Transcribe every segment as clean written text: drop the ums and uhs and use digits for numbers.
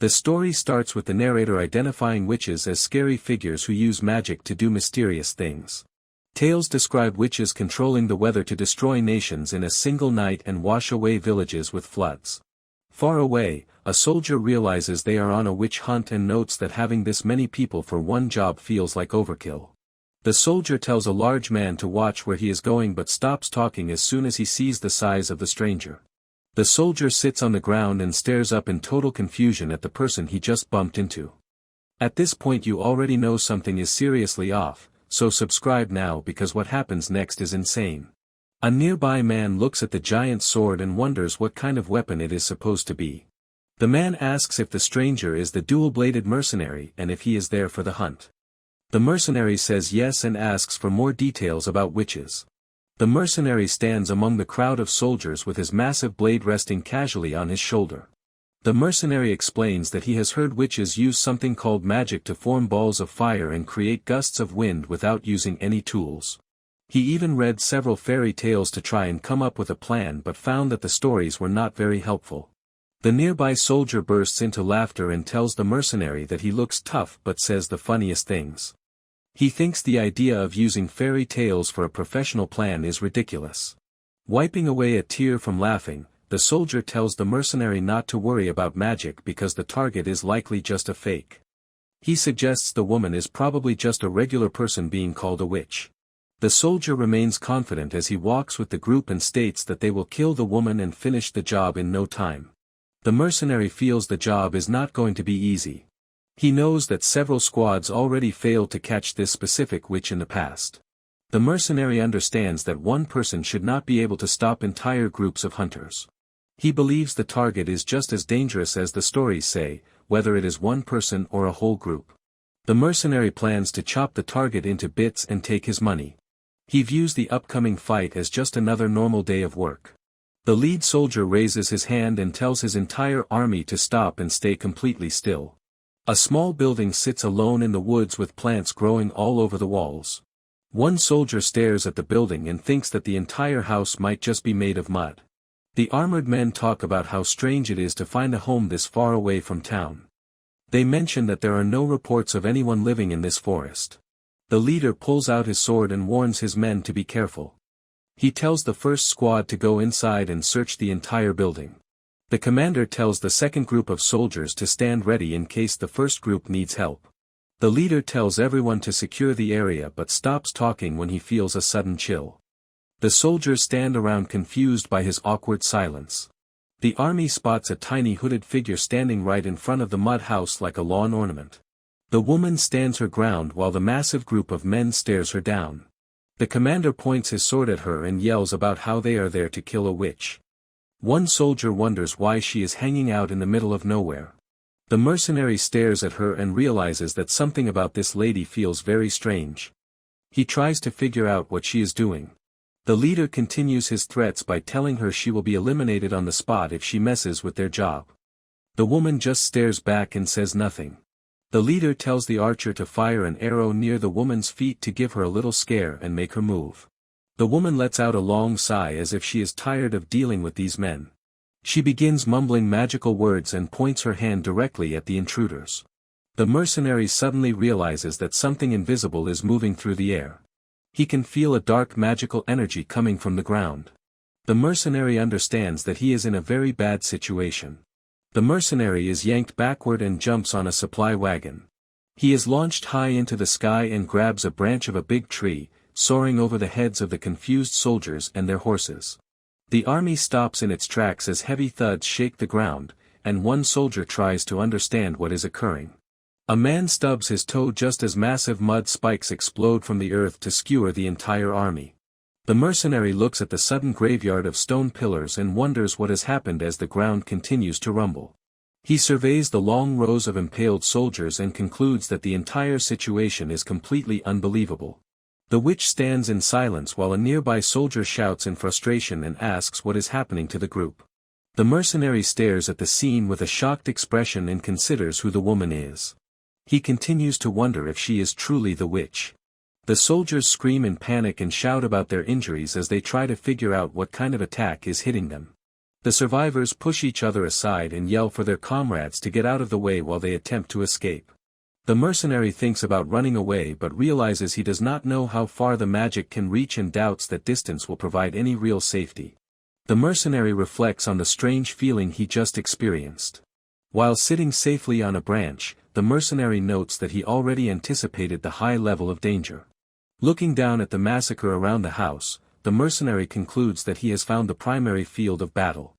The story starts with the narrator identifying witches as scary figures who use magic to do mysterious things. Tales describe witches controlling the weather to destroy nations in a single night and wash away villages with floods. Far away, a soldier realizes they are on a witch hunt and notes that having this many people for one job feels like overkill. The soldier tells a large man to watch where he is going but stops talking as soon as he sees the size of the stranger. The soldier sits on the ground and stares up in total confusion at the person he just bumped into. At this point you already know something is seriously off, so subscribe now because what happens next is insane. A nearby man looks at the giant sword and wonders what kind of weapon it is supposed to be. The man asks if the stranger is the dual-bladed mercenary and if he is there for the hunt. The mercenary says yes and asks for more details about witches. The mercenary stands among the crowd of soldiers with his massive blade resting casually on his shoulder. The mercenary explains that he has heard witches use something called magic to form balls of fire and create gusts of wind without using any tools. He even read several fairy tales to try and come up with a plan but found that the stories were not very helpful. The nearby soldier bursts into laughter and tells the mercenary that he looks tough but says the funniest things. He thinks the idea of using fairy tales for a professional plan is ridiculous. Wiping away a tear from laughing, the soldier tells the mercenary not to worry about magic because the target is likely just a fake. He suggests the woman is probably just a regular person being called a witch. The soldier remains confident as he walks with the group and states that they will kill the woman and finish the job in no time. The mercenary feels the job is not going to be easy. He knows that several squads already failed to catch this specific witch in the past. The mercenary understands that one person should not be able to stop entire groups of hunters. He believes the target is just as dangerous as the stories say, whether it is one person or a whole group. The mercenary plans to chop the target into bits and take his money. He views the upcoming fight as just another normal day of work. The lead soldier raises his hand and tells his entire army to stop and stay completely still. A small building sits alone in the woods with plants growing all over the walls. One soldier stares at the building and thinks that the entire house might just be made of mud. The armored men talk about how strange it is to find a home this far away from town. They mention that there are no reports of anyone living in this forest. The leader pulls out his sword and warns his men to be careful. He tells the first squad to go inside and search the entire building. The commander tells the second group of soldiers to stand ready in case the first group needs help. The leader tells everyone to secure the area but stops talking when he feels a sudden chill. The soldiers stand around confused by his awkward silence. The army spots a tiny hooded figure standing right in front of the mud house like a lawn ornament. The woman stands her ground while the massive group of men stares her down. The commander points his sword at her and yells about how they are there to kill a witch. One soldier wonders why she is hanging out in the middle of nowhere. The mercenary stares at her and realizes that something about this lady feels very strange. He tries to figure out what she is doing. The leader continues his threats by telling her she will be eliminated on the spot if she messes with their job. The woman just stares back and says nothing. The leader tells the archer to fire an arrow near the woman's feet to give her a little scare and make her move. The woman lets out a long sigh as if she is tired of dealing with these men. She begins mumbling magical words and points her hand directly at the intruders. The mercenary suddenly realizes that something invisible is moving through the air. He can feel a dark magical energy coming from the ground. The mercenary understands that he is in a very bad situation. The mercenary is yanked backward and jumps on a supply wagon. He is launched high into the sky and grabs a branch of a big tree, soaring over the heads of the confused soldiers and their horses. The army stops in its tracks as heavy thuds shake the ground, and one soldier tries to understand what is occurring. A man stubs his toe just as massive mud spikes explode from the earth to skewer the entire army. The mercenary looks at the sudden graveyard of stone pillars and wonders what has happened as the ground continues to rumble. He surveys the long rows of impaled soldiers and concludes that the entire situation is completely unbelievable. The witch stands in silence while a nearby soldier shouts in frustration and asks what is happening to the group. The mercenary stares at the scene with a shocked expression and considers who the woman is. He continues to wonder if she is truly the witch. The soldiers scream in panic and shout about their injuries as they try to figure out what kind of attack is hitting them. The survivors push each other aside and yell for their comrades to get out of the way while they attempt to escape. The mercenary thinks about running away but realizes he does not know how far the magic can reach and doubts that distance will provide any real safety. The mercenary reflects on the strange feeling he just experienced. While sitting safely on a branch, the mercenary notes that he already anticipated the high level of danger. Looking down at the massacre around the house, the mercenary concludes that he has found the primary field of battle.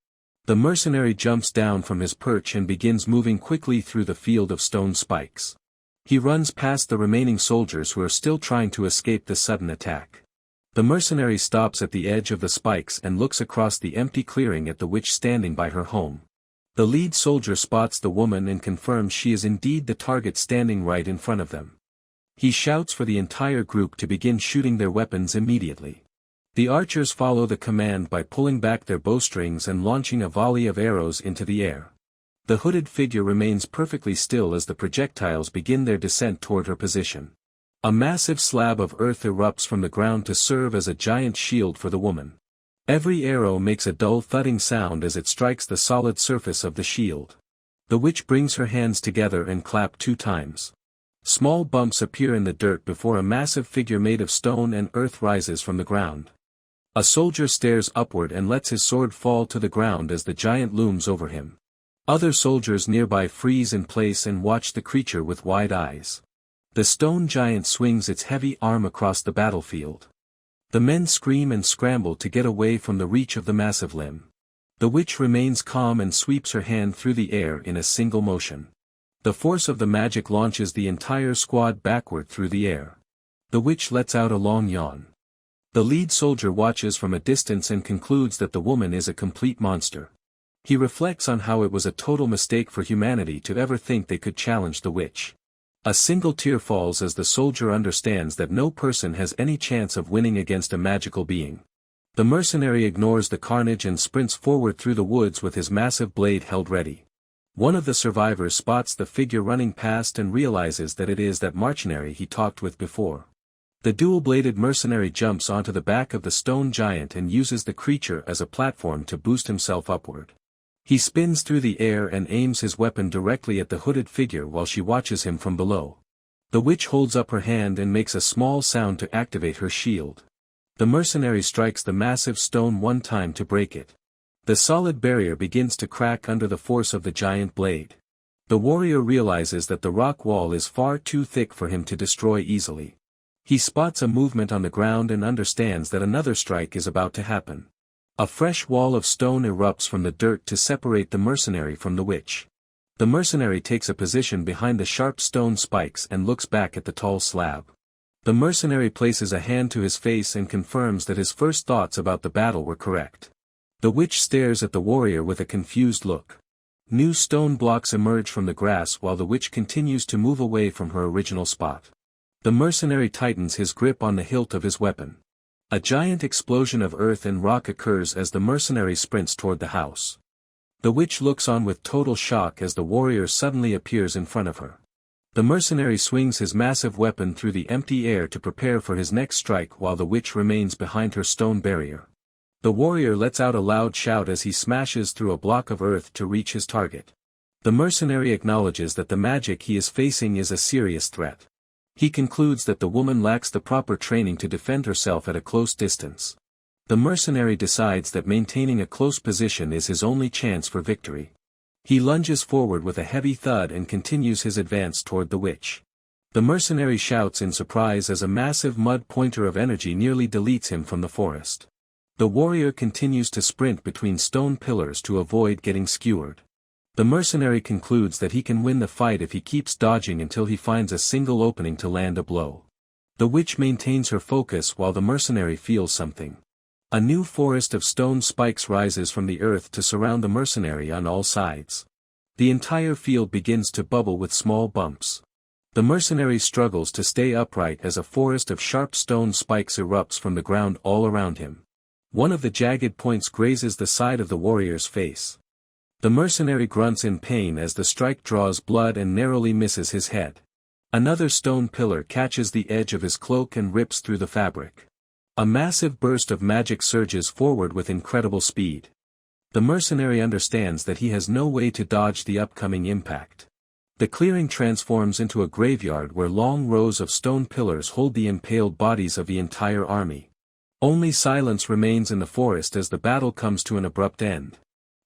The mercenary jumps down from his perch and begins moving quickly through the field of stone spikes. He runs past the remaining soldiers who are still trying to escape the sudden attack. The mercenary stops at the edge of the spikes and looks across the empty clearing at the witch standing by her home. The lead soldier spots the woman and confirms she is indeed the target standing right in front of them. He shouts for the entire group to begin shooting their weapons immediately. The archers follow the command by pulling back their bowstrings and launching a volley of arrows into the air. The hooded figure remains perfectly still as the projectiles begin their descent toward her position. A massive slab of earth erupts from the ground to serve as a giant shield for the woman. Every arrow makes a dull thudding sound as it strikes the solid surface of the shield. The witch brings her hands together and clap 2 times. Small bumps appear in the dirt before a massive figure made of stone and earth rises from the ground. A soldier stares upward and lets his sword fall to the ground as the giant looms over him. Other soldiers nearby freeze in place and watch the creature with wide eyes. The stone giant swings its heavy arm across the battlefield. The men scream and scramble to get away from the reach of the massive limb. The witch remains calm and sweeps her hand through the air in a single motion. The force of the magic launches the entire squad backward through the air. The witch lets out a long yawn. The lead soldier watches from a distance and concludes that the woman is a complete monster. He reflects on how it was a total mistake for humanity to ever think they could challenge the witch. A single tear falls as the soldier understands that no person has any chance of winning against a magical being. The mercenary ignores the carnage and sprints forward through the woods with his massive blade held ready. One of the survivors spots the figure running past and realizes that it is that mercenary he talked with before. The dual-bladed mercenary jumps onto the back of the stone giant and uses the creature as a platform to boost himself upward. He spins through the air and aims his weapon directly at the hooded figure while she watches him from below. The witch holds up her hand and makes a small sound to activate her shield. The mercenary strikes the massive stone 1 time to break it. The solid barrier begins to crack under the force of the giant blade. The warrior realizes that the rock wall is far too thick for him to destroy easily. He spots a movement on the ground and understands that another strike is about to happen. A fresh wall of stone erupts from the dirt to separate the mercenary from the witch. The mercenary takes a position behind the sharp stone spikes and looks back at the tall slab. The mercenary places a hand to his face and confirms that his first thoughts about the battle were correct. The witch stares at the warrior with a confused look. New stone blocks emerge from the grass while the witch continues to move away from her original spot. The mercenary tightens his grip on the hilt of his weapon. A giant explosion of earth and rock occurs as the mercenary sprints toward the house. The witch looks on with total shock as the warrior suddenly appears in front of her. The mercenary swings his massive weapon through the empty air to prepare for his next strike while the witch remains behind her stone barrier. The warrior lets out a loud shout as he smashes through a block of earth to reach his target. The mercenary acknowledges that the magic he is facing is a serious threat. He concludes that the woman lacks the proper training to defend herself at a close distance. The mercenary decides that maintaining a close position is his only chance for victory. He lunges forward with a heavy thud and continues his advance toward the witch. The mercenary shouts in surprise as a massive mud pointer of energy nearly deletes him from the forest. The warrior continues to sprint between stone pillars to avoid getting skewered. The mercenary concludes that he can win the fight if he keeps dodging until he finds a single opening to land a blow. The witch maintains her focus while the mercenary feels something. A new forest of stone spikes rises from the earth to surround the mercenary on all sides. The entire field begins to bubble with small bumps. The mercenary struggles to stay upright as a forest of sharp stone spikes erupts from the ground all around him. One of the jagged points grazes the side of the warrior's face. The mercenary grunts in pain as the strike draws blood and narrowly misses his head. Another stone pillar catches the edge of his cloak and rips through the fabric. A massive burst of magic surges forward with incredible speed. The mercenary understands that he has no way to dodge the upcoming impact. The clearing transforms into a graveyard where long rows of stone pillars hold the impaled bodies of the entire army. Only silence remains in the forest as the battle comes to an abrupt end.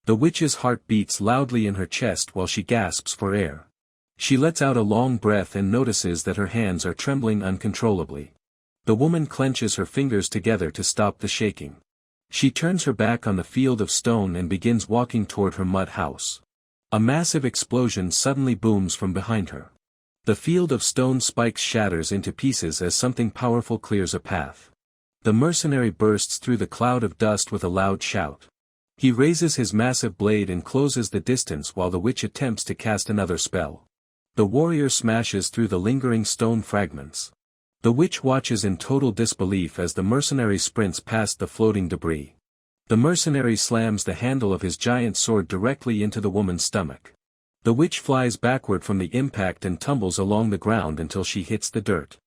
The witch's heart beats loudly in her chest while she gasps for air. She lets out a long breath and notices that her hands are trembling uncontrollably. The woman clenches her fingers together to stop the shaking. She turns her back on the field of stone and begins walking toward her mud house. A massive explosion suddenly booms from behind her. The field of stone spikes shatters into pieces as something powerful clears a path. The mercenary bursts through the cloud of dust with a loud shout. He raises his massive blade and closes the distance while the witch attempts to cast another spell. The warrior smashes through the lingering stone fragments. The witch watches in total disbelief as the mercenary sprints past the floating debris. The mercenary slams the handle of his giant sword directly into the woman's stomach. The witch flies backward from the impact and tumbles along the ground until she hits the dirt.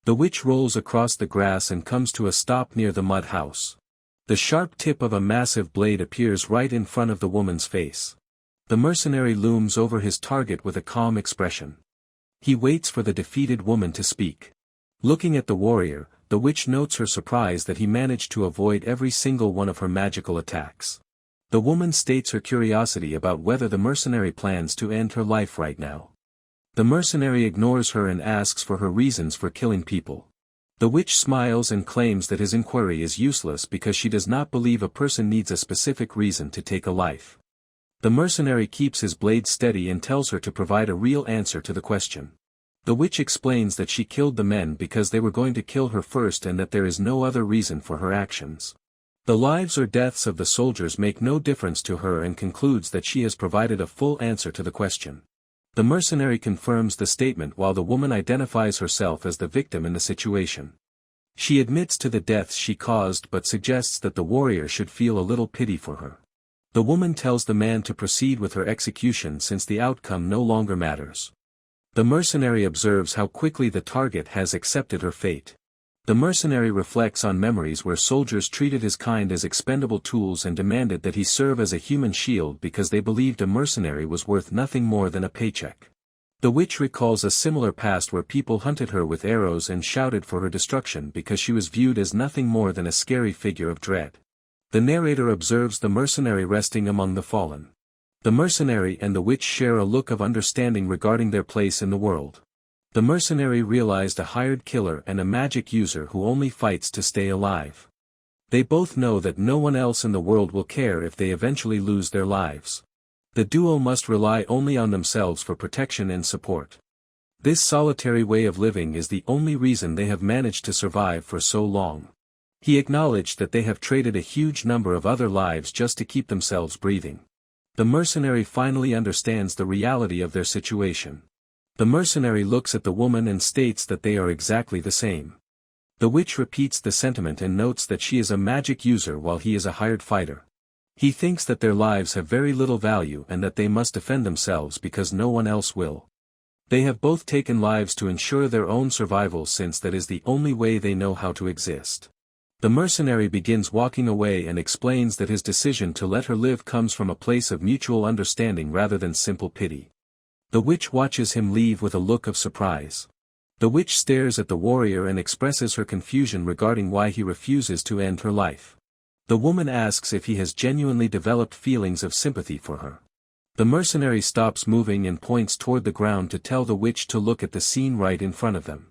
The witch rolls across the grass and comes to a stop near the mud house. The sharp tip of a massive blade appears right in front of the woman's face. The mercenary looms over his target with a calm expression. He waits for the defeated woman to speak. Looking at the warrior, the witch notes her surprise that he managed to avoid every single one of her magical attacks. The woman states her curiosity about whether the mercenary plans to end her life right now. The mercenary ignores her and asks for her reasons for killing people. The witch smiles and claims that his inquiry is useless because she does not believe a person needs a specific reason to take a life. The mercenary keeps his blade steady and tells her to provide a real answer to the question. The witch explains that she killed the men because they were going to kill her first and that there is no other reason for her actions. The lives or deaths of the soldiers make no difference to her and concludes that she has provided a full answer to the question. The mercenary confirms the statement while the woman identifies herself as the victim in the situation. She admits to the deaths she caused but suggests that the warrior should feel a little pity for her. The woman tells the man to proceed with her execution since the outcome no longer matters. The mercenary observes how quickly the target has accepted her fate. The mercenary reflects on memories where soldiers treated his kind as expendable tools and demanded that he serve as a human shield because they believed a mercenary was worth nothing more than a paycheck. The witch recalls a similar past where people hunted her with arrows and shouted for her destruction because she was viewed as nothing more than a scary figure of dread. The narrator observes the mercenary resting among the fallen. The mercenary and the witch share a look of understanding regarding their place in the world. The mercenary realized a hired killer and a magic user who only fights to stay alive. They both know that no one else in the world will care if they eventually lose their lives. The duo must rely only on themselves for protection and support. This solitary way of living is the only reason they have managed to survive for so long. He acknowledged that they have traded a huge number of other lives just to keep themselves breathing. The mercenary finally understands the reality of their situation. The mercenary looks at the woman and states that they are exactly the same. The witch repeats the sentiment and notes that she is a magic user while he is a hired fighter. He thinks that their lives have very little value and that they must defend themselves because no one else will. They have both taken lives to ensure their own survival since that is the only way they know how to exist. The mercenary begins walking away and explains that his decision to let her live comes from a place of mutual understanding rather than simple pity. The witch watches him leave with a look of surprise. The witch stares at the warrior and expresses her confusion regarding why he refuses to end her life. The woman asks if he has genuinely developed feelings of sympathy for her. The mercenary stops moving and points toward the ground to tell the witch to look at the scene right in front of them.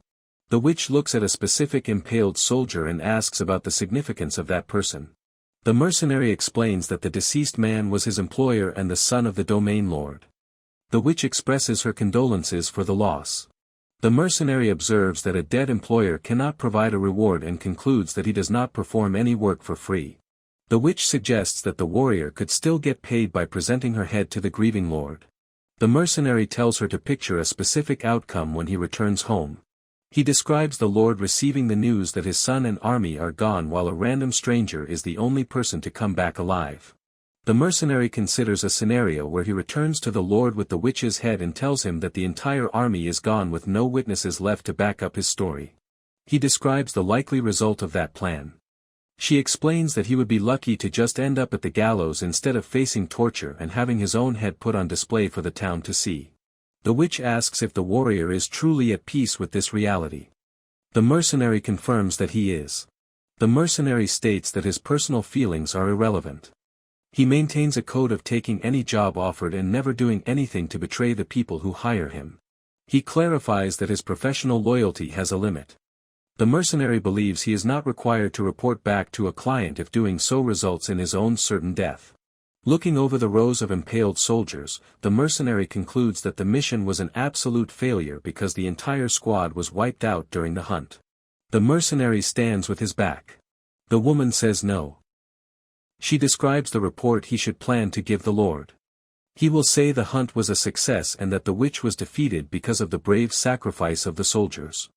The witch looks at a specific impaled soldier and asks about the significance of that person. The mercenary explains that the deceased man was his employer and the son of the domain lord. The witch expresses her condolences for the loss. The mercenary observes that a dead employer cannot provide a reward and concludes that he does not perform any work for free. The witch suggests that the warrior could still get paid by presenting her head to the grieving lord. The mercenary tells her to picture a specific outcome when he returns home. He describes the lord receiving the news that his son and army are gone while a random stranger is the only person to come back alive. The mercenary considers a scenario where he returns to the lord with the witch's head and tells him that the entire army is gone with no witnesses left to back up his story. He describes the likely result of that plan. She explains that he would be lucky to just end up at the gallows instead of facing torture and having his own head put on display for the town to see. The witch asks if the warrior is truly at peace with this reality. The mercenary confirms that he is. The mercenary states that his personal feelings are irrelevant. He maintains a code of taking any job offered and never doing anything to betray the people who hire him. He clarifies that his professional loyalty has a limit. The mercenary believes he is not required to report back to a client if doing so results in his own certain death. Looking over the rows of impaled soldiers, the mercenary concludes that the mission was an absolute failure because the entire squad was wiped out during the hunt. The mercenary stands with his back. The woman says no. She describes the report he should plan to give the Lord. He will say the hunt was a success and that the witch was defeated because of the brave sacrifice of the soldiers.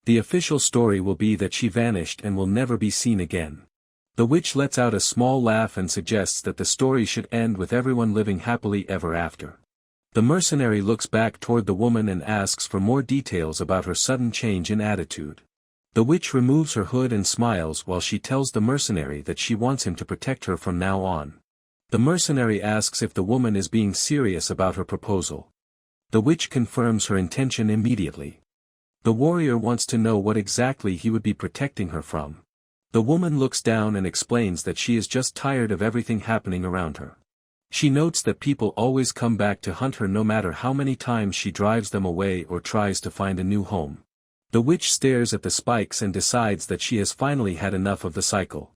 The official story will be that she vanished and will never be seen again. The witch lets out a small laugh and suggests that the story should end with everyone living happily ever after. The mercenary looks back toward the woman and asks for more details about her sudden change in attitude. The witch removes her hood and smiles while she tells the mercenary that she wants him to protect her from now on. The mercenary asks if the woman is being serious about her proposal. The witch confirms her intention immediately. The warrior wants to know what exactly he would be protecting her from. The woman looks down and explains that she is just tired of everything happening around her. She notes that people always come back to hunt her no matter how many times she drives them away or tries to find a new home. The witch stares at the spikes and decides that she has finally had enough of the cycle.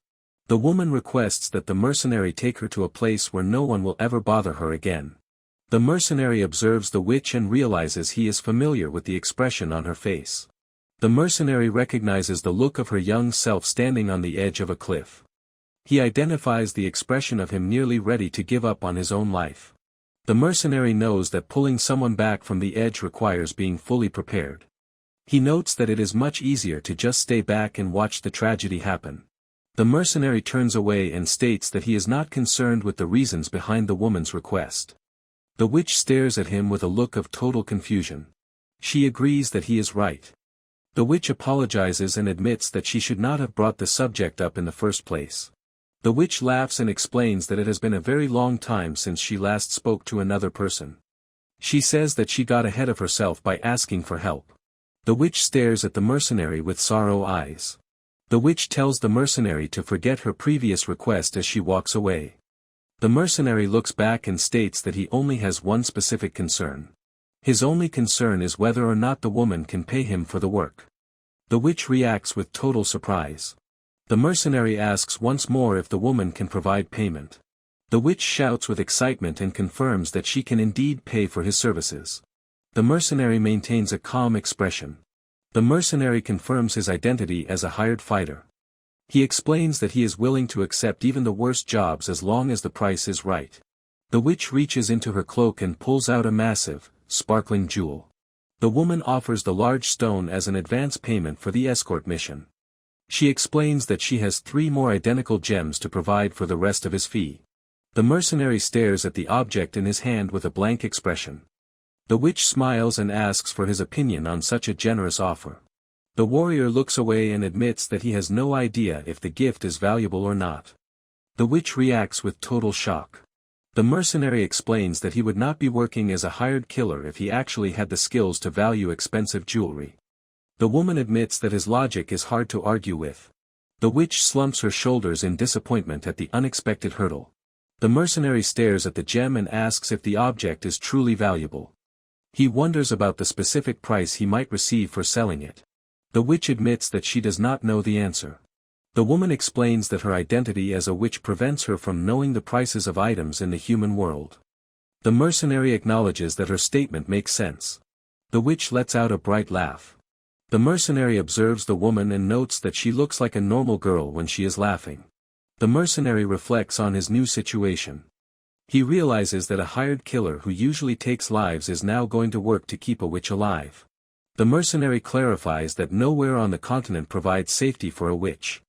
The woman requests that the mercenary take her to a place where no one will ever bother her again. The mercenary observes the witch and realizes he is familiar with the expression on her face. The mercenary recognizes the look of her young self standing on the edge of a cliff. He identifies the expression of him nearly ready to give up on his own life. The mercenary knows that pulling someone back from the edge requires being fully prepared. He notes that it is much easier to just stay back and watch the tragedy happen. The mercenary turns away and states that he is not concerned with the reasons behind the woman's request. The witch stares at him with a look of total confusion. She agrees that he is right. The witch apologizes and admits that she should not have brought the subject up in the first place. The witch laughs and explains that it has been a very long time since she last spoke to another person. She says that she got ahead of herself by asking for help. The witch stares at the mercenary with sorrow eyes. The witch tells the mercenary to forget her previous request as she walks away. The mercenary looks back and states that he only has one specific concern. His only concern is whether or not the woman can pay him for the work. The witch reacts with total surprise. The mercenary asks once more if the woman can provide payment. The witch shouts with excitement and confirms that she can indeed pay for his services. The mercenary maintains a calm expression. The mercenary confirms his identity as a hired fighter. He explains that he is willing to accept even the worst jobs as long as the price is right. The witch reaches into her cloak and pulls out a massive, sparkling jewel. The woman offers the large stone as an advance payment for the escort mission. She explains that she has 3 more identical gems to provide for the rest of his fee. The mercenary stares at the object in his hand with a blank expression. The witch smiles and asks for his opinion on such a generous offer. The warrior looks away and admits that he has no idea if the gift is valuable or not. The witch reacts with total shock. The mercenary explains that he would not be working as a hired killer if he actually had the skills to value expensive jewelry. The woman admits that his logic is hard to argue with. The witch slumps her shoulders in disappointment at the unexpected hurdle. The mercenary stares at the gem and asks if the object is truly valuable. He wonders about the specific price he might receive for selling it. The witch admits that she does not know the answer. The woman explains that her identity as a witch prevents her from knowing the prices of items in the human world. The mercenary acknowledges that her statement makes sense. The witch lets out a bright laugh. The mercenary observes the woman and notes that she looks like a normal girl when she is laughing. The mercenary reflects on his new situation. He realizes that a hired killer who usually takes lives is now going to work to keep a witch alive. The mercenary clarifies that nowhere on the continent provides safety for a witch.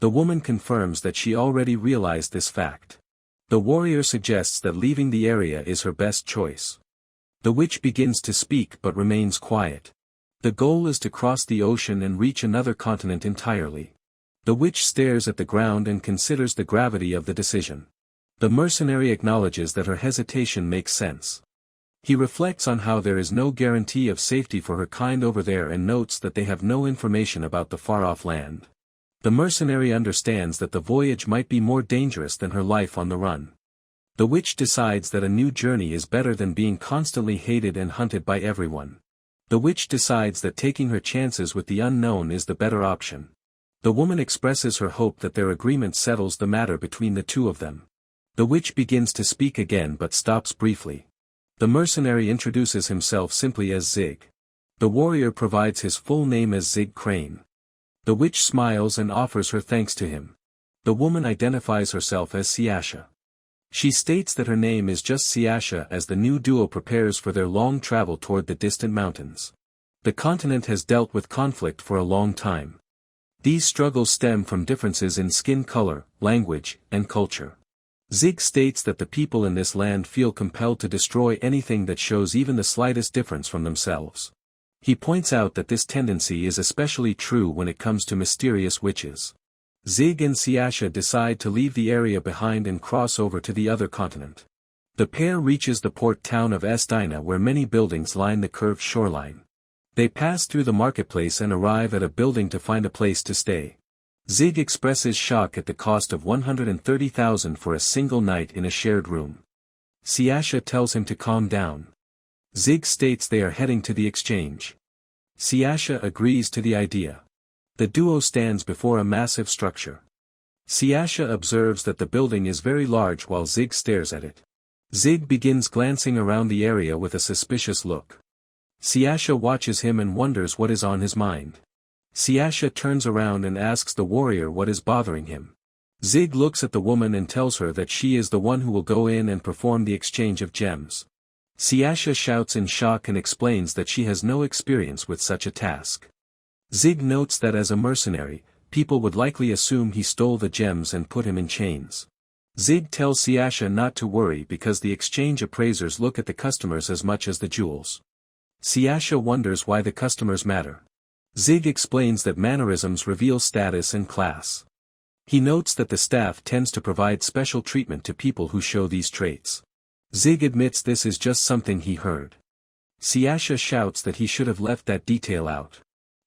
The woman confirms that she already realized this fact. The warrior suggests that leaving the area is her best choice. The witch begins to speak but remains quiet. The goal is to cross the ocean and reach another continent entirely. The witch stares at the ground and considers the gravity of the decision. The mercenary acknowledges that her hesitation makes sense. He reflects on how there is no guarantee of safety for her kind over there and notes that they have no information about the far-off land. The mercenary understands that the voyage might be more dangerous than her life on the run. The witch decides that a new journey is better than being constantly hated and hunted by everyone. The witch decides that taking her chances with the unknown is the better option. The woman expresses her hope that their agreement settles the matter between the two of them. The witch begins to speak again but stops briefly. The mercenary introduces himself simply as Zig. The warrior provides his full name as Zig Crane. The witch smiles and offers her thanks to him. The woman identifies herself as Siasha. She states that her name is just Siasha as the new duo prepares for their long travel toward the distant mountains. The continent has dealt with conflict for a long time. These struggles stem from differences in skin color, language, and culture. Zig states that the people in this land feel compelled to destroy anything that shows even the slightest difference from themselves. He points out that this tendency is especially true when it comes to mysterious witches. Zig and Siasha decide to leave the area behind and cross over to the other continent. The pair reaches the port town of Estina where many buildings line the curved shoreline. They pass through the marketplace and arrive at a building to find a place to stay. Zig expresses shock at the cost of 130,000 for a single night in a shared room. Siasha tells him to calm down. Zig states they are heading to the exchange. Siasha agrees to the idea. The duo stands before a massive structure. Siasha observes that the building is very large while Zig stares at it. Zig begins glancing around the area with a suspicious look. Siasha watches him and wonders what is on his mind. Siasha turns around and asks the warrior what is bothering him. Zig looks at the woman and tells her that she is the one who will go in and perform the exchange of gems. Siasha shouts in shock and explains that she has no experience with such a task. Zig notes that as a mercenary, people would likely assume he stole the gems and put him in chains. Zig tells Siasha not to worry because the exchange appraisers look at the customers as much as the jewels. Siasha wonders why the customers matter. Zig explains that mannerisms reveal status and class. He notes that the staff tends to provide special treatment to people who show these traits. Zig admits this is just something he heard. Siasha shouts that he should have left that detail out.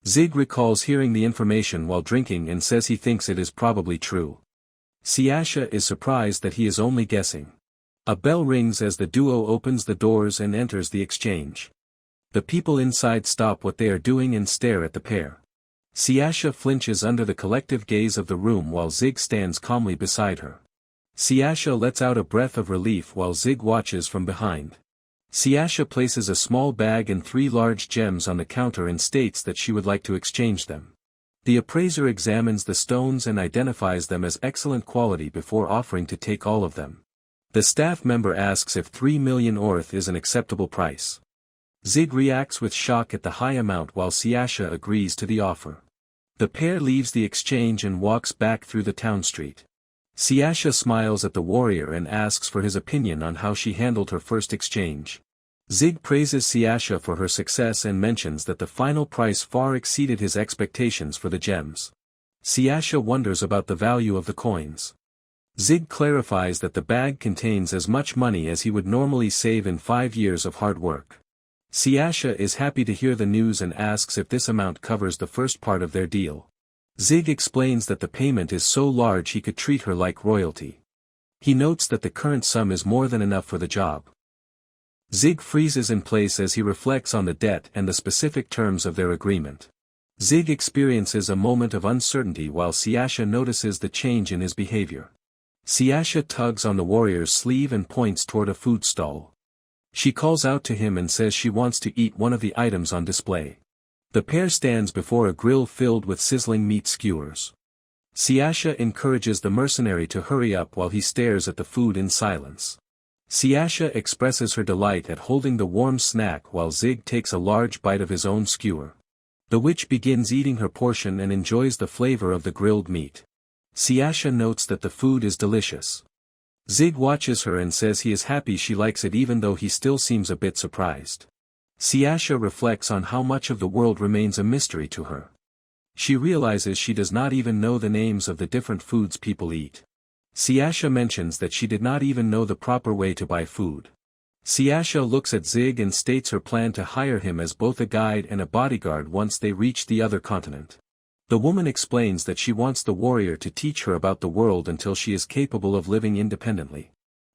Zig recalls hearing the information while drinking and says he thinks it is probably true. Siasha is surprised that he is only guessing. A bell rings as the duo opens the doors and enters the exchange. The people inside stop what they are doing and stare at the pair. Siasha flinches under the collective gaze of the room while Zig stands calmly beside her. Siasha lets out a breath of relief while Zig watches from behind. Siasha places a small bag and 3 large gems on the counter and states that she would like to exchange them. The appraiser examines the stones and identifies them as excellent quality before offering to take all of them. The staff member asks if 3 million orth is an acceptable price. Zig reacts with shock at the high amount while Siasha agrees to the offer. The pair leaves the exchange and walks back through the town street. Siasha smiles at the warrior and asks for his opinion on how she handled her first exchange. Zig praises Siasha for her success and mentions that the final price far exceeded his expectations for the gems. Siasha wonders about the value of the coins. Zig clarifies that the bag contains as much money as he would normally save in 5 years of hard work. Siasha is happy to hear the news and asks if this amount covers the first part of their deal. Zig explains that the payment is so large he could treat her like royalty. He notes that the current sum is more than enough for the job. Zig freezes in place as he reflects on the debt and the specific terms of their agreement. Zig experiences a moment of uncertainty while Siasha notices the change in his behavior. Siasha tugs on the warrior's sleeve and points toward a food stall. She calls out to him and says she wants to eat one of the items on display. The pair stands before a grill filled with sizzling meat skewers. Siasha encourages the mercenary to hurry up while he stares at the food in silence. Siasha expresses her delight at holding the warm snack while Zig takes a large bite of his own skewer. The witch begins eating her portion and enjoys the flavor of the grilled meat. Siasha notes that the food is delicious. Zig watches her and says he is happy she likes it even though he still seems a bit surprised. Siasha reflects on how much of the world remains a mystery to her. She realizes she does not even know the names of the different foods people eat. Siasha mentions that she did not even know the proper way to buy food. Siasha looks at Zig and states her plan to hire him as both a guide and a bodyguard once they reach the other continent. The woman explains that she wants the warrior to teach her about the world until she is capable of living independently.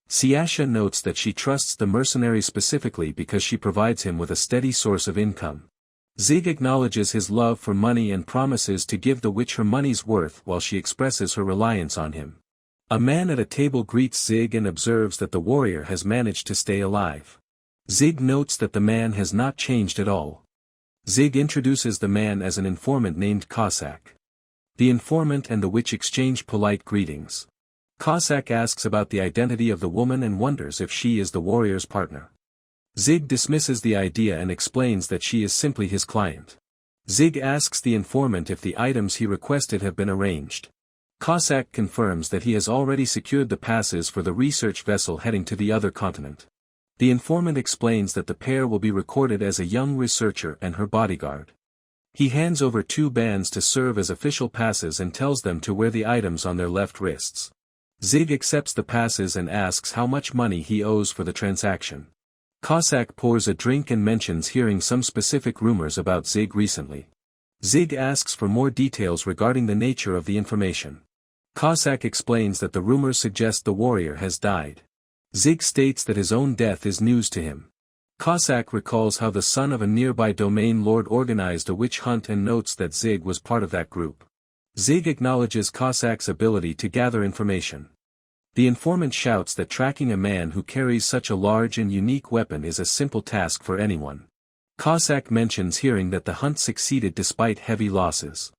Siasha notes that she trusts the mercenary specifically because she provides him with a steady source of income. Zig acknowledges his love for money and promises to give the witch her money's worth while she expresses her reliance on him. A man at a table greets Zig and observes that the warrior has managed to stay alive. Zig notes that the man has not changed at all. Zig introduces the man as an informant named Cossack. The informant and the witch exchange polite greetings. Cossack asks about the identity of the woman and wonders if she is the warrior's partner. Zig dismisses the idea and explains that she is simply his client. Zig asks the informant if the items he requested have been arranged. Cossack confirms that he has already secured the passes for the research vessel heading to the other continent. The informant explains that the pair will be recorded as a young researcher and her bodyguard. He hands over 2 bands to serve as official passes and tells them to wear the items on their left wrists. Zig accepts the passes and asks how much money he owes for the transaction. Cossack pours a drink and mentions hearing some specific rumors about Zig recently. Zig asks for more details regarding the nature of the information. Cossack explains that the rumors suggest the warrior has died. Zig states that his own death is news to him. Cossack recalls how the son of a nearby domain lord organized a witch hunt and notes that Zig was part of that group. Zig acknowledges Cossack's ability to gather information. The informant shouts that tracking a man who carries such a large and unique weapon is a simple task for anyone. Cossack mentions hearing that the hunt succeeded despite heavy losses.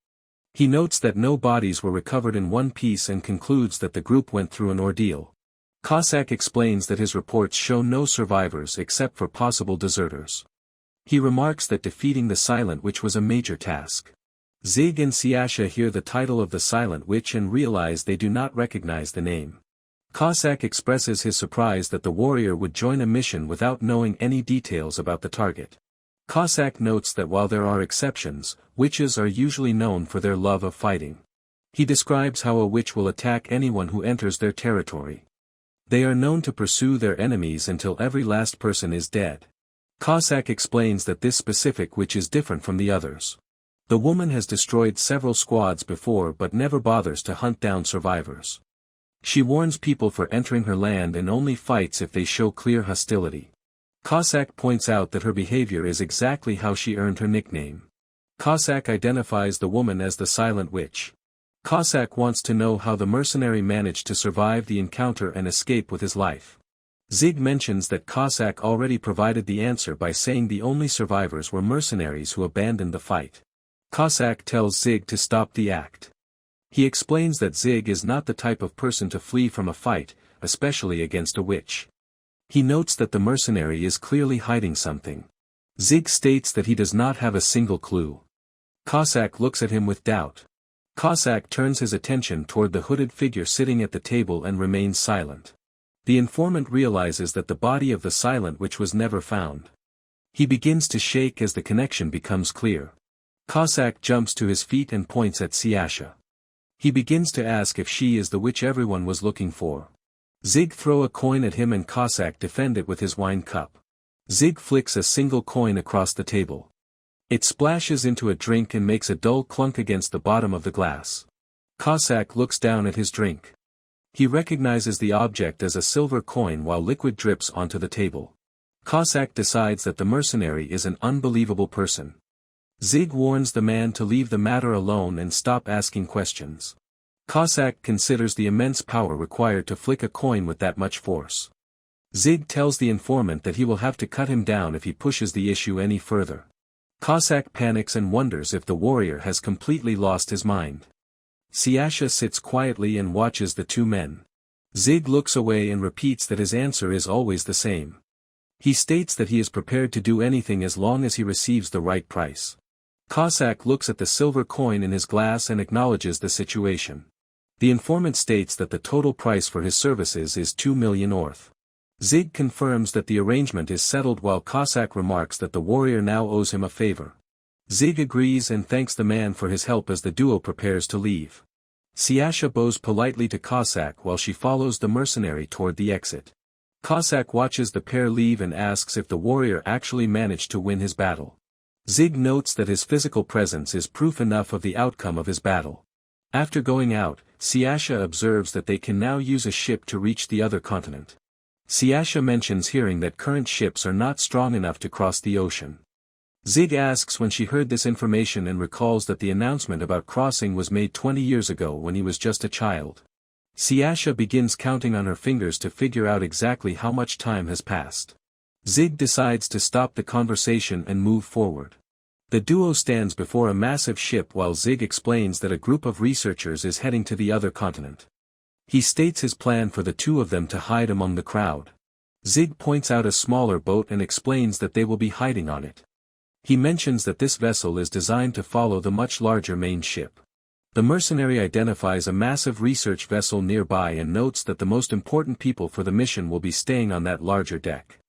He notes that no bodies were recovered in one piece and concludes that the group went through an ordeal. Cossack explains that his reports show no survivors except for possible deserters. He remarks that defeating the Silent Witch was a major task. Zig and Siasha hear the title of the Silent Witch and realize they do not recognize the name. Cossack expresses his surprise that the warrior would join a mission without knowing any details about the target. Cossack notes that while there are exceptions, witches are usually known for their love of fighting. He describes how a witch will attack anyone who enters their territory. They are known to pursue their enemies until every last person is dead. Cossack explains that this specific witch is different from the others. The woman has destroyed several squads before but never bothers to hunt down survivors. She warns people for entering her land and only fights if they show clear hostility. Cossack points out that her behavior is exactly how she earned her nickname. Cossack identifies the woman as the Silent Witch. Cossack wants to know how the mercenary managed to survive the encounter and escape with his life. Zig mentions that Cossack already provided the answer by saying the only survivors were mercenaries who abandoned the fight. Cossack tells Zig to stop the act. He explains that Zig is not the type of person to flee from a fight, especially against a witch. He notes that the mercenary is clearly hiding something. Zig states that he does not have a single clue. Cossack looks at him with doubt. Cossack turns his attention toward the hooded figure sitting at the table and remains silent. The informant realizes that the body of the Silent Witch was never found. He begins to shake as the connection becomes clear. Cossack jumps to his feet and points at Siasha. He begins to ask if she is the witch everyone was looking for. Zig throw a coin at him and Cossack defend it with his wine cup. Zig flicks a single coin across the table. It splashes into a drink and makes a dull clunk against the bottom of the glass. Cossack looks down at his drink. He recognizes the object as a silver coin while liquid drips onto the table. Cossack decides that the mercenary is an unbelievable person. Zig warns the man to leave the matter alone and stop asking questions. Cossack considers the immense power required to flick a coin with that much force. Zig tells the informant that he will have to cut him down if he pushes the issue any further. Cossack panics and wonders if the warrior has completely lost his mind. Siasha sits quietly and watches the two men. Zig looks away and repeats that his answer is always the same. He states that he is prepared to do anything as long as he receives the right price. Cossack looks at the silver coin in his glass and acknowledges the situation. The informant states that the total price for his services is 2 million orth. Zig confirms that the arrangement is settled while Cossack remarks that the warrior now owes him a favor. Zig agrees and thanks the man for his help as the duo prepares to leave. Siasha bows politely to Cossack while she follows the mercenary toward the exit. Cossack watches the pair leave and asks if the warrior actually managed to win his battle. Zig notes that his physical presence is proof enough of the outcome of his battle. After going out, Siasha observes that they can now use a ship to reach the other continent. Siasha mentions hearing that current ships are not strong enough to cross the ocean. Zig asks when she heard this information and recalls that the announcement about crossing was made 20 years ago when he was just a child. Siasha begins counting on her fingers to figure out exactly how much time has passed. Zig decides to stop the conversation and move forward. The duo stands before a massive ship while Zig explains that a group of researchers is heading to the other continent. He states his plan for the two of them to hide among the crowd. Zig points out a smaller boat and explains that they will be hiding on it. He mentions that this vessel is designed to follow the much larger main ship. The mercenary identifies a massive research vessel nearby and notes that the most important people for the mission will be staying on that larger deck.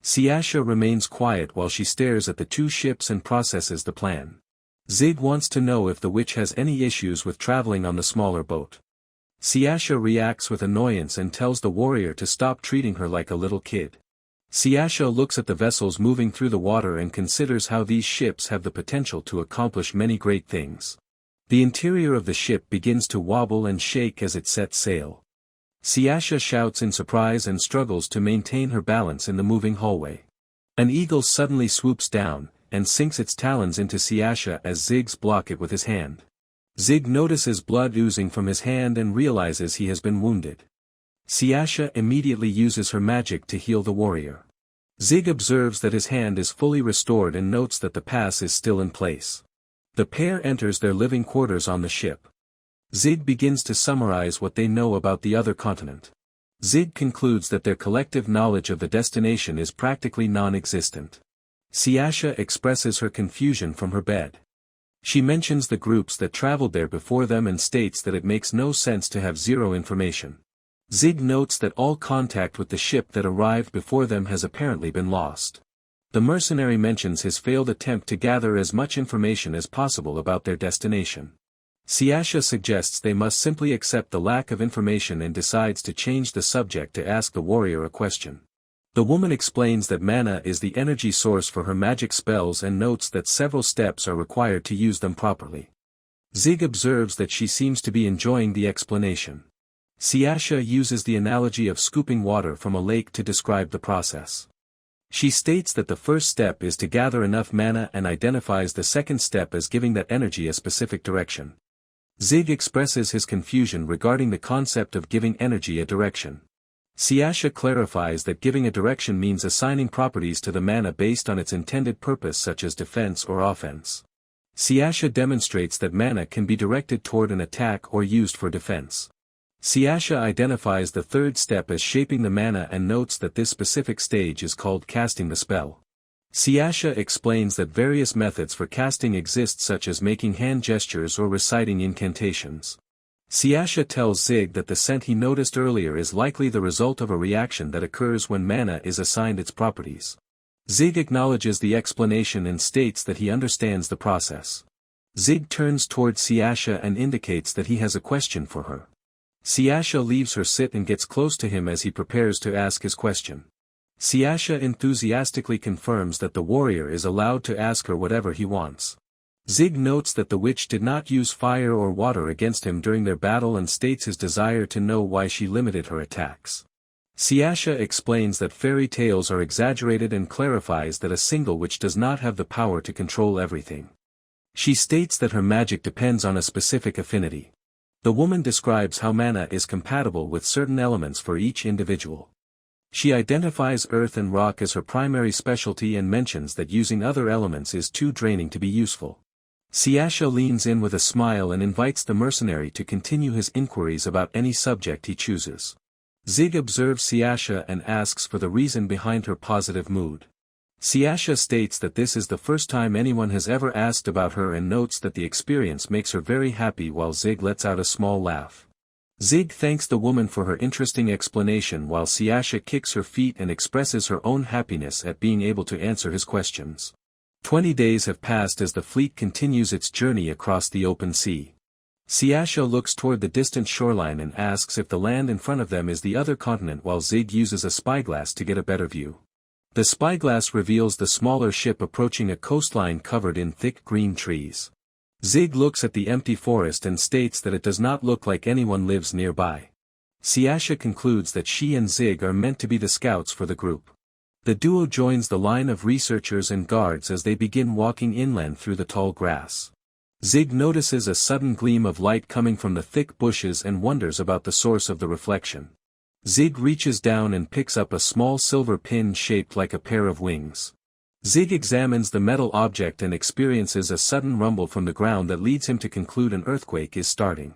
Siasha remains quiet while she stares at the two ships and processes the plan. Zig wants to know if the witch has any issues with traveling on the smaller boat. Siasha reacts with annoyance and tells the warrior to stop treating her like a little kid. Siasha looks at the vessels moving through the water and considers how these ships have the potential to accomplish many great things. The interior of the ship begins to wobble and shake as it sets sail. Siasha shouts in surprise and struggles to maintain her balance in the moving hallway. An eagle suddenly swoops down, and sinks its talons into Siasha as Zig's block it with his hand. Zig notices blood oozing from his hand and realizes he has been wounded. Siasha immediately uses her magic to heal the warrior. Zig observes that his hand is fully restored and notes that the pass is still in place. The pair enters their living quarters on the ship. Zig begins to summarize what they know about the other continent. Zig concludes that their collective knowledge of the destination is practically non-existent. Siasha expresses her confusion from her bed. She mentions the groups that traveled there before them and states that it makes no sense to have zero information. Zig notes that all contact with the ship that arrived before them has apparently been lost. The mercenary mentions his failed attempt to gather as much information as possible about their destination. Siasha suggests they must simply accept the lack of information and decides to change the subject to ask the warrior a question. The woman explains that mana is the energy source for her magic spells and notes that several steps are required to use them properly. Zig observes that she seems to be enjoying the explanation. Siasha uses the analogy of scooping water from a lake to describe the process. She states that the first step is to gather enough mana and identifies the second step as giving that energy a specific direction. Zig expresses his confusion regarding the concept of giving energy a direction. Siasha clarifies that giving a direction means assigning properties to the mana based on its intended purpose such as defense or offense. Siasha demonstrates that mana can be directed toward an attack or used for defense. Siasha identifies the third step as shaping the mana and notes that this specific stage is called casting the spell. Siasha explains that various methods for casting exist such as making hand gestures or reciting incantations. Siasha tells Zig that the scent he noticed earlier is likely the result of a reaction that occurs when mana is assigned its properties. Zig acknowledges the explanation and states that he understands the process. Zig turns toward Siasha and indicates that he has a question for her. Siasha leaves her sit and gets close to him as he prepares to ask his question. Siasha enthusiastically confirms that the warrior is allowed to ask her whatever he wants. Zig notes that the witch did not use fire or water against him during their battle and states his desire to know why she limited her attacks. Siasha explains that fairy tales are exaggerated and clarifies that a single witch does not have the power to control everything. She states that her magic depends on a specific affinity. The woman describes how mana is compatible with certain elements for each individual. She identifies earth and rock as her primary specialty and mentions that using other elements is too draining to be useful. Siasha leans in with a smile and invites the mercenary to continue his inquiries about any subject he chooses. Zig observes Siasha and asks for the reason behind her positive mood. Siasha states that this is the first time anyone has ever asked about her and notes that the experience makes her very happy while Zig lets out a small laugh. Zig thanks the woman for her interesting explanation while Siasha kicks her feet and expresses her own happiness at being able to answer his questions. 20 days have passed as the fleet continues its journey across the open sea. Siasha looks toward the distant shoreline and asks if the land in front of them is the other continent while Zig uses a spyglass to get a better view. The spyglass reveals the smaller ship approaching a coastline covered in thick green trees. Zig looks at the empty forest and states that it does not look like anyone lives nearby. Siasha concludes that she and Zig are meant to be the scouts for the group. The duo joins the line of researchers and guards as they begin walking inland through the tall grass. Zig notices a sudden gleam of light coming from the thick bushes and wonders about the source of the reflection. Zig reaches down and picks up a small silver pin shaped like a pair of wings. Zig examines the metal object and experiences a sudden rumble from the ground that leads him to conclude an earthquake is starting.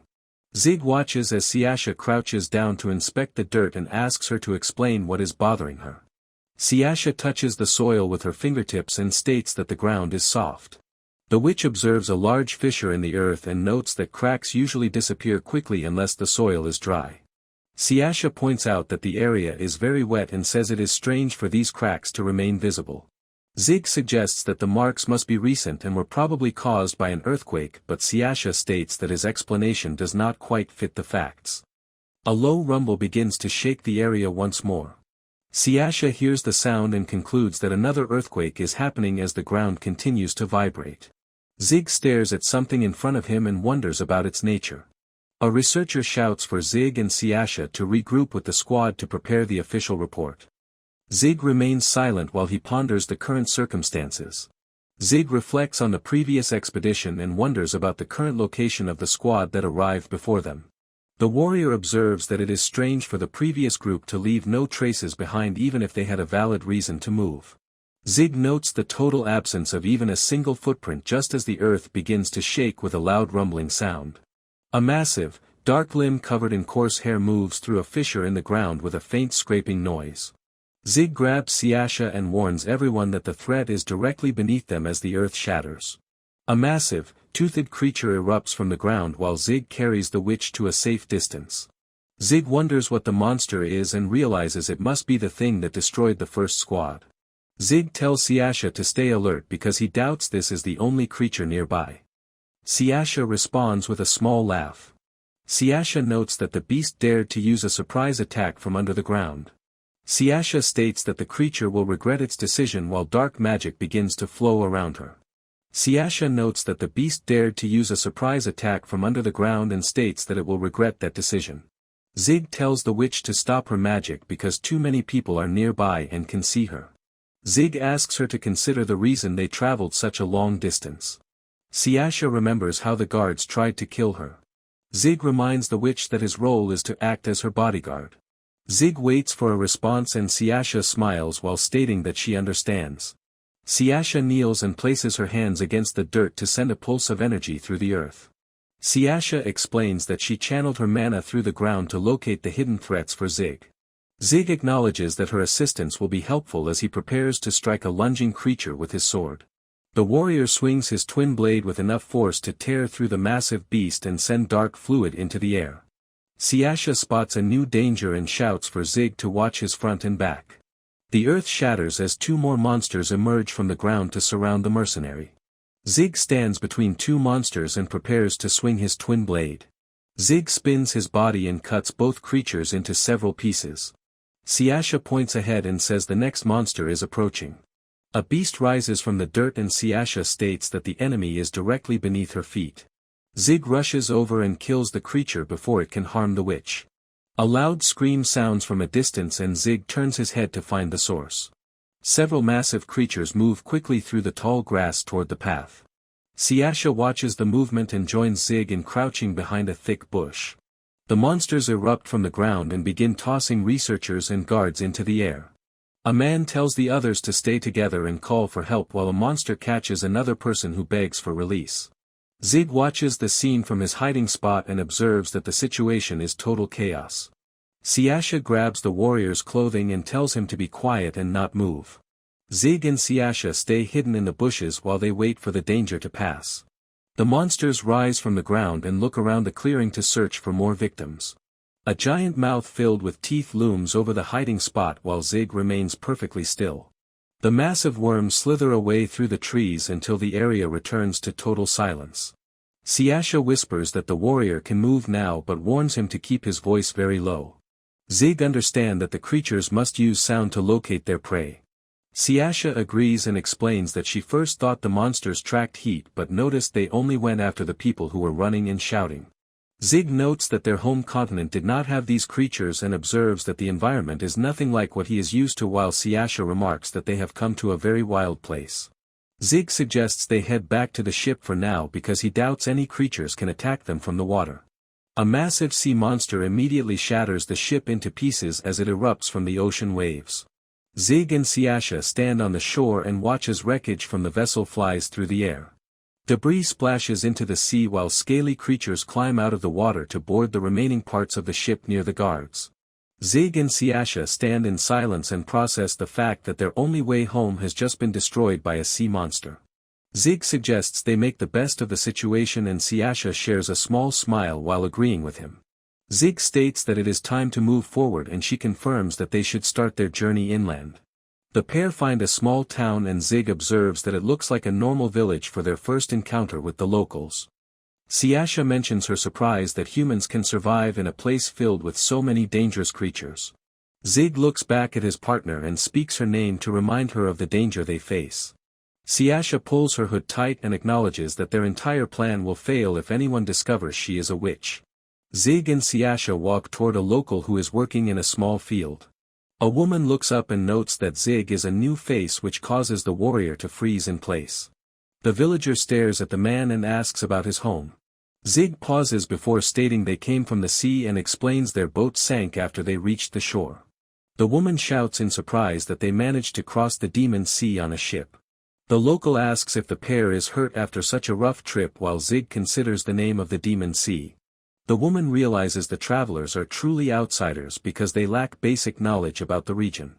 Zig watches as Siasha crouches down to inspect the dirt and asks her to explain what is bothering her. Siasha touches the soil with her fingertips and states that the ground is soft. The witch observes a large fissure in the earth and notes that cracks usually disappear quickly unless the soil is dry. Siasha points out that the area is very wet and says it is strange for these cracks to remain visible. Zig suggests that the marks must be recent and were probably caused by an earthquake, but Siasha states that his explanation does not quite fit the facts. A low rumble begins to shake the area once more. Siasha hears the sound and concludes that another earthquake is happening as the ground continues to vibrate. Zig stares at something in front of him and wonders about its nature. A researcher shouts for Zig and Siasha to regroup with the squad to prepare the official report. Zig remains silent while he ponders the current circumstances. Zig reflects on the previous expedition and wonders about the current location of the squad that arrived before them. The warrior observes that it is strange for the previous group to leave no traces behind even if they had a valid reason to move. Zig notes the total absence of even a single footprint just as the earth begins to shake with a loud rumbling sound. A massive, dark limb covered in coarse hair moves through a fissure in the ground with a faint scraping noise. Zig grabs Siasha and warns everyone that the threat is directly beneath them as the earth shatters. A massive, toothed creature erupts from the ground while Zig carries the witch to a safe distance. Zig wonders what the monster is and realizes it must be the thing that destroyed the first squad. Zig tells Siasha to stay alert because he doubts this is the only creature nearby. Siasha responds with a small laugh. Siasha notes that the beast dared to use a surprise attack from under the ground. Siasha states that the creature will regret its decision while dark magic begins to flow around her. Siasha notes that the beast dared to use a surprise attack from under the ground and states that it will regret that decision. Zig tells the witch to stop her magic because too many people are nearby and can see her. Zig asks her to consider the reason they traveled such a long distance. Siasha remembers how the guards tried to kill her. Zig reminds the witch that his role is to act as her bodyguard. Zig waits for a response and Siasha smiles while stating that she understands. Siasha kneels and places her hands against the dirt to send a pulse of energy through the earth. Siasha explains that she channeled her mana through the ground to locate the hidden threats for Zig. Zig acknowledges that her assistance will be helpful as he prepares to strike a lunging creature with his sword. The warrior swings his twin blade with enough force to tear through the massive beast and send dark fluid into the air. Siasha spots a new danger and shouts for Zig to watch his front and back. The earth shatters as two more monsters emerge from the ground to surround the mercenary. Zig stands between two monsters and prepares to swing his twin blade. Zig spins his body and cuts both creatures into several pieces. Siasha points ahead and says the next monster is approaching. A beast rises from the dirt and Siasha states that the enemy is directly beneath her feet. Zig rushes over and kills the creature before it can harm the witch. A loud scream sounds from a distance and Zig turns his head to find the source. Several massive creatures move quickly through the tall grass toward the path. Siasha watches the movement and joins Zig in crouching behind a thick bush. The monsters erupt from the ground and begin tossing researchers and guards into the air. A man tells the others to stay together and call for help while a monster catches another person who begs for release. Zig watches the scene from his hiding spot and observes that the situation is total chaos. Siasha grabs the warrior's clothing and tells him to be quiet and not move. Zig and Siasha stay hidden in the bushes while they wait for the danger to pass. The monsters rise from the ground and look around the clearing to search for more victims. A giant mouth filled with teeth looms over the hiding spot while Zig remains perfectly still. The massive worms slither away through the trees until the area returns to total silence. Siasha whispers that the warrior can move now but warns him to keep his voice very low. Zig understands that the creatures must use sound to locate their prey. Siasha agrees and explains that she first thought the monsters tracked heat but noticed they only went after the people who were running and shouting. Zig notes that their home continent did not have these creatures and observes that the environment is nothing like what he is used to, while Siasha remarks that they have come to a very wild place. Zig suggests they head back to the ship for now because he doubts any creatures can attack them from the water. A massive sea monster immediately shatters the ship into pieces as it erupts from the ocean waves. Zig and Siasha stand on the shore and watch as wreckage from the vessel flies through the air. Debris splashes into the sea while scaly creatures climb out of the water to board the remaining parts of the ship near the guards. Zig and Siasha stand in silence and process the fact that their only way home has just been destroyed by a sea monster. Zig suggests they make the best of the situation and Siasha shares a small smile while agreeing with him. Zig states that it is time to move forward and she confirms that they should start their journey inland. The pair find a small town and Zig observes that it looks like a normal village for their first encounter with the locals. Siasha mentions her surprise that humans can survive in a place filled with so many dangerous creatures. Zig looks back at his partner and speaks her name to remind her of the danger they face. Siasha pulls her hood tight and acknowledges that their entire plan will fail if anyone discovers she is a witch. Zig and Siasha walk toward a local who is working in a small field. A woman looks up and notes that Zig is a new face, which causes the warrior to freeze in place. The villager stares at the man and asks about his home. Zig pauses before stating they came from the sea and explains their boat sank after they reached the shore. The woman shouts in surprise that they managed to cross the demon sea on a ship. The local asks if the pair is hurt after such a rough trip while Zig considers the name of the demon sea. The woman realizes the travelers are truly outsiders because they lack basic knowledge about the region.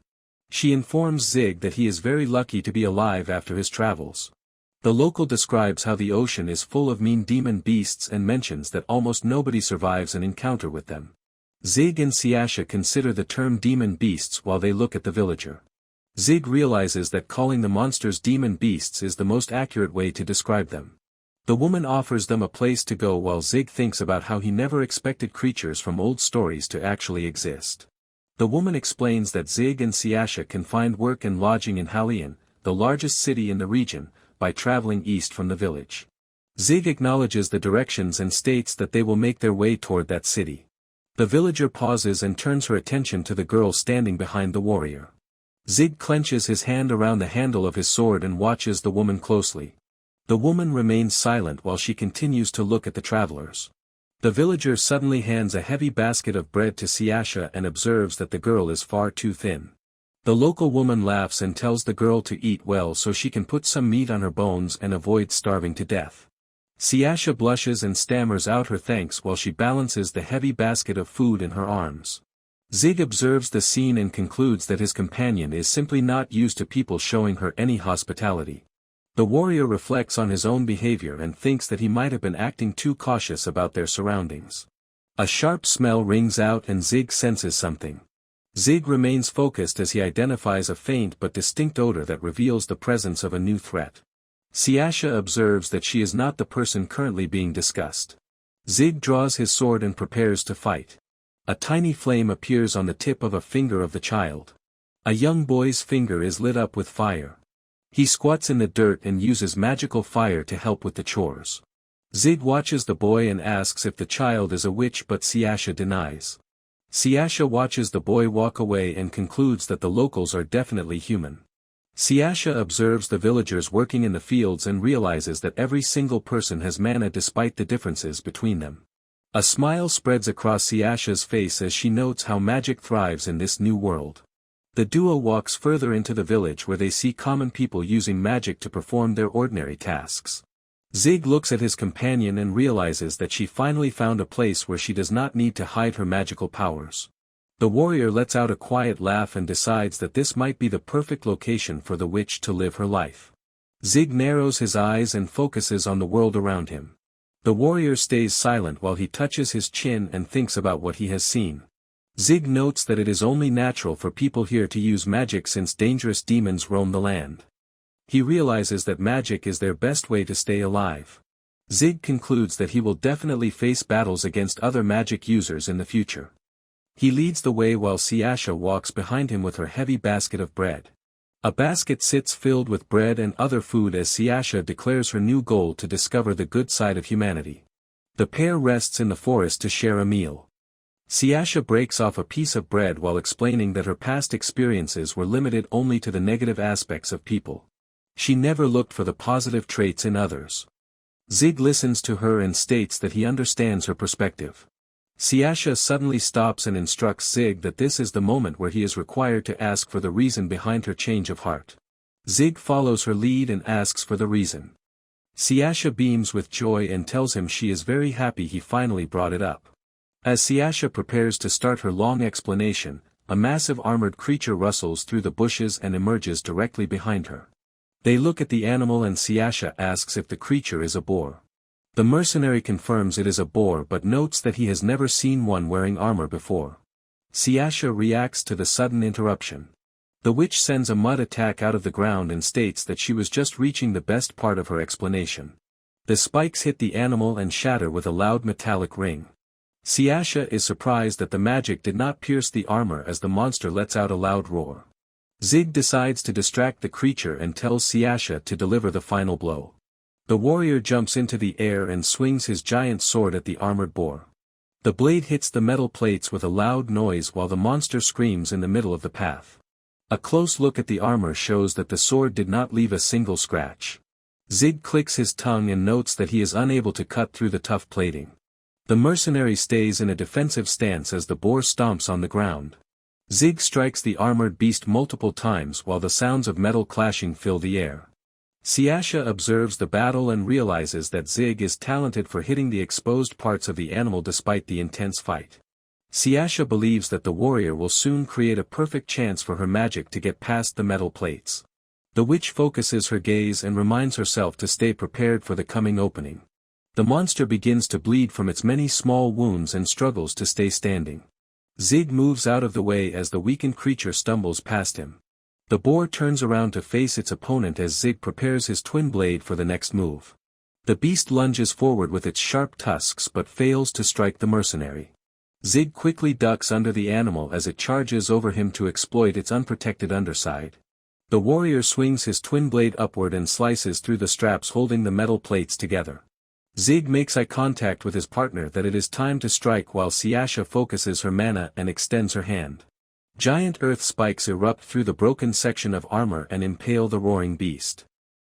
She informs Zig that he is very lucky to be alive after his travels. The local describes how the ocean is full of mean demon beasts and mentions that almost nobody survives an encounter with them. Zig and Siasha consider the term demon beasts while they look at the villager. Zig realizes that calling the monsters demon beasts is the most accurate way to describe them. The woman offers them a place to go while Zig thinks about how he never expected creatures from old stories to actually exist. The woman explains that Zig and Siasha can find work and lodging in Halian, the largest city in the region, by traveling east from the village. Zig acknowledges the directions and states that they will make their way toward that city. The villager pauses and turns her attention to the girl standing behind the warrior. Zig clenches his hand around the handle of his sword and watches the woman closely. The woman remains silent while she continues to look at the travelers. The villager suddenly hands a heavy basket of bread to Siasha and observes that the girl is far too thin. The local woman laughs and tells the girl to eat well so she can put some meat on her bones and avoid starving to death. Siasha blushes and stammers out her thanks while she balances the heavy basket of food in her arms. Zig observes the scene and concludes that his companion is simply not used to people showing her any hospitality. The warrior reflects on his own behavior and thinks that he might have been acting too cautious about their surroundings. A sharp smell rings out and Zig senses something. Zig remains focused as he identifies a faint but distinct odor that reveals the presence of a new threat. Siasha observes that she is not the person currently being discussed. Zig draws his sword and prepares to fight. A tiny flame appears on the tip of a finger of the child. A young boy's finger is lit up with fire. He squats in the dirt and uses magical fire to help with the chores. Zig watches the boy and asks if the child is a witch, but Siasha denies. Siasha watches the boy walk away and concludes that the locals are definitely human. Siasha observes the villagers working in the fields and realizes that every single person has mana despite the differences between them. A smile spreads across Siasha's face as she notes how magic thrives in this new world. The duo walks further into the village where they see common people using magic to perform their ordinary tasks. Zig looks at his companion and realizes that she finally found a place where she does not need to hide her magical powers. The warrior lets out a quiet laugh and decides that this might be the perfect location for the witch to live her life. Zig narrows his eyes and focuses on the world around him. The warrior stays silent while he touches his chin and thinks about what he has seen. Zig notes that it is only natural for people here to use magic since dangerous demons roam the land. He realizes that magic is their best way to stay alive. Zig concludes that he will definitely face battles against other magic users in the future. He leads the way while Siasha walks behind him with her heavy basket of bread. A basket sits filled with bread and other food as Siasha declares her new goal to discover the good side of humanity. The pair rests in the forest to share a meal. Siasha breaks off a piece of bread while explaining that her past experiences were limited only to the negative aspects of people. She never looked for the positive traits in others. Zig listens to her and states that he understands her perspective. Siasha suddenly stops and instructs Zig that this is the moment where he is required to ask for the reason behind her change of heart. Zig follows her lead and asks for the reason. Siasha beams with joy and tells him she is very happy he finally brought it up. As Siasha prepares to start her long explanation, a massive armored creature rustles through the bushes and emerges directly behind her. They look at the animal and Siasha asks if the creature is a boar. The mercenary confirms it is a boar but notes that he has never seen one wearing armor before. Siasha reacts to the sudden interruption. The witch sends a mud attack out of the ground and states that she was just reaching the best part of her explanation. The spikes hit the animal and shatter with a loud metallic ring. Siasha is surprised that the magic did not pierce the armor as the monster lets out a loud roar. Zig decides to distract the creature and tells Siasha to deliver the final blow. The warrior jumps into the air and swings his giant sword at the armored boar. The blade hits the metal plates with a loud noise while the monster screams in the middle of the path. A close look at the armor shows that the sword did not leave a single scratch. Zig clicks his tongue and notes that he is unable to cut through the tough plating. The mercenary stays in a defensive stance as the boar stomps on the ground. Zig strikes the armored beast multiple times while the sounds of metal clashing fill the air. Siasha observes the battle and realizes that Zig is talented for hitting the exposed parts of the animal despite the intense fight. Siasha believes that the warrior will soon create a perfect chance for her magic to get past the metal plates. The witch focuses her gaze and reminds herself to stay prepared for the coming opening. The monster begins to bleed from its many small wounds and struggles to stay standing. Zig moves out of the way as the weakened creature stumbles past him. The boar turns around to face its opponent as Zig prepares his twin blade for the next move. The beast lunges forward with its sharp tusks but fails to strike the mercenary. Zig quickly ducks under the animal as it charges over him to exploit its unprotected underside. The warrior swings his twin blade upward and slices through the straps holding the metal plates together. Zig makes eye contact with his partner that it is time to strike while Siasha focuses her mana and extends her hand. Giant earth spikes erupt through the broken section of armor and impale the roaring beast.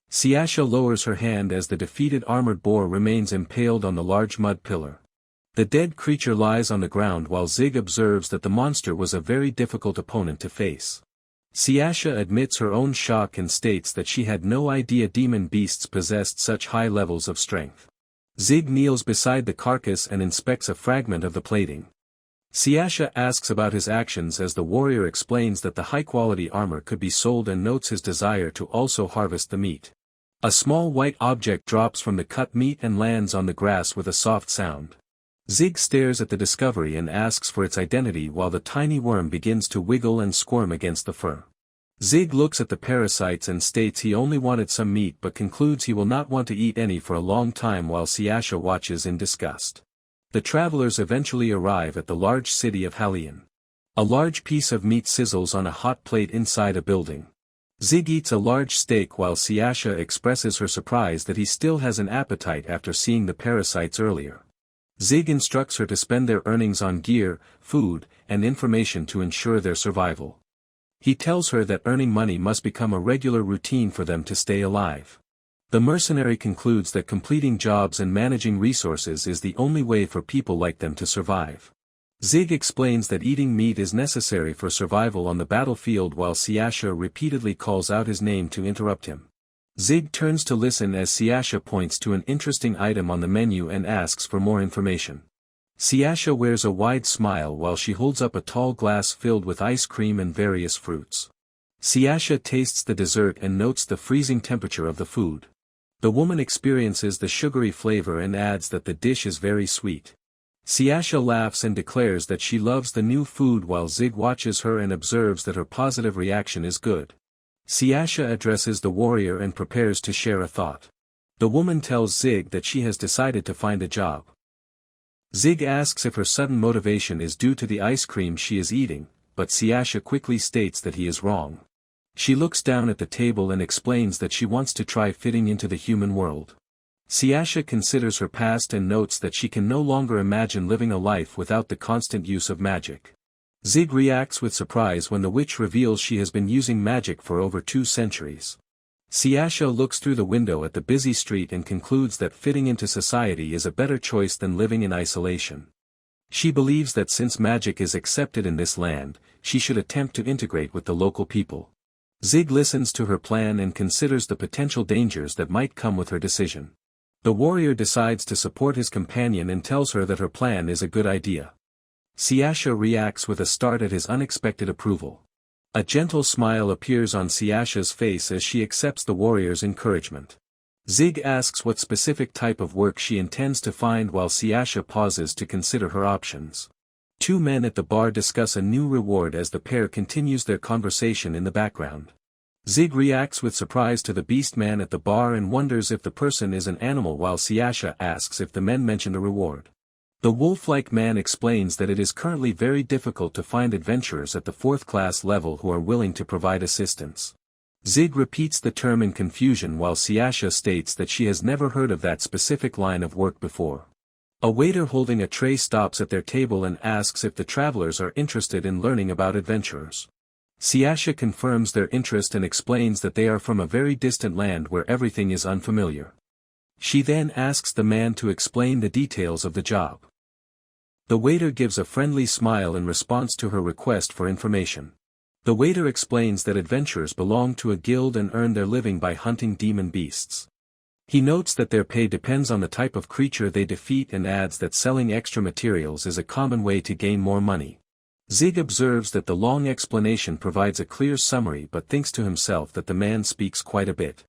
Siasha lowers her hand as the defeated armored boar remains impaled on the large mud pillar. The dead creature lies on the ground while Zig observes that the monster was a very difficult opponent to face. Siasha admits her own shock and states that she had no idea demon beasts possessed such high levels of strength. Zig kneels beside the carcass and inspects a fragment of the plating. Siasha asks about his actions as the warrior explains that the high-quality armor could be sold and notes his desire to also harvest the meat. A small white object drops from the cut meat and lands on the grass with a soft sound. Zig stares at the discovery and asks for its identity while the tiny worm begins to wiggle and squirm against the fur. Zig looks at the parasites and states he only wanted some meat but concludes he will not want to eat any for a long time while Siasha watches in disgust. The travelers eventually arrive at the large city of Halion. A large piece of meat sizzles on a hot plate inside a building. Zig eats a large steak while Siasha expresses her surprise that he still has an appetite after seeing the parasites earlier. Zig instructs her to spend their earnings on gear, food, and information to ensure their survival. He tells her that earning money must become a regular routine for them to stay alive. The mercenary concludes that completing jobs and managing resources is the only way for people like them to survive. Zig explains that eating meat is necessary for survival on the battlefield while Siasha repeatedly calls out his name to interrupt him. Zig turns to listen as Siasha points to an interesting item on the menu and asks for more information. Siasha wears a wide smile while she holds up a tall glass filled with ice cream and various fruits. Siasha tastes the dessert and notes the freezing temperature of the food. The woman experiences the sugary flavor and adds that the dish is very sweet. Siasha laughs and declares that she loves the new food while Zig watches her and observes that her positive reaction is good. Siasha addresses the warrior and prepares to share a thought. The woman tells Zig that she has decided to find a job. Zig asks if her sudden motivation is due to the ice cream she is eating, but Siasha quickly states that he is wrong. She looks down at the table and explains that she wants to try fitting into the human world. Siasha considers her past and notes that she can no longer imagine living a life without the constant use of magic. Zig reacts with surprise when the witch reveals she has been using magic for over 2 centuries. Siasha looks through the window at the busy street and concludes that fitting into society is a better choice than living in isolation. She believes that since magic is accepted in this land, she should attempt to integrate with the local people. Zig listens to her plan and considers the potential dangers that might come with her decision. The warrior decides to support his companion and tells her that her plan is a good idea. Siasha reacts with a start at his unexpected approval. A gentle smile appears on Siasha's face as she accepts the warrior's encouragement. Zig asks what specific type of work she intends to find while Siasha pauses to consider her options. 2 men at the bar discuss a new reward as the pair continues their conversation in the background. Zig reacts with surprise to the beast man at the bar and wonders if the person is an animal while Siasha asks if the men mentioned a reward. The wolf-like man explains that it is currently very difficult to find adventurers at the 4th class level who are willing to provide assistance. Zig repeats the term in confusion while Siasha states that she has never heard of that specific line of work before. A waiter holding a tray stops at their table and asks if the travelers are interested in learning about adventurers. Siasha confirms their interest and explains that they are from a very distant land where everything is unfamiliar. She then asks the man to explain the details of the job. The waiter gives a friendly smile in response to her request for information. The waiter explains that adventurers belong to a guild and earn their living by hunting demon beasts. He notes that their pay depends on the type of creature they defeat and adds that selling extra materials is a common way to gain more money. Zig observes that the long explanation provides a clear summary but thinks to himself that the man speaks quite a bit.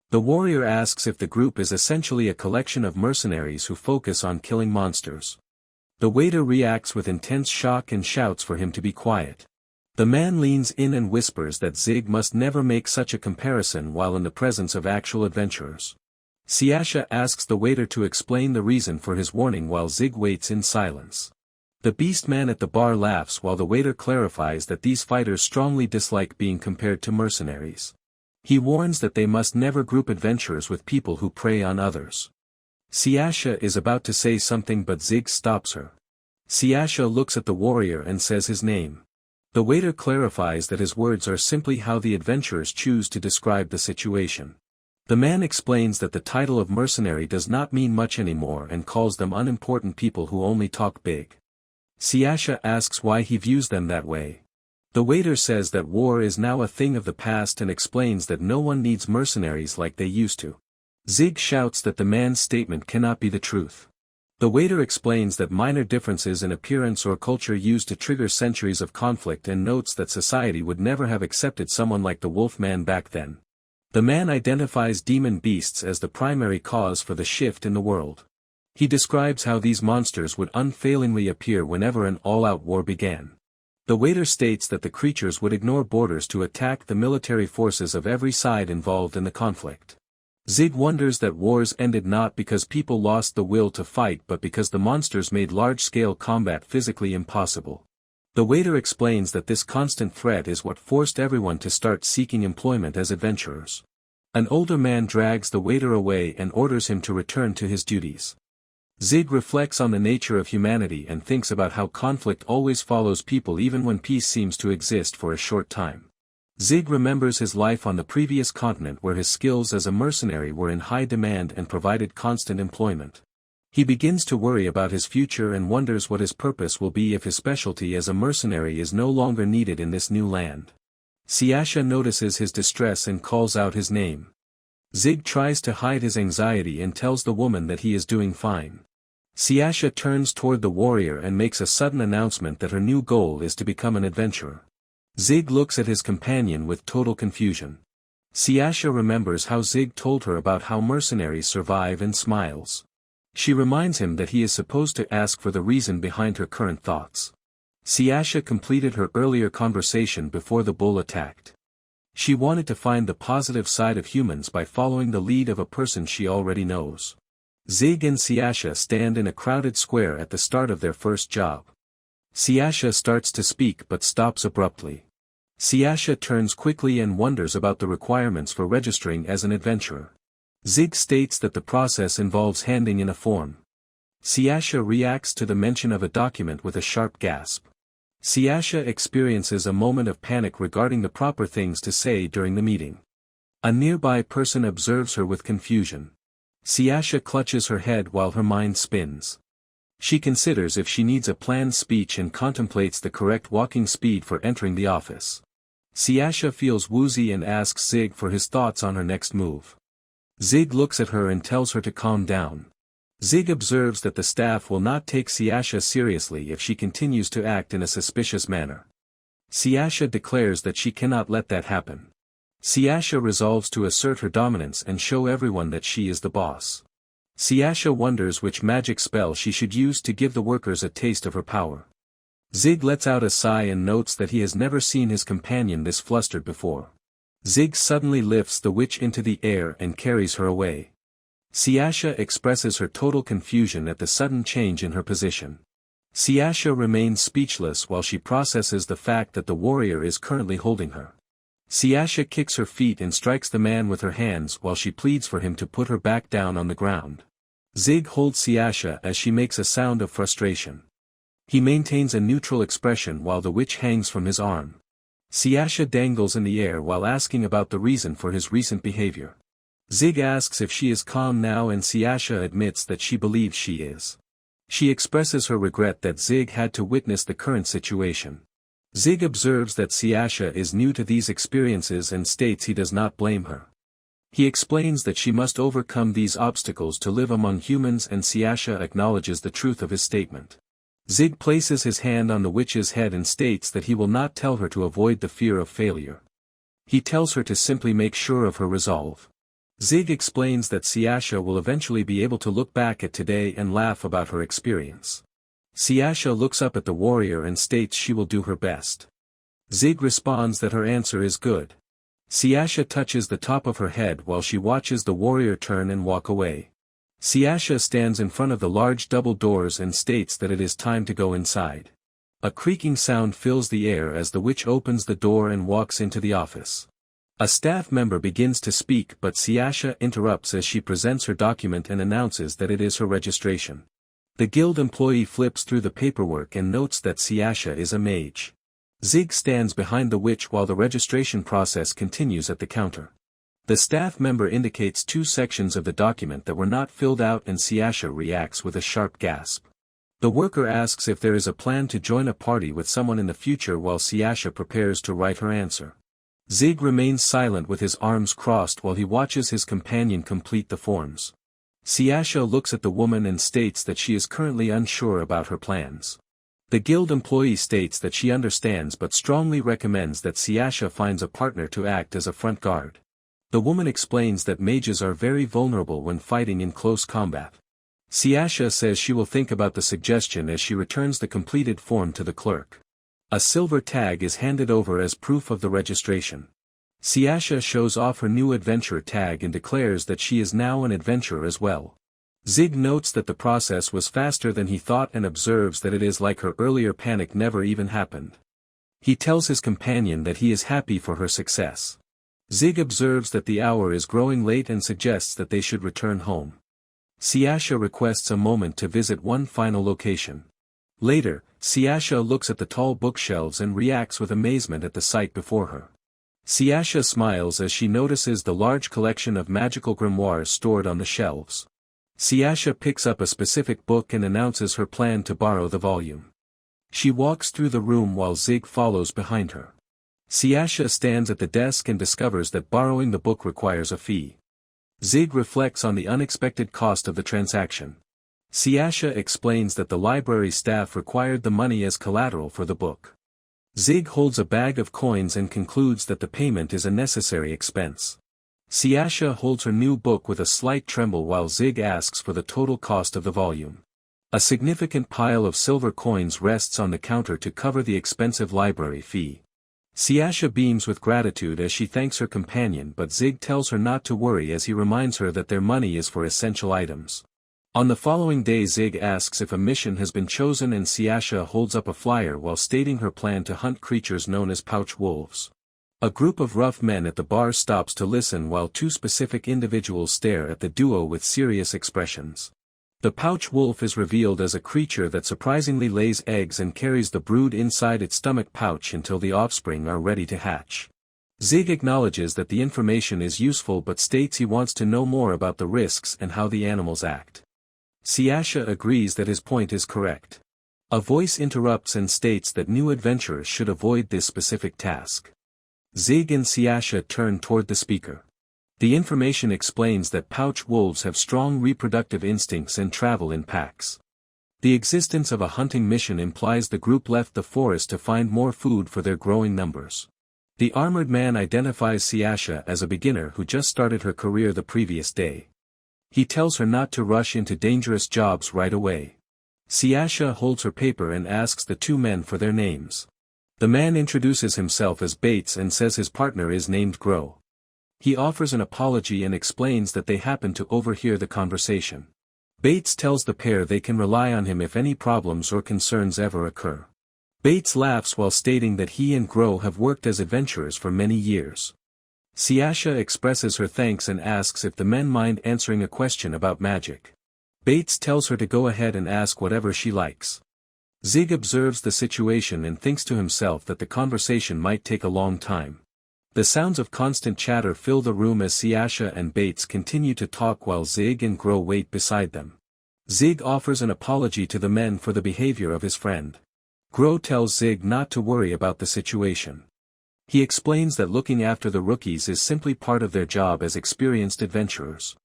The warrior asks if the group is essentially a collection of mercenaries who focus on killing monsters. The waiter reacts with intense shock and shouts for him to be quiet. The man leans in and whispers that Zig must never make such a comparison while in the presence of actual adventurers. Siasha asks the waiter to explain the reason for his warning while Zig waits in silence. The beast man at the bar laughs while the waiter clarifies that these fighters strongly dislike being compared to mercenaries. He warns that they must never group adventurers with people who prey on others. Siasha is about to say something but Zig stops her. Siasha looks at the warrior and says his name. The waiter clarifies that his words are simply how the adventurers choose to describe the situation. The man explains that the title of mercenary does not mean much anymore and calls them unimportant people who only talk big. Siasha asks why he views them that way. The waiter says that war is now a thing of the past and explains that no one needs mercenaries like they used to. Zig shouts that the man's statement cannot be the truth. The waiter explains that minor differences in appearance or culture used to trigger centuries of conflict and notes that society would never have accepted someone like the wolf man back then. The man identifies demon beasts as the primary cause for the shift in the world. He describes how these monsters would unfailingly appear whenever an all-out war began. The waiter states that the creatures would ignore borders to attack the military forces of every side involved in the conflict. Zig wonders that wars ended not because people lost the will to fight but because the monsters made large-scale combat physically impossible. The waiter explains that this constant threat is what forced everyone to start seeking employment as adventurers. An older man drags the waiter away and orders him to return to his duties. Zig reflects on the nature of humanity and thinks about how conflict always follows people even when peace seems to exist for a short time. Zig remembers his life on the previous continent where his skills as a mercenary were in high demand and provided constant employment. He begins to worry about his future and wonders what his purpose will be if his specialty as a mercenary is no longer needed in this new land. Siasha notices his distress and calls out his name. Zig tries to hide his anxiety and tells the woman that he is doing fine. Siasha turns toward the warrior and makes a sudden announcement that her new goal is to become an adventurer. Zig looks at his companion with total confusion. Siasha remembers how Zig told her about how mercenaries survive and smiles. She reminds him that he is supposed to ask for the reason behind her current thoughts. Siasha completed her earlier conversation before the bull attacked. She wanted to find the positive side of humans by following the lead of a person she already knows. Zig and Siasha stand in a crowded square at the start of their first job. Siasha starts to speak but stops abruptly. Siasha turns quickly and wonders about the requirements for registering as an adventurer. Zig states that the process involves handing in a form. Siasha reacts to the mention of a document with a sharp gasp. Siasha experiences a moment of panic regarding the proper things to say during the meeting. A nearby person observes her with confusion. Siasha clutches her head while her mind spins. She considers if she needs a planned speech and contemplates the correct walking speed for entering the office. Siasha feels woozy and asks Zig for his thoughts on her next move. Zig looks at her and tells her to calm down. Zig observes that the staff will not take Siasha seriously if she continues to act in a suspicious manner. Siasha declares that she cannot let that happen. Siasha resolves to assert her dominance and show everyone that she is the boss. Siasha wonders which magic spell she should use to give the workers a taste of her power. Zig lets out a sigh and notes that he has never seen his companion this flustered before. Zig suddenly lifts the witch into the air and carries her away. Siasha expresses her total confusion at the sudden change in her position. Siasha remains speechless while she processes the fact that the warrior is currently holding her. Siasha kicks her feet and strikes the man with her hands while she pleads for him to put her back down on the ground. Zig holds Siasha as she makes a sound of frustration. He maintains a neutral expression while the witch hangs from his arm. Siasha dangles in the air while asking about the reason for his recent behavior. Zig asks if she is calm now and Siasha admits that she believes she is. She expresses her regret that Zig had to witness the current situation. Zig observes that Siasha is new to these experiences and states he does not blame her. He explains that she must overcome these obstacles to live among humans and Siasha acknowledges the truth of his statement. Zig places his hand on the witch's head and states that he will not tell her to avoid the fear of failure. He tells her to simply make sure of her resolve. Zig explains that Siasha will eventually be able to look back at today and laugh about her experience. Siasha looks up at the warrior and states she will do her best. Zig responds that her answer is good. Siasha touches the top of her head while she watches the warrior turn and walk away. Siasha stands in front of the large double doors and states that it is time to go inside. A creaking sound fills the air as the witch opens the door and walks into the office. A staff member begins to speak but Siasha interrupts as she presents her document and announces that it is her registration. The guild employee flips through the paperwork and notes that Siasha is a mage. Zig stands behind the witch while the registration process continues at the counter. The staff member indicates 2 sections of the document that were not filled out and Siasha reacts with a sharp gasp. The worker asks if there is a plan to join a party with someone in the future while Siasha prepares to write her answer. Zig remains silent with his arms crossed while he watches his companion complete the forms. Siasha looks at the woman and states that she is currently unsure about her plans. The guild employee states that she understands but strongly recommends that Siasha finds a partner to act as a front guard. The woman explains that mages are very vulnerable when fighting in close combat. Siasha says she will think about the suggestion as she returns the completed form to the clerk. A silver tag is handed over as proof of the registration. Siasha shows off her new adventurer tag and declares that she is now an adventurer as well. Zig notes that the process was faster than he thought and observes that it is like her earlier panic never even happened. He tells his companion that he is happy for her success. Zig observes that the hour is growing late and suggests that they should return home. Siasha requests a moment to visit one final location. Later, Siasha looks at the tall bookshelves and reacts with amazement at the sight before her. Siasha smiles as she notices the large collection of magical grimoires stored on the shelves. Siasha picks up a specific book and announces her plan to borrow the volume. She walks through the room while Zig follows behind her. Siasha stands at the desk and discovers that borrowing the book requires a fee. Zig reflects on the unexpected cost of the transaction. Siasha explains that the library staff required the money as collateral for the book. Zig holds a bag of coins and concludes that the payment is a necessary expense. Siasha holds her new book with a slight tremble while Zig asks for the total cost of the volume. A significant pile of silver coins rests on the counter to cover the expensive library fee. Siasha beams with gratitude as she thanks her companion, but Zig tells her not to worry as he reminds her that their money is for essential items. On the following day, Zig asks if a mission has been chosen and Siasha holds up a flyer while stating her plan to hunt creatures known as pouch wolves. A group of rough men at the bar stops to listen while two specific individuals stare at the duo with serious expressions. The pouch wolf is revealed as a creature that surprisingly lays eggs and carries the brood inside its stomach pouch until the offspring are ready to hatch. Zig acknowledges that the information is useful but states he wants to know more about the risks and how the animals act. Siasha agrees that his point is correct. A voice interrupts and states that new adventurers should avoid this specific task. Zig and Siasha turn toward the speaker. The information explains that pouch wolves have strong reproductive instincts and travel in packs. The existence of a hunting mission implies the group left the forest to find more food for their growing numbers. The armored man identifies Siasha as a beginner who just started her career the previous day. He tells her not to rush into dangerous jobs right away. Siasha holds her paper and asks the two men for their names. The man introduces himself as Bates and says his partner is named Grow. He offers an apology and explains that they happened to overhear the conversation. Bates tells the pair they can rely on him if any problems or concerns ever occur. Bates laughs while stating that he and Grow have worked as adventurers for many years. Siasha expresses her thanks and asks if the men mind answering a question about magic. Bates tells her to go ahead and ask whatever she likes. Zig observes the situation and thinks to himself that the conversation might take a long time. The sounds of constant chatter fill the room as Siasha and Bates continue to talk while Zig and Grow wait beside them. Zig offers an apology to the men for the behavior of his friend. Grow tells Zig not to worry about the situation. He explains that looking after the rookies is simply part of their job as experienced adventurers.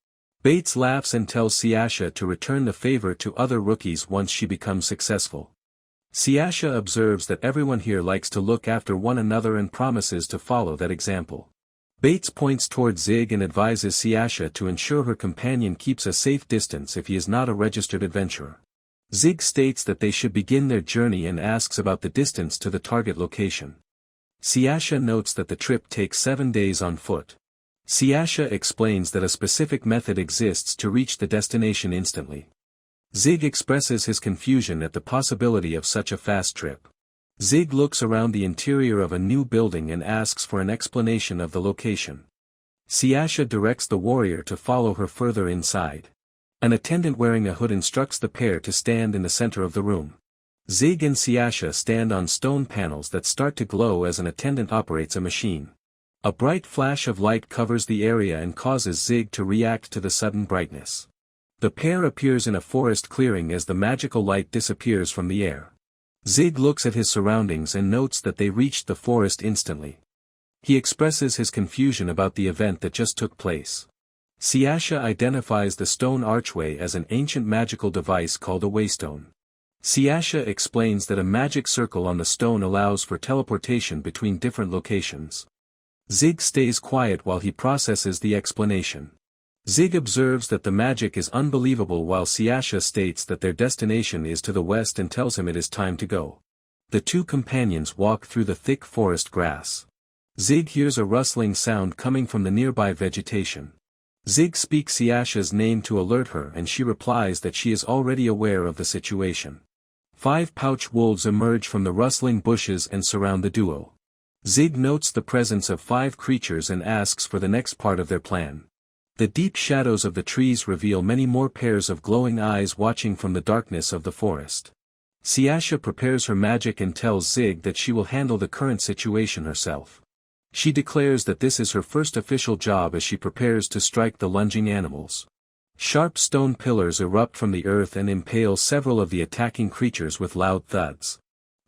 Bates laughs and tells Siasha to return the favor to other rookies once she becomes successful. Siasha observes that everyone here likes to look after one another and promises to follow that example. Bates points toward Zig and advises Siasha to ensure her companion keeps a safe distance if he is not a registered adventurer. Zig states that they should begin their journey and asks about the distance to the target location. Siasha notes that the trip takes 7 days on foot. Siasha explains that a specific method exists to reach the destination instantly. Zig expresses his confusion at the possibility of such a fast trip. Zig looks around the interior of a new building and asks for an explanation of the location. Siasha directs the warrior to follow her further inside. An attendant wearing a hood instructs the pair to stand in the center of the room. Zig and Siasha stand on stone panels that start to glow as an attendant operates a machine. A bright flash of light covers the area and causes Zig to react to the sudden brightness. The pair appears in a forest clearing as the magical light disappears from the air. Zig looks at his surroundings and notes that they reached the forest instantly. He expresses his confusion about the event that just took place. Siasha identifies the stone archway as an ancient magical device called a waystone. Siasha explains that a magic circle on the stone allows for teleportation between different locations. Zig stays quiet while he processes the explanation. Zig observes that the magic is unbelievable while Siasha states that their destination is to the west and tells him it is time to go. The two companions walk through the thick forest grass. Zig hears a rustling sound coming from the nearby vegetation. Zig speaks Siasha's name to alert her and she replies that she is already aware of the situation. 5 pouch wolves emerge from the rustling bushes and surround the duo. Zig notes the presence of 5 creatures and asks for the next part of their plan. The deep shadows of the trees reveal many more pairs of glowing eyes watching from the darkness of the forest. Siasha prepares her magic and tells Zig that she will handle the current situation herself. She declares that this is her first official job as she prepares to strike the lunging animals. Sharp stone pillars erupt from the earth and impale several of the attacking creatures with loud thuds.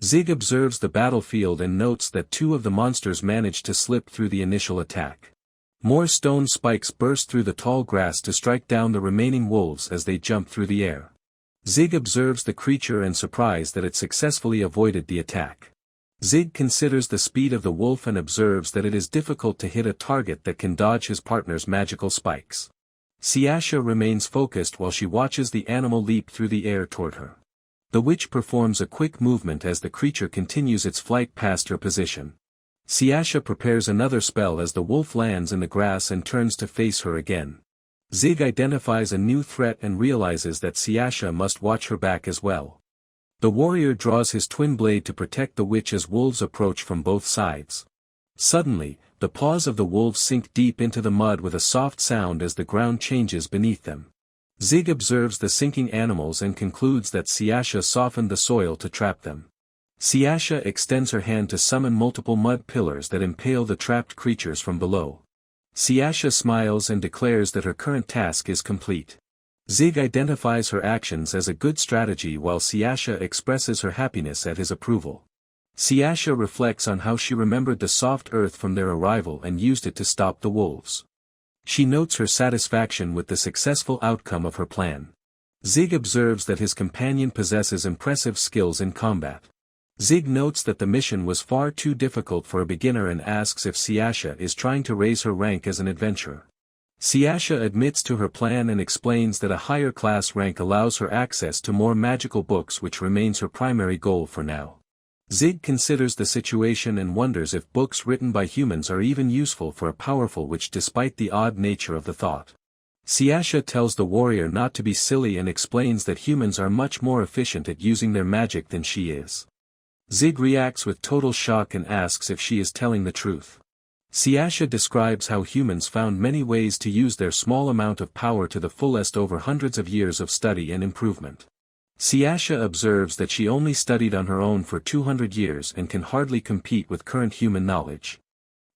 Zig observes the battlefield and notes that 2 of the monsters manage to slip through the initial attack. More stone spikes burst through the tall grass to strike down the remaining wolves as they jump through the air. Zig observes the creature and surprised that it successfully avoided the attack. Zig considers the speed of the wolf and observes that it is difficult to hit a target that can dodge his partner's magical spikes. Siasha remains focused while she watches the animal leap through the air toward her. The witch performs a quick movement as the creature continues its flight past her position. Siasha prepares another spell as the wolf lands in the grass and turns to face her again. Zig identifies a new threat and realizes that Siasha must watch her back as well. The warrior draws his twin blade to protect the witch as wolves approach from both sides. Suddenly, the paws of the wolves sink deep into the mud with a soft sound as the ground changes beneath them. Zig observes the sinking animals and concludes that Siasha softened the soil to trap them. Siasha extends her hand to summon multiple mud pillars that impale the trapped creatures from below. Siasha smiles and declares that her current task is complete. Zig identifies her actions as a good strategy while Siasha expresses her happiness at his approval. Siasha reflects on how she remembered the soft earth from their arrival and used it to stop the wolves. She notes her satisfaction with the successful outcome of her plan. Zig observes that his companion possesses impressive skills in combat. Zig notes that the mission was far too difficult for a beginner and asks if Siasha is trying to raise her rank as an adventurer. Siasha admits to her plan and explains that a higher class rank allows her access to more magical books, which remains her primary goal for now. Zig considers the situation and wonders if books written by humans are even useful for a powerful witch despite the odd nature of the thought. Siasha tells the warrior not to be silly and explains that humans are much more efficient at using their magic than she is. Zig reacts with total shock and asks if she is telling the truth. Siasha describes how humans found many ways to use their small amount of power to the fullest over hundreds of years of study and improvement. Siasha observes that she only studied on her own for 200 years and can hardly compete with current human knowledge.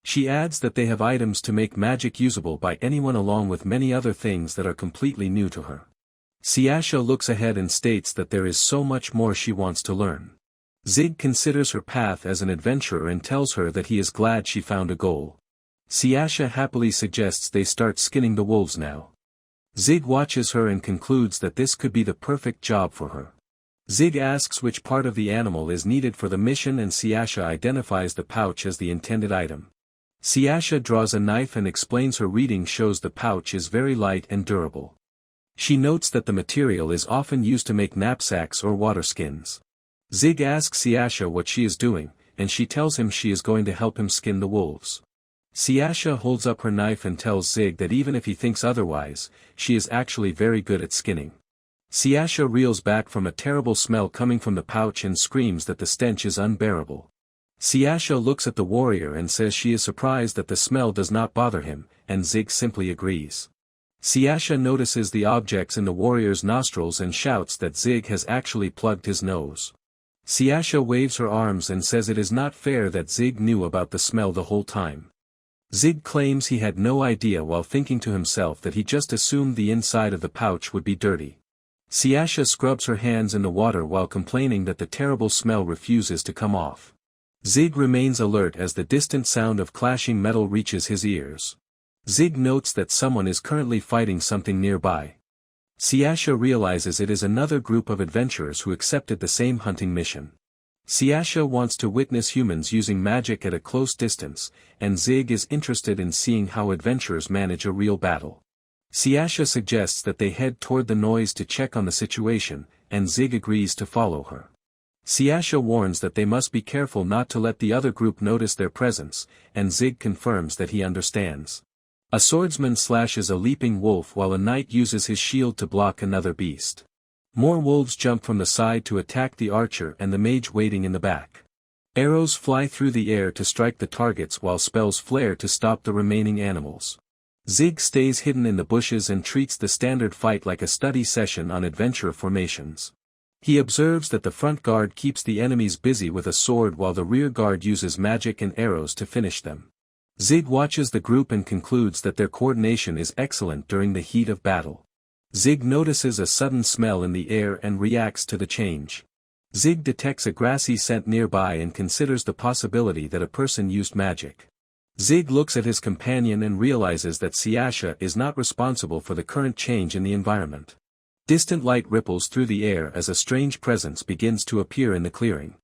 She adds that they have items to make magic usable by anyone along with many other things that are completely new to her. Siasha looks ahead and states that there is so much more she wants to learn. Zig considers her path as an adventurer and tells her that he is glad she found a goal. Siasha happily suggests they start skinning the wolves now. Zig watches her and concludes that this could be the perfect job for her. Zig asks which part of the animal is needed for the mission and Siasha identifies the pouch as the intended item. Siasha draws a knife and explains her reading shows the pouch is very light and durable. She notes that the material is often used to make knapsacks or water skins. Zig asks Siasha what she is doing, and she tells him she is going to help him skin the wolves. Siasha holds up her knife and tells Zig that even if he thinks otherwise, she is actually very good at skinning. Siasha reels back from a terrible smell coming from the pouch and screams that the stench is unbearable. Siasha looks at the warrior and says she is surprised that the smell does not bother him, and Zig simply agrees. Siasha notices the objects in the warrior's nostrils and shouts that Zig has actually plugged his nose. Siasha waves her arms and says it is not fair that Zig knew about the smell the whole time. Zig claims he had no idea while thinking to himself that he just assumed the inside of the pouch would be dirty. Siasha scrubs her hands in the water while complaining that the terrible smell refuses to come off. Zig remains alert as the distant sound of clashing metal reaches his ears. Zig notes that someone is currently fighting something nearby. Siasha realizes it is another group of adventurers who accepted the same hunting mission. Siasha wants to witness humans using magic at a close distance, and Zig is interested in seeing how adventurers manage a real battle. Siasha suggests that they head toward the noise to check on the situation, and Zig agrees to follow her. Siasha warns that they must be careful not to let the other group notice their presence, and Zig confirms that he understands. A swordsman slashes a leaping wolf while a knight uses his shield to block another beast. More wolves jump from the side to attack the archer and the mage waiting in the back. Arrows fly through the air to strike the targets while spells flare to stop the remaining animals. Zig stays hidden in the bushes and treats the standard fight like a study session on adventurer formations. He observes that the front guard keeps the enemies busy with a sword while the rear guard uses magic and arrows to finish them. Zig watches the group and concludes that their coordination is excellent during the heat of battle. Zig notices a sudden smell in the air and reacts to the change. Zig detects a grassy scent nearby and considers the possibility that a person used magic. Zig looks at his companion and realizes that Siasha is not responsible for the current change in the environment. Distant light ripples through the air as a strange presence begins to appear in the clearing.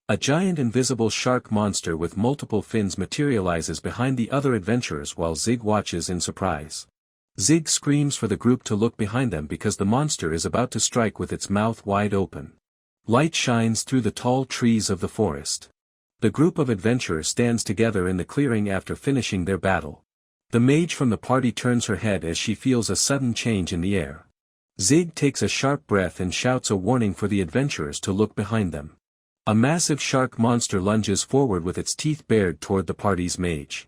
A giant invisible shark monster with multiple fins materializes behind the other adventurers while Zig watches in surprise. Zig screams for the group to look behind them because the monster is about to strike with its mouth wide open. Light shines through the tall trees of the forest. The group of adventurers stands together in the clearing after finishing their battle. The mage from the party turns her head as she feels a sudden change in the air. Zig takes a sharp breath and shouts a warning for the adventurers to look behind them. A massive shark monster lunges forward with its teeth bared toward the party's mage.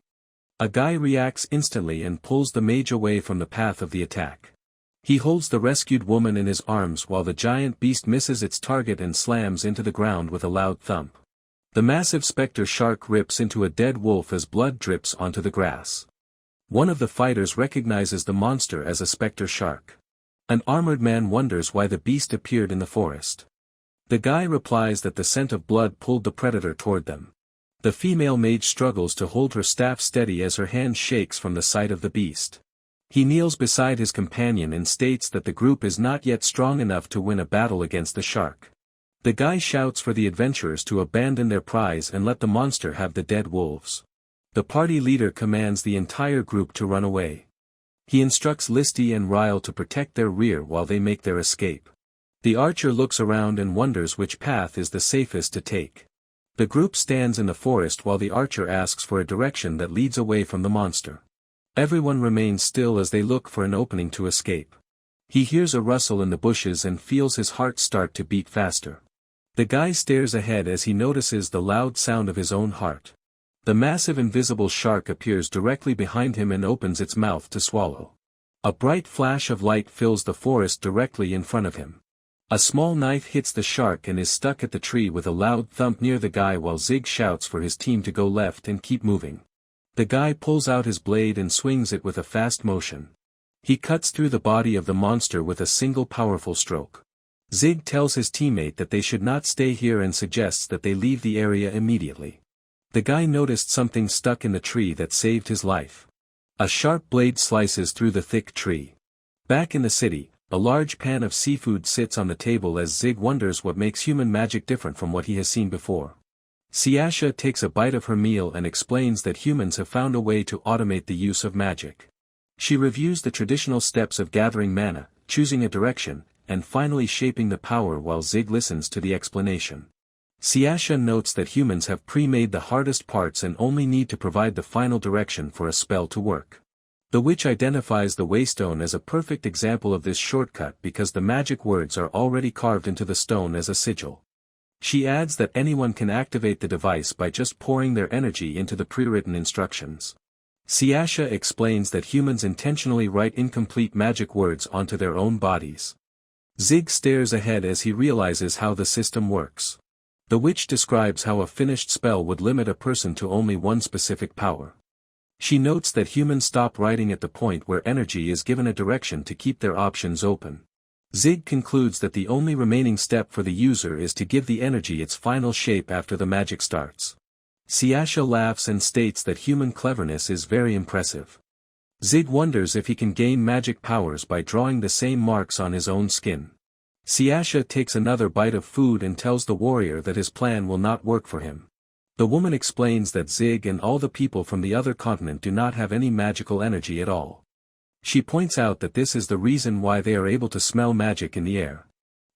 A guy reacts instantly and pulls the mage away from the path of the attack. He holds the rescued woman in his arms while the giant beast misses its target and slams into the ground with a loud thump. The massive specter shark rips into a dead wolf as blood drips onto the grass. One of the fighters recognizes the monster as a specter shark. An armored man wonders why the beast appeared in the forest. The guy replies that the scent of blood pulled the predator toward them. The female mage struggles to hold her staff steady as her hand shakes from the sight of the beast. He kneels beside his companion and states that the group is not yet strong enough to win a battle against the shark. The guy shouts for the adventurers to abandon their prize and let the monster have the dead wolves. The party leader commands the entire group to run away. He instructs Listy and Ryle to protect their rear while they make their escape. The archer looks around and wonders which path is the safest to take. The group stands in the forest while the archer asks for a direction that leads away from the monster. Everyone remains still as they look for an opening to escape. He hears a rustle in the bushes and feels his heart start to beat faster. The guy stares ahead as he notices the loud sound of his own heart. The massive invisible shark appears directly behind him and opens its mouth to swallow. A bright flash of light fills the forest directly in front of him. A small knife hits the shark and is stuck at the tree with a loud thump near the guy while Zig shouts for his team to go left and keep moving. The guy pulls out his blade and swings it with a fast motion. He cuts through the body of the monster with a single powerful stroke. Zig tells his teammate that they should not stay here and suggests that they leave the area immediately. The guy noticed something stuck in the tree that saved his life. A sharp blade slices through the thick tree. Back in the city, a large pan of seafood sits on the table as Zig wonders what makes human magic different from what he has seen before. Siasha takes a bite of her meal and explains that humans have found a way to automate the use of magic. She reviews the traditional steps of gathering mana, choosing a direction, and finally shaping the power while Zig listens to the explanation. Siasha notes that humans have pre-made the hardest parts and only need to provide the final direction for a spell to work. The witch identifies the waystone as a perfect example of this shortcut because the magic words are already carved into the stone as a sigil. She adds that anyone can activate the device by just pouring their energy into the pre-written instructions. Siasha explains that humans intentionally write incomplete magic words onto their own bodies. Zig stares ahead as he realizes how the system works. The witch describes how a finished spell would limit a person to only one specific power. She notes that humans stop writing at the point where energy is given a direction to keep their options open. Zig concludes that the only remaining step for the user is to give the energy its final shape after the magic starts. Siasha laughs and states that human cleverness is very impressive. Zig wonders if he can gain magic powers by drawing the same marks on his own skin. Siasha takes another bite of food and tells the warrior that his plan will not work for him. The woman explains that Zig and all the people from the other continent do not have any magical energy at all. She points out that this is the reason why they are able to smell magic in the air.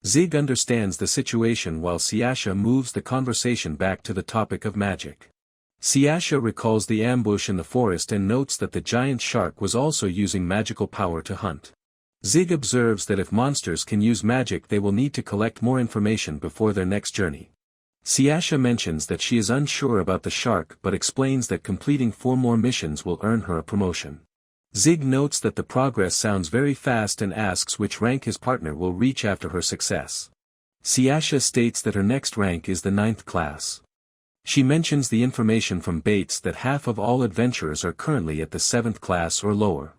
Zig understands the situation while Siasha moves the conversation back to the topic of magic. Siasha recalls the ambush in the forest and notes that the giant shark was also using magical power to hunt. Zig observes that if monsters can use magic they will need to collect more information before their next journey. Siasha mentions that she is unsure about the shark but explains that completing 4 more missions will earn her a promotion. Zig notes that the progress sounds very fast and asks which rank his partner will reach after her success. Siasha states that her next rank is the 9th class. She mentions the information from Bates that half of all adventurers are currently at the 7th class or lower.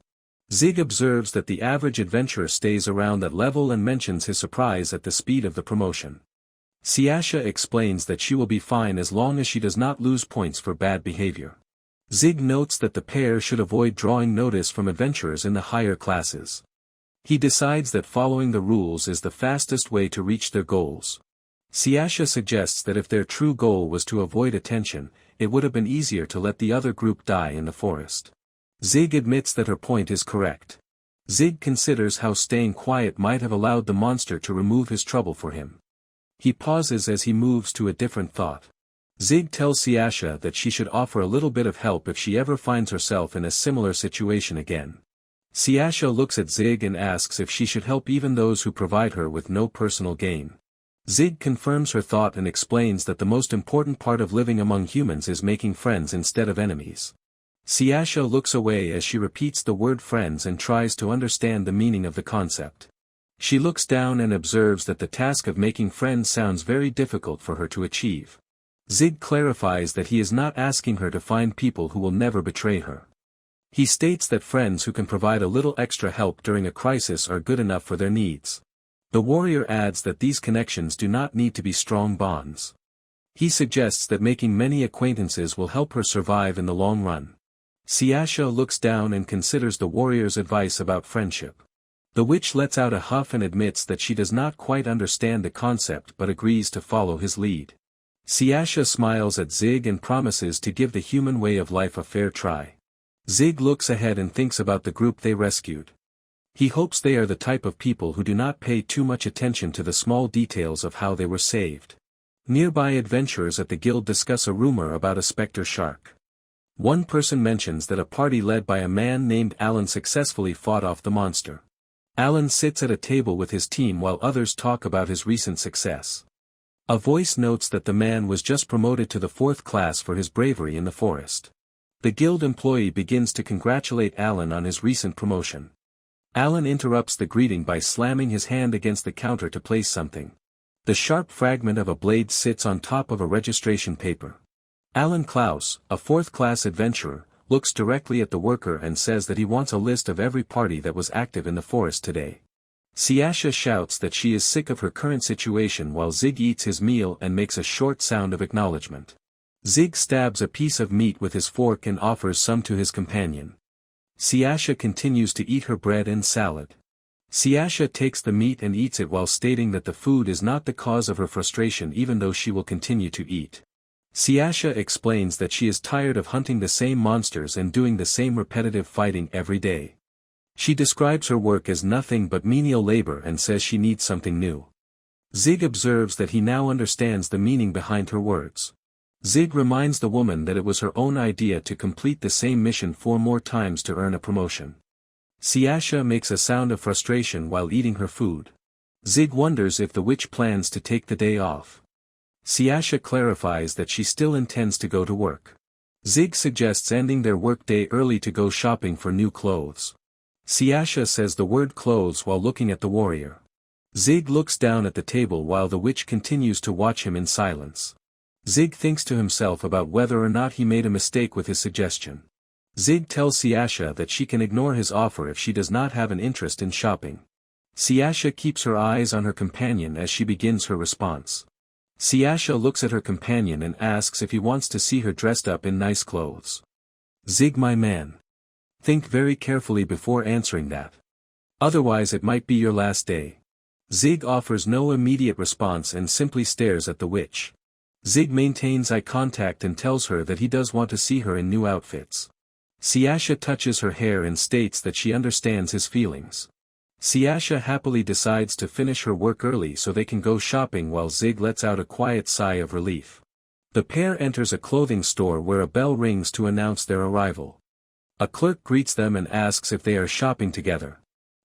Zig observes that the average adventurer stays around that level and mentions his surprise at the speed of the promotion. Siasha explains that she will be fine as long as she does not lose points for bad behavior. Zig notes that the pair should avoid drawing notice from adventurers in the higher classes. He decides that following the rules is the fastest way to reach their goals. Siasha suggests that if their true goal was to avoid attention, it would have been easier to let the other group die in the forest. Zig admits that her point is correct. Zig considers how staying quiet might have allowed the monster to remove his trouble for him. He pauses as he moves to a different thought. Zig tells Siasha that she should offer a little bit of help if she ever finds herself in a similar situation again. Siasha looks at Zig and asks if she should help even those who provide her with no personal gain. Zig confirms her thought and explains that the most important part of living among humans is making friends instead of enemies. Siasha looks away as she repeats the word friends and tries to understand the meaning of the concept. She looks down and observes that the task of making friends sounds very difficult for her to achieve. Zig clarifies that he is not asking her to find people who will never betray her. He states that friends who can provide a little extra help during a crisis are good enough for their needs. The warrior adds that these connections do not need to be strong bonds. He suggests that making many acquaintances will help her survive in the long run. Siasha looks down and considers the warrior's advice about friendship. The witch lets out a huff and admits that she does not quite understand the concept but agrees to follow his lead. Siasha smiles at Zig and promises to give the human way of life a fair try. Zig looks ahead and thinks about the group they rescued. He hopes they are the type of people who do not pay too much attention to the small details of how they were saved. Nearby adventurers at the guild discuss a rumor about a specter shark. One person mentions that a party led by a man named Alan successfully fought off the monster. Alan sits at a table with his team while others talk about his recent success. A voice notes that the man was just promoted to the 4th class for his bravery in the forest. The guild employee begins to congratulate Alan on his recent promotion. Alan interrupts the greeting by slamming his hand against the counter to place something. The sharp fragment of a blade sits on top of a registration paper. Alan Klaus, a 4th-class adventurer, looks directly at the worker and says that he wants a list of every party that was active in the forest today. Siasha shouts that she is sick of her current situation while Zig eats his meal and makes a short sound of acknowledgement. Zig stabs a piece of meat with his fork and offers some to his companion. Siasha continues to eat her bread and salad. Siasha takes the meat and eats it while stating that the food is not the cause of her frustration even though she will continue to eat. Siasha explains that she is tired of hunting the same monsters and doing the same repetitive fighting every day. She describes her work as nothing but menial labor and says she needs something new. Zig observes that he now understands the meaning behind her words. Zig reminds the woman that it was her own idea to complete the same mission 4 more times to earn a promotion. Siasha makes a sound of frustration while eating her food. Zig wonders if the witch plans to take the day off. Siasha clarifies that she still intends to go to work. Zig suggests ending their workday early to go shopping for new clothes. Siasha says the word clothes while looking at the warrior. Zig looks down at the table while the witch continues to watch him in silence. Zig thinks to himself about whether or not he made a mistake with his suggestion. Zig tells Siasha that she can ignore his offer if she does not have an interest in shopping. Siasha keeps her eyes on her companion as she begins her response. Siasha looks at her companion and asks if he wants to see her dressed up in nice clothes. Zig, my man. Think very carefully before answering that. Otherwise it might be your last day. Zig offers no immediate response and simply stares at the witch. Zig maintains eye contact and tells her that he does want to see her in new outfits. Siasha touches her hair and states that she understands his feelings. Siasha happily decides to finish her work early so they can go shopping while Zig lets out a quiet sigh of relief. The pair enters a clothing store where a bell rings to announce their arrival. A clerk greets them and asks if they are shopping together.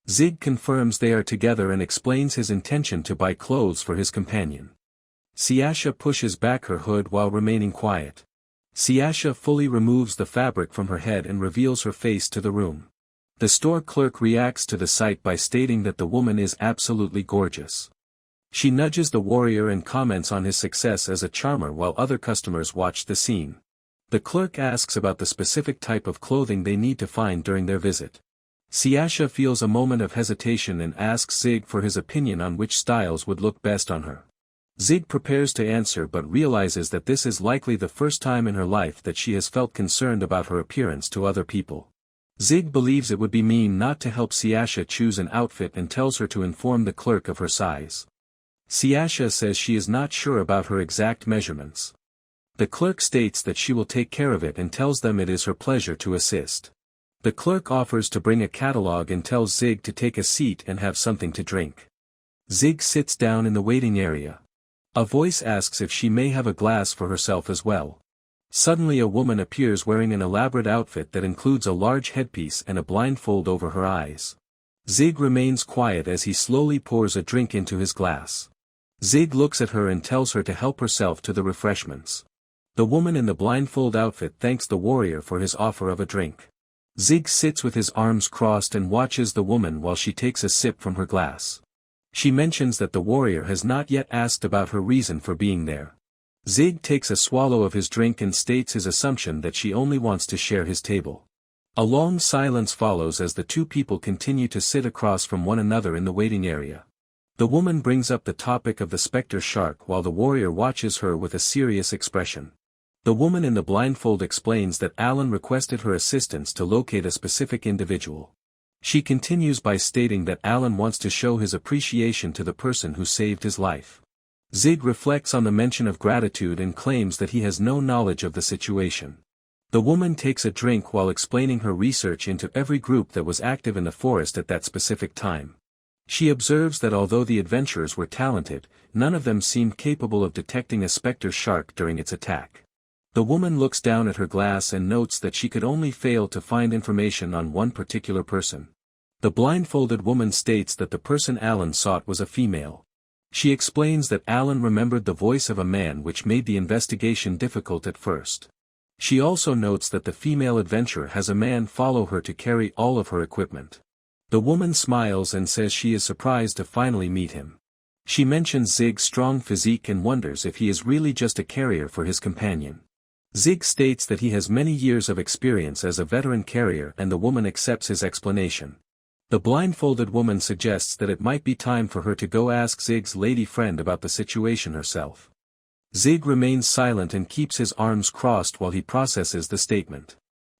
Zig confirms they are together and explains his intention to buy clothes for his companion. Siasha pushes back her hood while remaining quiet. Siasha fully removes the fabric from her head and reveals her face to the room. The store clerk reacts to the sight by stating that the woman is absolutely gorgeous. She nudges the warrior and comments on his success as a charmer while other customers watch the scene. The clerk asks about the specific type of clothing they need to find during their visit. Siasha feels a moment of hesitation and asks Zig for his opinion on which styles would look best on her. Zig prepares to answer but realizes that this is likely the first time in her life that she has felt concerned about her appearance to other people. Zig believes it would be mean not to help Siasha choose an outfit and tells her to inform the clerk of her size. Siasha says she is not sure about her exact measurements. The clerk states that she will take care of it and tells them it is her pleasure to assist. The clerk offers to bring a catalog and tells Zig to take a seat and have something to drink. Zig sits down in the waiting area. A voice asks if she may have a glass for herself as well. Suddenly a woman appears wearing an elaborate outfit that includes a large headpiece and a blindfold over her eyes. Zig remains quiet as he slowly pours a drink into his glass. Zig looks at her and tells her to help herself to the refreshments. The woman in the blindfold outfit thanks the warrior for his offer of a drink. Zig sits with his arms crossed and watches the woman while she takes a sip from her glass. She mentions that the warrior has not yet asked about her reason for being there. Zig takes a swallow of his drink and states his assumption that she only wants to share his table. A long silence follows as the two people continue to sit across from one another in the waiting area. The woman brings up the topic of the specter shark while the warrior watches her with a serious expression. The woman in the blindfold explains that Alan requested her assistance to locate a specific individual. She continues by stating that Alan wants to show his appreciation to the person who saved his life. Zig reflects on the mention of gratitude and claims that he has no knowledge of the situation. The woman takes a drink while explaining her research into every group that was active in the forest at that specific time. She observes that although the adventurers were talented, none of them seemed capable of detecting a specter shark during its attack. The woman looks down at her glass and notes that she could only fail to find information on one particular person. The blindfolded woman states that the person Alan sought was a female. She explains that Alan remembered the voice of a man, which made the investigation difficult at first. She also notes that the female adventurer has a man follow her to carry all of her equipment. The woman smiles and says she is surprised to finally meet him. She mentions Zig's strong physique and wonders if he is really just a carrier for his companion. Zig states that he has many years of experience as a veteran carrier, and the woman accepts his explanation. The blindfolded woman suggests that it might be time for her to go ask Zig's lady friend about the situation herself. Zig remains silent and keeps his arms crossed while he processes the statement.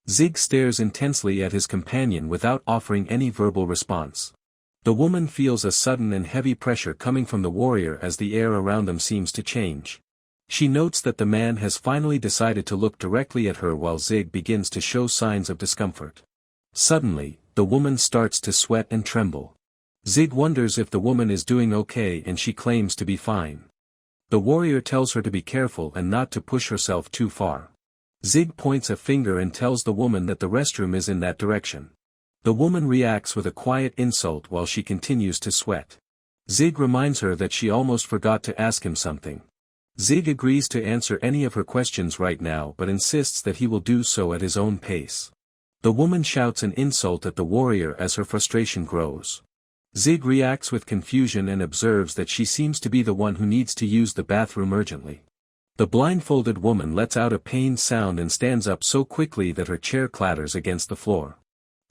Zig stares intensely at his companion without offering any verbal response. The woman feels a sudden and heavy pressure coming from the warrior as the air around them seems to change. She notes that the man has finally decided to look directly at her while Zig begins to show signs of discomfort. Suddenly, the woman starts to sweat and tremble. Zig wonders if the woman is doing okay, and she claims to be fine. The warrior tells her to be careful and not to push herself too far. Zig points a finger and tells the woman that the restroom is in that direction. The woman reacts with a quiet insult while she continues to sweat. Zig reminds her that she almost forgot to ask him something. Zig agrees to answer any of her questions right now but insists that he will do so at his own pace. The woman shouts an insult at the warrior as her frustration grows. Zig reacts with confusion and observes that she seems to be the one who needs to use the bathroom urgently. The blindfolded woman lets out a pained sound and stands up so quickly that her chair clatters against the floor.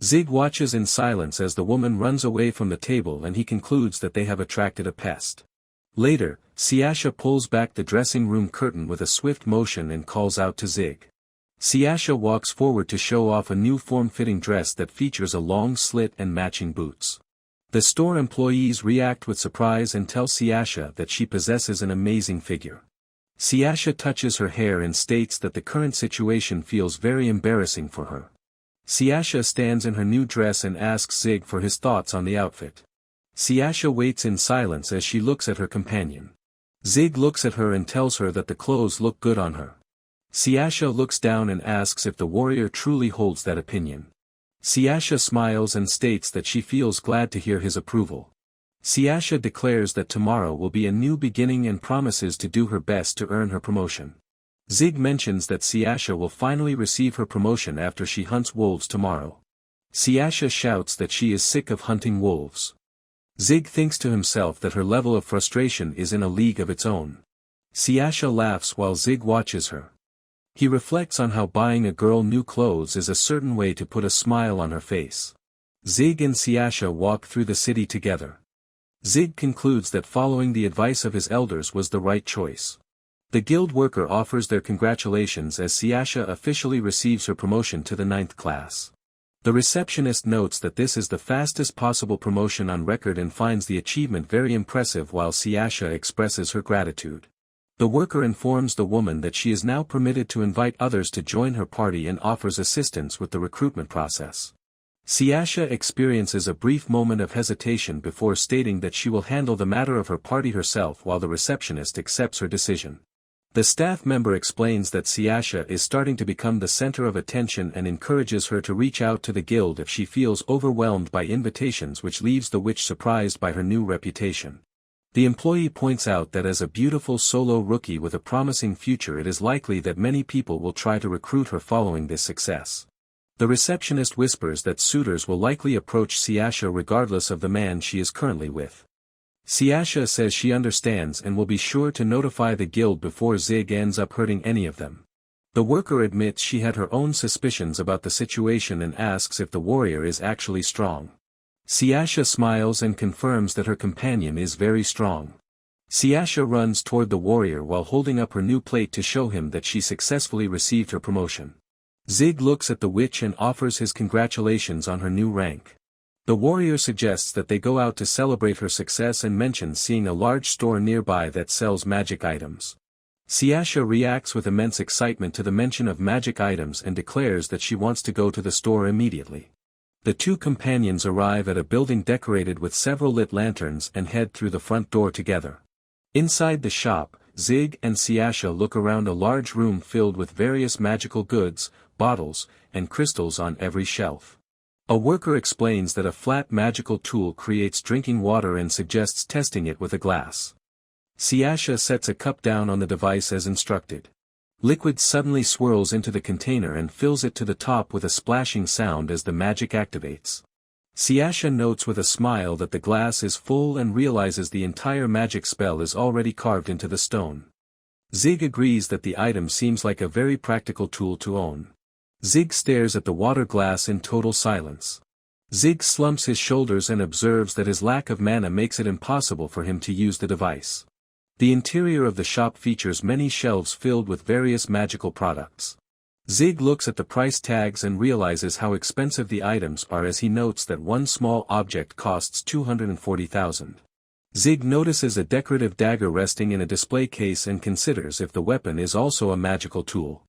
Zig watches in silence as the woman runs away from the table, and he concludes that they have attracted a pest. Later, Siasha pulls back the dressing room curtain with a swift motion and calls out to Zig. Siasha walks forward to show off a new form-fitting dress that features a long slit and matching boots. The store employees react with surprise and tell Siasha that she possesses an amazing figure. Siasha touches her hair and states that the current situation feels very embarrassing for her. Siasha stands in her new dress and asks Zig for his thoughts on the outfit. Siasha waits in silence as she looks at her companion. Zig looks at her and tells her that the clothes look good on her. Siasha looks down and asks if the warrior truly holds that opinion. Siasha smiles and states that she feels glad to hear his approval. Siasha declares that tomorrow will be a new beginning and promises to do her best to earn her promotion. Zig mentions that Siasha will finally receive her promotion after she hunts wolves tomorrow. Siasha shouts that she is sick of hunting wolves. Zig thinks to himself that her level of frustration is in a league of its own. Siasha laughs while Zig watches her. He reflects on how buying a girl new clothes is a certain way to put a smile on her face. Zig and Siasha walk through the city together. Zig concludes that following the advice of his elders was the right choice. The guild worker offers their congratulations as Siasha officially receives her promotion to the 9th class. The receptionist notes that this is the fastest possible promotion on record and finds the achievement very impressive while Siasha expresses her gratitude. The worker informs the woman that she is now permitted to invite others to join her party and offers assistance with the recruitment process. Siasha experiences a brief moment of hesitation before stating that she will handle the matter of her party herself while the receptionist accepts her decision. The staff member explains that Siasha is starting to become the center of attention and encourages her to reach out to the guild if she feels overwhelmed by invitations, which leaves the witch surprised by her new reputation. The employee points out that as a beautiful solo rookie with a promising future, it is likely that many people will try to recruit her following this success. The receptionist whispers that suitors will likely approach Siasha regardless of the man she is currently with. Siasha says she understands and will be sure to notify the guild before Zig ends up hurting any of them. The worker admits she had her own suspicions about the situation and asks if the warrior is actually strong. Siasha smiles and confirms that her companion is very strong. Siasha runs toward the warrior while holding up her new plate to show him that she successfully received her promotion. Zig looks at the witch and offers his congratulations on her new rank. The warrior suggests that they go out to celebrate her success and mentions seeing a large store nearby that sells magic items. Siasha reacts with immense excitement to the mention of magic items and declares that she wants to go to the store immediately. The two companions arrive at a building decorated with several lit lanterns and head through the front door together. Inside the shop, Zig and Siasha look around a large room filled with various magical goods, bottles, and crystals on every shelf. A worker explains that a flat magical tool creates drinking water and suggests testing it with a glass. Siasha sets a cup down on the device as instructed. Liquid suddenly swirls into the container and fills it to the top with a splashing sound as the magic activates. Siasha notes with a smile that the glass is full and realizes the entire magic spell is already carved into the stone. Zig agrees that the item seems like a very practical tool to own. Zig stares at the water glass in total silence. Zig slumps his shoulders and observes that his lack of mana makes it impossible for him to use the device. The interior of the shop features many shelves filled with various magical products. Zig looks at the price tags and realizes how expensive the items are as he notes that one small object costs 240,000. Zig notices a decorative dagger resting in a display case and considers if the weapon is also a magical tool.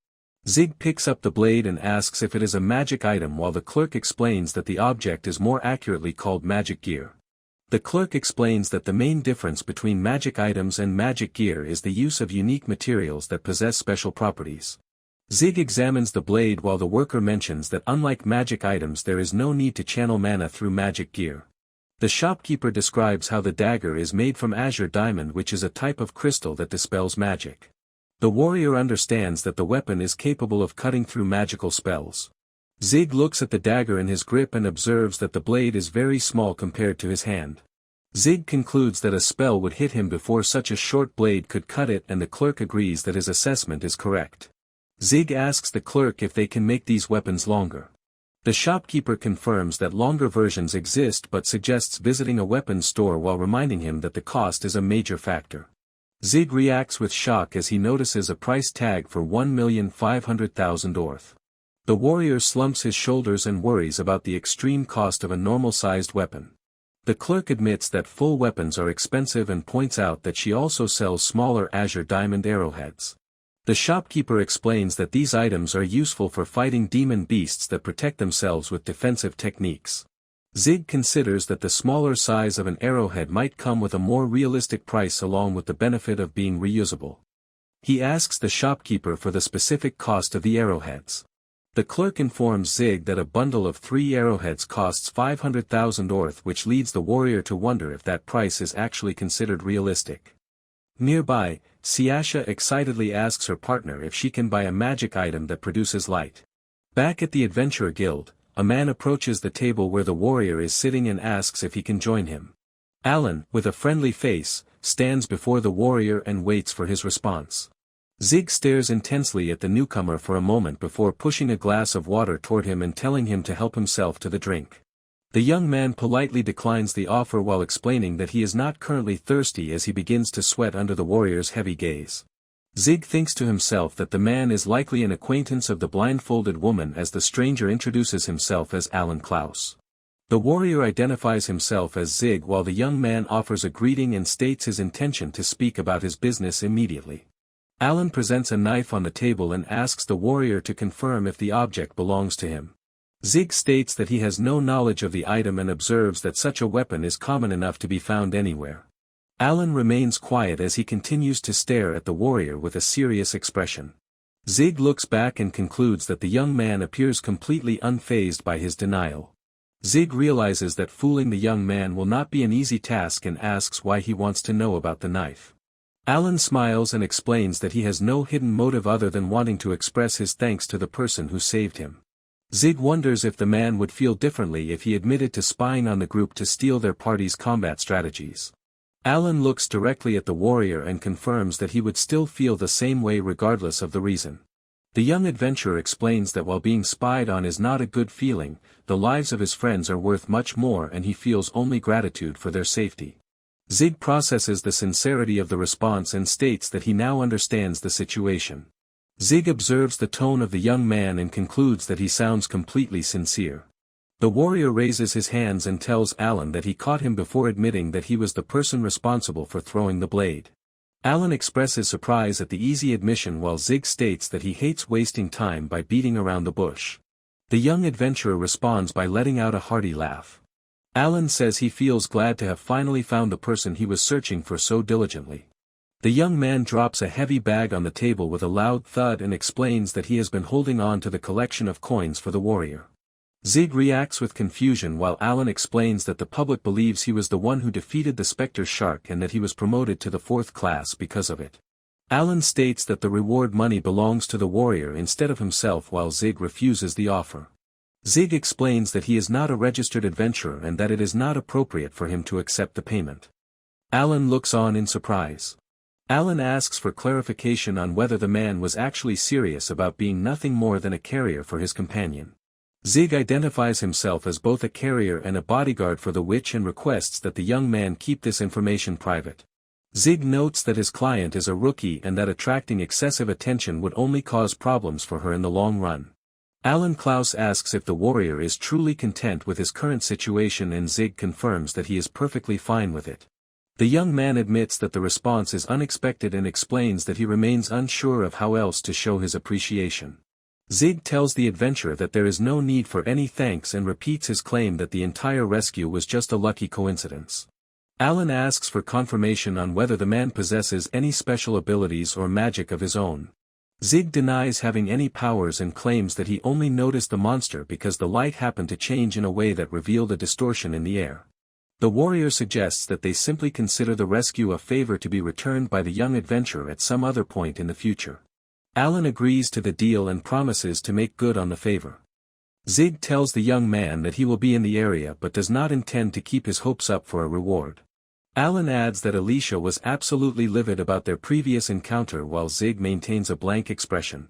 Zig picks up the blade and asks if it is a magic item while the clerk explains that the object is more accurately called magic gear. The clerk explains that the main difference between magic items and magic gear is the use of unique materials that possess special properties. Zig examines the blade while the worker mentions that unlike magic items there is no need to channel mana through magic gear. The shopkeeper describes how the dagger is made from azure diamond, which is a type of crystal that dispels magic. The warrior understands that the weapon is capable of cutting through magical spells. Zig looks at the dagger in his grip and observes that the blade is very small compared to his hand. Zig concludes that a spell would hit him before such a short blade could cut it, and the clerk agrees that his assessment is correct. Zig asks the clerk if they can make these weapons longer. The shopkeeper confirms that longer versions exist but suggests visiting a weapons store while reminding him that the cost is a major factor. Zig reacts with shock as he notices a price tag for 1,500,000 orth. The warrior slumps his shoulders and worries about the extreme cost of a normal-sized weapon. The clerk admits that full weapons are expensive and points out that she also sells smaller azure diamond arrowheads. The shopkeeper explains that these items are useful for fighting demon beasts that protect themselves with defensive techniques. Zig considers that the smaller size of an arrowhead might come with a more realistic price along with the benefit of being reusable. He asks the shopkeeper for the specific cost of the arrowheads. The clerk informs Zig that a bundle of 3 arrowheads costs 500,000 orth, which leads the warrior to wonder if that price is actually considered realistic. Nearby, Siasha excitedly asks her partner if she can buy a magic item that produces light. Back at the Adventurer Guild, a man approaches the table where the warrior is sitting and asks if he can join him. Alan, with a friendly face, stands before the warrior and waits for his response. Zig stares intensely at the newcomer for a moment before pushing a glass of water toward him and telling him to help himself to the drink. The young man politely declines the offer while explaining that he is not currently thirsty as he begins to sweat under the warrior's heavy gaze. Zig thinks to himself that the man is likely an acquaintance of the blindfolded woman as the stranger introduces himself as Alan Klaus. The warrior identifies himself as Zig while the young man offers a greeting and states his intention to speak about his business immediately. Alan presents a knife on the table and asks the warrior to confirm if the object belongs to him. Zig states that he has no knowledge of the item and observes that such a weapon is common enough to be found anywhere. Alan remains quiet as he continues to stare at the warrior with a serious expression. Zig looks back and concludes that the young man appears completely unfazed by his denial. Zig realizes that fooling the young man will not be an easy task and asks why he wants to know about the knife. Alan smiles and explains that he has no hidden motive other than wanting to express his thanks to the person who saved him. Zig wonders if the man would feel differently if he admitted to spying on the group to steal their party's combat strategies. Alan looks directly at the warrior and confirms that he would still feel the same way regardless of the reason. The young adventurer explains that while being spied on is not a good feeling, the lives of his friends are worth much more and he feels only gratitude for their safety. Zig processes the sincerity of the response and states that he now understands the situation. Zig observes the tone of the young man and concludes that he sounds completely sincere. The warrior raises his hands and tells Alan that he caught him before admitting that he was the person responsible for throwing the blade. Alan expresses surprise at the easy admission while Zig states that he hates wasting time by beating around the bush. The young adventurer responds by letting out a hearty laugh. Alan says he feels glad to have finally found the person he was searching for so diligently. The young man drops a heavy bag on the table with a loud thud and explains that he has been holding on to the collection of coins for the warrior. Zig reacts with confusion while Alan explains that the public believes he was the one who defeated the Spectre Shark and that he was promoted to the 4th class because of it. Alan states that the reward money belongs to the warrior instead of himself while Zig refuses the offer. Zig explains that he is not a registered adventurer and that it is not appropriate for him to accept the payment. Alan looks on in surprise. Alan asks for clarification on whether the man was actually serious about being nothing more than a carrier for his companion. Zig identifies himself as both a carrier and a bodyguard for the witch and requests that the young man keep this information private. Zig notes that his client is a rookie and that attracting excessive attention would only cause problems for her in the long run. Alan Klaus asks if the warrior is truly content with his current situation and Zig confirms that he is perfectly fine with it. The young man admits that the response is unexpected and explains that he remains unsure of how else to show his appreciation. Zig tells the adventurer that there is no need for any thanks and repeats his claim that the entire rescue was just a lucky coincidence. Alan asks for confirmation on whether the man possesses any special abilities or magic of his own. Zig denies having any powers and claims that he only noticed the monster because the light happened to change in a way that revealed a distortion in the air. The warrior suggests that they simply consider the rescue a favor to be returned by the young adventurer at some other point in the future. Alan agrees to the deal and promises to make good on the favor. Zig tells the young man that he will be in the area but does not intend to keep his hopes up for a reward. Alan adds that Alicia was absolutely livid about their previous encounter while Zig maintains a blank expression.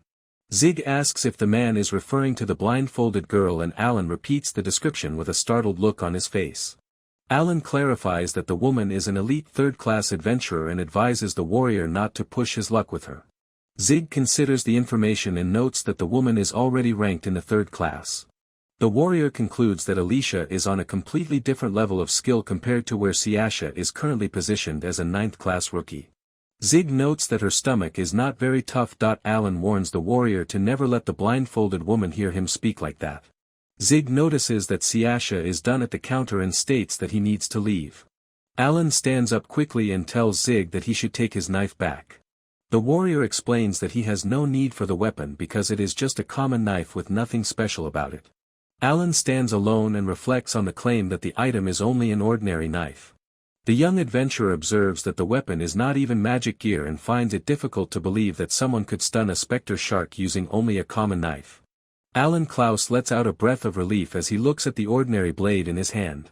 Zig asks if the man is referring to the blindfolded girl and Alan repeats the description with a startled look on his face. Alan clarifies that the woman is an elite 3rd-class adventurer and advises the warrior not to push his luck with her. Zig considers the information and notes that the woman is already ranked in the 3rd class. The warrior concludes that Alicia is on a completely different level of skill compared to where Siasha is currently positioned as a 9th-class rookie. Zig notes that her stomach is not very tough. Alan warns the warrior to never let the blindfolded woman hear him speak like that. Zig notices that Siasha is done at the counter and states that he needs to leave. Alan stands up quickly and tells Zig that he should take his knife back. The warrior explains that he has no need for the weapon because it is just a common knife with nothing special about it. Alan stands alone and reflects on the claim that the item is only an ordinary knife. The young adventurer observes that the weapon is not even magic gear and finds it difficult to believe that someone could stun a Spectre Shark using only a common knife. Alan Klaus lets out a breath of relief as he looks at the ordinary blade in his hand.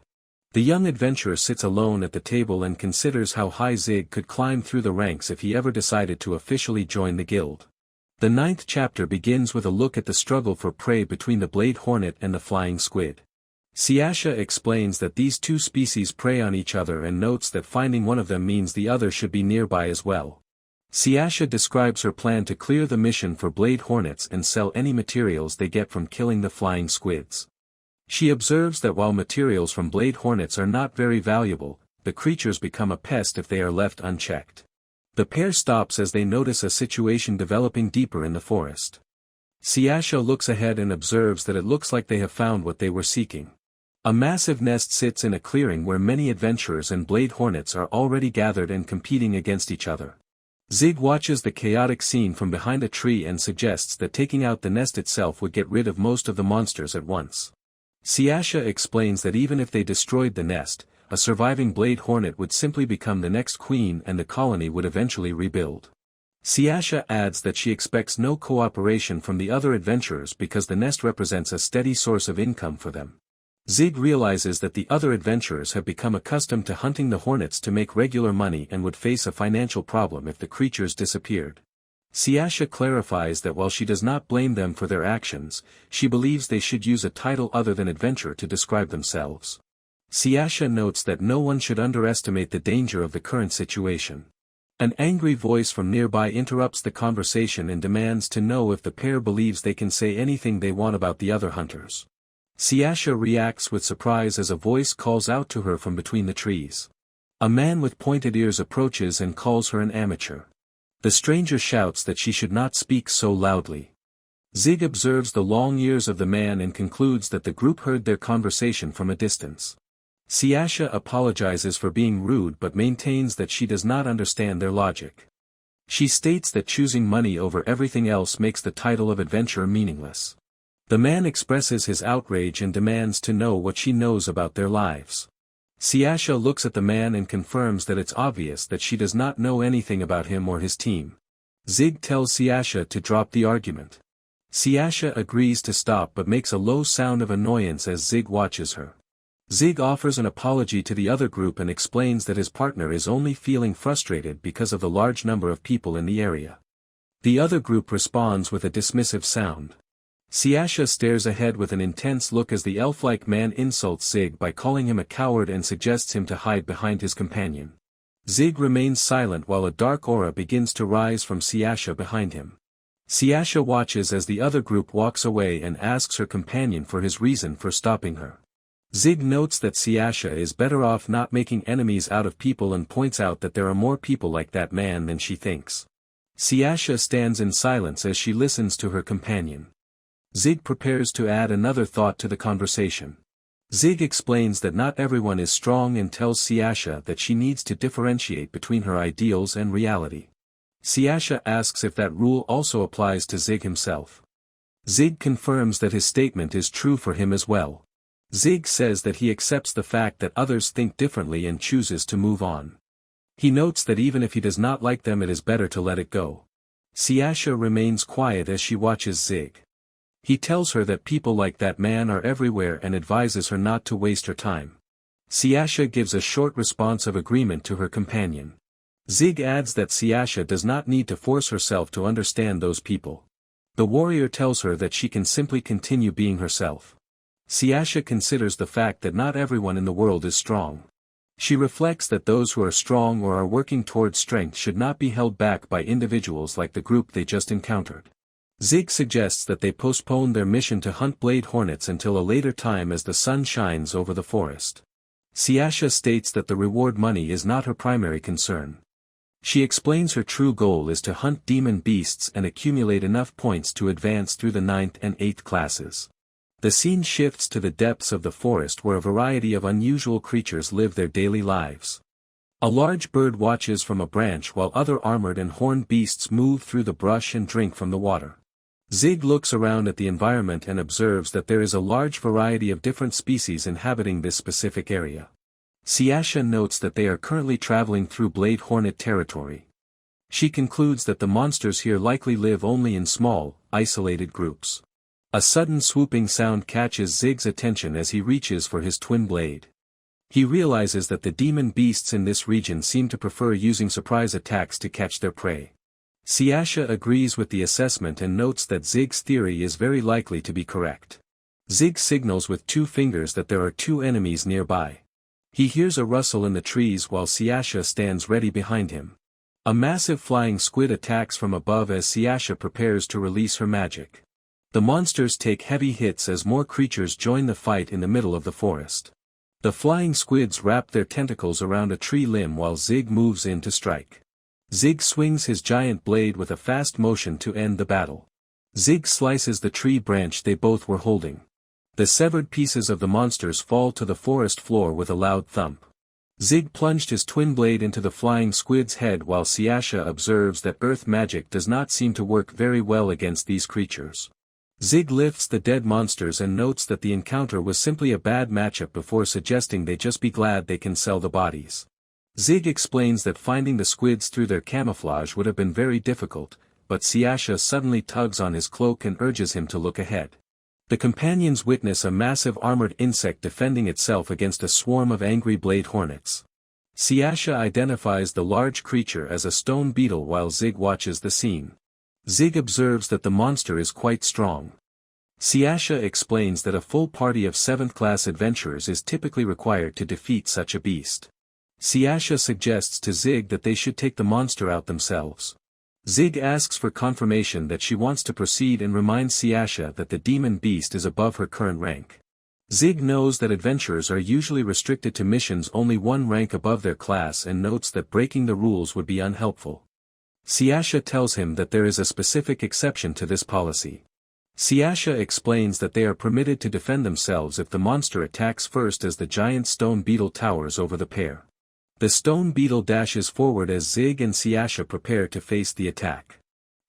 The young adventurer sits alone at the table and considers how high Zig could climb through the ranks if he ever decided to officially join the guild. The 9th chapter begins with a look at the struggle for prey between the blade hornet and the flying squid. Siasha explains that these two species prey on each other and notes that finding one of them means the other should be nearby as well. Siasha describes her plan to clear the mission for blade hornets and sell any materials they get from killing the flying squids. She observes that while materials from blade hornets are not very valuable, the creatures become a pest if they are left unchecked. The pair stops as they notice a situation developing deeper in the forest. Siasha looks ahead and observes that it looks like they have found what they were seeking. A massive nest sits in a clearing where many adventurers and blade hornets are already gathered and competing against each other. Zig watches the chaotic scene from behind a tree and suggests that taking out the nest itself would get rid of most of the monsters at once. Siasha explains that even if they destroyed the nest, a surviving blade hornet would simply become the next queen and the colony would eventually rebuild. Siasha adds that she expects no cooperation from the other adventurers because the nest represents a steady source of income for them. Zig realizes that the other adventurers have become accustomed to hunting the hornets to make regular money and would face a financial problem if the creatures disappeared. Siasha clarifies that while she does not blame them for their actions, she believes they should use a title other than adventurer to describe themselves. Siasha notes that no one should underestimate the danger of the current situation. An angry voice from nearby interrupts the conversation and demands to know if the pair believes they can say anything they want about the other hunters. Siasha reacts with surprise as a voice calls out to her from between the trees. A man with pointed ears approaches and calls her an amateur. The stranger shouts that she should not speak so loudly. Zig observes the long ears of the man and concludes that the group heard their conversation from a distance. Siasha apologizes for being rude but maintains that she does not understand their logic. She states that choosing money over everything else makes the title of adventurer meaningless. The man expresses his outrage and demands to know what she knows about their lives. Siasha looks at the man and confirms that it's obvious that she does not know anything about him or his team. Zig tells Siasha to drop the argument. Siasha agrees to stop but makes a low sound of annoyance as Zig watches her. Zig offers an apology to the other group and explains that his partner is only feeling frustrated because of the large number of people in the area. The other group responds with a dismissive sound. Siasha stares ahead with an intense look as the elf-like man insults Zig by calling him a coward and suggests him to hide behind his companion. Zig remains silent while a dark aura begins to rise from Siasha behind him. Siasha watches as the other group walks away and asks her companion for his reason for stopping her. Zig notes that Siasha is better off not making enemies out of people and points out that there are more people like that man than she thinks. Siasha stands in silence as she listens to her companion. Zig prepares to add another thought to the conversation. Zig explains that not everyone is strong and tells Siasha that she needs to differentiate between her ideals and reality. Siasha asks if that rule also applies to Zig himself. Zig confirms that his statement is true for him as well. Zig says that he accepts the fact that others think differently and chooses to move on. He notes that even if he does not like them, it is better to let it go. Siasha remains quiet as she watches Zig. He tells her that people like that man are everywhere and advises her not to waste her time. Siasha gives a short response of agreement to her companion. Zig adds that Siasha does not need to force herself to understand those people. The warrior tells her that she can simply continue being herself. Siasha considers the fact that not everyone in the world is strong. She reflects that those who are strong or are working towards strength should not be held back by individuals like the group they just encountered. Zig suggests that they postpone their mission to hunt blade hornets until a later time as the sun shines over the forest. Siasha states that the reward money is not her primary concern. She explains her true goal is to hunt demon beasts and accumulate enough points to advance through the 9th and 8th classes. The scene shifts to the depths of the forest where a variety of unusual creatures live their daily lives. A large bird watches from a branch while other armored and horned beasts move through the brush and drink from the water. Zig looks around at the environment and observes that there is a large variety of different species inhabiting this specific area. Siasha notes that they are currently traveling through blade hornet territory. She concludes that the monsters here likely live only in small, isolated groups. A sudden swooping sound catches Zig's attention as he reaches for his twin blade. He realizes that the demon beasts in this region seem to prefer using surprise attacks to catch their prey. Siasha agrees with the assessment and notes that Zig's theory is very likely to be correct. Zig signals with 2 fingers that there are 2 enemies nearby. He hears a rustle in the trees while Siasha stands ready behind him. A massive flying squid attacks from above as Siasha prepares to release her magic. The monsters take heavy hits as more creatures join the fight in the middle of the forest. The flying squids wrap their tentacles around a tree limb while Zig moves in to strike. Zig swings his giant blade with a fast motion to end the battle. Zig slices the tree branch they both were holding. The severed pieces of the monsters fall to the forest floor with a loud thump. Zig plunged his twin blade into the flying squid's head while Siasha observes that earth magic does not seem to work very well against these creatures. Zig lifts the dead monsters and notes that the encounter was simply a bad matchup before suggesting they just be glad they can sell the bodies. Zig explains that finding the squids through their camouflage would have been very difficult, but Siasha suddenly tugs on his cloak and urges him to look ahead. The companions witness a massive armored insect defending itself against a swarm of angry blade hornets. Siasha identifies the large creature as a stone beetle while Zig watches the scene. Zig observes that the monster is quite strong. Siasha explains that a full party of 7th-class adventurers is typically required to defeat such a beast. Siasha suggests to Zig that they should take the monster out themselves. Zig asks for confirmation that she wants to proceed and reminds Siasha that the demon beast is above her current rank. Zig knows that adventurers are usually restricted to missions only one rank above their class and notes that breaking the rules would be unhelpful. Siasha tells him that there is a specific exception to this policy. Siasha explains that they are permitted to defend themselves if the monster attacks first as the giant stone beetle towers over the pair. The stone beetle dashes forward as Zig and Siasha prepare to face the attack.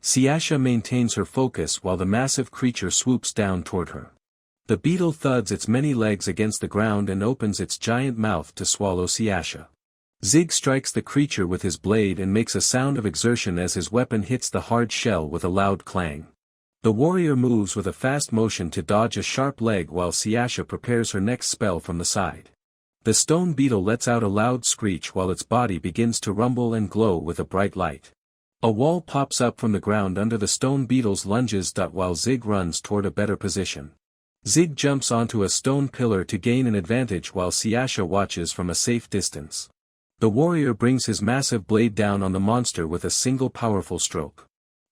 Siasha maintains her focus while the massive creature swoops down toward her. The beetle thuds its many legs against the ground and opens its giant mouth to swallow Siasha. Zig strikes the creature with his blade and makes a sound of exertion as his weapon hits the hard shell with a loud clang. The warrior moves with a fast motion to dodge a sharp leg while Siasha prepares her next spell from the side. The stone beetle lets out a loud screech while its body begins to rumble and glow with a bright light. A wall pops up from the ground under the stone beetle's lunges. While Zig runs toward a better position. Zig jumps onto a stone pillar to gain an advantage while Siasha watches from a safe distance. The warrior brings his massive blade down on the monster with a single powerful stroke.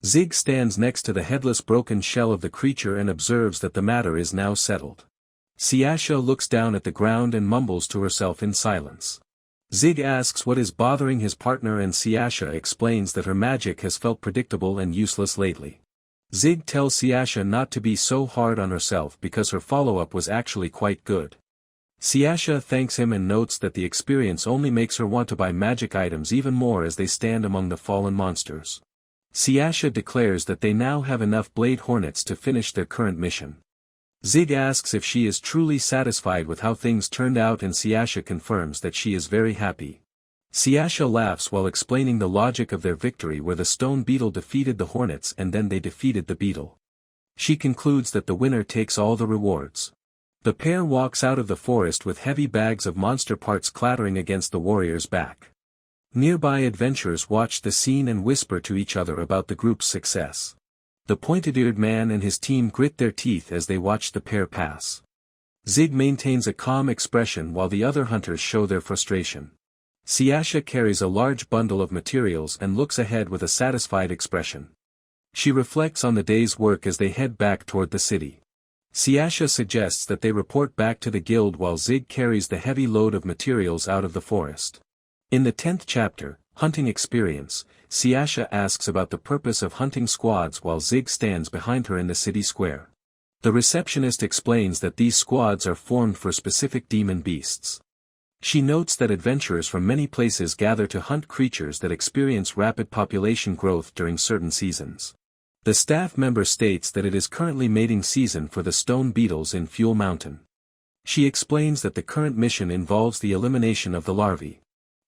Zig stands next to the headless broken shell of the creature and observes that the matter is now settled. Siasha looks down at the ground and mumbles to herself in silence. Zig asks what is bothering his partner and Siasha explains that her magic has felt predictable and useless lately. Zig tells Siasha not to be so hard on herself because her follow-up was actually quite good. Siasha thanks him and notes that the experience only makes her want to buy magic items even more as they stand among the fallen monsters. Siasha declares that they now have enough blade hornets to finish their current mission. Zig asks if she is truly satisfied with how things turned out and Siasha confirms that she is very happy. Siasha laughs while explaining the logic of their victory where the stone beetle defeated the hornets and then they defeated the beetle. She concludes that the winner takes all the rewards. The pair walks out of the forest with heavy bags of monster parts clattering against the warrior's back. Nearby adventurers watch the scene and whisper to each other about the group's success. The pointed-eared man and his team grit their teeth as they watch the pair pass. Zig maintains a calm expression while the other hunters show their frustration. Siasha carries a large bundle of materials and looks ahead with a satisfied expression. She reflects on the day's work as they head back toward the city. Siasha suggests that they report back to the guild while Zig carries the heavy load of materials out of the forest. In the 10th chapter, Hunting Experience, Siasha asks about the purpose of hunting squads while Zig stands behind her in the city square. The receptionist explains that these squads are formed for specific demon beasts. She notes that adventurers from many places gather to hunt creatures that experience rapid population growth during certain seasons. The staff member states that it is currently mating season for the stone beetles in Fuel Mountain. She explains that the current mission involves the elimination of the larvae.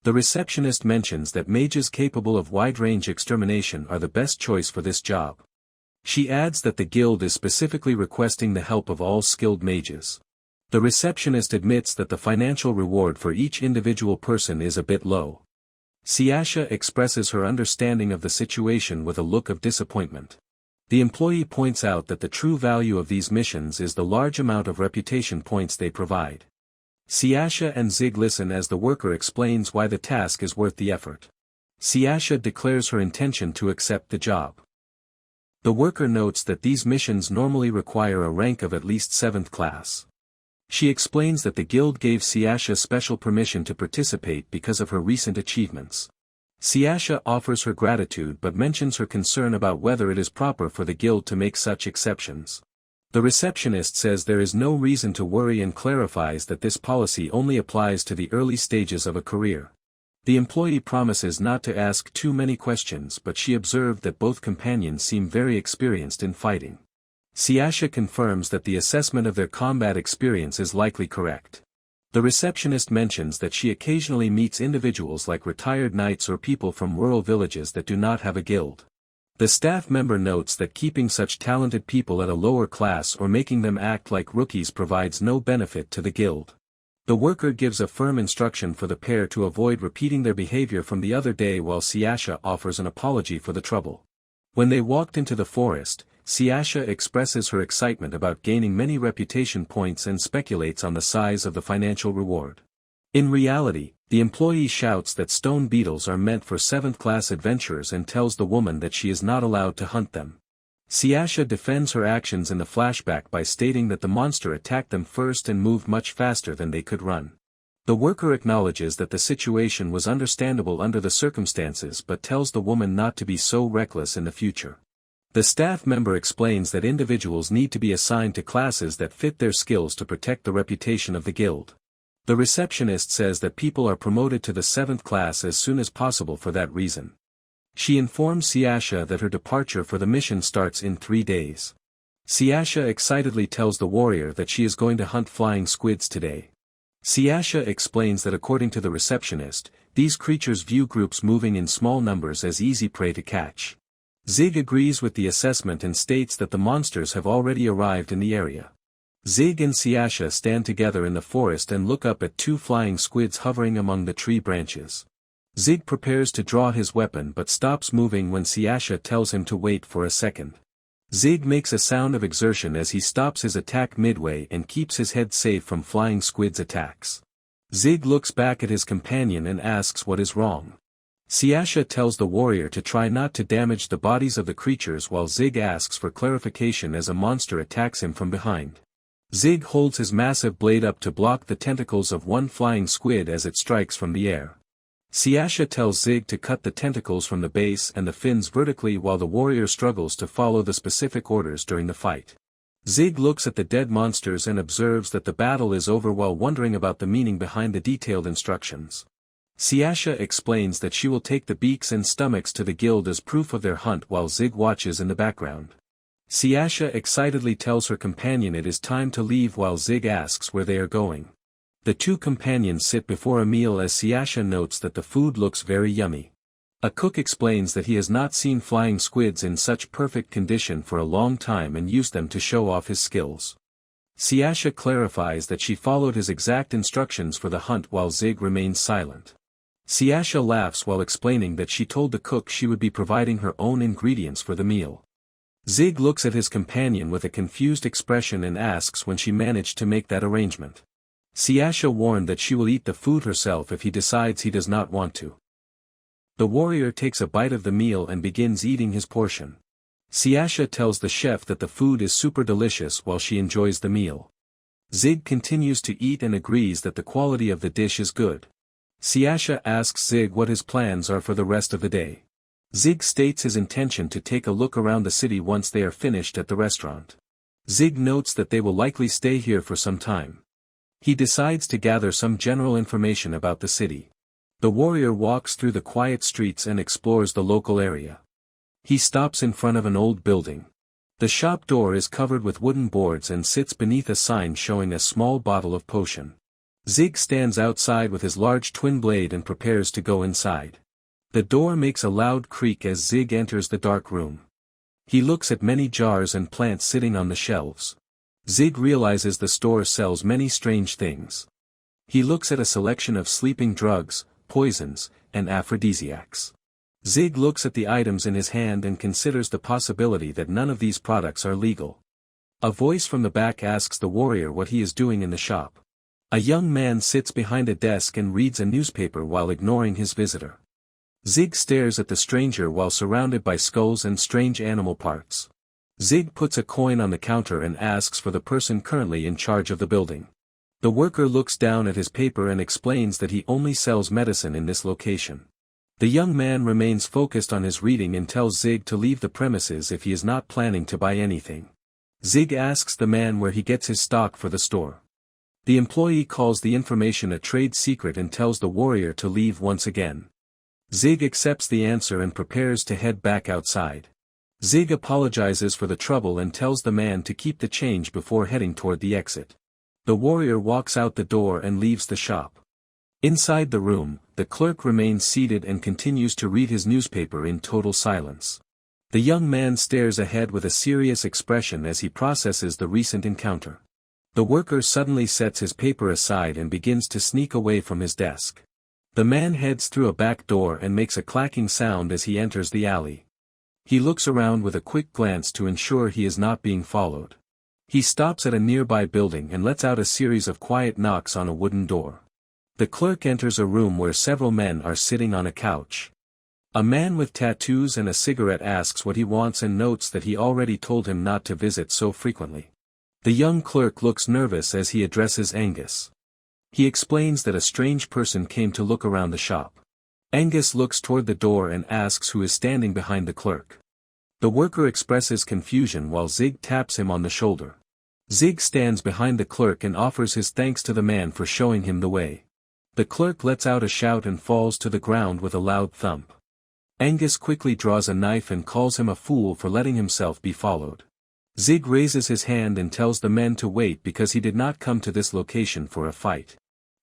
The receptionist mentions that mages capable of wide-range extermination are the best choice for this job. She adds that the guild is specifically requesting the help of all skilled mages. The receptionist admits that the financial reward for each individual person is a bit low. Siasha expresses her understanding of the situation with a look of disappointment. The employee points out that the true value of these missions is the large amount of reputation points they provide. Siasha and Zig listen as the worker explains why the task is worth the effort. Siasha declares her intention to accept the job. The worker notes that these missions normally require a rank of at least 7th class. She explains that the guild gave Siasha special permission to participate because of her recent achievements. Siasha offers her gratitude but mentions her concern about whether it is proper for the guild to make such exceptions. The receptionist says there is no reason to worry and clarifies that this policy only applies to the early stages of a career. The employee promises not to ask too many questions, but she observed that both companions seem very experienced in fighting. Siasha confirms that the assessment of their combat experience is likely correct. The receptionist mentions that she occasionally meets individuals like retired knights or people from rural villages that do not have a guild. The staff member notes that keeping such talented people at a lower class or making them act like rookies provides no benefit to the guild. The worker gives a firm instruction for the pair to avoid repeating their behavior from the other day, while Siasha offers an apology for the trouble. When they walked into the forest, Siasha expresses her excitement about gaining many reputation points and speculates on the size of the financial reward. In reality, the employee shouts that stone beetles are meant for 7th-class adventurers and tells the woman that she is not allowed to hunt them. Siasha defends her actions in the flashback by stating that the monster attacked them first and moved much faster than they could run. The worker acknowledges that the situation was understandable under the circumstances but tells the woman not to be so reckless in the future. The staff member explains that individuals need to be assigned to classes that fit their skills to protect the reputation of the guild. The receptionist says that people are promoted to the 7th class as soon as possible for that reason. She informs Siasha that her departure for the mission starts in 3 days. Siasha excitedly tells the warrior that she is going to hunt flying squids today. Siasha explains that according to the receptionist, these creatures view groups moving in small numbers as easy prey to catch. Zig agrees with the assessment and states that the monsters have already arrived in the area. Zig and Siasha stand together in the forest and look up at 2 flying squids hovering among the tree branches. Zig prepares to draw his weapon but stops moving when Siasha tells him to wait for a second. Zig makes a sound of exertion as he stops his attack midway and keeps his head safe from flying squids' attacks. Zig looks back at his companion and asks what is wrong. Siasha tells the warrior to try not to damage the bodies of the creatures while Zig asks for clarification as a monster attacks him from behind. Zig holds his massive blade up to block the tentacles of one flying squid as it strikes from the air. Siasha tells Zig to cut the tentacles from the base and the fins vertically while the warrior struggles to follow the specific orders during the fight. Zig looks at the dead monsters and observes that the battle is over while wondering about the meaning behind the detailed instructions. Siasha explains that she will take the beaks and stomachs to the guild as proof of their hunt while Zig watches in the background. Siasha excitedly tells her companion it is time to leave while Zig asks where they are going. The 2 companions sit before a meal as Siasha notes that the food looks very yummy. A cook explains that he has not seen flying squids in such perfect condition for a long time and used them to show off his skills. Siasha clarifies that she followed his exact instructions for the hunt while Zig remains silent. Siasha laughs while explaining that she told the cook she would be providing her own ingredients for the meal. Zig looks at his companion with a confused expression and asks when she managed to make that arrangement. Siasha warned that she will eat the food herself if he decides he does not want to. The warrior takes a bite of the meal and begins eating his portion. Siasha tells the chef that the food is super delicious while she enjoys the meal. Zig continues to eat and agrees that the quality of the dish is good. Siasha asks Zig what his plans are for the rest of the day. Zig states his intention to take a look around the city once they are finished at the restaurant. Zig notes that they will likely stay here for some time. He decides to gather some general information about the city. The warrior walks through the quiet streets and explores the local area. He stops in front of an old building. The shop door is covered with wooden boards and sits beneath a sign showing a small bottle of potion. Zig stands outside with his large twin blade and prepares to go inside. The door makes a loud creak as Zig enters the dark room. He looks at many jars and plants sitting on the shelves. Zig realizes the store sells many strange things. He looks at a selection of sleeping drugs, poisons, and aphrodisiacs. Zig looks at the items in his hand and considers the possibility that none of these products are legal. A voice from the back asks the warrior what he is doing in the shop. A young man sits behind a desk and reads a newspaper while ignoring his visitor. Zig stares at the stranger while surrounded by skulls and strange animal parts. Zig puts a coin on the counter and asks for the person currently in charge of the building. The worker looks down at his paper and explains that he only sells medicine in this location. The young man remains focused on his reading and tells Zig to leave the premises if he is not planning to buy anything. Zig asks the man where he gets his stock for the store. The employee calls the information a trade secret and tells the warrior to leave once again. Zig accepts the answer and prepares to head back outside. Zig apologizes for the trouble and tells the man to keep the change before heading toward the exit. The warrior walks out the door and leaves the shop. Inside the room, the clerk remains seated and continues to read his newspaper in total silence. The young man stares ahead with a serious expression as he processes the recent encounter. The worker suddenly sets his paper aside and begins to sneak away from his desk. The man heads through a back door and makes a clacking sound as he enters the alley. He looks around with a quick glance to ensure he is not being followed. He stops at a nearby building and lets out a series of quiet knocks on a wooden door. The clerk enters a room where several men are sitting on a couch. A man with tattoos and a cigarette asks what he wants and notes that he already told him not to visit so frequently. The young clerk looks nervous as he addresses Angus. He explains that a strange person came to look around the shop. Angus looks toward the door and asks who is standing behind the clerk. The worker expresses confusion while Zig taps him on the shoulder. Zig stands behind the clerk and offers his thanks to the man for showing him the way. The clerk lets out a shout and falls to the ground with a loud thump. Angus quickly draws a knife and calls him a fool for letting himself be followed. Zig raises his hand and tells the men to wait because he did not come to this location for a fight.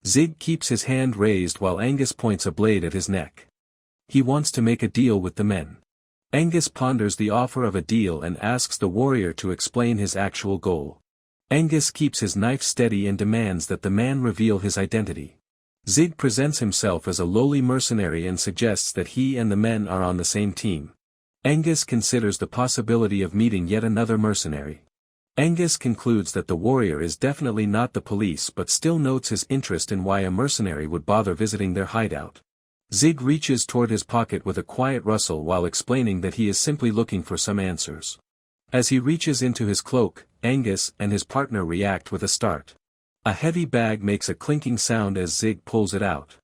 Zig keeps his hand raised while Angus points a blade at his neck. He wants to make a deal with the men. Angus ponders the offer of a deal and asks the warrior to explain his actual goal. Angus keeps his knife steady and demands that the man reveal his identity. Zig presents himself as a lowly mercenary and suggests that he and the men are on the same team. Angus considers the possibility of meeting yet another mercenary. Angus concludes that the warrior is definitely not the police but still notes his interest in why a mercenary would bother visiting their hideout. Zig reaches toward his pocket with a quiet rustle while explaining that he is simply looking for some answers. As he reaches into his cloak, Angus and his partner react with a start. A heavy bag makes a clinking sound as Zig pulls it out.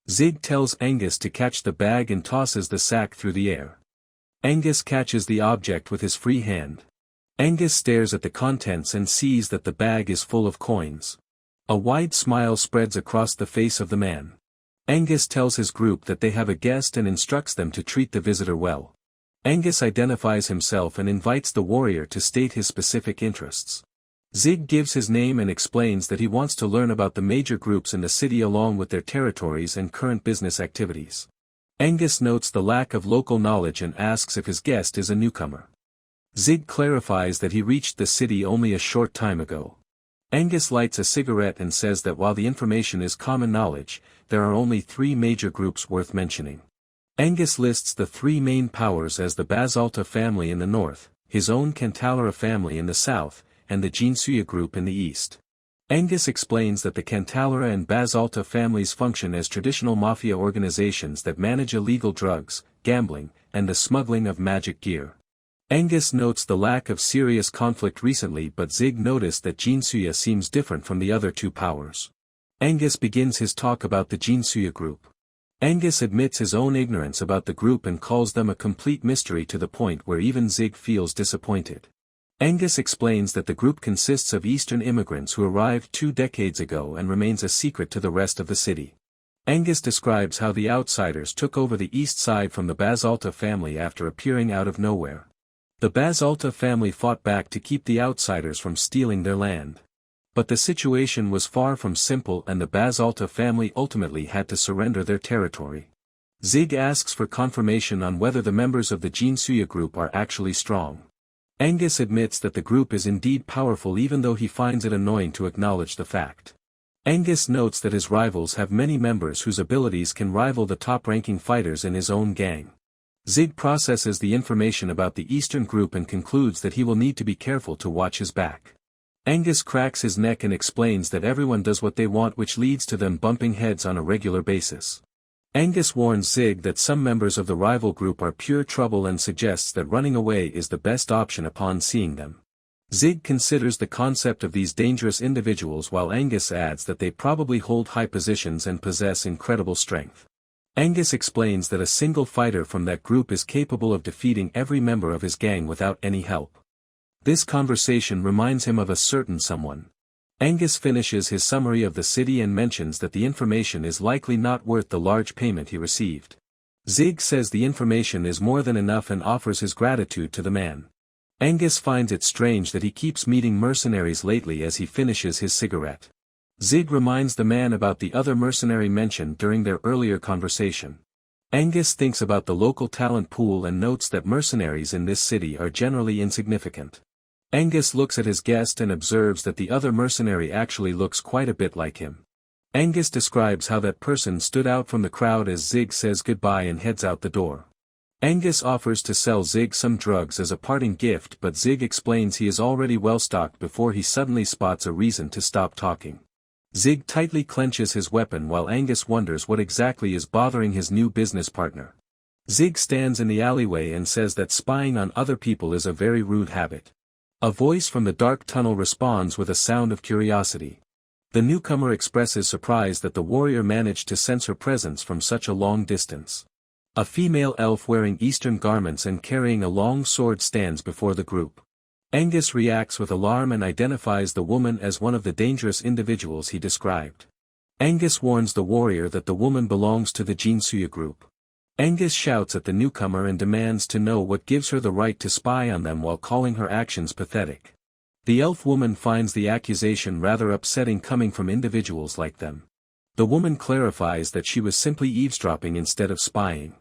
Zig tells Angus to catch the bag and tosses the sack through the air. Angus catches the object with his free hand. Angus stares at the contents and sees that the bag is full of coins. A wide smile spreads across the face of the man. Angus tells his group that they have a guest and instructs them to treat the visitor well. Angus identifies himself and invites the warrior to state his specific interests. Zig gives his name and explains that he wants to learn about the major groups in the city along with their territories and current business activities. Angus notes the lack of local knowledge and asks if his guest is a newcomer. Zig clarifies that he reached the city only a short time ago. Angus lights a cigarette and says that while the information is common knowledge, there are only 3 major groups worth mentioning. Angus lists the 3 main powers as the Basalta family in the north, his own Cantalera family in the south, and the Jinsuya group in the east. Angus explains that the Cantalera and Basalta families function as traditional mafia organizations that manage illegal drugs, gambling, and the smuggling of magic gear. Angus notes the lack of serious conflict recently, but Zig noticed that Jinsuya seems different from the other 2 powers. Angus begins his talk about the Jinsuya group. Angus admits his own ignorance about the group and calls them a complete mystery to the point where even Zig feels disappointed. Angus explains that the group consists of Eastern immigrants who arrived 2 decades ago and remains a secret to the rest of the city. Angus describes how the outsiders took over the east side from the Basalta family after appearing out of nowhere. The Basalta family fought back to keep the outsiders from stealing their land. But the situation was far from simple and the Basalta family ultimately had to surrender their territory. Zig asks for confirmation on whether the members of the Jinsuya group are actually strong. Angus admits that the group is indeed powerful even though he finds it annoying to acknowledge the fact. Angus notes that his rivals have many members whose abilities can rival the top-ranking fighters in his own gang. Zig processes the information about the Eastern group and concludes that he will need to be careful to watch his back. Angus cracks his neck and explains that everyone does what they want, which leads to them bumping heads on a regular basis. Angus warns Zig that some members of the rival group are pure trouble and suggests that running away is the best option upon seeing them. Zig considers the concept of these dangerous individuals while Angus adds that they probably hold high positions and possess incredible strength. Angus explains that a single fighter from that group is capable of defeating every member of his gang without any help. This conversation reminds him of a certain someone. Angus finishes his summary of the city and mentions that the information is likely not worth the large payment he received. Zig says the information is more than enough and offers his gratitude to the man. Angus finds it strange that he keeps meeting mercenaries lately as he finishes his cigarette. Zig reminds the man about the other mercenary mentioned during their earlier conversation. Angus thinks about the local talent pool and notes that mercenaries in this city are generally insignificant. Angus looks at his guest and observes that the other mercenary actually looks quite a bit like him. Angus describes how that person stood out from the crowd as Zig says goodbye and heads out the door. Angus offers to sell Zig some drugs as a parting gift, but Zig explains he is already well stocked before he suddenly spots a reason to stop talking. Zig tightly clenches his weapon while Angus wonders what exactly is bothering his new business partner. Zig stands in the alleyway and says that spying on other people is a very rude habit. A voice from the dark tunnel responds with a sound of curiosity. The newcomer expresses surprise that the warrior managed to sense her presence from such a long distance. A female elf wearing Eastern garments and carrying a long sword stands before the group. Angus reacts with alarm and identifies the woman as one of the dangerous individuals he described. Angus warns the warrior that the woman belongs to the Jinsuya group. Angus shouts at the newcomer and demands to know what gives her the right to spy on them while calling her actions pathetic. The elf woman finds the accusation rather upsetting coming from individuals like them. The woman clarifies that she was simply eavesdropping instead of spying.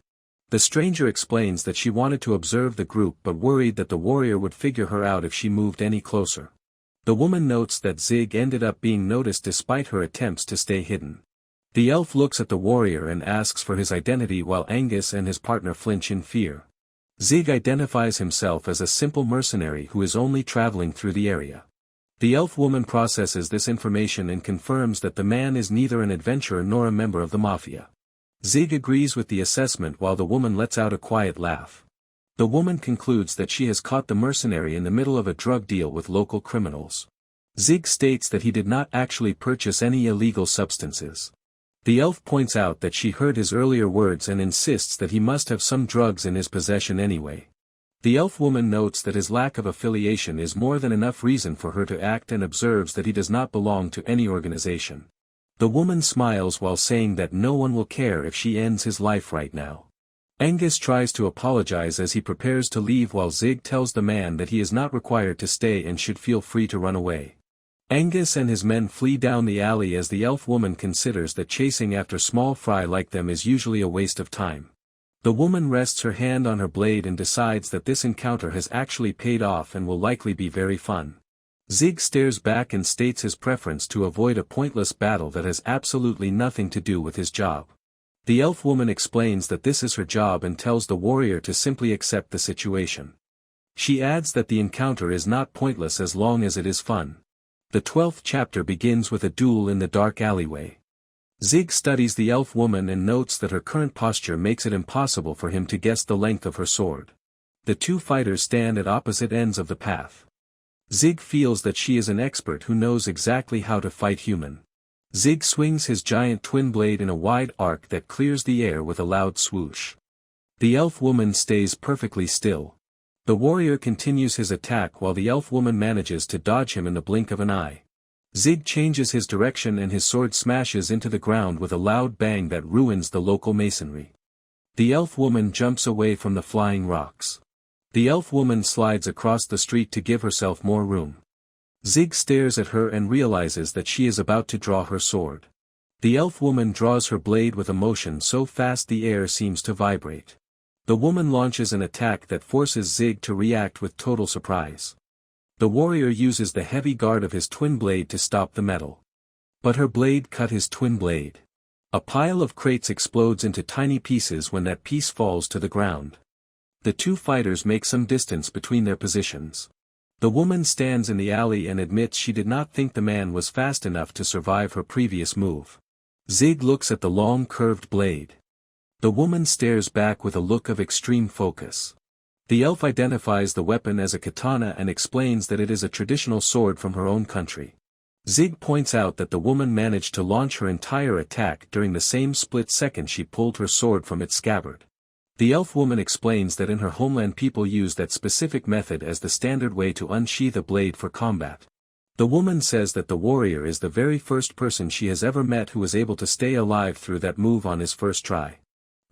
The stranger explains that she wanted to observe the group but worried that the warrior would figure her out if she moved any closer. The woman notes that Zig ended up being noticed despite her attempts to stay hidden. The elf looks at the warrior and asks for his identity while Angus and his partner flinch in fear. Zig identifies himself as a simple mercenary who is only traveling through the area. The elf woman processes this information and confirms that the man is neither an adventurer nor a member of the mafia. Zig agrees with the assessment while the woman lets out a quiet laugh. The woman concludes that she has caught the mercenary in the middle of a drug deal with local criminals. Zig states that he did not actually purchase any illegal substances. The elf points out that she heard his earlier words and insists that he must have some drugs in his possession anyway. The elf woman notes that his lack of affiliation is more than enough reason for her to act and observes that he does not belong to any organization. The woman smiles while saying that no one will care if she ends his life right now. Angus tries to apologize as he prepares to leave while Zig tells the man that he is not required to stay and should feel free to run away. Angus and his men flee down the alley as the elf woman considers that chasing after small fry like them is usually a waste of time. The woman rests her hand on her blade and decides that this encounter has actually paid off and will likely be very fun. Zig stares back and states his preference to avoid a pointless battle that has absolutely nothing to do with his job. The elf woman explains that this is her job and tells the warrior to simply accept the situation. She adds that the encounter is not pointless as long as it is fun. The 12th chapter begins with a duel in the dark alleyway. Zig studies the elf woman and notes that her current posture makes it impossible for him to guess the length of her sword. The two fighters stand at opposite ends of the path. Zig feels that she is an expert who knows exactly how to fight human. Zig swings his giant twin blade in a wide arc that clears the air with a loud swoosh. The elf woman stays perfectly still. The warrior continues his attack while the elf woman manages to dodge him in the blink of an eye. Zig changes his direction and his sword smashes into the ground with a loud bang that ruins the local masonry. The elf woman jumps away from the flying rocks. The elf woman slides across the street to give herself more room. Zig stares at her and realizes that she is about to draw her sword. The elf woman draws her blade with a motion so fast the air seems to vibrate. The woman launches an attack that forces Zig to react with total surprise. The warrior uses the heavy guard of his twin blade to stop the metal. But her blade cut his twin blade. A pile of crates explodes into tiny pieces when that piece falls to the ground. The two fighters make some distance between their positions. The woman stands in the alley and admits she did not think the man was fast enough to survive her previous move. Zig looks at the long curved blade. The woman stares back with a look of extreme focus. The elf identifies the weapon as a katana and explains that it is a traditional sword from her own country. Zig points out that the woman managed to launch her entire attack during the same split second she pulled her sword from its scabbard. The elf woman explains that in her homeland people use that specific method as the standard way to unsheath a blade for combat. The woman says that the warrior is the very first person she has ever met who was able to stay alive through that move on his first try.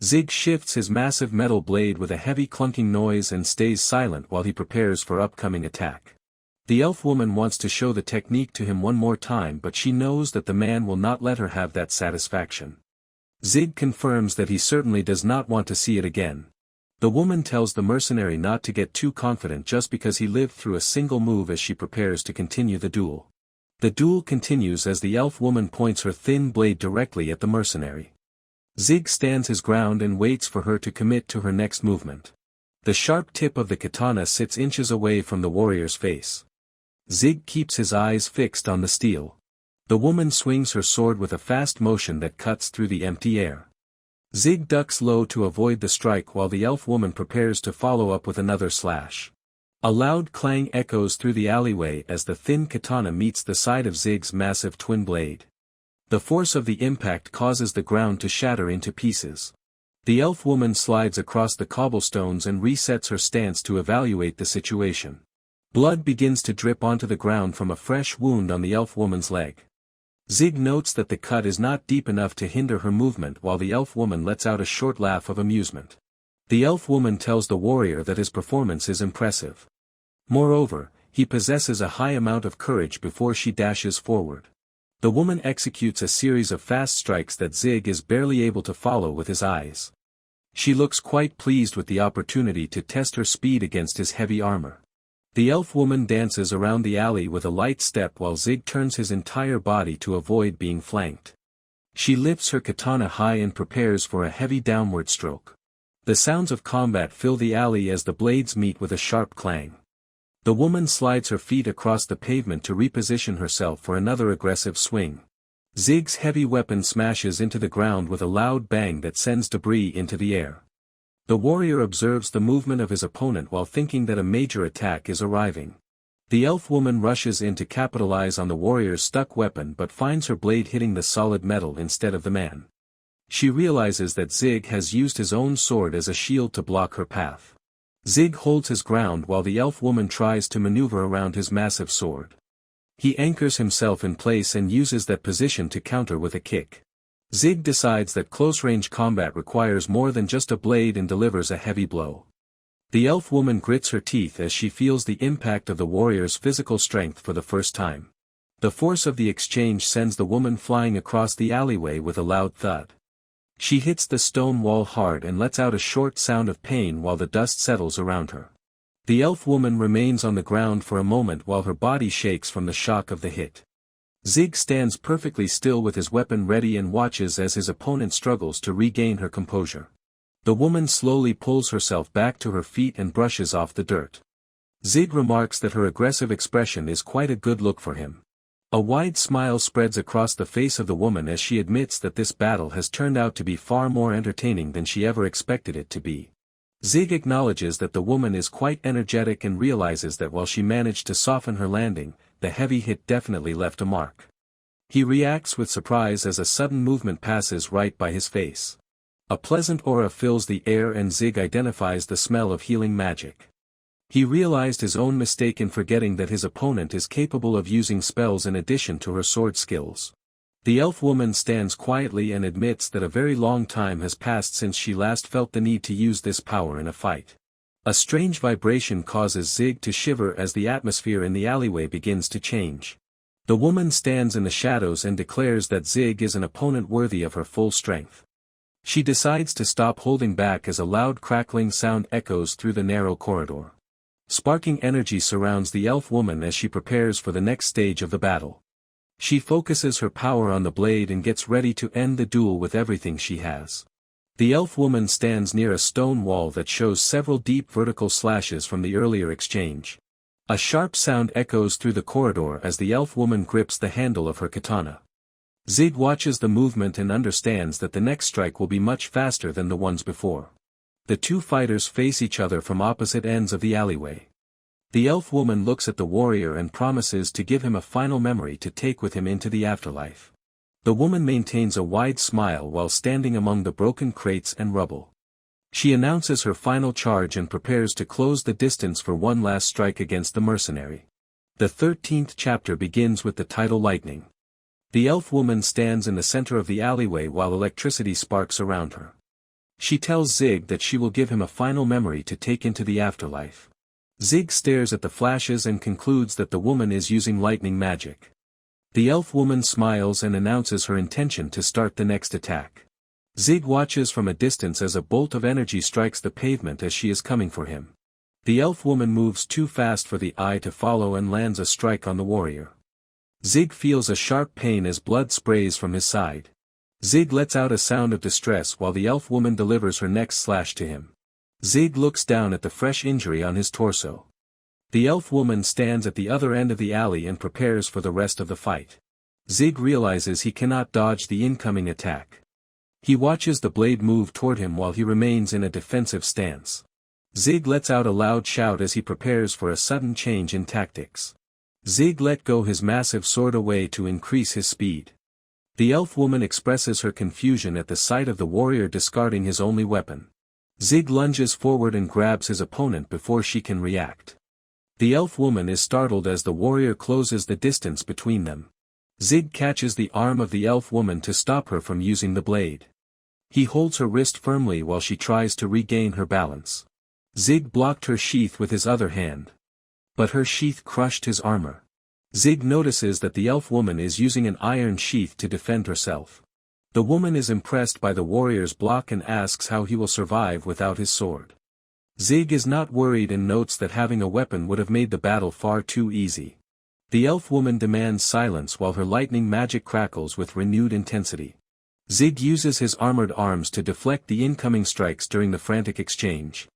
Zig shifts his massive metal blade with a heavy clunking noise and stays silent while he prepares for upcoming attack. The elf woman wants to show the technique to him one more time, but she knows that the man will not let her have that satisfaction. Zig confirms that he certainly does not want to see it again. The woman tells the mercenary not to get too confident just because he lived through a single move as she prepares to continue the duel. The duel continues as the elf woman points her thin blade directly at the mercenary. Zig stands his ground and waits for her to commit to her next movement. The sharp tip of the katana sits inches away from the warrior's face. Zig keeps his eyes fixed on the steel. The woman swings her sword with a fast motion that cuts through the empty air. Zig ducks low to avoid the strike while the elf woman prepares to follow up with another slash. A loud clang echoes through the alleyway as the thin katana meets the side of Zig's massive twin blade. The force of the impact causes the ground to shatter into pieces. The elf woman slides across the cobblestones and resets her stance to evaluate the situation. Blood begins to drip onto the ground from a fresh wound on the elf woman's leg. Zig notes that the cut is not deep enough to hinder her movement while the elf woman lets out a short laugh of amusement. The elf woman tells the warrior that his performance is impressive. Moreover, he possesses a high amount of courage before she dashes forward. The woman executes a series of fast strikes that Zig is barely able to follow with his eyes. She looks quite pleased with the opportunity to test her speed against his heavy armor. The elf woman dances around the alley with a light step while Zig turns his entire body to avoid being flanked. She lifts her katana high and prepares for a heavy downward stroke. The sounds of combat fill the alley as the blades meet with a sharp clang. The woman slides her feet across the pavement to reposition herself for another aggressive swing. Zig's heavy weapon smashes into the ground with a loud bang that sends debris into the air. The warrior observes the movement of his opponent while thinking that a major attack is arriving. The elf woman rushes in to capitalize on the warrior's stuck weapon but finds her blade hitting the solid metal instead of the man. She realizes that Zig has used his own sword as a shield to block her path. Zig holds his ground while the elf woman tries to maneuver around his massive sword. He anchors himself in place and uses that position to counter with a kick. Zig decides that close-range combat requires more than just a blade and delivers a heavy blow. The elf woman grits her teeth as she feels the impact of the warrior's physical strength for the first time. The force of the exchange sends the woman flying across the alleyway with a loud thud. She hits the stone wall hard and lets out a short sound of pain while the dust settles around her. The elf woman remains on the ground for a moment while her body shakes from the shock of the hit. Zig stands perfectly still with his weapon ready and watches as his opponent struggles to regain her composure. The woman slowly pulls herself back to her feet and brushes off the dirt. Zig remarks that her aggressive expression is quite a good look for him. A wide smile spreads across the face of the woman as she admits that this battle has turned out to be far more entertaining than she ever expected it to be. Zig acknowledges that the woman is quite energetic and realizes that while she managed to soften her landing, the heavy hit definitely left a mark. He reacts with surprise as a sudden movement passes right by his face. A pleasant aura fills the air and Zig identifies the smell of healing magic. He realized his own mistake in forgetting that his opponent is capable of using spells in addition to her sword skills. The elf woman stands quietly and admits that a very long time has passed since she last felt the need to use this power in a fight. A strange vibration causes Zig to shiver as the atmosphere in the alleyway begins to change. The woman stands in the shadows and declares that Zig is an opponent worthy of her full strength. She decides to stop holding back as a loud crackling sound echoes through the narrow corridor. Sparking energy surrounds the elf woman as she prepares for the next stage of the battle. She focuses her power on the blade and gets ready to end the duel with everything she has. The elf woman stands near a stone wall that shows several deep vertical slashes from the earlier exchange. A sharp sound echoes through the corridor as the elf woman grips the handle of her katana. Zig watches the movement and understands that the next strike will be much faster than the ones before. The two fighters face each other from opposite ends of the alleyway. The elf woman looks at the warrior and promises to give him a final memory to take with him into the afterlife. The woman maintains a wide smile while standing among the broken crates and rubble. She announces her final charge and prepares to close the distance for one last strike against the mercenary. The 13th chapter begins with the title Lightning. The elf woman stands in the center of the alleyway while electricity sparks around her. She tells Zig that she will give him a final memory to take into the afterlife. Zig stares at the flashes and concludes that the woman is using lightning magic. The elf woman smiles and announces her intention to start the next attack. Zig watches from a distance as a bolt of energy strikes the pavement as she is coming for him. The elf woman moves too fast for the eye to follow and lands a strike on the warrior. Zig feels a sharp pain as blood sprays from his side. Zig lets out a sound of distress while the elf woman delivers her next slash to him. Zig looks down at the fresh injury on his torso. The elf woman stands at the other end of the alley and prepares for the rest of the fight. Zig realizes he cannot dodge the incoming attack. He watches the blade move toward him while he remains in a defensive stance. Zig lets out a loud shout as he prepares for a sudden change in tactics. Zig let go his massive sword away to increase his speed. The elf woman expresses her confusion at the sight of the warrior discarding his only weapon. Zig lunges forward and grabs his opponent before she can react. The elf woman is startled as the warrior closes the distance between them. Zig catches the arm of the elf woman to stop her from using the blade. He holds her wrist firmly while she tries to regain her balance. Zig blocked her sheath with his other hand. But her sheath crushed his armor. Zig notices that the elf woman is using an iron sheath to defend herself. The woman is impressed by the warrior's block and asks how he will survive without his sword. Zig is not worried and notes that having a weapon would have made the battle far too easy. The elf woman demands silence while her lightning magic crackles with renewed intensity. Zig uses his armored arms to deflect the incoming strikes during the frantic exchange.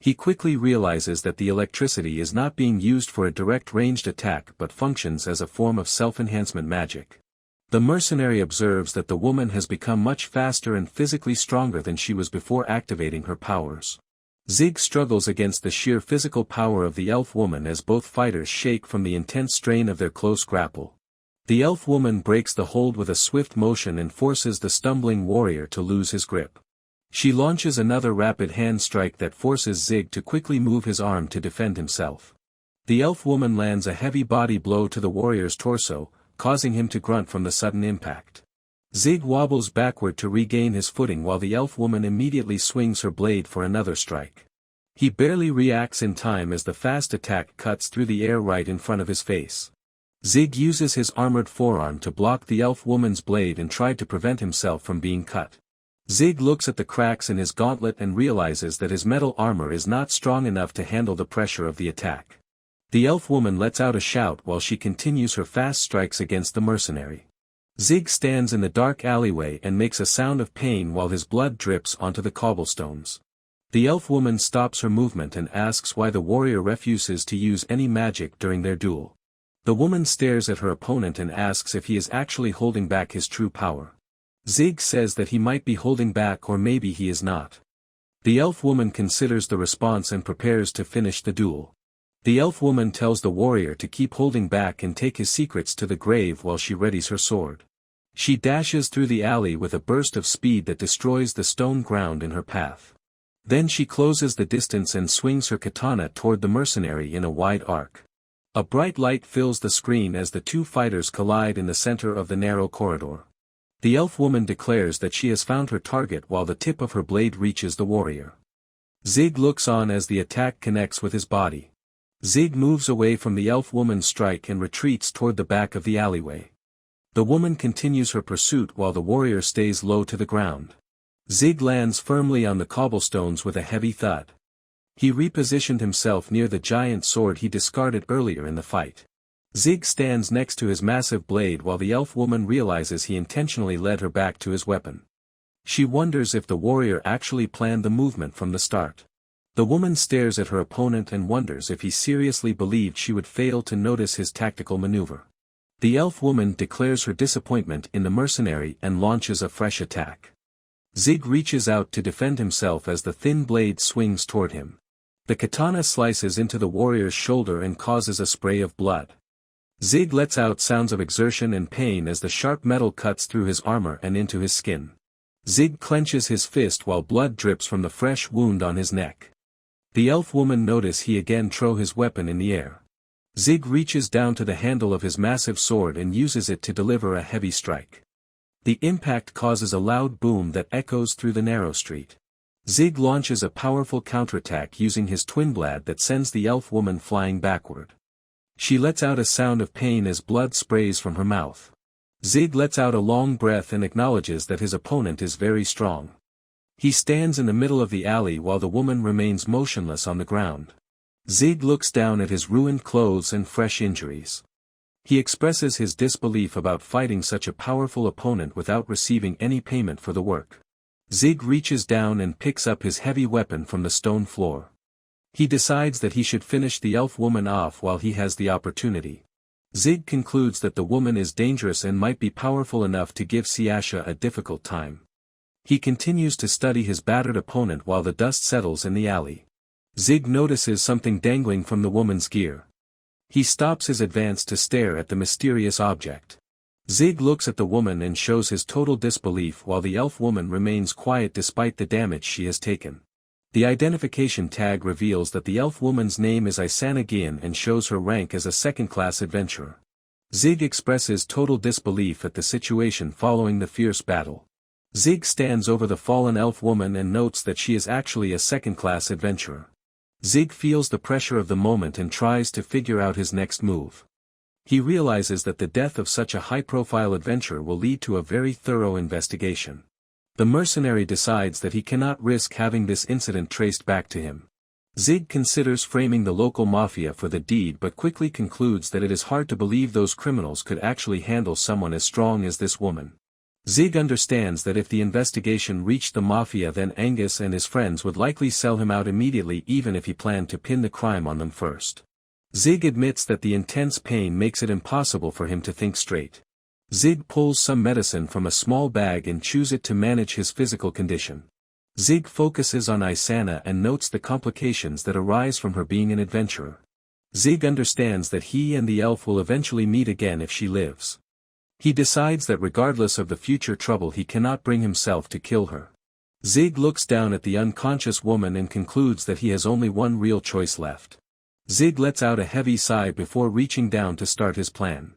He quickly realizes that the electricity is not being used for a direct ranged attack but functions as a form of self-enhancement magic. The mercenary observes that the woman has become much faster and physically stronger than she was before activating her powers. Zig struggles against the sheer physical power of the elf woman as both fighters shake from the intense strain of their close grapple. The elf woman breaks the hold with a swift motion and forces the stumbling warrior to lose his grip. She launches another rapid hand strike that forces Zig to quickly move his arm to defend himself. The elf woman lands a heavy body blow to the warrior's torso, causing him to grunt from the sudden impact. Zig wobbles backward to regain his footing while the elf woman immediately swings her blade for another strike. He barely reacts in time as the fast attack cuts through the air right in front of his face. Zig uses his armored forearm to block the elf woman's blade and try to prevent himself from being cut. Zig looks at the cracks in his gauntlet and realizes that his metal armor is not strong enough to handle the pressure of the attack. The elf woman lets out a shout while she continues her fast strikes against the mercenary. Zig stands in the dark alleyway and makes a sound of pain while his blood drips onto the cobblestones. The elf woman stops her movement and asks why the warrior refuses to use any magic during their duel. The woman stares at her opponent and asks if he is actually holding back his true power. Zig says that he might be holding back or maybe he is not. The elf woman considers the response and prepares to finish the duel. The elf woman tells the warrior to keep holding back and take his secrets to the grave while she readies her sword. She dashes through the alley with a burst of speed that destroys the stone ground in her path. Then she closes the distance and swings her katana toward the mercenary in a wide arc. A bright light fills the screen as the two fighters collide in the center of the narrow corridor. The elf woman declares that she has found her target while the tip of her blade reaches the warrior. Zig looks on as the attack connects with his body. Zig moves away from the elf woman's strike and retreats toward the back of the alleyway. The woman continues her pursuit while the warrior stays low to the ground. Zig lands firmly on the cobblestones with a heavy thud. He repositioned himself near the giant sword he discarded earlier in the fight. Zig stands next to his massive blade while the elf woman realizes he intentionally led her back to his weapon. She wonders if the warrior actually planned the movement from the start. The woman stares at her opponent and wonders if he seriously believed she would fail to notice his tactical maneuver. The elf woman declares her disappointment in the mercenary and launches a fresh attack. Zig reaches out to defend himself as the thin blade swings toward him. The katana slices into the warrior's shoulder and causes a spray of blood. Zig lets out sounds of exertion and pain as the sharp metal cuts through his armor and into his skin. Zig clenches his fist while blood drips from the fresh wound on his neck. The elf woman notices he again throws his weapon in the air. Zig reaches down to the handle of his massive sword and uses it to deliver a heavy strike. The impact causes a loud boom that echoes through the narrow street. Zig launches a powerful counterattack using his twin blade that sends the elf woman flying backward. She lets out a sound of pain as blood sprays from her mouth. Zig lets out a long breath and acknowledges that his opponent is very strong. He stands in the middle of the alley while the woman remains motionless on the ground. Zig looks down at his ruined clothes and fresh injuries. He expresses his disbelief about fighting such a powerful opponent without receiving any payment for the work. Zig reaches down and picks up his heavy weapon from the stone floor. He decides that he should finish the elf woman off while he has the opportunity. Zig concludes that the woman is dangerous and might be powerful enough to give Siasha a difficult time. He continues to study his battered opponent while the dust settles in the alley. Zig notices something dangling from the woman's gear. He stops his advance to stare at the mysterious object. Zig looks at the woman and shows his total disbelief while the elf woman remains quiet despite the damage she has taken. The identification tag reveals that the elf woman's name is Isana Gian and shows her rank as a second-class adventurer. Zig expresses total disbelief at the situation following the fierce battle. Zig stands over the fallen elf woman and notes that she is actually a second-class adventurer. Zig feels the pressure of the moment and tries to figure out his next move. He realizes that the death of such a high-profile adventurer will lead to a very thorough investigation. The mercenary decides that he cannot risk having this incident traced back to him. Zig considers framing the local mafia for the deed but quickly concludes that it is hard to believe those criminals could actually handle someone as strong as this woman. Zig understands that if the investigation reached the mafia then Angus and his friends would likely sell him out immediately even if he planned to pin the crime on them first. Zig admits that the intense pain makes it impossible for him to think straight. Zig pulls some medicine from a small bag and chews it to manage his physical condition. Zig focuses on Isana and notes the complications that arise from her being an adventurer. Zig understands that he and the elf will eventually meet again if she lives. He decides that regardless of the future trouble he cannot bring himself to kill her. Zig looks down at the unconscious woman and concludes that he has only one real choice left. Zig lets out a heavy sigh before reaching down to start his plan.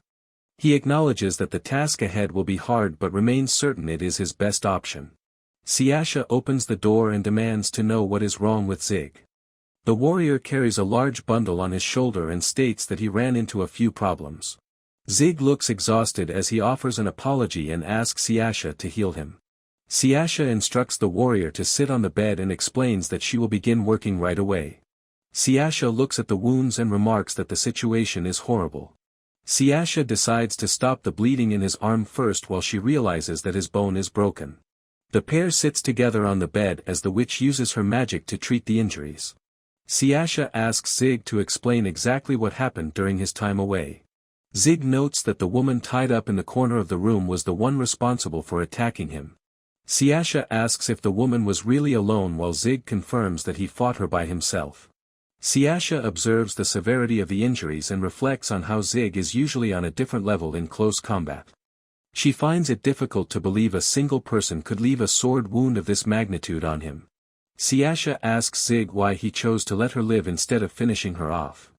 He acknowledges that the task ahead will be hard but remains certain it is his best option. Siasha opens the door and demands to know what is wrong with Zig. The warrior carries a large bundle on his shoulder and states that he ran into a few problems. Zig looks exhausted as he offers an apology and asks Siasha to heal him. Siasha instructs the warrior to sit on the bed and explains that she will begin working right away. Siasha looks at the wounds and remarks that the situation is horrible. Siasha decides to stop the bleeding in his arm first while she realizes that his bone is broken. The pair sits together on the bed as the witch uses her magic to treat the injuries. Siasha asks Zig to explain exactly what happened during his time away. Zig notes that the woman tied up in the corner of the room was the one responsible for attacking him. Siasha asks if the woman was really alone while Zig confirms that he fought her by himself. Siasha observes the severity of the injuries and reflects on how Zig is usually on a different level in close combat. She finds it difficult to believe a single person could leave a sword wound of this magnitude on him. Siasha asks Zig why he chose to let her live instead of finishing her off.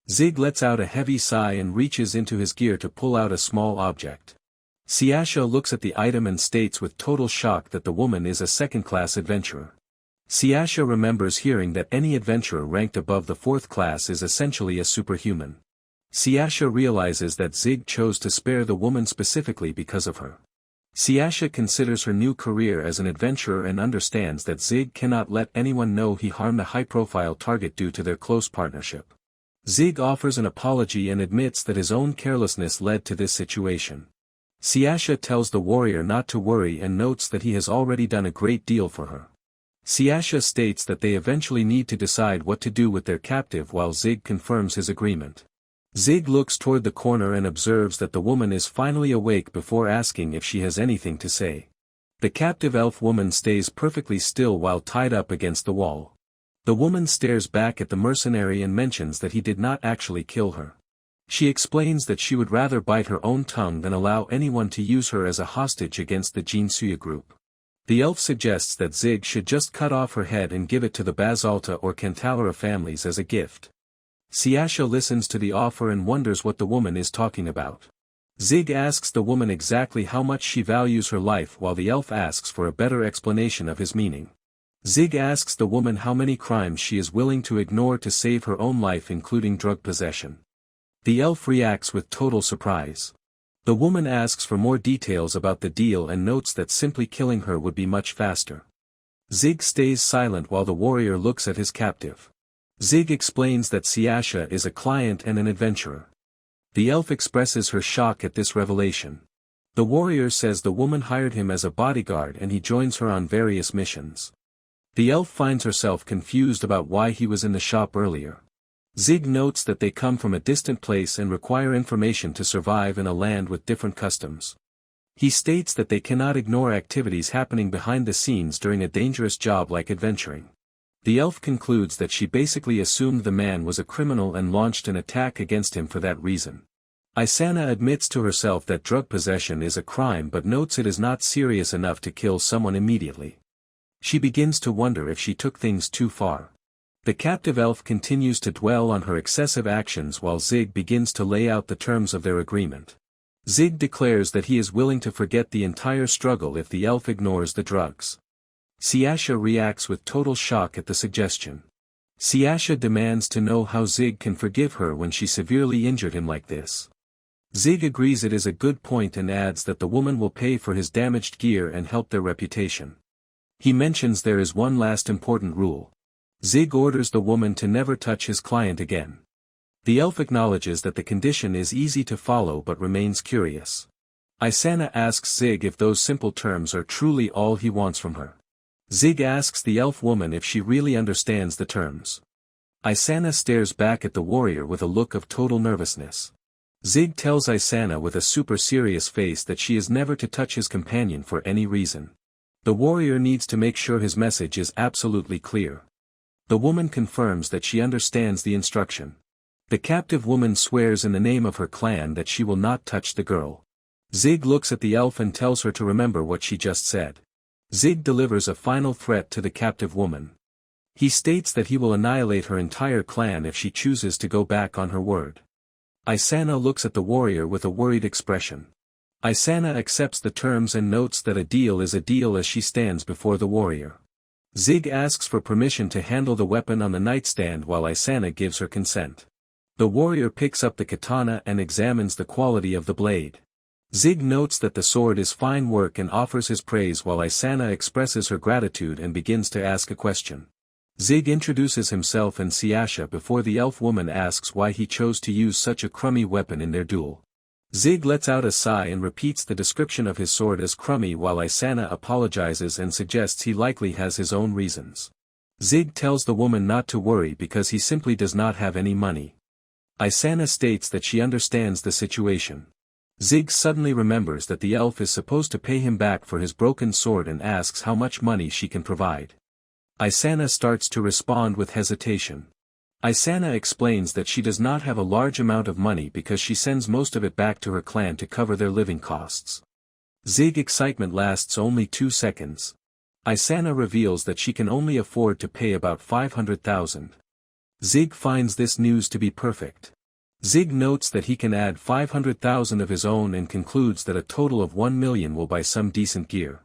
Zig lets out a heavy sigh and reaches into his gear to pull out a small object. Siasha looks at the item and states with total shock that the woman is a second-class adventurer. Siasha remembers hearing that any adventurer ranked above the 4th class is essentially a superhuman. Siasha realizes that Zig chose to spare the woman specifically because of her. Siasha considers her new career as an adventurer and understands that Zig cannot let anyone know he harmed a high-profile target due to their close partnership. Zig offers an apology and admits that his own carelessness led to this situation. Siasha tells the warrior not to worry and notes that he has already done a great deal for her. Siasha states that they eventually need to decide what to do with their captive while Zig confirms his agreement. Zig looks toward the corner and observes that the woman is finally awake before asking if she has anything to say. The captive elf woman stays perfectly still while tied up against the wall. The woman stares back at the mercenary and mentions that he did not actually kill her. She explains that she would rather bite her own tongue than allow anyone to use her as a hostage against the Jinsuya group. The elf suggests that Zig should just cut off her head and give it to the Basalta or Cantalera families as a gift. Siasha listens to the offer and wonders what the woman is talking about. Zig asks the woman exactly how much she values her life while the elf asks for a better explanation of his meaning. Zig asks the woman how many crimes she is willing to ignore to save her own life, including drug possession. The elf reacts with total surprise. The woman asks for more details about the deal and notes that simply killing her would be much faster. Zig stays silent while the warrior looks at his captive. Zig explains that Siasha is a client and an adventurer. The elf expresses her shock at this revelation. The warrior says the woman hired him as a bodyguard and he joins her on various missions. The elf finds herself confused about why he was in the shop earlier. Zig notes that they come from a distant place and require information to survive in a land with different customs. He states that they cannot ignore activities happening behind the scenes during a dangerous job like adventuring. The elf concludes that she basically assumed the man was a criminal and launched an attack against him for that reason. Isana admits to herself that drug possession is a crime but notes it is not serious enough to kill someone immediately. She begins to wonder if she took things too far. The captive elf continues to dwell on her excessive actions while Zig begins to lay out the terms of their agreement. Zig declares that he is willing to forget the entire struggle if the elf ignores the drugs. Siasha reacts with total shock at the suggestion. Siasha demands to know how Zig can forgive her when she severely injured him like this. Zig agrees it is a good point and adds that the woman will pay for his damaged gear and help their reputation. He mentions there is one last important rule. Zig orders the woman to never touch his client again. The elf acknowledges that the condition is easy to follow but remains curious. Isana asks Zig if those simple terms are truly all he wants from her. Zig asks the elf woman if she really understands the terms. Isana stares back at the warrior with a look of total nervousness. Zig tells Isana with a super serious face that she is never to touch his companion for any reason. The warrior needs to make sure his message is absolutely clear. The woman confirms that she understands the instruction. The captive woman swears in the name of her clan that she will not touch the girl. Zig looks at the elf and tells her to remember what she just said. Zig delivers a final threat to the captive woman. He states that he will annihilate her entire clan if she chooses to go back on her word. Isana looks at the warrior with a worried expression. Isana accepts the terms and notes that a deal is a deal as she stands before the warrior. Zig asks for permission to handle the weapon on the nightstand while Isana gives her consent. The warrior picks up the katana and examines the quality of the blade. Zig notes that the sword is fine work and offers his praise while Isana expresses her gratitude and begins to ask a question. Zig introduces himself and Siasha before the elf woman asks why he chose to use such a crummy weapon in their duel. Zig lets out a sigh and repeats the description of his sword as crummy while Isana apologizes and suggests he likely has his own reasons. Zig tells the woman not to worry because he simply does not have any money. Isana states that she understands the situation. Zig suddenly remembers that the elf is supposed to pay him back for his broken sword and asks how much money she can provide. Isana starts to respond with hesitation. Isana explains that she does not have a large amount of money because she sends most of it back to her clan to cover their living costs. Zig's excitement lasts only 2 seconds. Isana reveals that she can only afford to pay about 500,000. Zig finds this news to be perfect. Zig notes that he can add 500,000 of his own and concludes that a total of 1 million will buy some decent gear.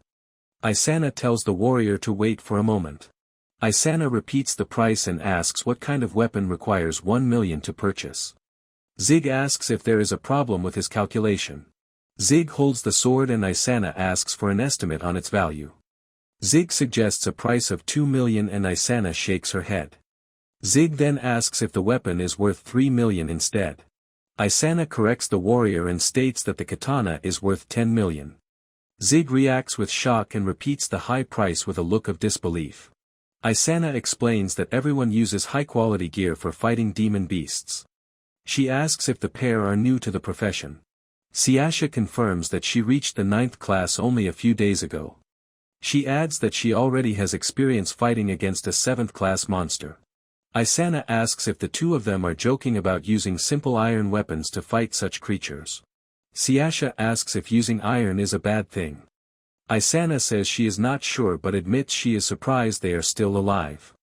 Isana tells the warrior to wait for a moment. Isana repeats the price and asks what kind of weapon requires 1 million to purchase. Zig asks if there is a problem with his calculation. Zig holds the sword and Isana asks for an estimate on its value. Zig suggests a price of 2 million and Isana shakes her head. Zig then asks if the weapon is worth 3 million instead. Isana corrects the warrior and states that the katana is worth 10 million. Zig reacts with shock and repeats the high price with a look of disbelief. Isana explains that everyone uses high-quality gear for fighting demon beasts. She asks if the pair are new to the profession. Siasha confirms that she reached the 9th class only a few days ago. She adds that she already has experience fighting against a 7th class monster. Isana asks if the two of them are joking about using simple iron weapons to fight such creatures. Siasha asks if using iron is a bad thing. Isana says she is not sure but admits she is surprised they are still alive.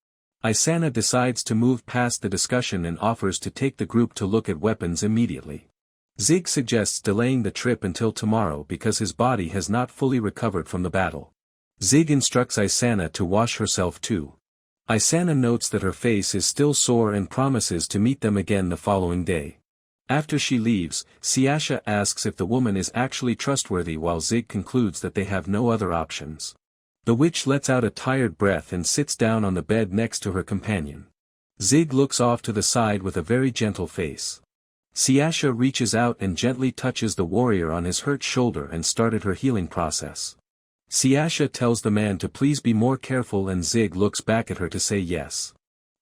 Isana decides to move past the discussion and offers to take the group to look at weapons immediately. Zig suggests delaying the trip until tomorrow because his body has not fully recovered from the battle. Zig instructs Isana to wash herself too. Isana notes that her face is still sore and promises to meet them again the following day. After she leaves, Siasha asks if the woman is actually trustworthy while Zig concludes that they have no other options. The witch lets out a tired breath and sits down on the bed next to her companion. Zig looks off to the side with a very gentle face. Siasha reaches out and gently touches the warrior on his hurt shoulder and started her healing process. Siasha tells the man to please be more careful and Zig looks back at her to say yes.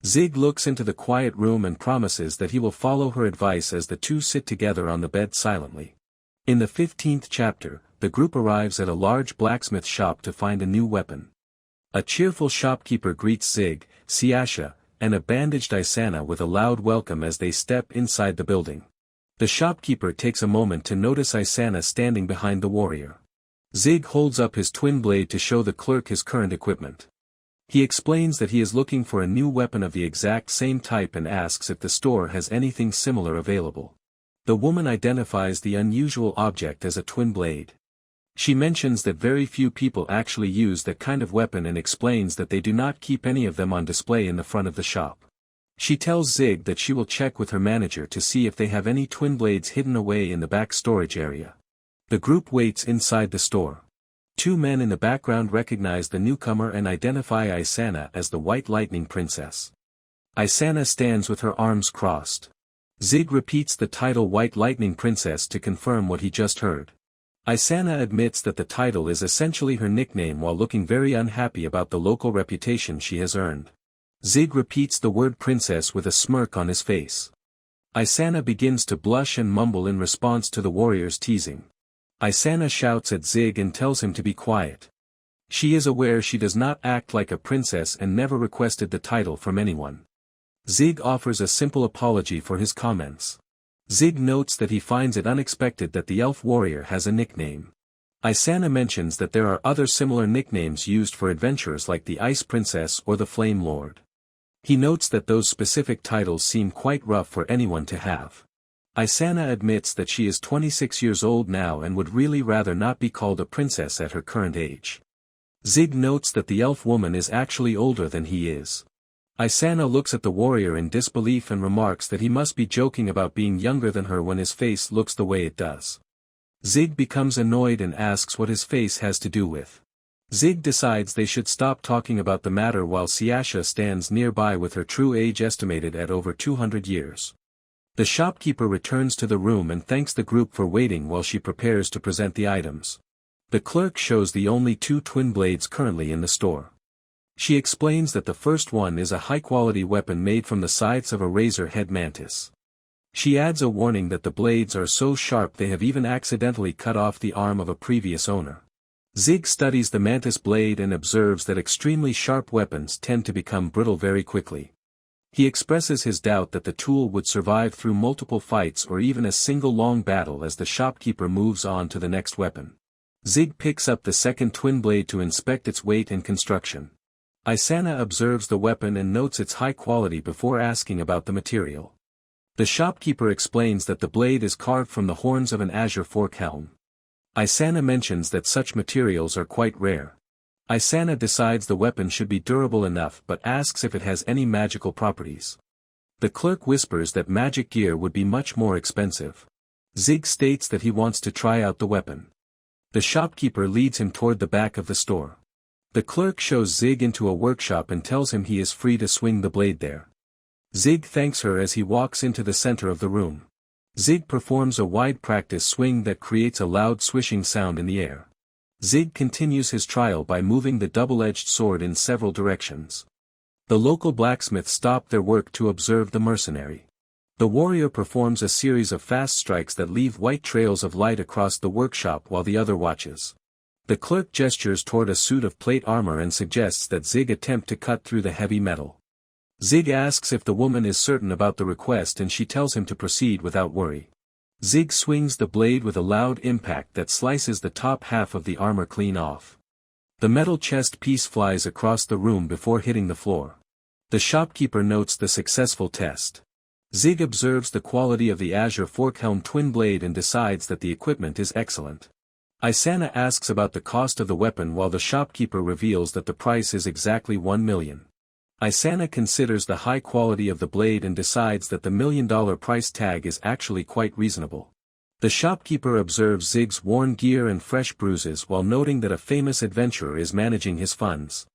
Zig looks into the quiet room and promises that he will follow her advice as the two sit together on the bed silently. In the 15th chapter, the group arrives at a large blacksmith shop to find a new weapon. A cheerful shopkeeper greets Zig, Siasha, and a bandaged Isana with a loud welcome as they step inside the building. The shopkeeper takes a moment to notice Isana standing behind the warrior. Zig holds up his twin blade to show the clerk his current equipment. He explains that he is looking for a new weapon of the exact same type and asks if the store has anything similar available. The woman identifies the unusual object as a twin blade. She mentions that very few people actually use that kind of weapon and explains that they do not keep any of them on display in the front of the shop. She tells Zig that she will check with her manager to see if they have any twin blades hidden away in the back storage area. The group waits inside the store. Two men in the background recognize the newcomer and identify Isana as the White Lightning Princess. Isana stands with her arms crossed. Zig repeats the title White Lightning Princess to confirm what he just heard. Isana admits that the title is essentially her nickname while looking very unhappy about the local reputation she has earned. Zig repeats the word princess with a smirk on his face. Isana begins to blush and mumble in response to the warrior's teasing. Isana shouts at Zig and tells him to be quiet. She is aware she does not act like a princess and never requested the title from anyone. Zig offers a simple apology for his comments. Zig notes that he finds it unexpected that the elf warrior has a nickname. Isana mentions that there are other similar nicknames used for adventurers like the Ice Princess or the Flame Lord. He notes that those specific titles seem quite rough for anyone to have. Isana admits that she is 26 years old now and would really rather not be called a princess at her current age. Zig notes that the elf woman is actually older than he is. Isana looks at the warrior in disbelief and remarks that he must be joking about being younger than her when his face looks the way it does. Zig becomes annoyed and asks what his face has to do with. Zig decides they should stop talking about the matter while Siasha stands nearby with her true age estimated at over 200 years. The shopkeeper returns to the room and thanks the group for waiting while she prepares to present the items. The clerk shows the only two twin blades currently in the store. She explains that the first one is a high-quality weapon made from the scythes of a razor-head mantis. She adds a warning that the blades are so sharp they have even accidentally cut off the arm of a previous owner. Zig studies the mantis blade and observes that extremely sharp weapons tend to become brittle very quickly. He expresses his doubt that the tool would survive through multiple fights or even a single long battle as the shopkeeper moves on to the next weapon. Zig picks up the second twin blade to inspect its weight and construction. Isana observes the weapon and notes its high quality before asking about the material. The shopkeeper explains that the blade is carved from the horns of an azure fork helm. Isana mentions that such materials are quite rare. Isana decides the weapon should be durable enough but asks if it has any magical properties. The clerk whispers that magic gear would be much more expensive. Zig states that he wants to try out the weapon. The shopkeeper leads him toward the back of the store. The clerk shows Zig into a workshop and tells him he is free to swing the blade there. Zig thanks her as he walks into the center of the room. Zig performs a wide practice swing that creates a loud swishing sound in the air. Zig continues his trial by moving the double-edged sword in several directions. The local blacksmiths stop their work to observe the mercenary. The warrior performs a series of fast strikes that leave white trails of light across the workshop while the other watches. The clerk gestures toward a suit of plate armor and suggests that Zig attempt to cut through the heavy metal. Zig asks if the woman is certain about the request and she tells him to proceed without worry. Zig swings the blade with a loud impact that slices the top half of the armor clean off. The metal chest piece flies across the room before hitting the floor. The shopkeeper notes the successful test. Zig observes the quality of the Azure Forkhelm twin blade and decides that the equipment is excellent. Isana asks about the cost of the weapon while the shopkeeper reveals that the price is exactly 1 million. Isana considers the high quality of the blade and decides that the $1 million price tag is actually quite reasonable. The shopkeeper observes Zig's worn gear and fresh bruises while noting that a famous adventurer is managing his funds.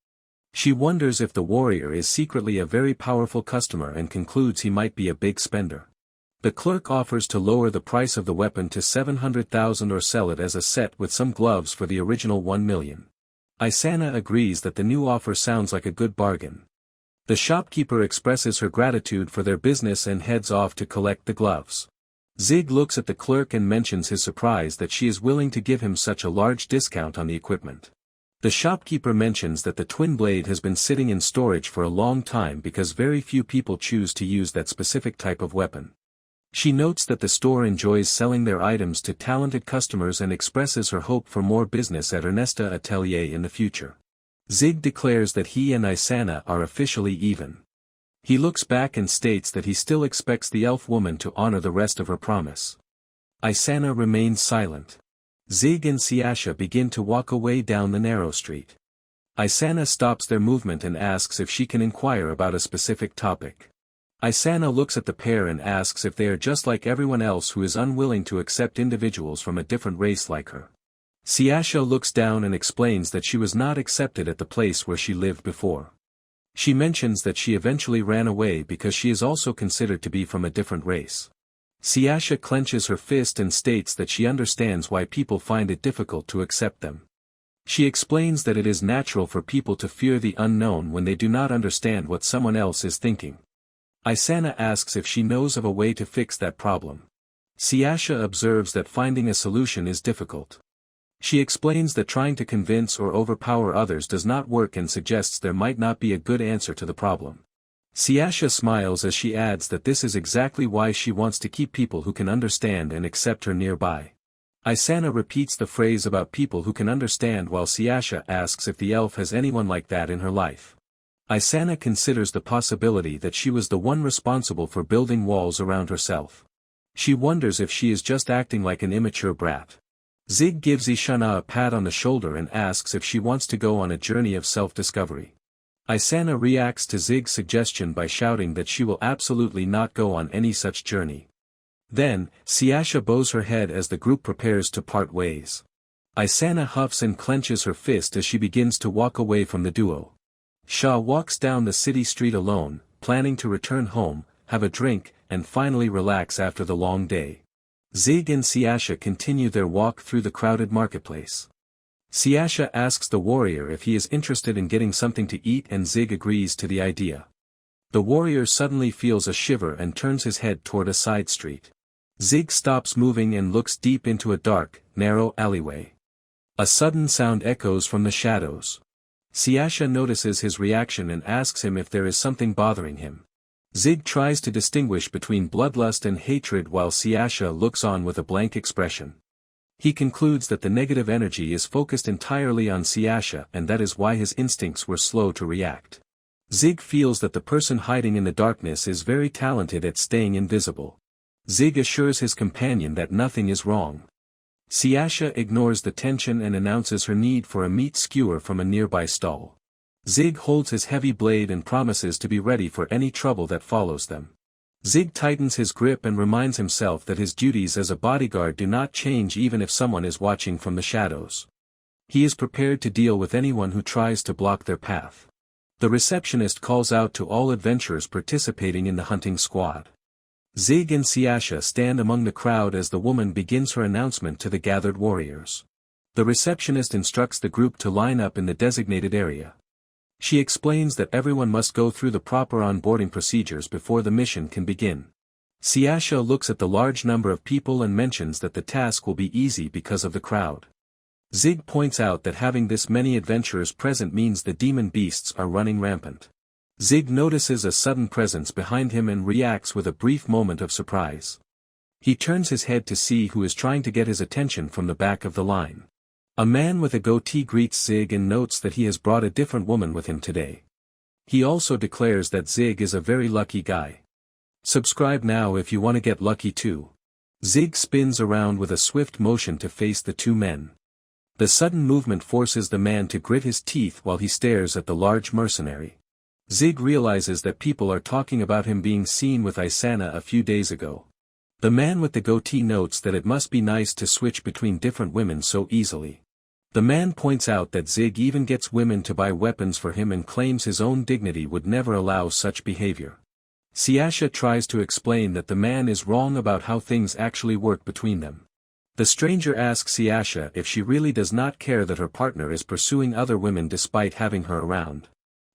She wonders if the warrior is secretly a very powerful customer and concludes he might be a big spender. The clerk offers to lower the price of the weapon to 700,000 or sell it as a set with some gloves for the original 1 million. Isana agrees that the new offer sounds like a good bargain. The shopkeeper expresses her gratitude for their business and heads off to collect the gloves. Zig looks at the clerk and mentions his surprise that she is willing to give him such a large discount on the equipment. The shopkeeper mentions that the twin blade has been sitting in storage for a long time because very few people choose to use that specific type of weapon. She notes that the store enjoys selling their items to talented customers and expresses her hope for more business at Ernesta Atelier in the future. Zig declares that he and Isana are officially even. He looks back and states that he still expects the elf woman to honor the rest of her promise. Isana remains silent. Zig and Siasha begin to walk away down the narrow street. Isana stops their movement and asks if she can inquire about a specific topic. Isana looks at the pair and asks if they are just like everyone else who is unwilling to accept individuals from a different race like her. Siasha looks down and explains that she was not accepted at the place where she lived before. She mentions that she eventually ran away because she is also considered to be from a different race. Siasha clenches her fist and states that she understands why people find it difficult to accept them. She explains that it is natural for people to fear the unknown when they do not understand what someone else is thinking. Isana asks if she knows of a way to fix that problem. Siasha observes that finding a solution is difficult. She explains that trying to convince or overpower others does not work and suggests there might not be a good answer to the problem. Siasha smiles as she adds that this is exactly why she wants to keep people who can understand and accept her nearby. Isana repeats the phrase about people who can understand while Siasha asks if the elf has anyone like that in her life. Isana considers the possibility that she was the one responsible for building walls around herself. She wonders if she is just acting like an immature brat. Zig gives Ishana a pat on the shoulder and asks if she wants to go on a journey of self-discovery. Isana reacts to Zig's suggestion by shouting that she will absolutely not go on any such journey. Then, Siasha bows her head as the group prepares to part ways. Isana huffs and clenches her fist as she begins to walk away from the duo. Shah walks down the city street alone, planning to return home, have a drink, and finally relax after the long day. Zig and Siasha continue their walk through the crowded marketplace. Siasha asks the warrior if he is interested in getting something to eat and Zig agrees to the idea. The warrior suddenly feels a shiver and turns his head toward a side street. Zig stops moving and looks deep into a dark, narrow alleyway. A sudden sound echoes from the shadows. Siasha notices his reaction and asks him if there is something bothering him. Zig tries to distinguish between bloodlust and hatred while Siasha looks on with a blank expression. He concludes that the negative energy is focused entirely on Siasha and that is why his instincts were slow to react. Zig feels that the person hiding in the darkness is very talented at staying invisible. Zig assures his companion that nothing is wrong. Siasha ignores the tension and announces her need for a meat skewer from a nearby stall. Zig holds his heavy blade and promises to be ready for any trouble that follows them. Zig tightens his grip and reminds himself that his duties as a bodyguard do not change even if someone is watching from the shadows. He is prepared to deal with anyone who tries to block their path. The receptionist calls out to all adventurers participating in the hunting squad. Zig and Siasha stand among the crowd as the woman begins her announcement to the gathered warriors. The receptionist instructs the group to line up in the designated area. She explains that everyone must go through the proper onboarding procedures before the mission can begin. Siasha looks at the large number of people and mentions that the task will be easy because of the crowd. Zig points out that having this many adventurers present means the demon beasts are running rampant. Zig notices a sudden presence behind him and reacts with a brief moment of surprise. He turns his head to see who is trying to get his attention from the back of the line. A man with a goatee greets Zig and notes that he has brought a different woman with him today. He also declares that Zig is a very lucky guy. Subscribe now if you want to get lucky too. Zig spins around with a swift motion to face the two men. The sudden movement forces the man to grit his teeth while he stares at the large mercenary. Zig realizes that people are talking about him being seen with Isana a few days ago. The man with the goatee notes that it must be nice to switch between different women so easily. The man points out that Zig even gets women to buy weapons for him and claims his own dignity would never allow such behavior. Siasha tries to explain that the man is wrong about how things actually work between them. The stranger asks Siasha if she really does not care that her partner is pursuing other women despite having her around.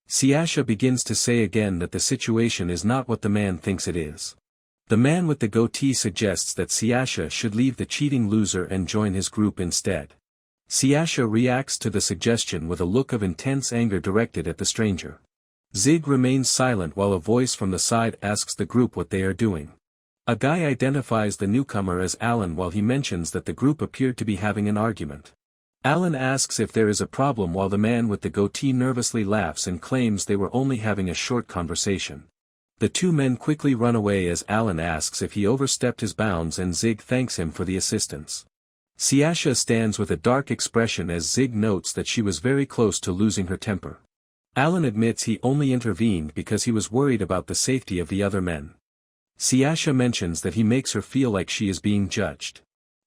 Siasha begins to say again that the situation is not what the man thinks it is. The man with the goatee suggests that Siasha should leave the cheating loser and join his group instead. Siasha reacts to the suggestion with a look of intense anger directed at the stranger. Zig remains silent while a voice from the side asks the group what they are doing. A guy identifies the newcomer as Alan while he mentions that the group appeared to be having an argument. Alan asks if there is a problem while the man with the goatee nervously laughs and claims they were only having a short conversation. The two men quickly run away as Alan asks if he overstepped his bounds and Zig thanks him for the assistance. Siasha stands with a dark expression as Zig notes that she was very close to losing her temper. Alan admits he only intervened because he was worried about the safety of the other men. Siasha mentions that he makes her feel like she is being judged.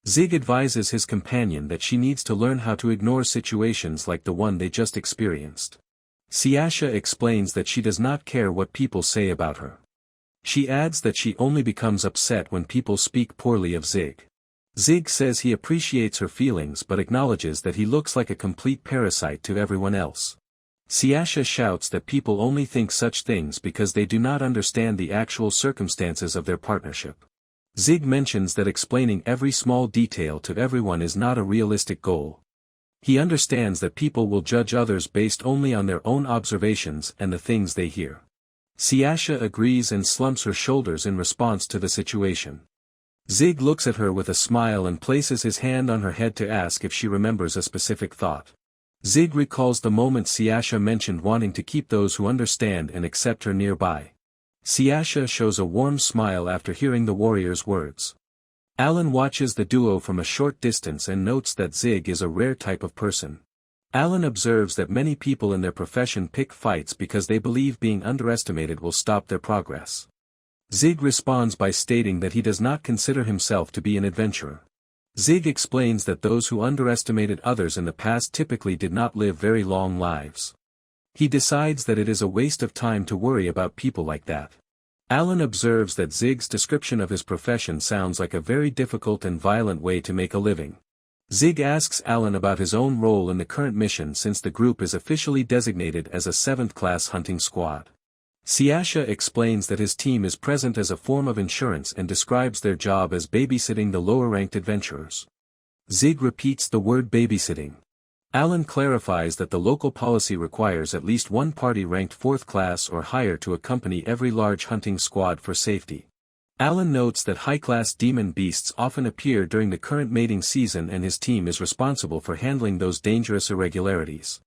Zig advises his companion that she needs to learn how to ignore situations like the one they just experienced. Siasha explains that she does not care what people say about her. She adds that she only becomes upset when people speak poorly of Zig. Zig says he appreciates her feelings but acknowledges that he looks like a complete parasite to everyone else. Siasha shouts that people only think such things because they do not understand the actual circumstances of their partnership. Zig mentions that explaining every small detail to everyone is not a realistic goal. He understands that people will judge others based only on their own observations and the things they hear. Siasha agrees and slumps her shoulders in response to the situation. Zig looks at her with a smile and places his hand on her head to ask if she remembers a specific thought. Zig recalls the moment Siasha mentioned wanting to keep those who understand and accept her nearby. Siasha shows a warm smile after hearing the warrior's words. Alan watches the duo from a short distance and notes that Zig is a rare type of person. Alan observes that many people in their profession pick fights because they believe being underestimated will stop their progress. Zig responds by stating that he does not consider himself to be an adventurer. Zig explains that those who underestimated others in the past typically did not live very long lives. He decides that it is a waste of time to worry about people like that. Alan observes that Zig's description of his profession sounds like a very difficult and violent way to make a living. Zig asks Alan about his own role in the current mission since the group is officially designated as a 7th-class hunting squad. Siasha explains that his team is present as a form of insurance and describes their job as babysitting the lower-ranked adventurers. Zig repeats the word babysitting. Alan clarifies that the local policy requires at least one party ranked 4th class or higher to accompany every large hunting squad for safety. Alan notes that high-class demon beasts often appear during the current mating season and his team is responsible for handling those dangerous irregularities.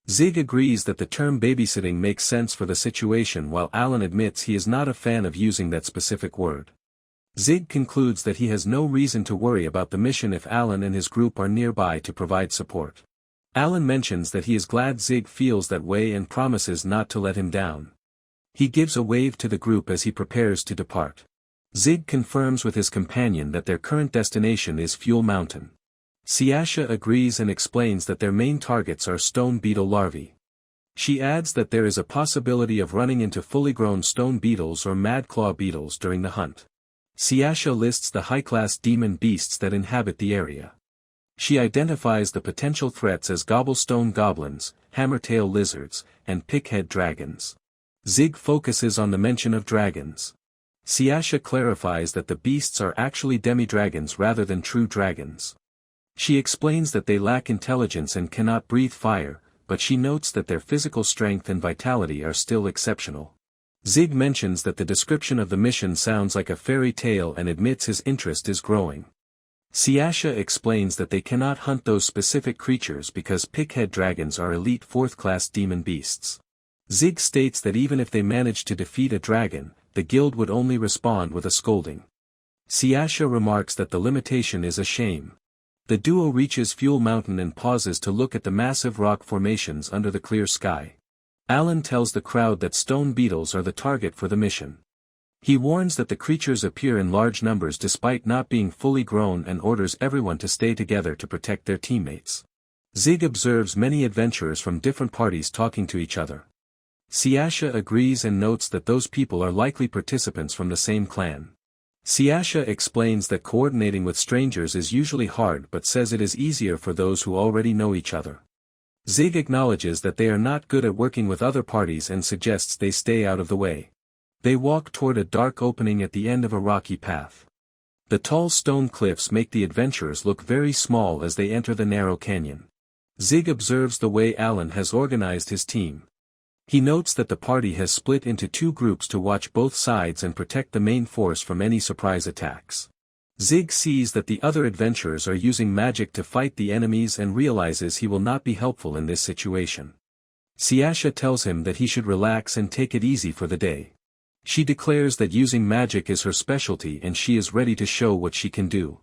Zig agrees that the term babysitting makes sense for the situation while Alan admits he is not a fan of using that specific word. Zig concludes that he has no reason to worry about the mission if Alan and his group are nearby to provide support. Alan mentions that he is glad Zig feels that way and promises not to let him down. He gives a wave to the group as he prepares to depart. Zig confirms with his companion that their current destination is Fuel Mountain. Siasha agrees and explains that their main targets are stone beetle larvae. She adds that there is a possibility of running into fully grown stone beetles or madclaw beetles during the hunt. Siasha lists the high-class demon beasts that inhabit the area. She identifies the potential threats as gobblestone goblins, hammertail lizards, and pickhead dragons. Zig focuses on the mention of dragons. Siasha clarifies that the beasts are actually demi-dragons rather than true dragons. She explains that they lack intelligence and cannot breathe fire, but she notes that their physical strength and vitality are still exceptional. Zig mentions that the description of the mission sounds like a fairy tale and admits his interest is growing. Siasha explains that they cannot hunt those specific creatures because pighead dragons are elite 4th-class demon beasts. Zig states that even if they managed to defeat a dragon, the guild would only respond with a scolding. Siasha remarks that the limitation is a shame. The duo reaches Fuel Mountain and pauses to look at the massive rock formations under the clear sky. Alan tells the crowd that stone beetles are the target for the mission. He warns that the creatures appear in large numbers despite not being fully grown and orders everyone to stay together to protect their teammates. Zig observes many adventurers from different parties talking to each other. Siasha agrees and notes that those people are likely participants from the same clan. Siasha explains that coordinating with strangers is usually hard but says it is easier for those who already know each other. Zig acknowledges that they are not good at working with other parties and suggests they stay out of the way. They walk toward a dark opening at the end of a rocky path. The tall stone cliffs make the adventurers look very small as they enter the narrow canyon. Zig observes the way Alan has organized his team. He notes that the party has split into 2 groups to watch both sides and protect the main force from any surprise attacks. Zig sees that the other adventurers are using magic to fight the enemies and realizes he will not be helpful in this situation. Siasha tells him that he should relax and take it easy for the day. She declares that using magic is her specialty and she is ready to show what she can do.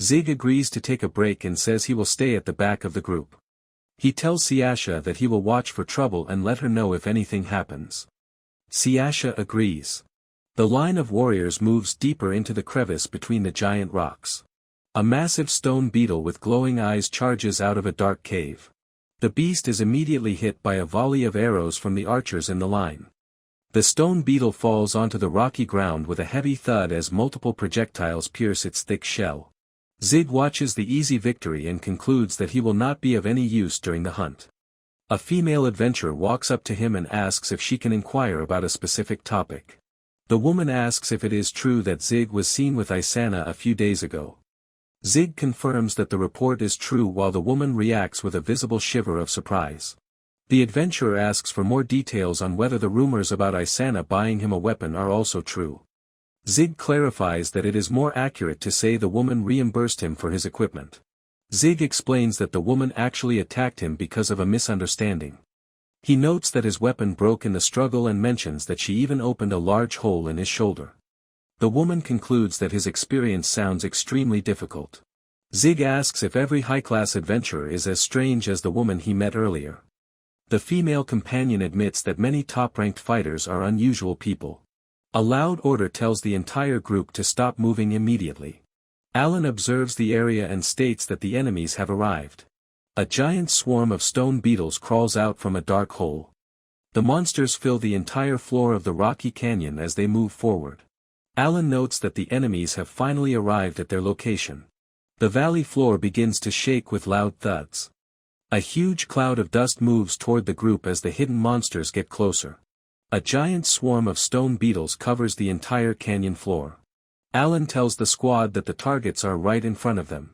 Zig agrees to take a break and says he will stay at the back of the group. He tells Siasha that he will watch for trouble and let her know if anything happens. Siasha agrees. The line of warriors moves deeper into the crevice between the giant rocks. A massive stone beetle with glowing eyes charges out of a dark cave. The beast is immediately hit by a volley of arrows from the archers in the line. The stone beetle falls onto the rocky ground with a heavy thud as multiple projectiles pierce its thick shell. Zig watches the easy victory and concludes that he will not be of any use during the hunt. A female adventurer walks up to him and asks if she can inquire about a specific topic. The woman asks if it is true that Zig was seen with Isana a few days ago. Zig confirms that the report is true while the woman reacts with a visible shiver of surprise. The adventurer asks for more details on whether the rumors about Isana buying him a weapon are also true. Zig clarifies that it is more accurate to say the woman reimbursed him for his equipment. Zig explains that the woman actually attacked him because of a misunderstanding. He notes that his weapon broke in the struggle and mentions that she even opened a large hole in his shoulder. The woman concludes that his experience sounds extremely difficult. Zig asks if every high-class adventurer is as strange as the woman he met earlier. The female companion admits that many top-ranked fighters are unusual people. A loud order tells the entire group to stop moving immediately. Alan observes the area and states that the enemies have arrived. A giant swarm of stone beetles crawls out from a dark hole. The monsters fill the entire floor of the rocky canyon as they move forward. Alan notes that the enemies have finally arrived at their location. The valley floor begins to shake with loud thuds. A huge cloud of dust moves toward the group as the hidden monsters get closer. A giant swarm of stone beetles covers the entire canyon floor. Alan tells the squad that the targets are right in front of them.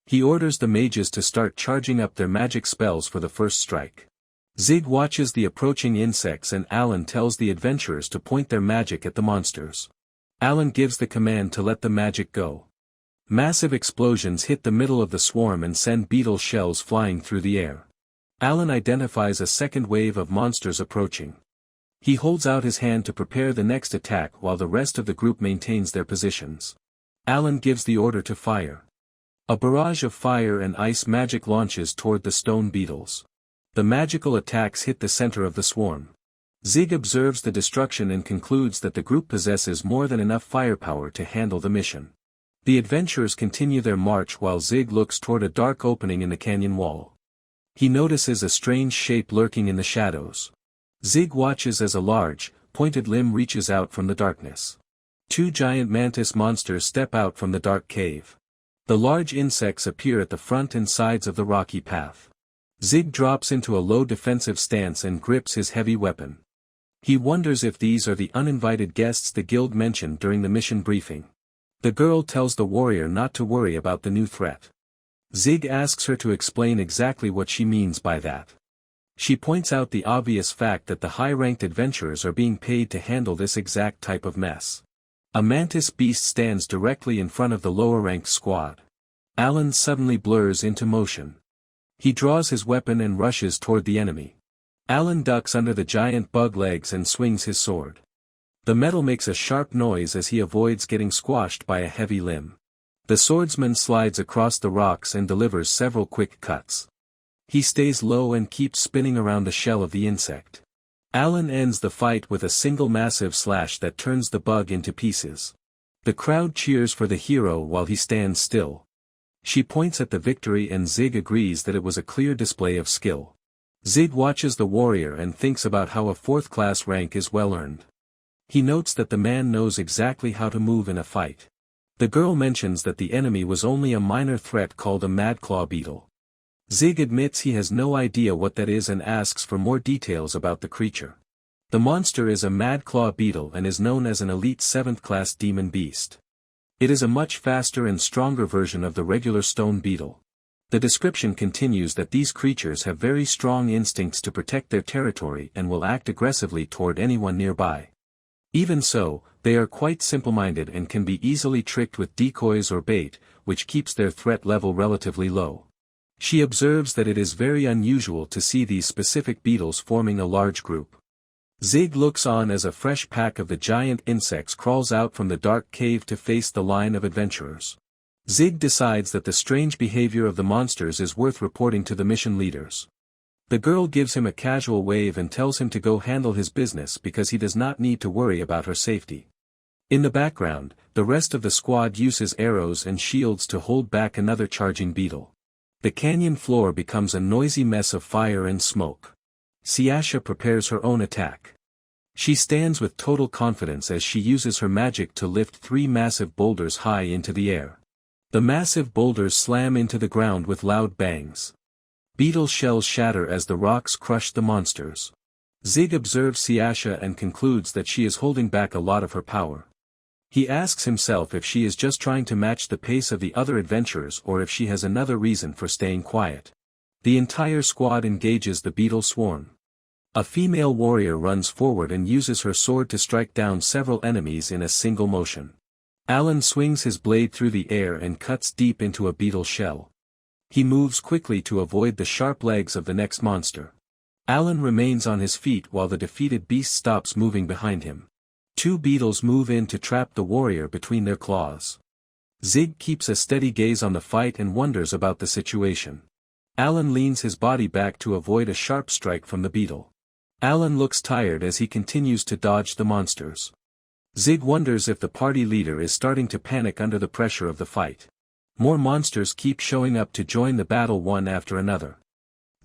He orders the mages to start charging up their magic spells for the first strike. Zig watches the approaching insects and Alan tells the adventurers to point their magic at the monsters. Alan gives the command to let the magic go. Massive explosions hit the middle of the swarm and send beetle shells flying through the air. Alan identifies a second wave of monsters approaching. He holds out his hand to prepare the next attack while the rest of the group maintains their positions. Alan gives the order to fire. A barrage of fire and ice magic launches toward the stone beetles. The magical attacks hit the center of the swarm. Zig observes the destruction and concludes that the group possesses more than enough firepower to handle the mission. The adventurers continue their march while Zig looks toward a dark opening in the canyon wall. He notices a strange shape lurking in the shadows. Zig watches as a large, pointed limb reaches out from the darkness. 2 giant mantis monsters step out from the dark cave. The large insects appear at the front and sides of the rocky path. Zig drops into a low defensive stance and grips his heavy weapon. He wonders if these are the uninvited guests the guild mentioned during the mission briefing. The girl tells the warrior not to worry about the new threat. Zig asks her to explain exactly what she means by that. She points out the obvious fact that the high-ranked adventurers are being paid to handle this exact type of mess. A mantis beast stands directly in front of the lower-ranked squad. Alan suddenly blurs into motion. He draws his weapon and rushes toward the enemy. Alan ducks under the giant bug legs and swings his sword. The metal makes a sharp noise as he avoids getting squashed by a heavy limb. The swordsman slides across the rocks and delivers several quick cuts. He stays low and keeps spinning around the shell of the insect. Alan ends the fight with a single massive slash that turns the bug into pieces. The crowd cheers for the hero while he stands still. She points at the victory and Zig agrees that it was a clear display of skill. Zig watches the warrior and thinks about how a fourth-class rank is well earned. He notes that the man knows exactly how to move in a fight. The girl mentions that the enemy was only a minor threat called a madclaw beetle. Zig admits he has no idea what that is and asks for more details about the creature. The monster is a madclaw beetle and is known as an elite 7th-class demon beast. It is a much faster and stronger version of the regular stone beetle. The description continues that these creatures have very strong instincts to protect their territory and will act aggressively toward anyone nearby. Even so, they are quite simple-minded and can be easily tricked with decoys or bait, which keeps their threat level relatively low. She observes that it is very unusual to see these specific beetles forming a large group. Zig looks on as a fresh pack of the giant insects crawls out from the dark cave to face the line of adventurers. Zig decides that the strange behavior of the monsters is worth reporting to the mission leaders. The girl gives him a casual wave and tells him to go handle his business because he does not need to worry about her safety. In the background, the rest of the squad uses arrows and shields to hold back another charging beetle. The canyon floor becomes a noisy mess of fire and smoke. Siasha prepares her own attack. She stands with total confidence as she uses her magic to lift 3 massive boulders high into the air. The massive boulders slam into the ground with loud bangs. Beetle shells shatter as the rocks crush the monsters. Zig observes Siasha and concludes that she is holding back a lot of her power. He asks himself if she is just trying to match the pace of the other adventurers or if she has another reason for staying quiet. The entire squad engages the beetle swarm. A female warrior runs forward and uses her sword to strike down several enemies in a single motion. Alan swings his blade through the air and cuts deep into a beetle shell. He moves quickly to avoid the sharp legs of the next monster. Alan remains on his feet while the defeated beast stops moving behind him. 2 beetles move in to trap the warrior between their claws. Zig keeps a steady gaze on the fight and wonders about the situation. Alan leans his body back to avoid a sharp strike from the beetle. Alan looks tired as he continues to dodge the monsters. Zig wonders if the party leader is starting to panic under the pressure of the fight. More monsters keep showing up to join the battle one after another.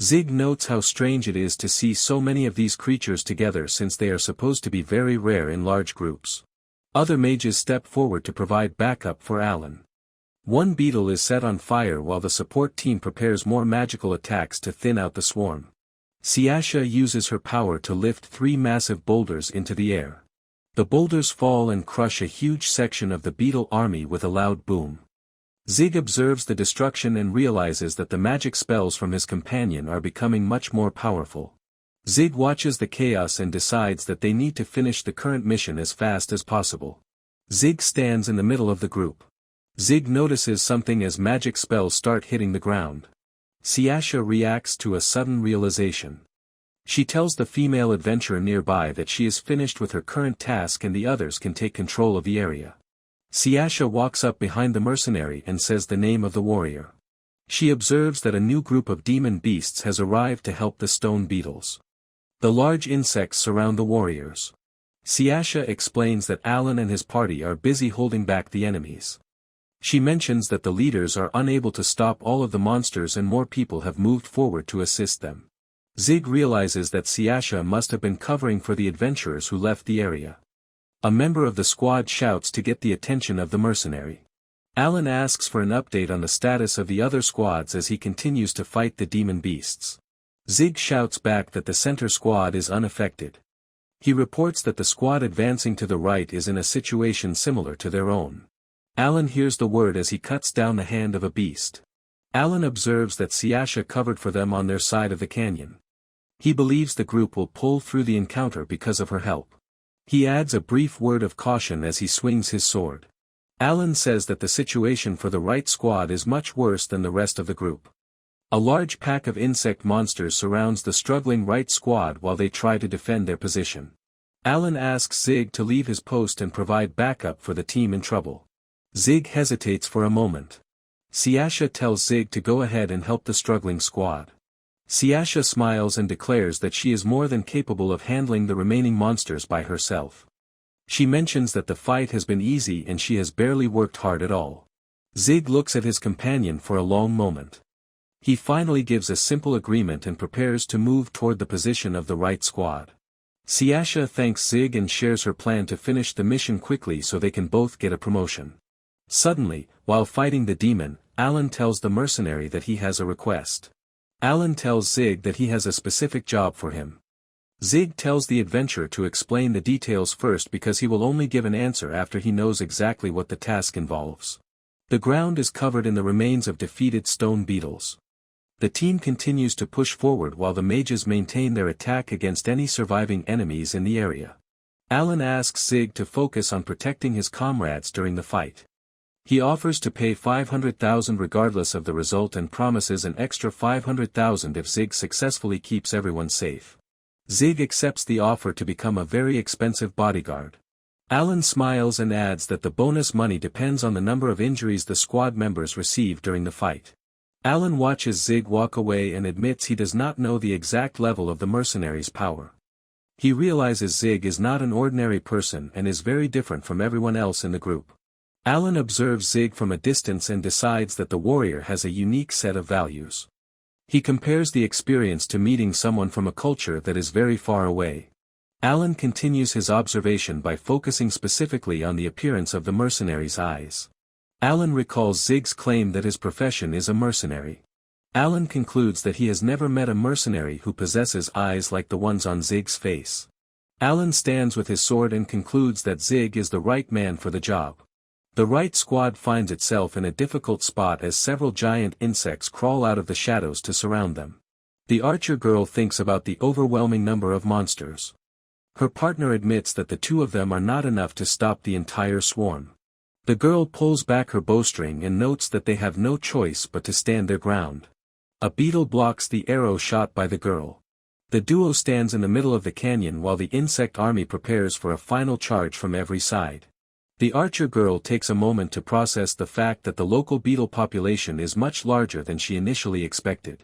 Zig notes how strange it is to see so many of these creatures together since they are supposed to be very rare in large groups. Other mages step forward to provide backup for Alan. One beetle is set on fire while the support team prepares more magical attacks to thin out the swarm. Siasha uses her power to lift 3 massive boulders into the air. The boulders fall and crush a huge section of the beetle army with a loud boom. Zig observes the destruction and realizes that the magic spells from his companion are becoming much more powerful. Zig watches the chaos and decides that they need to finish the current mission as fast as possible. Zig stands in the middle of the group. Zig notices something as magic spells start hitting the ground. Siasha reacts to a sudden realization. She tells the female adventurer nearby that she is finished with her current task and the others can take control of the area. Siasha walks up behind the mercenary and says the name of the warrior. She observes that a new group of demon beasts has arrived to help the stone beetles. The large insects surround the warriors. Siasha explains that Alan and his party are busy holding back the enemies. She mentions that the leaders are unable to stop all of the monsters and more people have moved forward to assist them. Zig realizes that Siasha must have been covering for the adventurers who left the area. A member of the squad shouts to get the attention of the mercenary. Alan asks for an update on the status of the other squads as he continues to fight the demon beasts. Zig shouts back that the center squad is unaffected. He reports that the squad advancing to the right is in a situation similar to their own. Alan hears the word as he cuts down the hand of a beast. Alan observes that Siasha covered for them on their side of the canyon. He believes the group will pull through the encounter because of her help. He adds a brief word of caution as he swings his sword. Alan says that the situation for the right squad is much worse than the rest of the group. A large pack of insect monsters surrounds the struggling right squad while they try to defend their position. Alan asks Zig to leave his post and provide backup for the team in trouble. Zig hesitates for a moment. Siasha tells Zig to go ahead and help the struggling squad. Siasha smiles and declares that she is more than capable of handling the remaining monsters by herself. She mentions that the fight has been easy and she has barely worked hard at all. Zig looks at his companion for a long moment. He finally gives a simple agreement and prepares to move toward the position of the right squad. Siasha thanks Zig and shares her plan to finish the mission quickly so they can both get a promotion. Suddenly, while fighting the demon, Alan tells the mercenary that he has a request. Alan tells Zig that he has a specific job for him. Zig tells the adventurer to explain the details first because he will only give an answer after he knows exactly what the task involves. The ground is covered in the remains of defeated stone beetles. The team continues to push forward while the mages maintain their attack against any surviving enemies in the area. Alan asks Zig to focus on protecting his comrades during the fight. He offers to pay 500,000 regardless of the result and promises an extra 500,000 if Zig successfully keeps everyone safe. Zig accepts the offer to become a very expensive bodyguard. Alan smiles and adds that the bonus money depends on the number of injuries the squad members receive during the fight. Alan watches Zig walk away and admits he does not know the exact level of the mercenary's power. He realizes Zig is not an ordinary person and is very different from everyone else in the group. Alan observes Zig from a distance and decides that the warrior has a unique set of values. He compares the experience to meeting someone from a culture that is very far away. Alan continues his observation by focusing specifically on the appearance of the mercenary's eyes. Alan recalls Zig's claim that his profession is a mercenary. Alan concludes that he has never met a mercenary who possesses eyes like the ones on Zig's face. Alan stands with his sword and concludes that Zig is the right man for the job. The right squad finds itself in a difficult spot as several giant insects crawl out of the shadows to surround them. The archer girl thinks about the overwhelming number of monsters. Her partner admits that the two of them are not enough to stop the entire swarm. The girl pulls back her bowstring and notes that they have no choice but to stand their ground. A beetle blocks the arrow shot by the girl. The duo stands in the middle of the canyon while the insect army prepares for a final charge from every side. The archer girl takes a moment to process the fact that the local beetle population is much larger than she initially expected.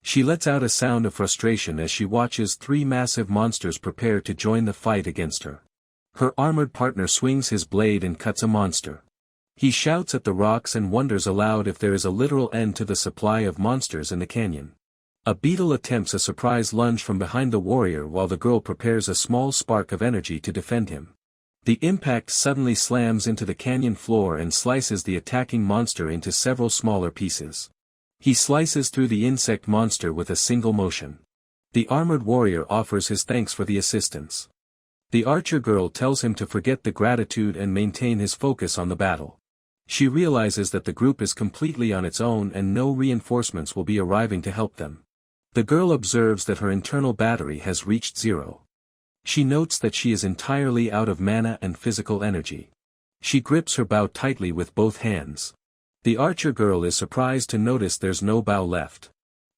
She lets out a sound of frustration as she watches three massive monsters prepare to join the fight against her. Her armored partner swings his blade and cuts a monster. He shouts at the rocks and wonders aloud if there is a literal end to the supply of monsters in the canyon. A beetle attempts a surprise lunge from behind the warrior while the girl prepares a small spark of energy to defend him. The impact suddenly slams into the canyon floor and slices the attacking monster into several smaller pieces. He slices through the insect monster with a single motion. The armored warrior offers his thanks for the assistance. The archer girl tells him to forget the gratitude and maintain his focus on the battle. She realizes that the group is completely on its own and no reinforcements will be arriving to help them. The girl observes that her internal battery has reached 0. She notes that she is entirely out of mana and physical energy. She grips her bow tightly with both hands. The archer girl is surprised to notice there's no bow left.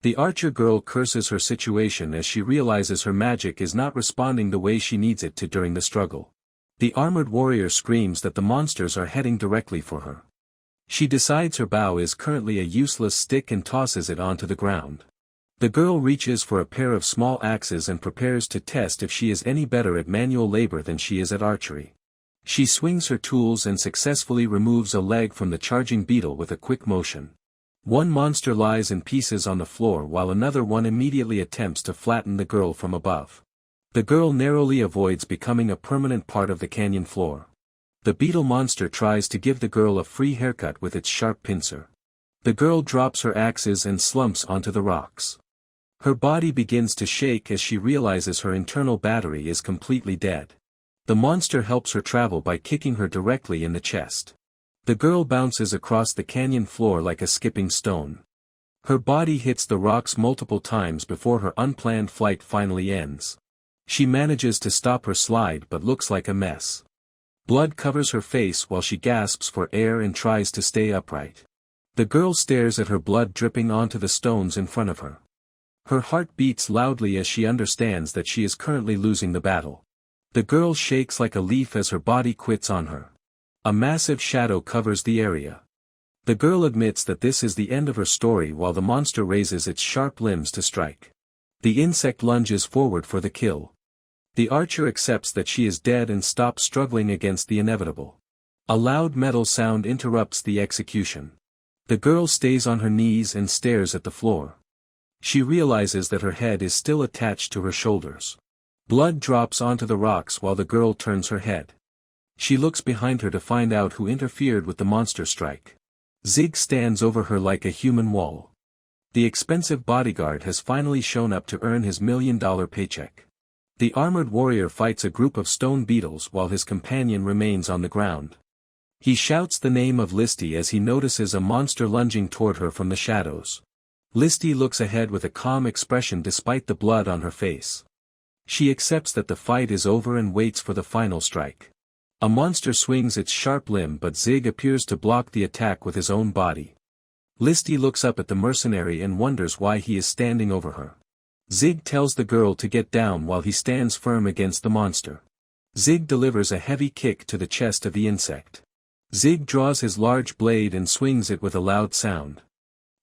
The archer girl curses her situation as she realizes her magic is not responding the way she needs it to during the struggle. The armored warrior screams that the monsters are heading directly for her. She decides her bow is currently a useless stick and tosses it onto the ground. The girl reaches for a pair of small axes and prepares to test if she is any better at manual labor than she is at archery. She swings her tools and successfully removes a leg from the charging beetle with a quick motion. One monster lies in pieces on the floor while another one immediately attempts to flatten the girl from above. The girl narrowly avoids becoming a permanent part of the canyon floor. The beetle monster tries to give the girl a free haircut with its sharp pincer. The girl drops her axes and slumps onto the rocks. Her body begins to shake as she realizes her internal battery is completely dead. The monster helps her travel by kicking her directly in the chest. The girl bounces across the canyon floor like a skipping stone. Her body hits the rocks multiple times before her unplanned flight finally ends. She manages to stop her slide but looks like a mess. Blood covers her face while she gasps for air and tries to stay upright. The girl stares at her blood dripping onto the stones in front of her. Her heart beats loudly as she understands that she is currently losing the battle. The girl shakes like a leaf as her body quits on her. A massive shadow covers the area. The girl admits that this is the end of her story while the monster raises its sharp limbs to strike. The insect lunges forward for the kill. The archer accepts that she is dead and stops struggling against the inevitable. A loud metal sound interrupts the execution. The girl stays on her knees and stares at the floor. She realizes that her head is still attached to her shoulders. Blood drops onto the rocks while the girl turns her head. She looks behind her to find out who interfered with the monster strike. Zig stands over her like a human wall. The expensive bodyguard has finally shown up to earn his $1 million paycheck. The armored warrior fights a group of stone beetles while his companion remains on the ground. He shouts the name of Listy as he notices a monster lunging toward her from the shadows. Listy looks ahead with a calm expression despite the blood on her face. She accepts that the fight is over and waits for the final strike. A monster swings its sharp limb but Zig appears to block the attack with his own body. Listy looks up at the mercenary and wonders why he is standing over her. Zig tells the girl to get down while he stands firm against the monster. Zig delivers a heavy kick to the chest of the insect. Zig draws his large blade and swings it with a loud sound.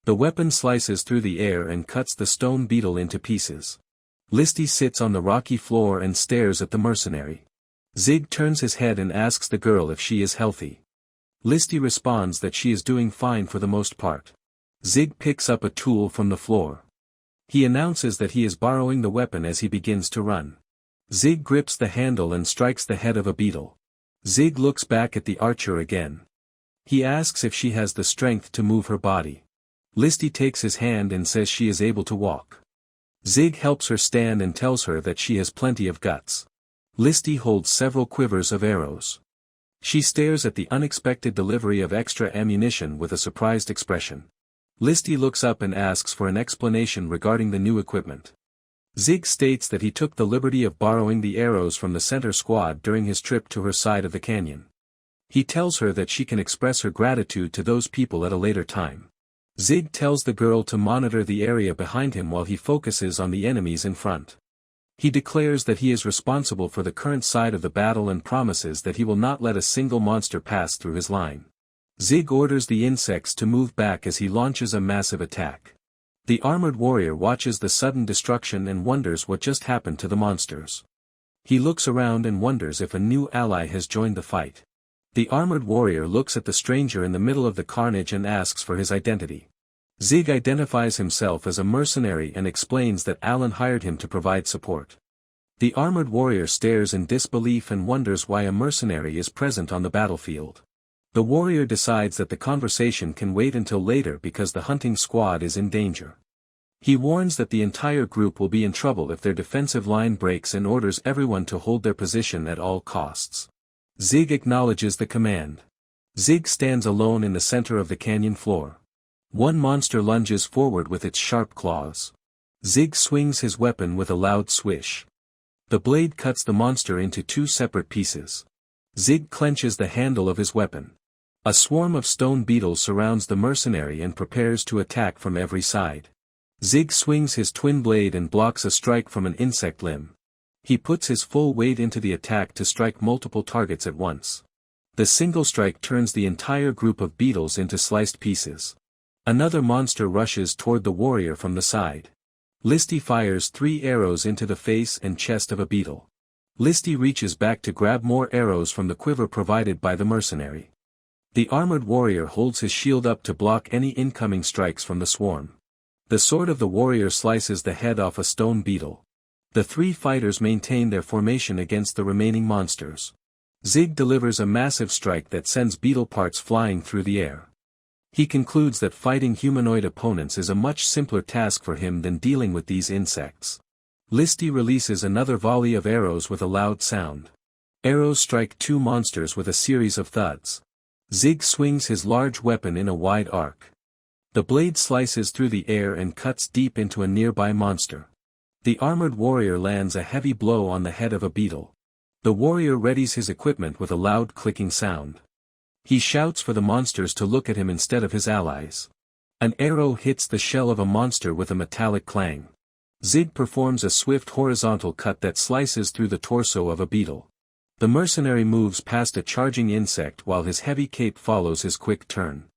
The weapon slices through the air and cuts the stone beetle into pieces. Listy sits on the rocky floor and stares at the mercenary. Zig turns his head and asks the girl if she is healthy. Listy responds that she is doing fine for the most part. Zig picks up a tool from the floor. He announces that he is borrowing the weapon as he begins to run. Zig grips the handle and strikes the head of a beetle. Zig looks back at the archer again. He asks if she has the strength to move her body. Listy takes his hand and says she is able to walk. Zig helps her stand and tells her that she has plenty of guts. Listy holds several quivers of arrows. She stares at the unexpected delivery of extra ammunition with a surprised expression. Listy looks up and asks for an explanation regarding the new equipment. Zig states that he took the liberty of borrowing the arrows from the center squad during his trip to her side of the canyon. He tells her that she can express her gratitude to those people at a later time. Zig tells the girl to monitor the area behind him while he focuses on the enemies in front. He declares that he is responsible for the current side of the battle and promises that he will not let a single monster pass through his line. Zig orders the insects to move back as he launches a massive attack. The armored warrior watches the sudden destruction and wonders what just happened to the monsters. He looks around and wonders if a new ally has joined the fight. The armored warrior looks at the stranger in the middle of the carnage and asks for his identity. Zig identifies himself as a mercenary and explains that Alan hired him to provide support. The armored warrior stares in disbelief and wonders why a mercenary is present on the battlefield. The warrior decides that the conversation can wait until later because the hunting squad is in danger. He warns that the entire group will be in trouble if their defensive line breaks and orders everyone to hold their position at all costs. Zig acknowledges the command. Zig stands alone in the center of the canyon floor. One monster lunges forward with its sharp claws. Zig swings his weapon with a loud swish. The blade cuts the monster into two separate pieces. Zig clenches the handle of his weapon. A swarm of stone beetles surrounds the mercenary and prepares to attack from every side. Zig swings his twin blade and blocks a strike from an insect limb. He puts his full weight into the attack to strike multiple targets at once. The single strike turns the entire group of beetles into sliced pieces. Another monster rushes toward the warrior from the side. Listy fires 3 arrows into the face and chest of a beetle. Listy reaches back to grab more arrows from the quiver provided by the mercenary. The armored warrior holds his shield up to block any incoming strikes from the swarm. The sword of the warrior slices the head off a stone beetle. The 3 fighters maintain their formation against the remaining monsters. Zig delivers a massive strike that sends beetle parts flying through the air. He concludes that fighting humanoid opponents is a much simpler task for him than dealing with these insects. Listy releases another volley of arrows with a loud sound. Arrows strike two monsters with a series of thuds. Zig swings his large weapon in a wide arc. The blade slices through the air and cuts deep into a nearby monster. The armored warrior lands a heavy blow on the head of a beetle. The warrior readies his equipment with a loud clicking sound. He shouts for the monsters to look at him instead of his allies. An arrow hits the shell of a monster with a metallic clang. Zig performs a swift horizontal cut that slices through the torso of a beetle. The mercenary moves past a charging insect while his heavy cape follows his quick turn.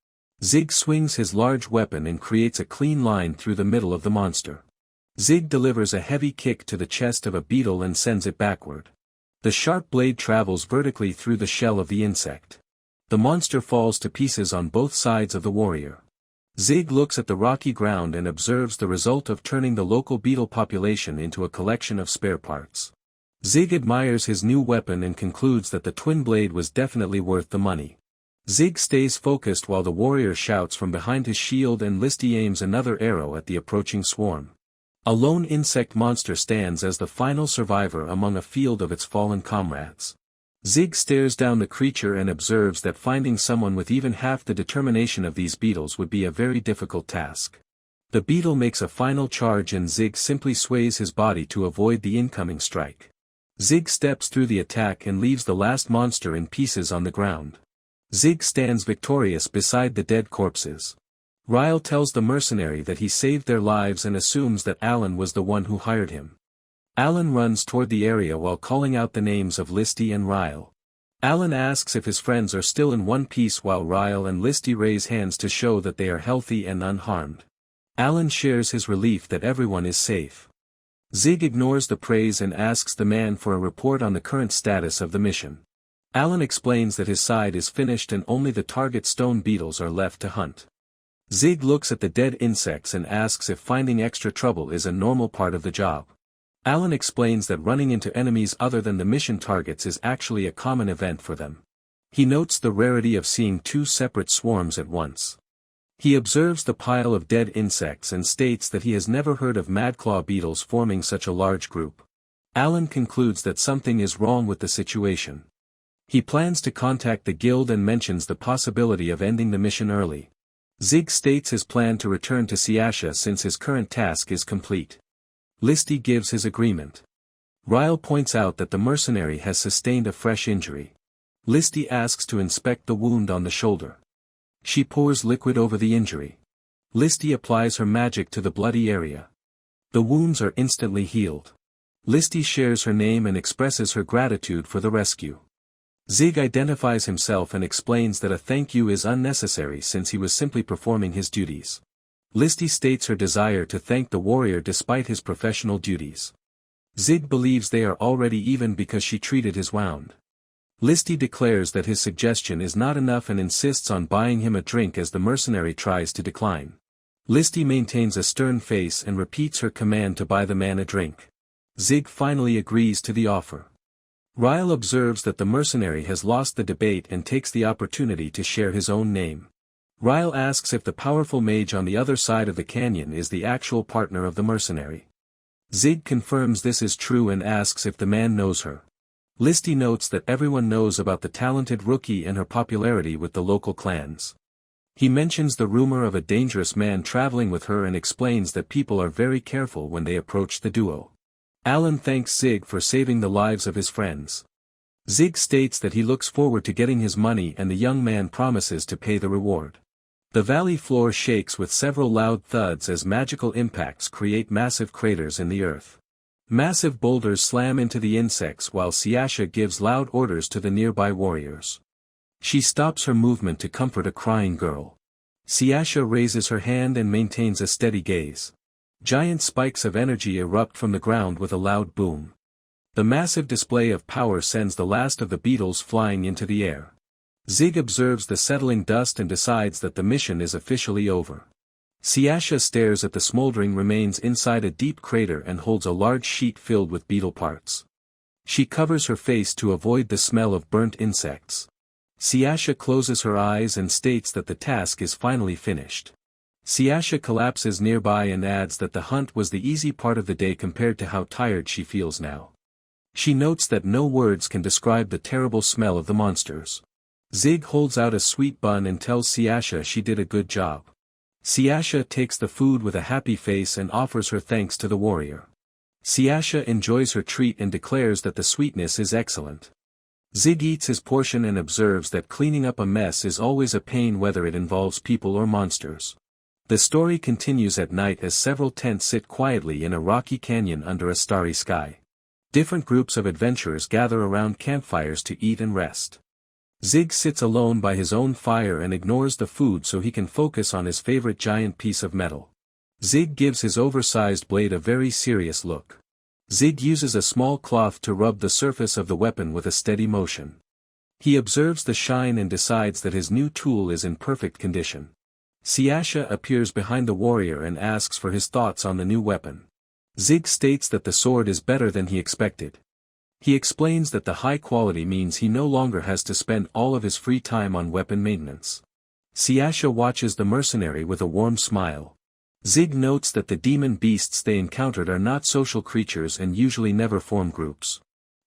Zig swings his large weapon and creates a clean line through the middle of the monster. Zig delivers a heavy kick to the chest of a beetle and sends it backward. The sharp blade travels vertically through the shell of the insect. The monster falls to pieces on both sides of the warrior. Zig looks at the rocky ground and observes the result of turning the local beetle population into a collection of spare parts. Zig admires his new weapon and concludes that the twin blade was definitely worth the money. Zig stays focused while the warrior shouts from behind his shield and Listy aims another arrow at the approaching swarm. A lone insect monster stands as the final survivor among a field of its fallen comrades. Zig stares down the creature and observes that finding someone with even half the determination of these beetles would be a very difficult task. The beetle makes a final charge and Zig simply sways his body to avoid the incoming strike. Zig steps through the attack and leaves the last monster in pieces on the ground. Zig stands victorious beside the dead corpses. Ryle tells the mercenary that he saved their lives and assumes that Alan was the one who hired him. Alan runs toward the area while calling out the names of Listy and Ryle. Alan asks if his friends are still in one piece while Ryle and Listy raise hands to show that they are healthy and unharmed. Alan shares his relief that everyone is safe. Zig ignores the praise and asks the man for a report on the current status of the mission. Alan explains that his side is finished and only the target stone beetles are left to hunt. Zig looks at the dead insects and asks if finding extra trouble is a normal part of the job. Alan explains that running into enemies other than the mission targets is actually a common event for them. He notes the rarity of seeing two separate swarms at once. He observes the pile of dead insects and states that he has never heard of madclaw beetles forming such a large group. Alan concludes that something is wrong with the situation. He plans to contact the guild and mentions the possibility of ending the mission early. Zig states his plan to return to Siasha since his current task is complete. Listy gives his agreement. Ryle points out that the mercenary has sustained a fresh injury. Listy asks to inspect the wound on the shoulder. She pours liquid over the injury. Listy applies her magic to the bloody area. The wounds are instantly healed. Listy shares her name and expresses her gratitude for the rescue. Zig identifies himself and explains that a thank you is unnecessary since he was simply performing his duties. Listy states her desire to thank the warrior despite his professional duties. Zig believes they are already even because she treated his wound. Listy declares that his suggestion is not enough and insists on buying him a drink as the mercenary tries to decline. Listy maintains a stern face and repeats her command to buy the man a drink. Zig finally agrees to the offer. Ryle observes that the mercenary has lost the debate and takes the opportunity to share his own name. Ryle asks if the powerful mage on the other side of the canyon is the actual partner of the mercenary. Zig confirms this is true and asks if the man knows her. Listy notes that everyone knows about the talented rookie and her popularity with the local clans. He mentions the rumor of a dangerous man traveling with her and explains that people are very careful when they approach the duo. Alan thanks Zig for saving the lives of his friends. Zig states that he looks forward to getting his money and the young man promises to pay the reward. The valley floor shakes with several loud thuds as magical impacts create massive craters in the earth. Massive boulders slam into the insects while Siasha gives loud orders to the nearby warriors. She stops her movement to comfort a crying girl. Siasha raises her hand and maintains a steady gaze. Giant spikes of energy erupt from the ground with a loud boom. The massive display of power sends the last of the beetles flying into the air. Zig observes the settling dust and decides that the mission is officially over. Siasha stares at the smoldering remains inside a deep crater and holds a large sheet filled with beetle parts. She covers her face to avoid the smell of burnt insects. Siasha closes her eyes and states that the task is finally finished. Siasha collapses nearby and adds that the hunt was the easy part of the day compared to how tired she feels now. She notes that no words can describe the terrible smell of the monsters. Zig holds out a sweet bun and tells Siasha she did a good job. Siasha takes the food with a happy face and offers her thanks to the warrior. Siasha enjoys her treat and declares that the sweetness is excellent. Zig eats his portion and observes that cleaning up a mess is always a pain whether it involves people or monsters. The story continues at night as several tents sit quietly in a rocky canyon under a starry sky. Different groups of adventurers gather around campfires to eat and rest. Zig sits alone by his own fire and ignores the food so he can focus on his favorite giant piece of metal. Zig gives his oversized blade a very serious look. Zig uses a small cloth to rub the surface of the weapon with a steady motion. He observes the shine and decides that his new tool is in perfect condition. Siasha appears behind the warrior and asks for his thoughts on the new weapon. Zig states that the sword is better than he expected. He explains that the high quality means he no longer has to spend all of his free time on weapon maintenance. Siasha watches the mercenary with a warm smile. Zig notes that the demon beasts they encountered are not social creatures and usually never form groups.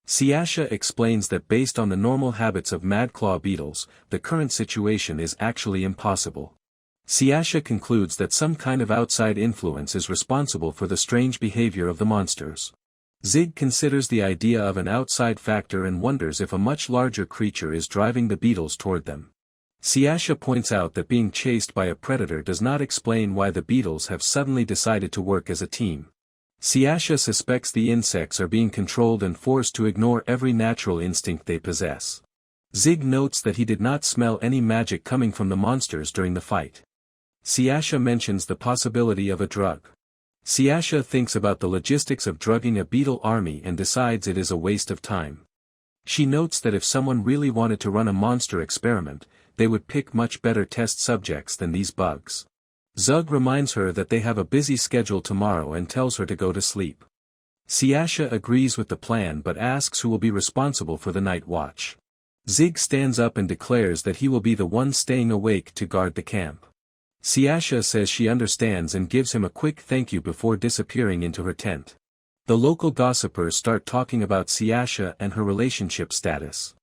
Siasha explains that based on the normal habits of madclaw beetles, the current situation is actually impossible. Siasha concludes that some kind of outside influence is responsible for the strange behavior of the monsters. Zig considers the idea of an outside factor and wonders if a much larger creature is driving the beetles toward them. Siasha points out that being chased by a predator does not explain why the beetles have suddenly decided to work as a team. Siasha suspects the insects are being controlled and forced to ignore every natural instinct they possess. Zig notes that he did not smell any magic coming from the monsters during the fight. Siasha mentions the possibility of a drug. Siasha thinks about the logistics of drugging a beetle army and decides it is a waste of time. She notes that if someone really wanted to run a monster experiment, they would pick much better test subjects than these bugs. Zug reminds her that they have a busy schedule tomorrow and tells her to go to sleep. Siasha agrees with the plan but asks who will be responsible for the night watch. Zig stands up and declares that he will be the one staying awake to guard the camp. Siasha says she understands and gives him a quick thank you before disappearing into her tent. The local gossipers start talking about Siasha and her relationship status.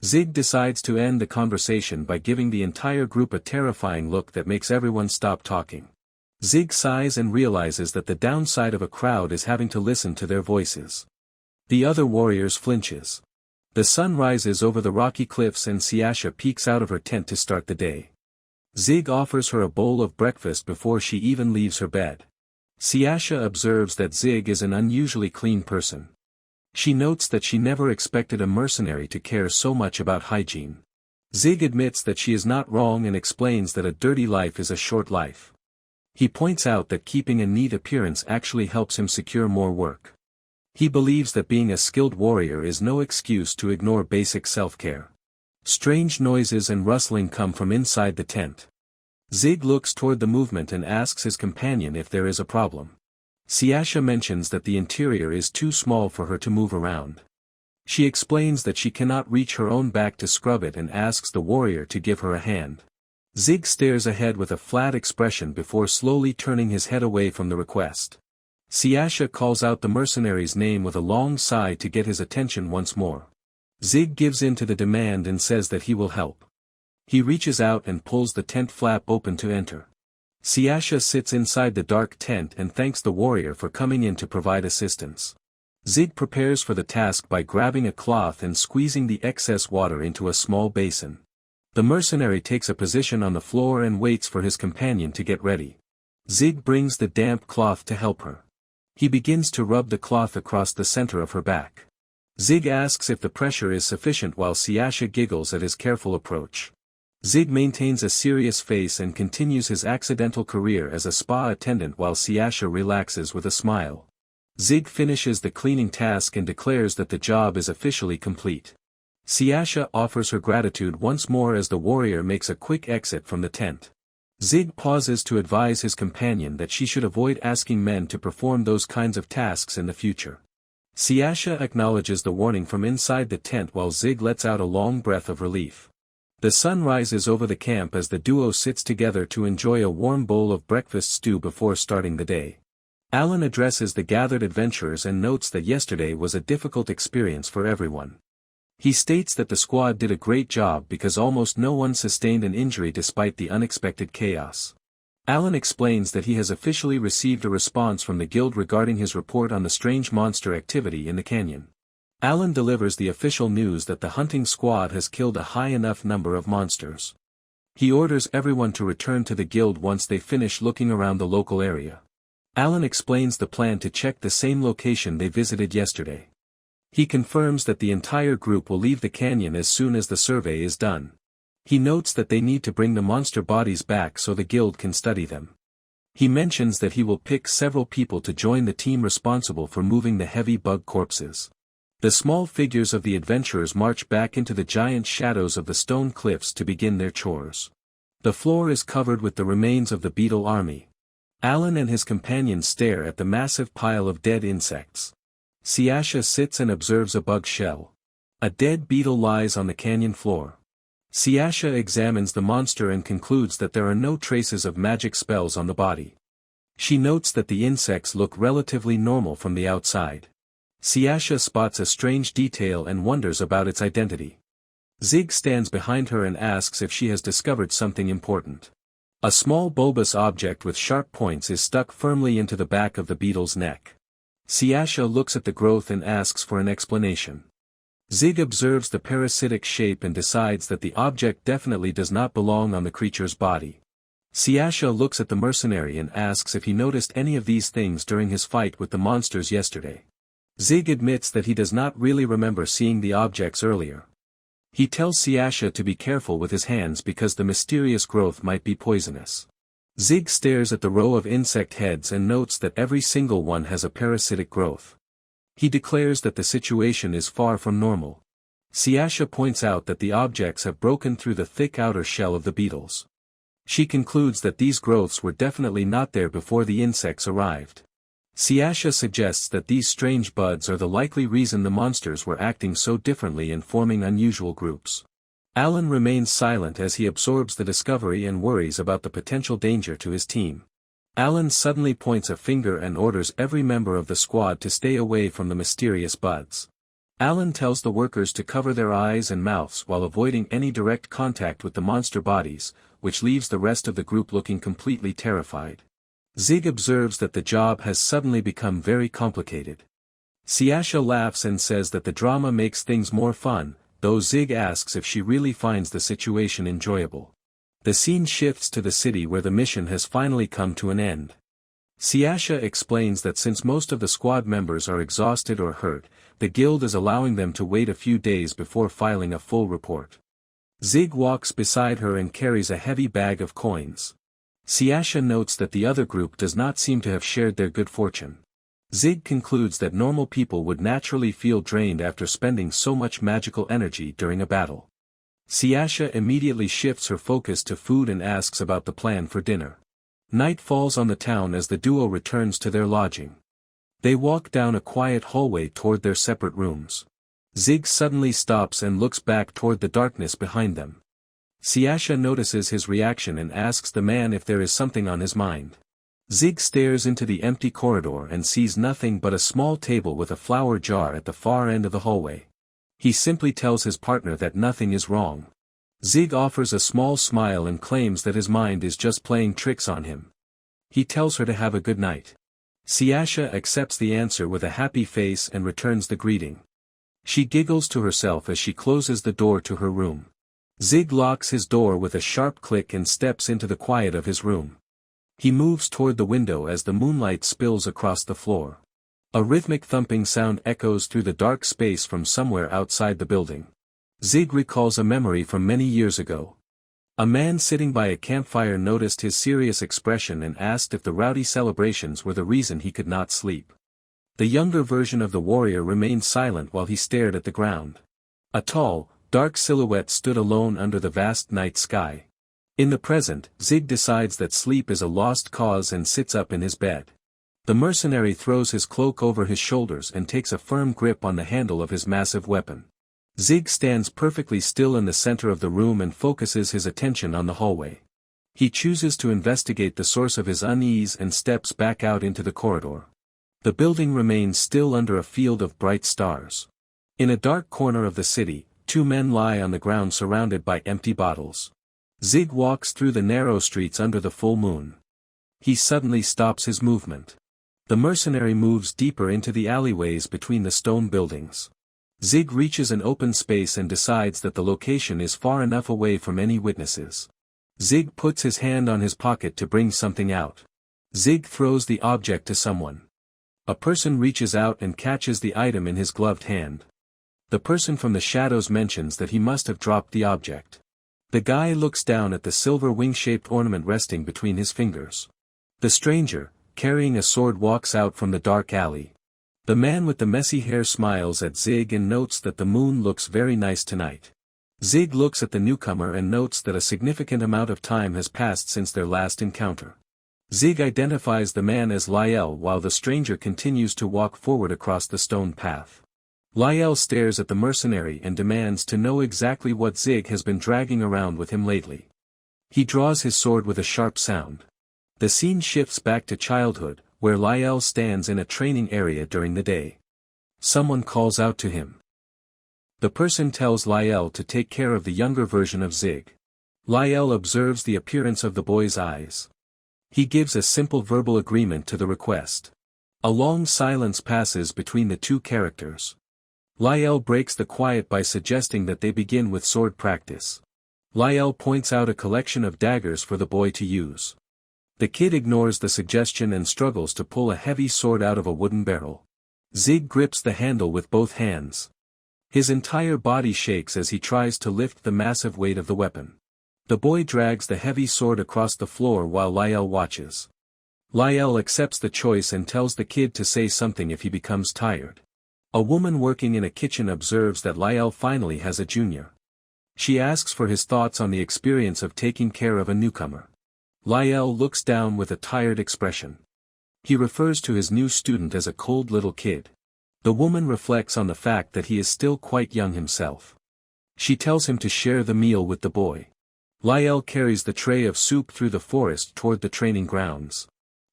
Zig decides to end the conversation by giving the entire group a terrifying look that makes everyone stop talking. Zig sighs and realizes that the downside of a crowd is having to listen to their voices. The other warriors flinches. The sun rises over the rocky cliffs and Siasha peeks out of her tent to start the day. Zig offers her a bowl of breakfast before she even leaves her bed. Siasha observes that Zig is an unusually clean person. She notes that she never expected a mercenary to care so much about hygiene. Zig admits that she is not wrong and explains that a dirty life is a short life. He points out that keeping a neat appearance actually helps him secure more work. He believes that being a skilled warrior is no excuse to ignore basic self-care. Strange noises and rustling come from inside the tent. Zig looks toward the movement and asks his companion if there is a problem. Siasha mentions that the interior is too small for her to move around. She explains that she cannot reach her own back to scrub it and asks the warrior to give her a hand. Zig stares ahead with a flat expression before slowly turning his head away from the request. Siasha calls out the mercenary's name with a long sigh to get his attention once more. Zig gives in to the demand and says that he will help. He reaches out and pulls the tent flap open to enter. Siasha sits inside the dark tent and thanks the warrior for coming in to provide assistance. Zig prepares for the task by grabbing a cloth and squeezing the excess water into a small basin. The mercenary takes a position on the floor and waits for his companion to get ready. Zig brings the damp cloth to help her. He begins to rub the cloth across the center of her back. Zig asks if the pressure is sufficient while Siasha giggles at his careful approach. Zig maintains a serious face and continues his accidental career as a spa attendant while Siasha relaxes with a smile. Zig finishes the cleaning task and declares that the job is officially complete. Siasha offers her gratitude once more as the warrior makes a quick exit from the tent. Zig pauses to advise his companion that she should avoid asking men to perform those kinds of tasks in the future. Siasha acknowledges the warning from inside the tent while Zig lets out a long breath of relief. The sun rises over the camp as the duo sits together to enjoy a warm bowl of breakfast stew before starting the day. Alan addresses the gathered adventurers and notes that yesterday was a difficult experience for everyone. He states that the squad did a great job because almost no one sustained an injury despite the unexpected chaos. Alan explains that he has officially received a response from the guild regarding his report on the strange monster activity in the canyon. Alan delivers the official news that the hunting squad has killed a high enough number of monsters. He orders everyone to return to the guild once they finish looking around the local area. Alan explains the plan to check the same location they visited yesterday. He confirms that the entire group will leave the canyon as soon as the survey is done. He notes that they need to bring the monster bodies back so the guild can study them. He mentions that he will pick several people to join the team responsible for moving the heavy bug corpses. The small figures of the adventurers march back into the giant shadows of the stone cliffs to begin their chores. The floor is covered with the remains of the beetle army. Alan and his companions stare at the massive pile of dead insects. Siasha sits and observes a bug shell. A dead beetle lies on the canyon floor. Siasha examines the monster and concludes that there are no traces of magic spells on the body. She notes that the insects look relatively normal from the outside. Siasha spots a strange detail and wonders about its identity. Zig stands behind her and asks if she has discovered something important. A small bulbous object with sharp points is stuck firmly into the back of the beetle's neck. Siasha looks at the growth and asks for an explanation. Zig observes the parasitic shape and decides that the object definitely does not belong on the creature's body. Siasha looks at the mercenary and asks if he noticed any of these things during his fight with the monsters yesterday. Zig admits that he does not really remember seeing the objects earlier. He tells Siasha to be careful with his hands because the mysterious growth might be poisonous. Zig stares at the row of insect heads and notes that every single one has a parasitic growth. He declares that the situation is far from normal. Siasha points out that the objects have broken through the thick outer shell of the beetles. She concludes that these growths were definitely not there before the insects arrived. Siasha suggests that these strange buds are the likely reason the monsters were acting so differently and forming unusual groups. Alan remains silent as he absorbs the discovery and worries about the potential danger to his team. Alan suddenly points a finger and orders every member of the squad to stay away from the mysterious buds. Alan tells the workers to cover their eyes and mouths while avoiding any direct contact with the monster bodies, which leaves the rest of the group looking completely terrified. Zig observes that the job has suddenly become very complicated. Siasha laughs and says that the drama makes things more fun, though Zig asks if she really finds the situation enjoyable. The scene shifts to the city where the mission has finally come to an end. Siasha explains that since most of the squad members are exhausted or hurt, the guild is allowing them to wait a few days before filing a full report. Zig walks beside her and carries a heavy bag of coins. Siasha notes that the other group does not seem to have shared their good fortune. Zig concludes that normal people would naturally feel drained after spending so much magical energy during a battle. Siasha immediately shifts her focus to food and asks about the plan for dinner. Night falls on the town as the duo returns to their lodging. They walk down a quiet hallway toward their separate rooms. Zig suddenly stops and looks back toward the darkness behind them. Siasha notices his reaction and asks the man if there is something on his mind. Zig stares into the empty corridor and sees nothing but a small table with a flower jar at the far end of the hallway. He simply tells his partner that nothing is wrong. Zig offers a small smile and claims that his mind is just playing tricks on him. He tells her to have a good night. Siasha accepts the answer with a happy face and returns the greeting. She giggles to herself as she closes the door to her room. Zig locks his door with a sharp click and steps into the quiet of his room. He moves toward the window as the moonlight spills across the floor. A rhythmic thumping sound echoes through the dark space from somewhere outside the building. Zig recalls a memory from many years ago. A man sitting by a campfire noticed his serious expression and asked if the rowdy celebrations were the reason he could not sleep. The younger version of the warrior remained silent while he stared at the ground. A tall, dark silhouette stood alone under the vast night sky. In the present, Zig decides that sleep is a lost cause and sits up in his bed. The mercenary throws his cloak over his shoulders and takes a firm grip on the handle of his massive weapon. Zig stands perfectly still in the center of the room and focuses his attention on the hallway. He chooses to investigate the source of his unease and steps back out into the corridor. The building remains still under a field of bright stars. In a dark corner of the city, two men lie on the ground surrounded by empty bottles. Zig walks through the narrow streets under the full moon. He suddenly stops his movement. The mercenary moves deeper into the alleyways between the stone buildings. Zig reaches an open space and decides that the location is far enough away from any witnesses. Zig puts his hand on his pocket to bring something out. Zig throws the object to someone. A person reaches out and catches the item in his gloved hand. The person from the shadows mentions that he must have dropped the object. The guy looks down at the silver wing-shaped ornament resting between his fingers. The stranger, carrying a sword, walks out from the dark alley. The man with the messy hair smiles at Zig and notes that the moon looks very nice tonight. Zig looks at the newcomer and notes that a significant amount of time has passed since their last encounter. Zig identifies the man as Lyell while the stranger continues to walk forward across the stone path. Lyell stares at the mercenary and demands to know exactly what Zig has been dragging around with him lately. He draws his sword with a sharp sound. The scene shifts back to childhood, where Lyell stands in a training area during the day. Someone calls out to him. The person tells Lyell to take care of the younger version of Zig. Lyell observes the appearance of the boy's eyes. He gives a simple verbal agreement to the request. A long silence passes between the two characters. Lyell breaks the quiet by suggesting that they begin with sword practice. Lyell points out a collection of daggers for the boy to use. The kid ignores the suggestion and struggles to pull a heavy sword out of a wooden barrel. Zig grips the handle with both hands. His entire body shakes as he tries to lift the massive weight of the weapon. The boy drags the heavy sword across the floor while Lyell watches. Lyell accepts the choice and tells the kid to say something if he becomes tired. A woman working in a kitchen observes that Lyell finally has a junior. She asks for his thoughts on the experience of taking care of a newcomer. Lyell looks down with a tired expression. He refers to his new student as a cold little kid. The woman reflects on the fact that he is still quite young himself. She tells him to share the meal with the boy. Lyell carries the tray of soup through the forest toward the training grounds.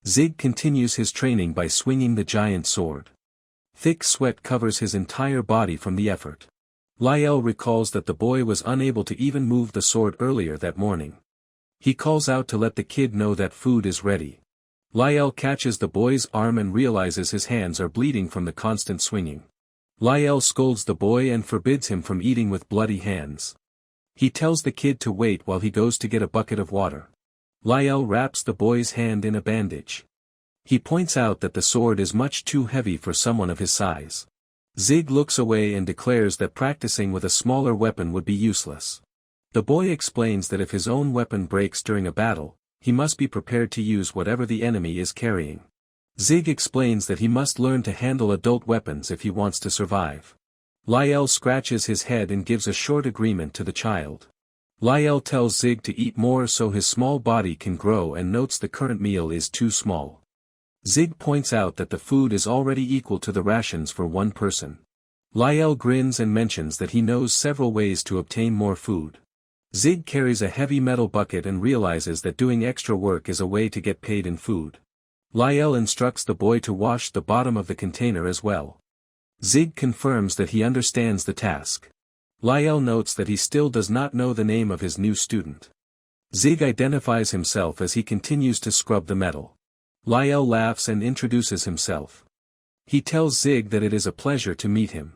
Zig continues his training by swinging the giant sword. Thick sweat covers his entire body from the effort. Lyell recalls that the boy was unable to even move the sword earlier that morning. He calls out to let the kid know that food is ready. Lyell catches the boy's arm and realizes his hands are bleeding from the constant swinging. Lyell scolds the boy and forbids him from eating with bloody hands. He tells the kid to wait while he goes to get a bucket of water. Lyell wraps the boy's hand in a bandage. He points out that the sword is much too heavy for someone of his size. Zig looks away and declares that practicing with a smaller weapon would be useless. The boy explains that if his own weapon breaks during a battle, he must be prepared to use whatever the enemy is carrying. Zig explains that he must learn to handle adult weapons if he wants to survive. Lyell scratches his head and gives a short agreement to the child. Lyell tells Zig to eat more so his small body can grow and notes the current meal is too small. Zig points out that the food is already equal to the rations for one person. Lyell grins and mentions that he knows several ways to obtain more food. Zig carries a heavy metal bucket and realizes that doing extra work is a way to get paid in food. Lyell instructs the boy to wash the bottom of the container as well. Zig confirms that he understands the task. Lyell notes that he still does not know the name of his new student. Zig identifies himself as he continues to scrub the metal. Lyell laughs and introduces himself. He tells Zig that it is a pleasure to meet him.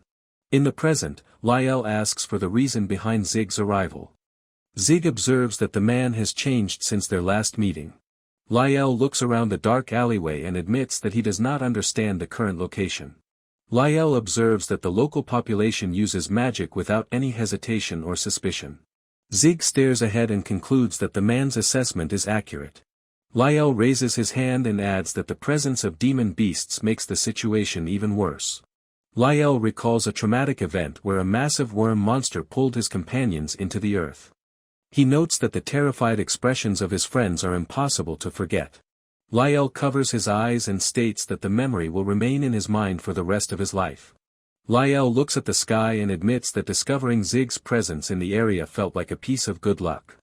In the present, Lyell asks for the reason behind Zig's arrival. Zig observes that the man has changed since their last meeting. Lyell looks around the dark alleyway and admits that he does not understand the current location. Lyell observes that the local population uses magic without any hesitation or suspicion. Zig stares ahead and concludes that the man's assessment is accurate. Lyell raises his hand and adds that the presence of demon beasts makes the situation even worse. Lyell recalls a traumatic event where a massive worm monster pulled his companions into the earth. He notes that the terrified expressions of his friends are impossible to forget. Lyell covers his eyes and states that the memory will remain in his mind for the rest of his life. Lyell looks at the sky and admits that discovering Zig's presence in the area felt like a piece of good luck.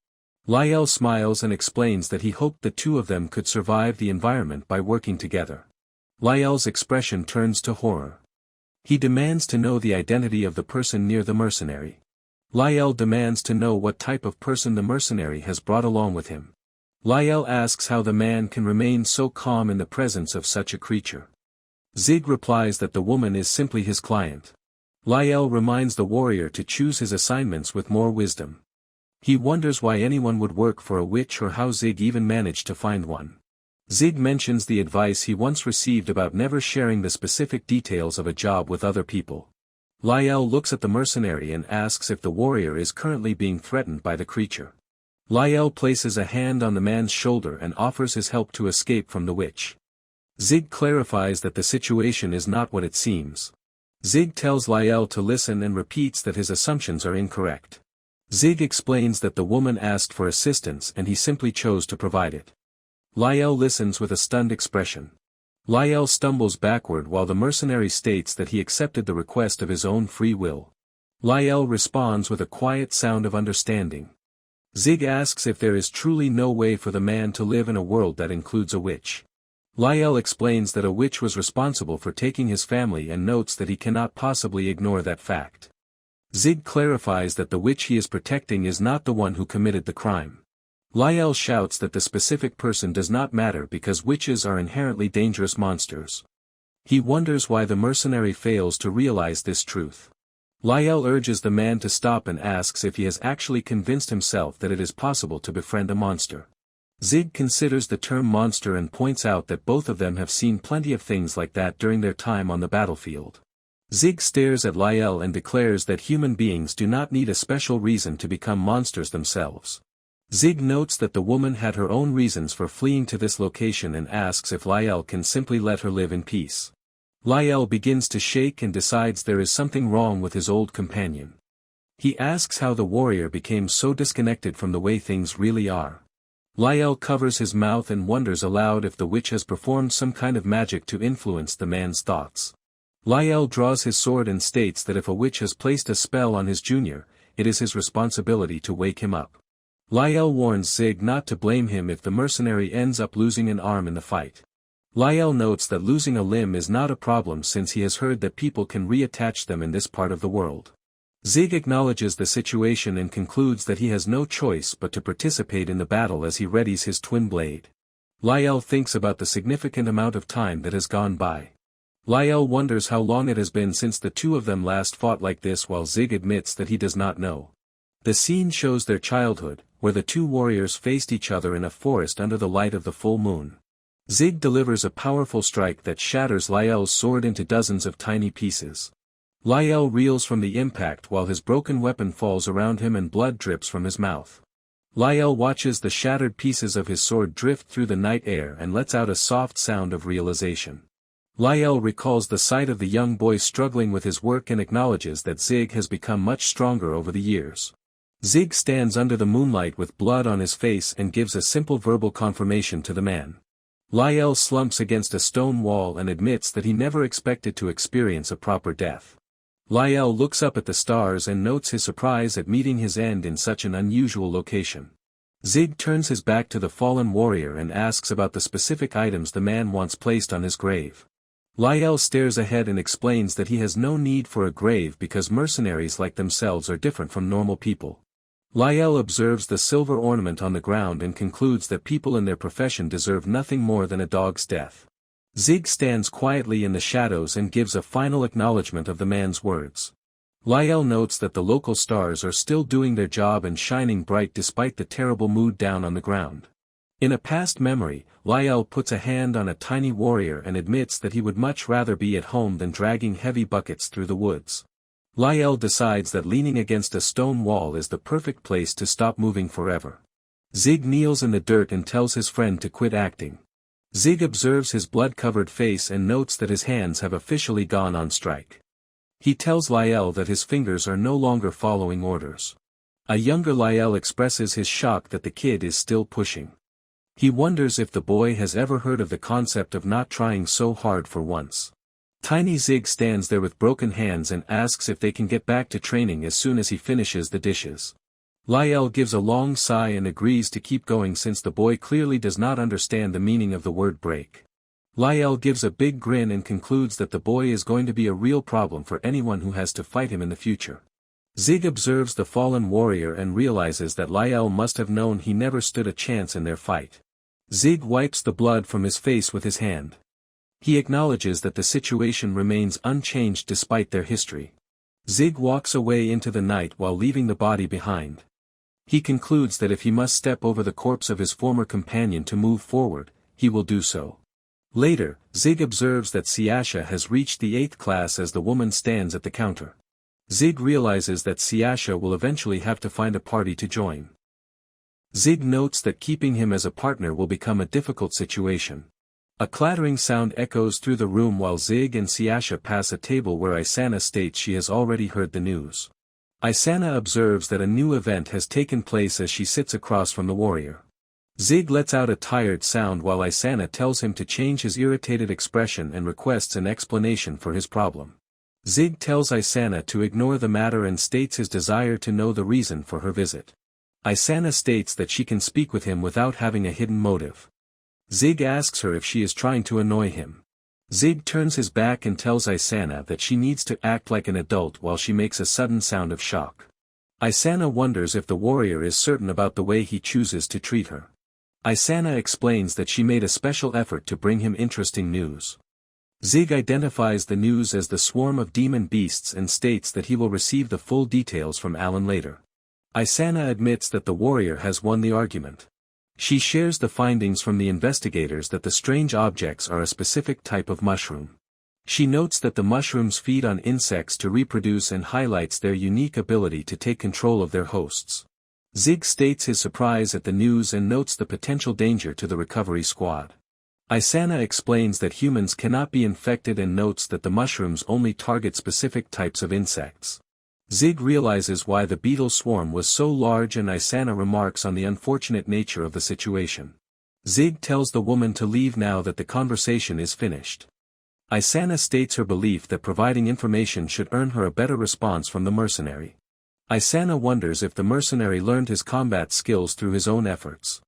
Lyell smiles and explains that he hoped the two of them could survive the environment by working together. Lyell's expression turns to horror. He demands to know the identity of the person near the mercenary. Lyell demands to know what type of person the mercenary has brought along with him. Lyell asks how the man can remain so calm in the presence of such a creature. Zig replies that the woman is simply his client. Lyell reminds the warrior to choose his assignments with more wisdom. He wonders why anyone would work for a witch or how Zig even managed to find one. Zig mentions the advice he once received about never sharing the specific details of a job with other people. Lyell looks at the mercenary and asks if the warrior is currently being threatened by the creature. Lyell places a hand on the man's shoulder and offers his help to escape from the witch. Zig clarifies that the situation is not what it seems. Zig tells Lyell to listen and repeats that his assumptions are incorrect. Zig explains that the woman asked for assistance and he simply chose to provide it. Lyell listens with a stunned expression. Lyell stumbles backward while the mercenary states that he accepted the request of his own free will. Lyell responds with a quiet sound of understanding. Zig asks if there is truly no way for the man to live in a world that includes a witch. Lyell explains that a witch was responsible for taking his family and notes that he cannot possibly ignore that fact. Zig clarifies that the witch he is protecting is not the one who committed the crime. Lyell shouts that the specific person does not matter because witches are inherently dangerous monsters. He wonders why the mercenary fails to realize this truth. Lyell urges the man to stop and asks if he has actually convinced himself that it is possible to befriend a monster. Zig considers the term monster and points out that both of them have seen plenty of things like that during their time on the battlefield. Zig stares at Lyell and declares that human beings do not need a special reason to become monsters themselves. Zig notes that the woman had her own reasons for fleeing to this location and asks if Lyell can simply let her live in peace. Lyell begins to shake and decides there is something wrong with his old companion. He asks how the warrior became so disconnected from the way things really are. Lyell covers his mouth and wonders aloud if the witch has performed some kind of magic to influence the man's thoughts. Lyell draws his sword and states that if a witch has placed a spell on his junior, it is his responsibility to wake him up. Lyell warns Zig not to blame him if the mercenary ends up losing an arm in the fight. Lyell notes that losing a limb is not a problem since he has heard that people can reattach them in this part of the world. Zig acknowledges the situation and concludes that he has no choice but to participate in the battle as he readies his twin blade. Lyell thinks about the significant amount of time that has gone by. Lyell wonders how long it has been since the two of them last fought like this while Zig admits that he does not know. The scene shows their childhood, where the two warriors faced each other in a forest under the light of the full moon. Zig delivers a powerful strike that shatters Lyell's sword into dozens of tiny pieces. Lyell reels from the impact while his broken weapon falls around him and blood drips from his mouth. Lyell watches the shattered pieces of his sword drift through the night air and lets out a soft sound of realization. Lyell recalls the sight of the young boy struggling with his work and acknowledges that Zig has become much stronger over the years. Zig stands under the moonlight with blood on his face and gives a simple verbal confirmation to the man. Lyell slumps against a stone wall and admits that he never expected to experience a proper death. Lyell looks up at the stars and notes his surprise at meeting his end in such an unusual location. Zig turns his back to the fallen warrior and asks about the specific items the man wants placed on his grave. Lyell stares ahead and explains that he has no need for a grave because mercenaries like themselves are different from normal people. Lyell observes the silver ornament on the ground and concludes that people in their profession deserve nothing more than a dog's death. Zig stands quietly in the shadows and gives a final acknowledgement of the man's words. Lyell notes that the local stars are still doing their job and shining bright despite the terrible mood down on the ground. In a past memory, Lyell puts a hand on a tiny warrior and admits that he would much rather be at home than dragging heavy buckets through the woods. Lyell decides that leaning against a stone wall is the perfect place to stop moving forever. Zig kneels in the dirt and tells his friend to quit acting. Zig observes his blood-covered face and notes that his hands have officially gone on strike. He tells Lyell that his fingers are no longer following orders. A younger Lyell expresses his shock that the kid is still pushing. He wonders if the boy has ever heard of the concept of not trying so hard for once. Tiny Zig stands there with broken hands and asks if they can get back to training as soon as he finishes the dishes. Lyell gives a long sigh and agrees to keep going since the boy clearly does not understand the meaning of the word break. Lyell gives a big grin and concludes that the boy is going to be a real problem for anyone who has to fight him in the future. Zig observes the fallen warrior and realizes that Lyell must have known he never stood a chance in their fight. Zig wipes the blood from his face with his hand. He acknowledges that the situation remains unchanged despite their history. Zig walks away into the night while leaving the body behind. He concludes that if he must step over the corpse of his former companion to move forward, he will do so. Later, Zig observes that Siasha has reached the 8th class as the woman stands at the counter. Zig realizes that Siasha will eventually have to find a party to join. Zig notes that keeping him as a partner will become a difficult situation. A clattering sound echoes through the room while Zig and Siasha pass a table where Isana states she has already heard the news. Isana observes that a new event has taken place as she sits across from the warrior. Zig lets out a tired sound while Isana tells him to change his irritated expression and requests an explanation for his problem. Zig tells Isana to ignore the matter and states his desire to know the reason for her visit. Isana states that she can speak with him without having a hidden motive. Zig asks her if she is trying to annoy him. Zig turns his back and tells Isana that she needs to act like an adult while she makes a sudden sound of shock. Isana wonders if the warrior is certain about the way he chooses to treat her. Isana explains that she made a special effort to bring him interesting news. Zig identifies the news as the swarm of demon beasts and states that he will receive the full details from Alan later. Isana admits that the warrior has won the argument. She shares the findings from the investigators that the strange objects are a specific type of mushroom. She notes that the mushrooms feed on insects to reproduce and highlights their unique ability to take control of their hosts. Zig states his surprise at the news and notes the potential danger to the recovery squad. Isana explains that humans cannot be infected and notes that the mushrooms only target specific types of insects. Zig realizes why the beetle swarm was so large and Isana remarks on the unfortunate nature of the situation. Zig tells the woman to leave now that the conversation is finished. Isana states her belief that providing information should earn her a better response from the mercenary. Isana wonders if the mercenary learned his combat skills through his own efforts.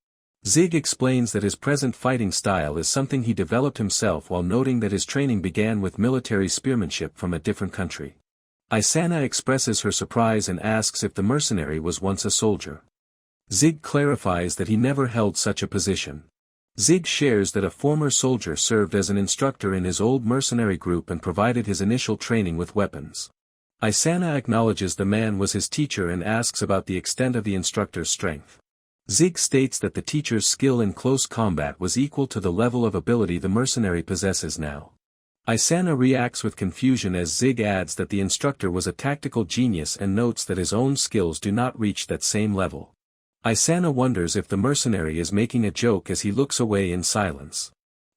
Zig explains that his present fighting style is something he developed himself while noting that his training began with military spearmanship from a different country. Isana expresses her surprise and asks if the mercenary was once a soldier. Zig clarifies that he never held such a position. Zig shares that a former soldier served as an instructor in his old mercenary group and provided his initial training with weapons. Isana acknowledges the man was his teacher and asks about the extent of the instructor's strength. Zig states that the teacher's skill in close combat was equal to the level of ability the mercenary possesses now. Isana reacts with confusion as Zig adds that the instructor was a tactical genius and notes that his own skills do not reach that same level. Isana wonders if the mercenary is making a joke as he looks away in silence.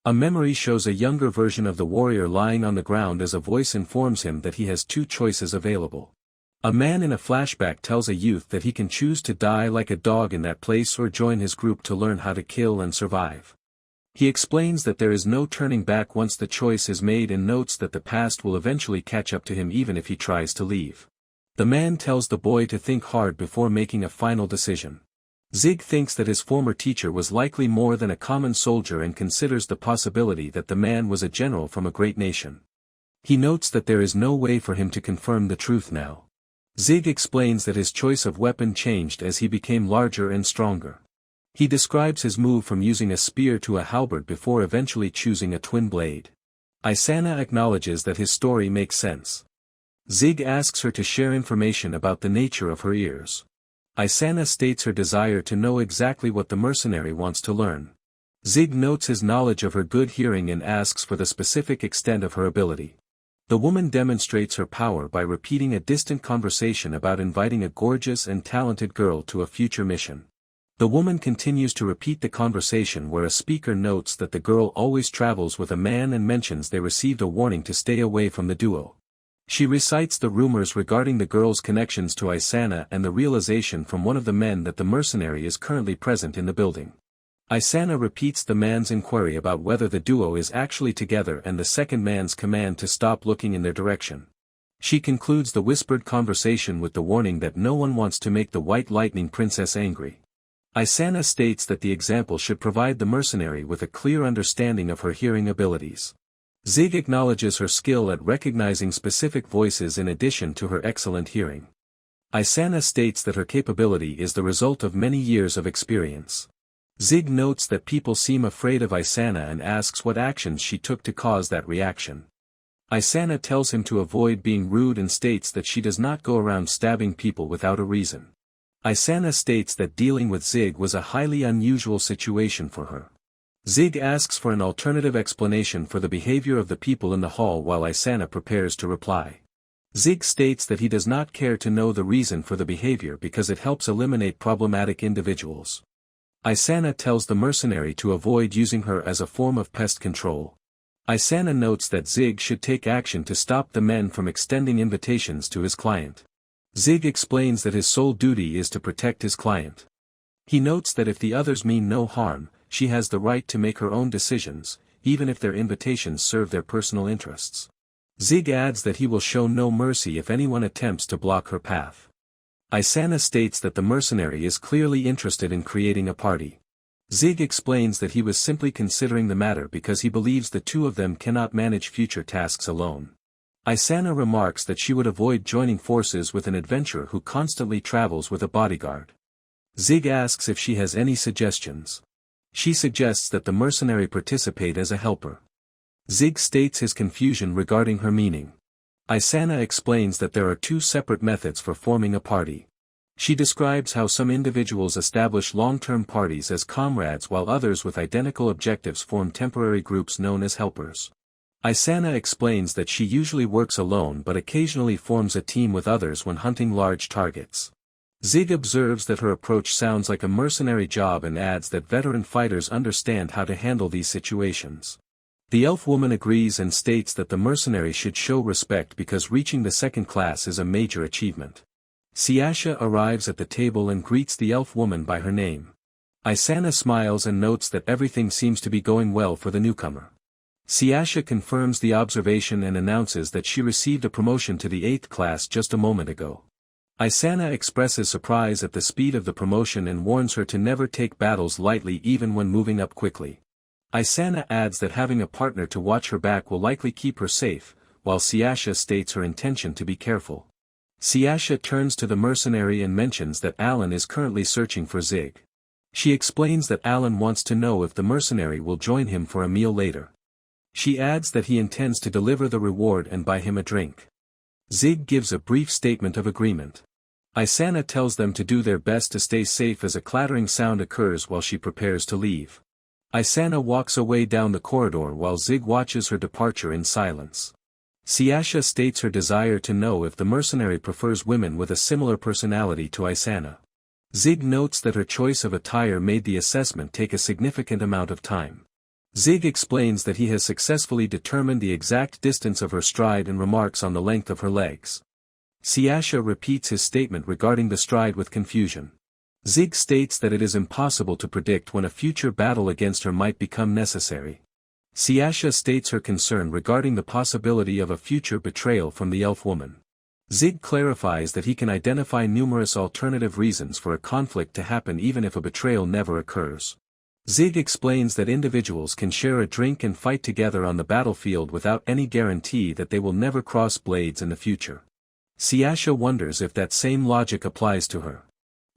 A memory shows a younger version of the warrior lying on the ground as a voice informs him that he has two choices available. A man in a flashback tells a youth that he can choose to die like a dog in that place or join his group to learn how to kill and survive. He explains that there is no turning back once the choice is made and notes that the past will eventually catch up to him even if he tries to leave. The man tells the boy to think hard before making a final decision. Zig thinks that his former teacher was likely more than a common soldier and considers the possibility that the man was a general from a great nation. He notes that there is no way for him to confirm the truth now. Zig explains that his choice of weapon changed as he became larger and stronger. He describes his move from using a spear to a halberd before eventually choosing a twin blade. Isana acknowledges that his story makes sense. Zig asks her to share information about the nature of her ears. Isana states her desire to know exactly what the mercenary wants to learn. Zig notes his knowledge of her good hearing and asks for the specific extent of her ability. The woman demonstrates her power by repeating a distant conversation about inviting a gorgeous and talented girl to a future mission. The woman continues to repeat the conversation where a speaker notes that the girl always travels with a man and mentions they received a warning to stay away from the duo. She recites the rumors regarding the girl's connections to Isana and the realization from one of the men that the mercenary is currently present in the building. Isana repeats the man's inquiry about whether the duo is actually together and the second man's command to stop looking in their direction. She concludes the whispered conversation with the warning that no one wants to make the White Lightning Princess angry. Isana states that the example should provide the mercenary with a clear understanding of her hearing abilities. Zig acknowledges her skill at recognizing specific voices in addition to her excellent hearing. Isana states that her capability is the result of many years of experience. Zig notes that people seem afraid of Isana and asks what actions she took to cause that reaction. Isana tells him to avoid being rude and states that she does not go around stabbing people without a reason. Isana states that dealing with Zig was a highly unusual situation for her. Zig asks for an alternative explanation for the behavior of the people in the hall while Isana prepares to reply. Zig states that he does not care to know the reason for the behavior because it helps eliminate problematic individuals. Isana tells the mercenary to avoid using her as a form of pest control. Isana notes that Zig should take action to stop the men from extending invitations to his client. Zig explains that his sole duty is to protect his client. He notes that if the others mean no harm, she has the right to make her own decisions, even if their invitations serve their personal interests. Zig adds that he will show no mercy if anyone attempts to block her path. Isana states that the mercenary is clearly interested in creating a party. Zig explains that he was simply considering the matter because he believes the two of them cannot manage future tasks alone. Isana remarks that she would avoid joining forces with an adventurer who constantly travels with a bodyguard. Zig asks if she has any suggestions. She suggests that the mercenary participate as a helper. Zig states his confusion regarding her meaning. Isana explains that there are two separate methods for forming a party. She describes how some individuals establish long-term parties as comrades while others with identical objectives form temporary groups known as helpers. Isana explains that she usually works alone but occasionally forms a team with others when hunting large targets. Zig observes that her approach sounds like a mercenary job and adds that veteran fighters understand how to handle these situations. The elf woman agrees and states that the mercenary should show respect because reaching the second class is a major achievement. Siasha arrives at the table and greets the elf woman by her name. Isana smiles and notes that everything seems to be going well for the newcomer. Siasha confirms the observation and announces that she received a promotion to the 8th class just a moment ago. Isana expresses surprise at the speed of the promotion and warns her to never take battles lightly even when moving up quickly. Isana adds that having a partner to watch her back will likely keep her safe, while Siasha states her intention to be careful. Siasha turns to the mercenary and mentions that Alan is currently searching for Zig. She explains that Alan wants to know if the mercenary will join him for a meal later. She adds that he intends to deliver the reward and buy him a drink. Zig gives a brief statement of agreement. Isana tells them to do their best to stay safe as a clattering sound occurs while she prepares to leave. Isana walks away down the corridor while Zig watches her departure in silence. Siasha states her desire to know if the mercenary prefers women with a similar personality to Isana. Zig notes that her choice of attire made the assessment take a significant amount of time. Zig explains that he has successfully determined the exact distance of her stride and remarks on the length of her legs. Siasha repeats his statement regarding the stride with confusion. Zig states that it is impossible to predict when a future battle against her might become necessary. Siasha states her concern regarding the possibility of a future betrayal from the elf woman. Zig clarifies that he can identify numerous alternative reasons for a conflict to happen even if a betrayal never occurs. Zig explains that individuals can share a drink and fight together on the battlefield without any guarantee that they will never cross blades in the future. Siasha wonders if that same logic applies to her.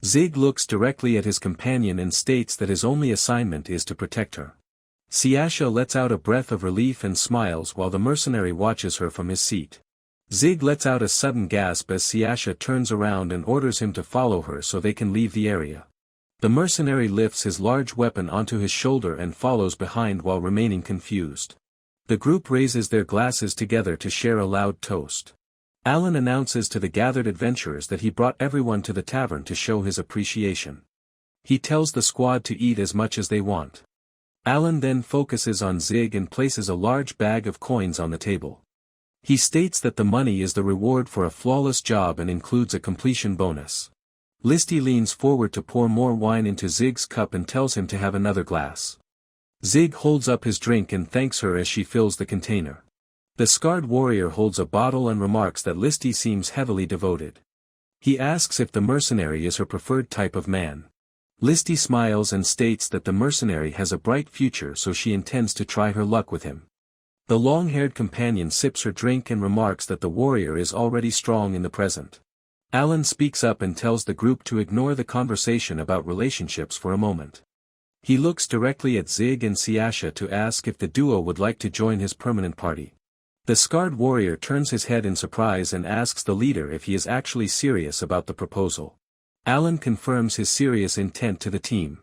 Zig looks directly at his companion and states that his only assignment is to protect her. Siasha lets out a breath of relief and smiles while the mercenary watches her from his seat. Zig lets out a sudden gasp as Siasha turns around and orders him to follow her so they can leave the area. The mercenary lifts his large weapon onto his shoulder and follows behind while remaining confused. The group raises their glasses together to share a loud toast. Alan announces to the gathered adventurers that he brought everyone to the tavern to show his appreciation. He tells the squad to eat as much as they want. Alan then focuses on Zig and places a large bag of coins on the table. He states that the money is the reward for a flawless job and includes a completion bonus. Listy leans forward to pour more wine into Zig's cup and tells him to have another glass. Zig holds up his drink and thanks her as she fills the container. The scarred warrior holds a bottle and remarks that Listy seems heavily devoted. He asks if the mercenary is her preferred type of man. Listy smiles and states that the mercenary has a bright future, so she intends to try her luck with him. The long-haired companion sips her drink and remarks that the warrior is already strong in the present. Alan speaks up and tells the group to ignore the conversation about relationships for a moment. He looks directly at Zig and Siasha to ask if the duo would like to join his permanent party. The scarred warrior turns his head in surprise and asks the leader if he is actually serious about the proposal. Alan confirms his serious intent to the team.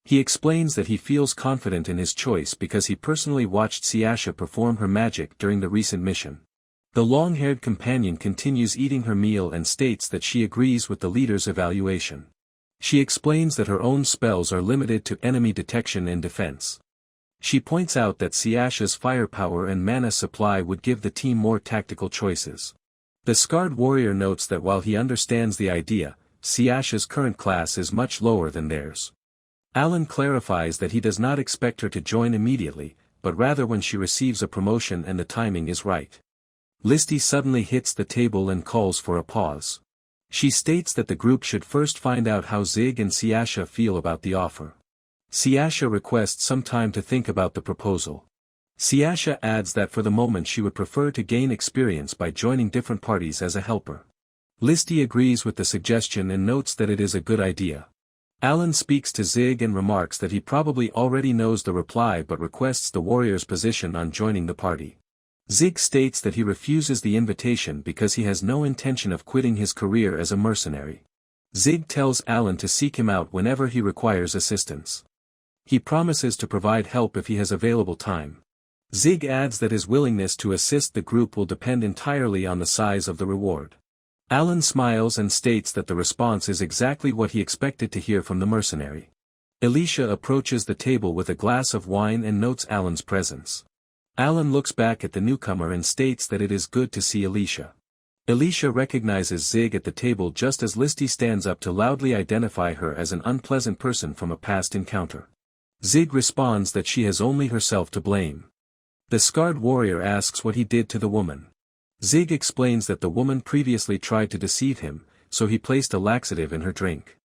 He explains that he feels confident in his choice because he personally watched Siasha perform her magic during the recent mission. The long-haired companion continues eating her meal and states that she agrees with the leader's evaluation. She explains that her own spells are limited to enemy detection and defense. She points out that Siasha's firepower and mana supply would give the team more tactical choices. The scarred warrior notes that while he understands the idea, Siasha's current class is much lower than theirs. Alan clarifies that he does not expect her to join immediately, but rather when she receives a promotion and the timing is right. Listy suddenly hits the table and calls for a pause. She states that the group should first find out how Zig and Siasha feel about the offer. Siasha requests some time to think about the proposal. Siasha adds that for the moment she would prefer to gain experience by joining different parties as a helper. Listy agrees with the suggestion and notes that it is a good idea. Alan speaks to Zig and remarks that he probably already knows the reply but requests the warrior's position on joining the party. Zig states that he refuses the invitation because he has no intention of quitting his career as a mercenary. Zig tells Alan to seek him out whenever he requires assistance. He promises to provide help if he has available time. Zig adds that his willingness to assist the group will depend entirely on the size of the reward. Alan smiles and states that the response is exactly what he expected to hear from the mercenary. Alicia approaches the table with a glass of wine and notes Alan's presence. Alan looks back at the newcomer and states that it is good to see Alicia. Alicia recognizes Zig at the table just as Listy stands up to loudly identify her as an unpleasant person from a past encounter. Zig responds that she has only herself to blame. The scarred warrior asks what he did to the woman. Zig explains that the woman previously tried to deceive him, so he placed a laxative in her drink.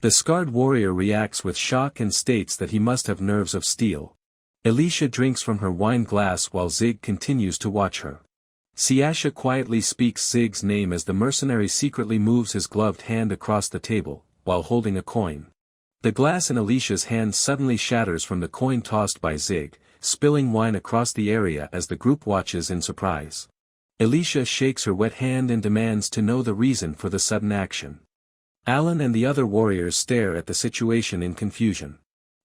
The scarred warrior reacts with shock and states that he must have nerves of steel. Alicia drinks from her wine glass while Zig continues to watch her. Siasha quietly speaks Zig's name as the mercenary secretly moves his gloved hand across the table, while holding a coin. The glass in Alicia's hand suddenly shatters from the coin tossed by Zig, spilling wine across the area as the group watches in surprise. Alicia shakes her wet hand and demands to know the reason for the sudden action. Alan and the other warriors stare at the situation in confusion.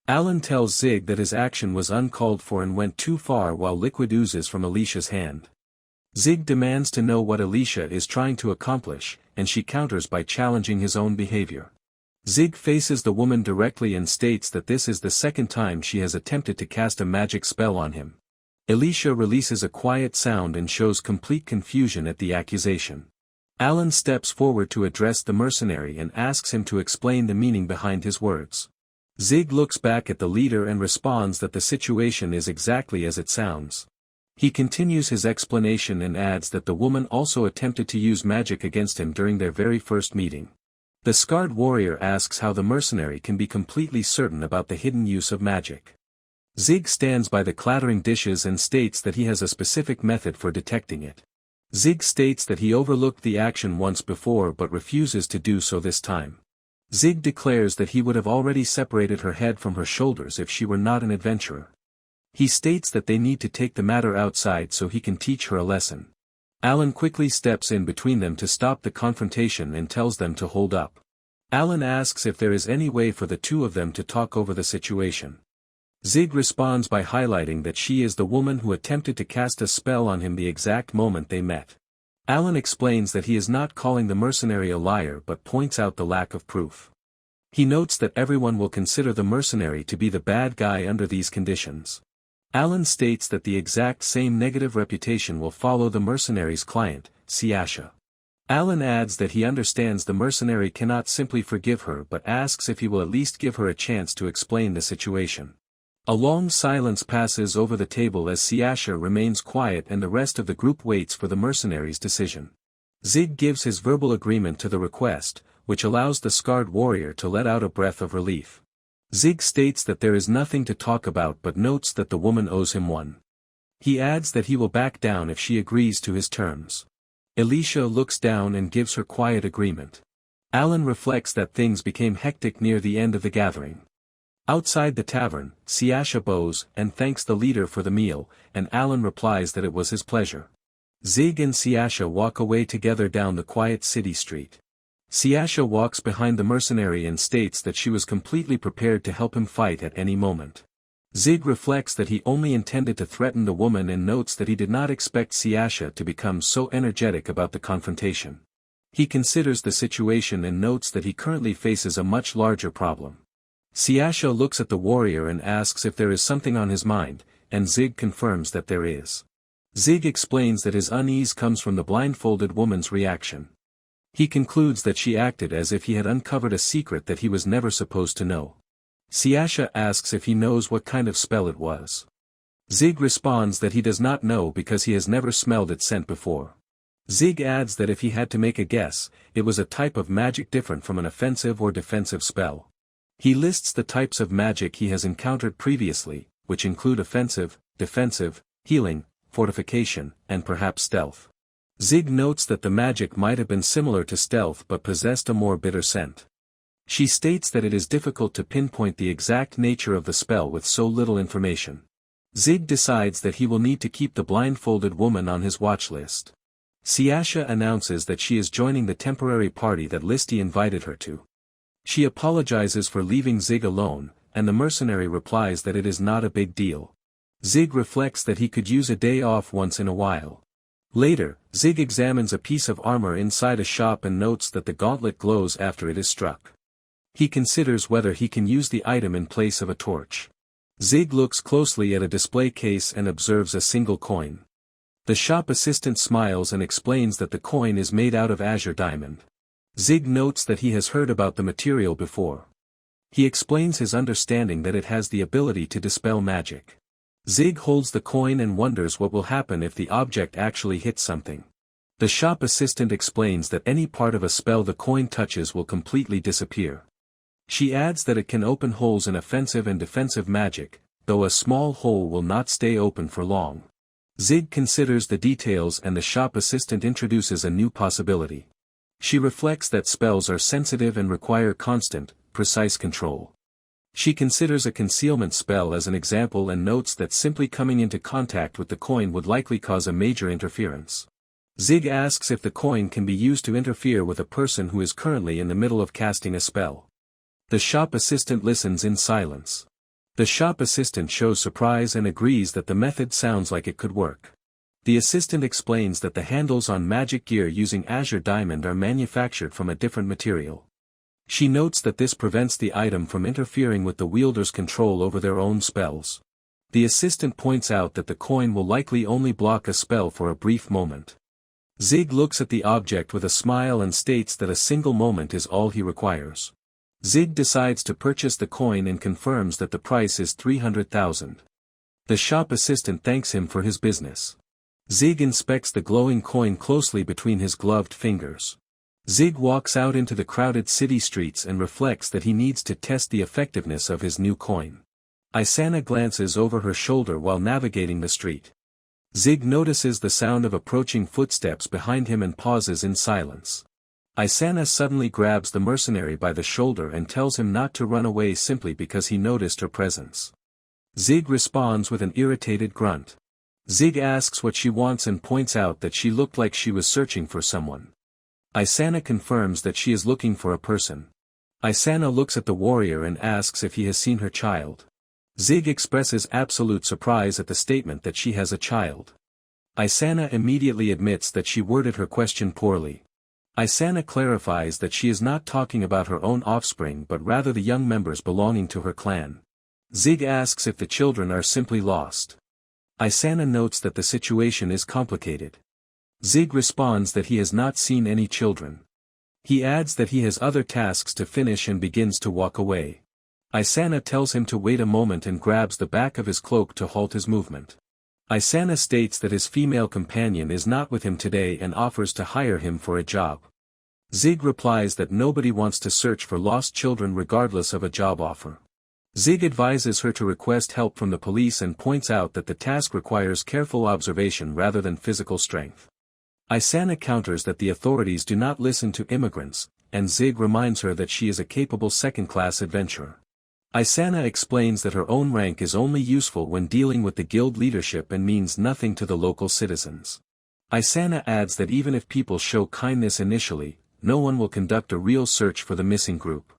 Alan tells Zig that his action was uncalled for and went too far while liquid oozes from Alicia's hand. Zig demands to know what Alicia is trying to accomplish, and she counters by challenging his own behavior. Zig faces the woman directly and states that this is the second time she has attempted to cast a magic spell on him. Alicia releases a quiet sound and shows complete confusion at the accusation. Alan steps forward to address the mercenary and asks him to explain the meaning behind his words. Zig looks back at the leader and responds that the situation is exactly as it sounds. He continues his explanation and adds that the woman also attempted to use magic against him during their very first meeting. The scarred warrior asks how the mercenary can be completely certain about the hidden use of magic. Zig stands by the clattering dishes and states that he has a specific method for detecting it. Zig states that he overlooked the action once before but refuses to do so this time. Zig declares that he would have already separated her head from her shoulders if she were not an adventurer. He states that they need to take the matter outside so he can teach her a lesson. Alan quickly steps in between them to stop the confrontation and tells them to hold up. Alan asks if there is any way for the two of them to talk over the situation. Zig responds by highlighting that she is the woman who attempted to cast a spell on him the exact moment they met. Alan explains that he is not calling the mercenary a liar but points out the lack of proof. He notes that everyone will consider the mercenary to be the bad guy under these conditions. Alan states that the exact same negative reputation will follow the mercenary's client, Siasha. Alan adds that he understands the mercenary cannot simply forgive her but asks if he will at least give her a chance to explain the situation. A long silence passes over the table as Siasha remains quiet and the rest of the group waits for the mercenary's decision. Zig gives his verbal agreement to the request, which allows the scarred warrior to let out a breath of relief. Zig states that there is nothing to talk about but notes that the woman owes him one. He adds that he will back down if she agrees to his terms. Alicia looks down and gives her quiet agreement. Alan reflects that things became hectic near the end of the gathering. Outside the tavern, Siasha bows and thanks the leader for the meal, and Alan replies that it was his pleasure. Zig and Siasha walk away together down the quiet city street. Siasha walks behind the mercenary and states that she was completely prepared to help him fight at any moment. Zig reflects that he only intended to threaten the woman and notes that he did not expect Siasha to become so energetic about the confrontation. He considers the situation and notes that he currently faces a much larger problem. Siasha looks at the warrior and asks if there is something on his mind, and Zig confirms that there is. Zig explains that his unease comes from the blindfolded woman's reaction. He concludes that she acted as if he had uncovered a secret that he was never supposed to know. Siasha asks if he knows what kind of spell it was. Zig responds that he does not know because he has never smelled its scent before. Zig adds that if he had to make a guess, it was a type of magic different from an offensive or defensive spell. He lists the types of magic he has encountered previously, which include offensive, defensive, healing, fortification, and perhaps stealth. Zig notes that the magic might have been similar to stealth but possessed a more bitter scent. She states that it is difficult to pinpoint the exact nature of the spell with so little information. Zig decides that he will need to keep the blindfolded woman on his watch list. Siasha announces that she is joining the temporary party that Listy invited her to. She apologizes for leaving Zig alone, and the mercenary replies that it is not a big deal. Zig reflects that he could use a day off once in a while. Later, Zig examines a piece of armor inside a shop and notes that the gauntlet glows after it is struck. He considers whether he can use the item in place of a torch. Zig looks closely at a display case and observes a single coin. The shop assistant smiles and explains that the coin is made out of azure diamond. Zig notes that he has heard about the material before. He explains his understanding that it has the ability to dispel magic. Zig holds the coin and wonders what will happen if the object actually hits something. The shop assistant explains that any part of a spell the coin touches will completely disappear. She adds that it can open holes in offensive and defensive magic, though a small hole will not stay open for long. Zig considers the details and the shop assistant introduces a new possibility. She reflects that spells are sensitive and require constant, precise control. She considers a concealment spell as an example and notes that simply coming into contact with the coin would likely cause a major interference. Zig asks if the coin can be used to interfere with a person who is currently in the middle of casting a spell. The shop assistant listens in silence. The shop assistant shows surprise and agrees that the method sounds like it could work. The assistant explains that the handles on magic gear using azure diamond are manufactured from a different material. She notes that this prevents the item from interfering with the wielder's control over their own spells. The assistant points out that the coin will likely only block a spell for a brief moment. Zig looks at the object with a smile and states that a single moment is all he requires. Zig decides to purchase the coin and confirms that the price is 300,000. The shop assistant thanks him for his business. Zig inspects the glowing coin closely between his gloved fingers. Zig walks out into the crowded city streets and reflects that he needs to test the effectiveness of his new coin. Isana glances over her shoulder while navigating the street. Zig notices the sound of approaching footsteps behind him and pauses in silence. Isana suddenly grabs the mercenary by the shoulder and tells him not to run away simply because he noticed her presence. Zig responds with an irritated grunt. Zig asks what she wants and points out that she looked like she was searching for someone. Isana confirms that she is looking for a person. Isana looks at the warrior and asks if he has seen her child. Zig expresses absolute surprise at the statement that she has a child. Isana immediately admits that she worded her question poorly. Isana clarifies that she is not talking about her own offspring but rather the young members belonging to her clan. Zig asks if the children are simply lost. Isana notes that the situation is complicated. Zig responds that he has not seen any children. He adds that he has other tasks to finish and begins to walk away. Isana tells him to wait a moment and grabs the back of his cloak to halt his movement. Isana states that his female companion is not with him today and offers to hire him for a job. Zig replies that nobody wants to search for lost children regardless of a job offer. Zig advises her to request help from the police and points out that the task requires careful observation rather than physical strength. Isana counters that the authorities do not listen to immigrants, and Zig reminds her that she is a capable second-class adventurer. Isana explains that her own rank is only useful when dealing with the guild leadership and means nothing to the local citizens. Isana adds that even if people show kindness initially, no one will conduct a real search for the missing group.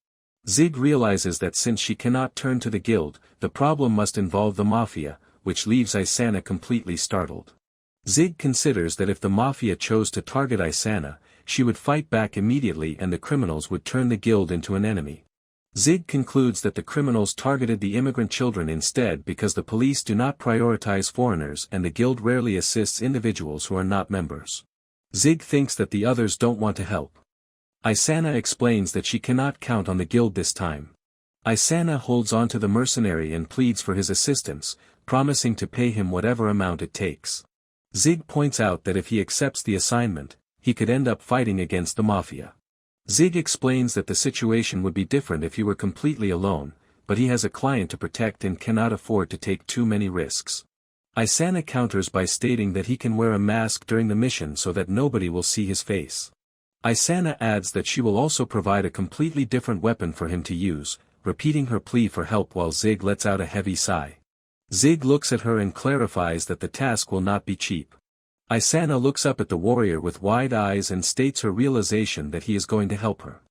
Zig realizes that since she cannot turn to the guild, the problem must involve the mafia, which leaves Isana completely startled. Zig considers that if the mafia chose to target Isana, she would fight back immediately and the criminals would turn the guild into an enemy. Zig concludes that the criminals targeted the immigrant children instead because the police do not prioritize foreigners and the guild rarely assists individuals who are not members. Zig thinks that the others don't want to help. Isana explains that she cannot count on the guild this time. Isana holds on to the mercenary and pleads for his assistance, promising to pay him whatever amount it takes. Zig points out that if he accepts the assignment, he could end up fighting against the mafia. Zig explains that the situation would be different if he were completely alone, but he has a client to protect and cannot afford to take too many risks. Isana counters by stating that he can wear a mask during the mission so that nobody will see his face. Isana adds that she will also provide a completely different weapon for him to use, repeating her plea for help while Zig lets out a heavy sigh. Zig looks at her and clarifies that the task will not be cheap. Isana looks up at the warrior with wide eyes and states her realization that he is going to help her.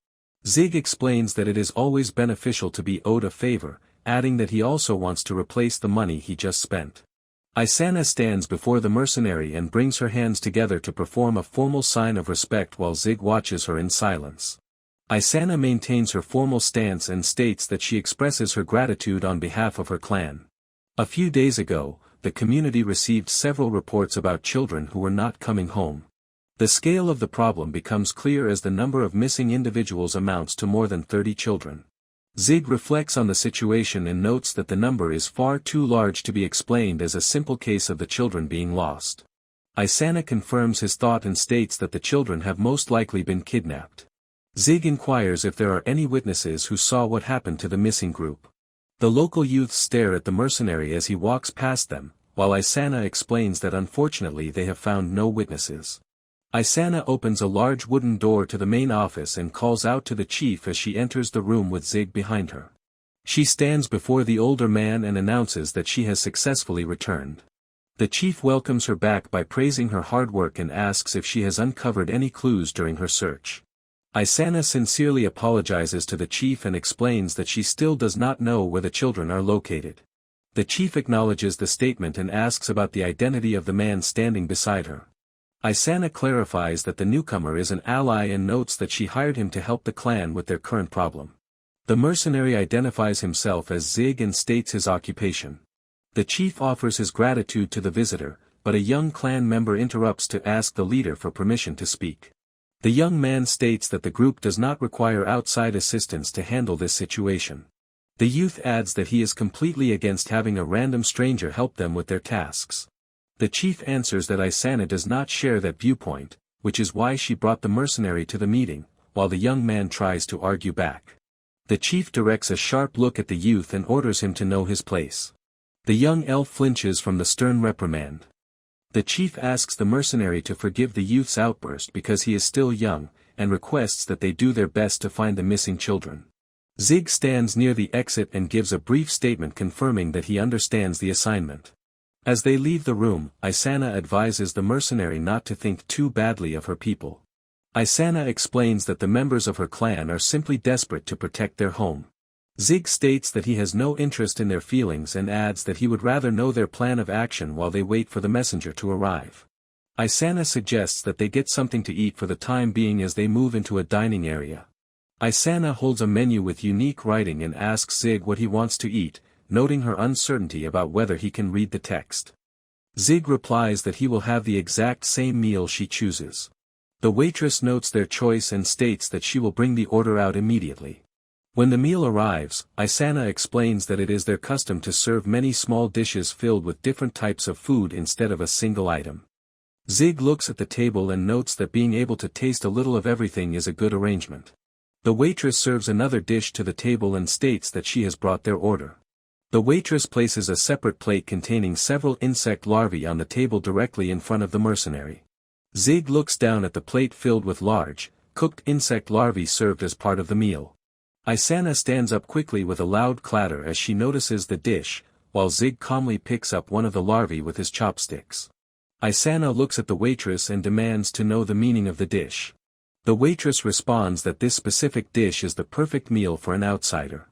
Zig explains that it is always beneficial to be owed a favor, adding that he also wants to replace the money he just spent. Isana stands before the mercenary and brings her hands together to perform a formal sign of respect while Zig watches her in silence. Isana maintains her formal stance and states that she expresses her gratitude on behalf of her clan. A few days ago, the community received several reports about children who were not coming home. The scale of the problem becomes clear as the number of missing individuals amounts to more than 30 children. Zig reflects on the situation and notes that the number is far too large to be explained as a simple case of the children being lost. Isana confirms his thought and states that the children have most likely been kidnapped. Zig inquires if there are any witnesses who saw what happened to the missing group. The local youths stare at the mercenary as he walks past them, while Isana explains that unfortunately they have found no witnesses. Isana opens a large wooden door to the main office and calls out to the chief as she enters the room with Zig behind her. She stands before the older man and announces that she has successfully returned. The chief welcomes her back by praising her hard work and asks if she has uncovered any clues during her search. Isana sincerely apologizes to the chief and explains that she still does not know where the children are located. The chief acknowledges the statement and asks about the identity of the man standing beside her. Isana clarifies that the newcomer is an ally and notes that she hired him to help the clan with their current problem. The mercenary identifies himself as Zig and states his occupation. The chief offers his gratitude to the visitor, but a young clan member interrupts to ask the leader for permission to speak. The young man states that the group does not require outside assistance to handle this situation. The youth adds that he is completely against having a random stranger help them with their tasks. The chief answers that Isana does not share that viewpoint, which is why she brought the mercenary to the meeting, while the young man tries to argue back. The chief directs a sharp look at the youth and orders him to know his place. The young elf flinches from the stern reprimand. The chief asks the mercenary to forgive the youth's outburst because he is still young, and requests that they do their best to find the missing children. Zig stands near the exit and gives a brief statement confirming that he understands the assignment. As they leave the room, Isana advises the mercenary not to think too badly of her people. Isana explains that the members of her clan are simply desperate to protect their home. Zig states that he has no interest in their feelings and adds that he would rather know their plan of action while they wait for the messenger to arrive. Isana suggests that they get something to eat for the time being as they move into a dining area. Isana holds a menu with unique writing and asks Zig what he wants to eat, noting her uncertainty about whether he can read the text. Zig replies that he will have the exact same meal she chooses. The waitress notes their choice and states that she will bring the order out immediately. When the meal arrives, Isana explains that it is their custom to serve many small dishes filled with different types of food instead of a single item. Zig looks at the table and notes that being able to taste a little of everything is a good arrangement. The waitress serves another dish to the table and states that she has brought their order. The waitress places a separate plate containing several insect larvae on the table directly in front of the mercenary. Zig looks down at the plate filled with large, cooked insect larvae served as part of the meal. Isana stands up quickly with a loud clatter as she notices the dish, while Zig calmly picks up one of the larvae with his chopsticks. Isana looks at the waitress and demands to know the meaning of the dish. The waitress responds that this specific dish is the perfect meal for an outsider.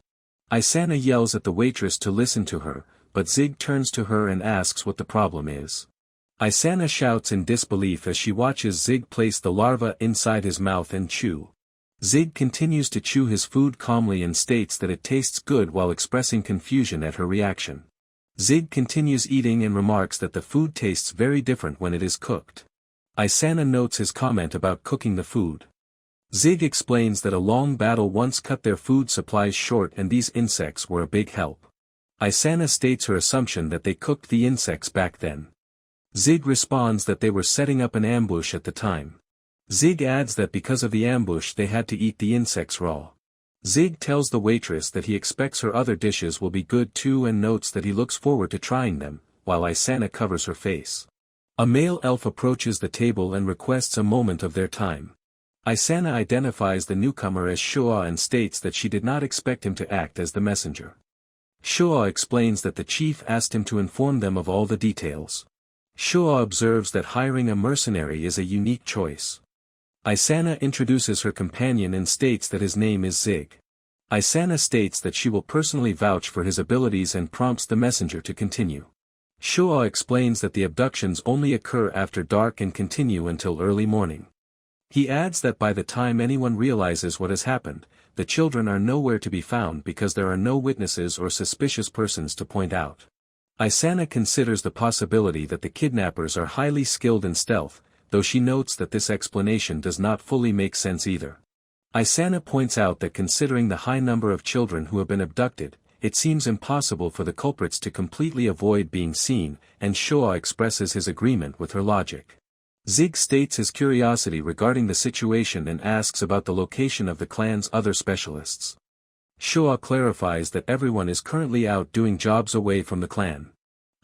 Isana yells at the waitress to listen to her, but Zig turns to her and asks what the problem is. Isana shouts in disbelief as she watches Zig place the larva inside his mouth and chew. Zig continues to chew his food calmly and states that it tastes good while expressing confusion at her reaction. Zig continues eating and remarks that the food tastes very different when it is cooked. Isana notes his comment about cooking the food. Zig explains that a long battle once cut their food supplies short and these insects were a big help. Isana states her assumption that they cooked the insects back then. Zig responds that they were setting up an ambush at the time. Zig adds that because of the ambush they had to eat the insects raw. Zig tells the waitress that he expects her other dishes will be good too and notes that he looks forward to trying them, while Isana covers her face. A male elf approaches the table and requests a moment of their time. Isana identifies the newcomer as Shoa and states that she did not expect him to act as the messenger. Shoa explains that the chief asked him to inform them of all the details. Shoa observes that hiring a mercenary is a unique choice. Isana introduces her companion and states that his name is Zig. Isana states that she will personally vouch for his abilities and prompts the messenger to continue. Shoa explains that the abductions only occur after dark and continue until early morning. He adds that by the time anyone realizes what has happened, the children are nowhere to be found because there are no witnesses or suspicious persons to point out. Isana considers the possibility that the kidnappers are highly skilled in stealth, though she notes that this explanation does not fully make sense either. Isana points out that considering the high number of children who have been abducted, it seems impossible for the culprits to completely avoid being seen, and Shoa expresses his agreement with her logic. Zig states his curiosity regarding the situation and asks about the location of the clan's other specialists. Shoa clarifies that everyone is currently out doing jobs away from the clan.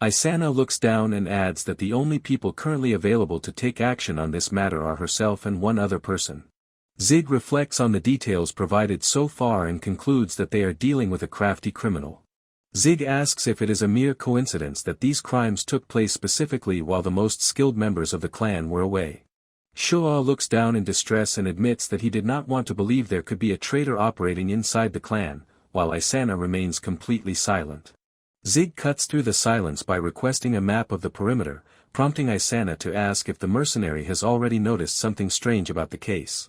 Isana looks down and adds that the only people currently available to take action on this matter are herself and one other person. Zig reflects on the details provided so far and concludes that they are dealing with a crafty criminal. Zig asks if it is a mere coincidence that these crimes took place specifically while the most skilled members of the clan were away. Shoa looks down in distress and admits that he did not want to believe there could be a traitor operating inside the clan, while Isana remains completely silent. Zig cuts through the silence by requesting a map of the perimeter, prompting Isana to ask if the mercenary has already noticed something strange about the case.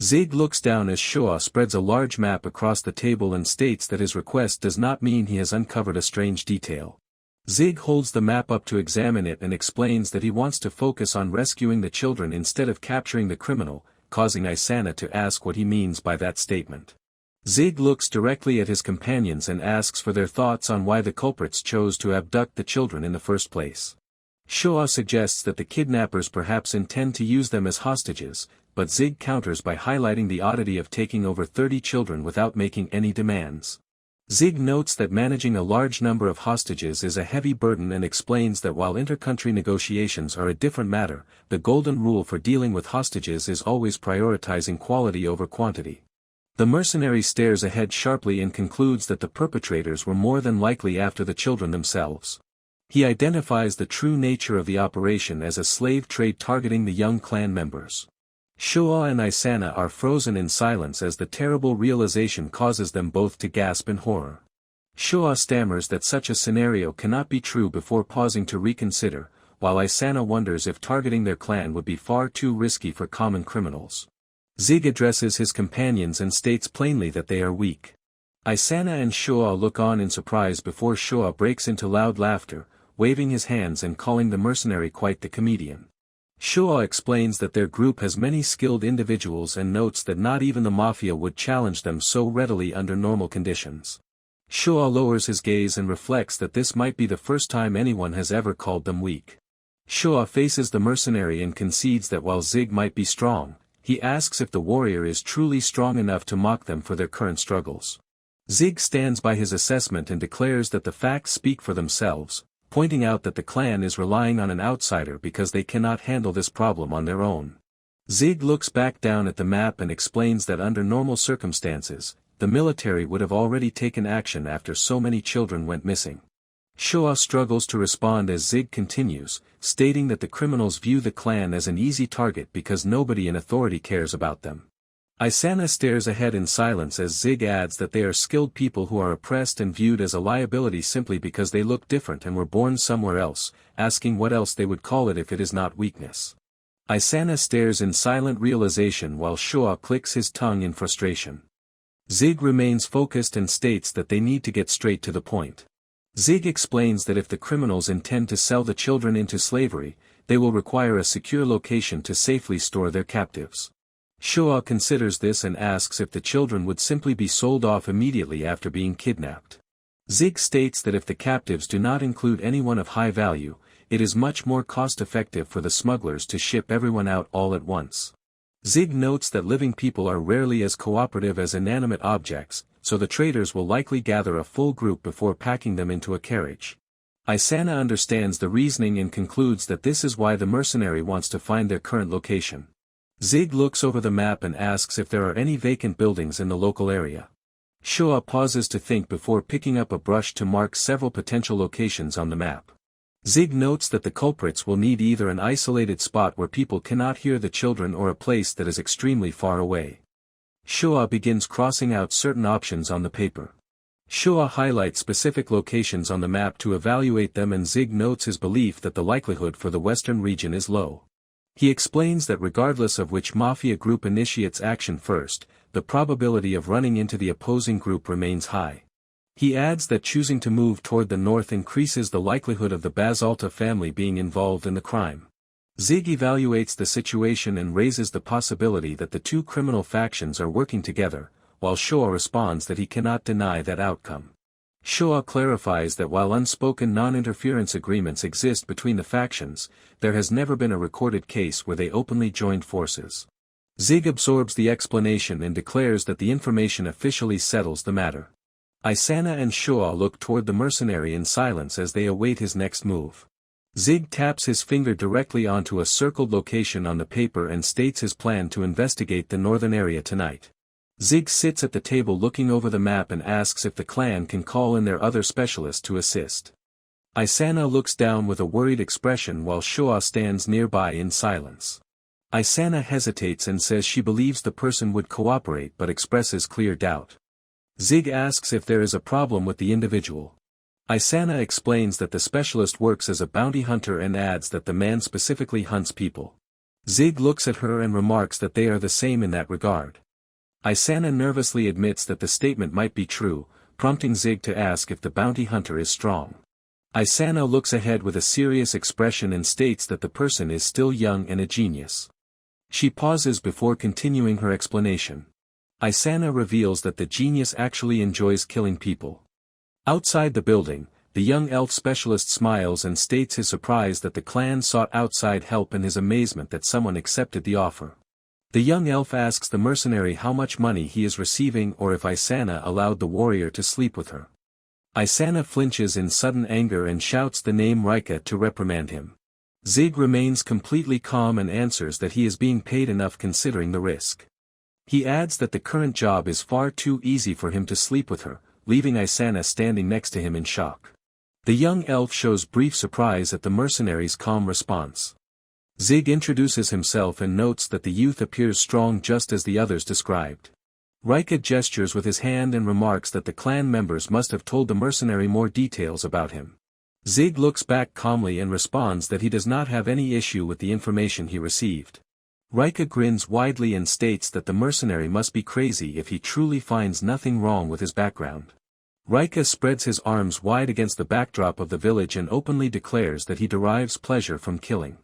Zig looks down as Shoa spreads a large map across the table and states that his request does not mean he has uncovered a strange detail. Zig holds the map up to examine it and explains that he wants to focus on rescuing the children instead of capturing the criminal, causing Isana to ask what he means by that statement. Zig looks directly at his companions and asks for their thoughts on why the culprits chose to abduct the children in the first place. Shoa suggests that the kidnappers perhaps intend to use them as hostages, but Zig counters by highlighting the oddity of taking over 30 children without making any demands. Zig notes that managing a large number of hostages is a heavy burden and explains that while inter-country negotiations are a different matter, the golden rule for dealing with hostages is always prioritizing quality over quantity. The mercenary stares ahead sharply and concludes that the perpetrators were more than likely after the children themselves. He identifies the true nature of the operation as a slave trade targeting the young clan members. Shoa and Isana are frozen in silence as the terrible realization causes them both to gasp in horror. Shoa stammers that such a scenario cannot be true before pausing to reconsider, while Isana wonders if targeting their clan would be far too risky for common criminals. Zig addresses his companions and states plainly that they are weak. Isana and Shoa look on in surprise before Shoa breaks into loud laughter, waving his hands and calling the mercenary quite the comedian. Showa explains that their group has many skilled individuals and notes that not even the mafia would challenge them so readily under normal conditions. Showa lowers his gaze and reflects that this might be the first time anyone has ever called them weak. Showa faces the mercenary and concedes that while Zig might be strong, he asks if the warrior is truly strong enough to mock them for their current struggles. Zig stands by his assessment and declares that the facts speak for themselves, pointing out that the clan is relying on an outsider because they cannot handle this problem on their own. Zig looks back down at the map and explains that under normal circumstances, the military would have already taken action after so many children went missing. Showa struggles to respond as Zig continues, stating that the criminals view the clan as an easy target because nobody in authority cares about them. Isana stares ahead in silence as Zig adds that they are skilled people who are oppressed and viewed as a liability simply because they look different and were born somewhere else, asking what else they would call it if it is not weakness. Isana stares in silent realization while Showa clicks his tongue in frustration. Zig remains focused and states that they need to get straight to the point. Zig explains that if the criminals intend to sell the children into slavery, they will require a secure location to safely store their captives. Showa considers this and asks if the children would simply be sold off immediately after being kidnapped. Zig states that if the captives do not include anyone of high value, it is much more cost-effective for the smugglers to ship everyone out all at once. Zig notes that living people are rarely as cooperative as inanimate objects, so the traders will likely gather a full group before packing them into a carriage. Isana understands the reasoning and concludes that this is why the mercenary wants to find their current location. Zig looks over the map and asks if there are any vacant buildings in the local area. Showa pauses to think before picking up a brush to mark several potential locations on the map. Zig notes that the culprits will need either an isolated spot where people cannot hear the children or a place that is extremely far away. Showa begins crossing out certain options on the paper. Showa highlights specific locations on the map to evaluate them and Zig notes his belief that the likelihood for the western region is low. He explains that regardless of which mafia group initiates action first, the probability of running into the opposing group remains high. He adds that choosing to move toward the north increases the likelihood of the Basalta family being involved in the crime. Zig evaluates the situation and raises the possibility that the two criminal factions are working together, while Showa responds that he cannot deny that outcome. Showa clarifies that while unspoken non-interference agreements exist between the factions, there has never been a recorded case where they openly joined forces. Zig absorbs the explanation and declares that the information officially settles the matter. Isana and Showa look toward the mercenary in silence as they await his next move. Zig taps his finger directly onto a circled location on the paper and states his plan to investigate the northern area tonight. Zig sits at the table looking over the map and asks if the clan can call in their other specialists to assist. Isana looks down with a worried expression while Showa stands nearby in silence. Isana hesitates and says she believes the person would cooperate but expresses clear doubt. Zig asks if there is a problem with the individual. Isana explains that the specialist works as a bounty hunter and adds that the man specifically hunts people. Zig looks at her and remarks that they are the same in that regard. Isana nervously admits that the statement might be true, prompting Zig to ask if the bounty hunter is strong. Isana looks ahead with a serious expression and states that the person is still young and a genius. She pauses before continuing her explanation. Isana reveals that the genius actually enjoys killing people. Outside the building, the young elf specialist smiles and states his surprise that the clan sought outside help and his amazement that someone accepted the offer. The young elf asks the mercenary how much money he is receiving or if Isana allowed the warrior to sleep with her. Isana flinches in sudden anger and shouts the name Rika to reprimand him. Zig remains completely calm and answers that he is being paid enough considering the risk. He adds that the current job is far too easy for him to sleep with her, leaving Isana standing next to him in shock. The young elf shows brief surprise at the mercenary's calm response. Zig introduces himself and notes that the youth appears strong just as the others described. Rika gestures with his hand and remarks that the clan members must have told the mercenary more details about him. Zig looks back calmly and responds that he does not have any issue with the information he received. Rika grins widely and states that the mercenary must be crazy if he truly finds nothing wrong with his background. Rika spreads his arms wide against the backdrop of the village and openly declares that he derives pleasure from killing.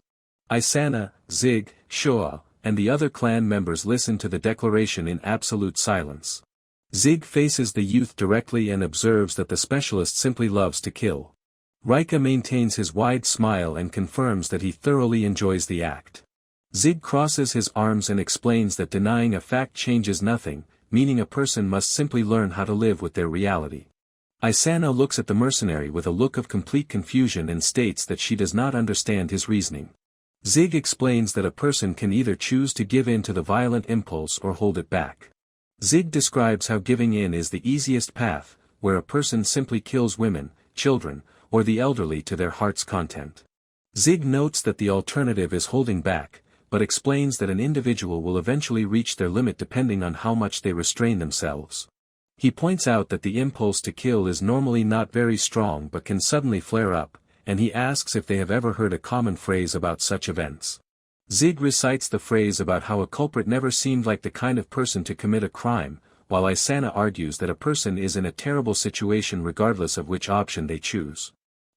Isana, Zig, Shoa, and the other clan members listen to the declaration in absolute silence. Zig faces the youth directly and observes that the specialist simply loves to kill. Rika maintains his wide smile and confirms that he thoroughly enjoys the act. Zig crosses his arms and explains that denying a fact changes nothing, meaning a person must simply learn how to live with their reality. Isana looks at the mercenary with a look of complete confusion and states that she does not understand his reasoning. Zig explains that a person can either choose to give in to the violent impulse or hold it back. Zig describes how giving in is the easiest path, where a person simply kills women, children, or the elderly to their heart's content. Zig notes that the alternative is holding back, but explains that an individual will eventually reach their limit depending on how much they restrain themselves. He points out that the impulse to kill is normally not very strong but can suddenly flare up, and he asks if they have ever heard a common phrase about such events. Zig recites the phrase about how a culprit never seemed like the kind of person to commit a crime, while Isana argues that a person is in a terrible situation regardless of which option they choose.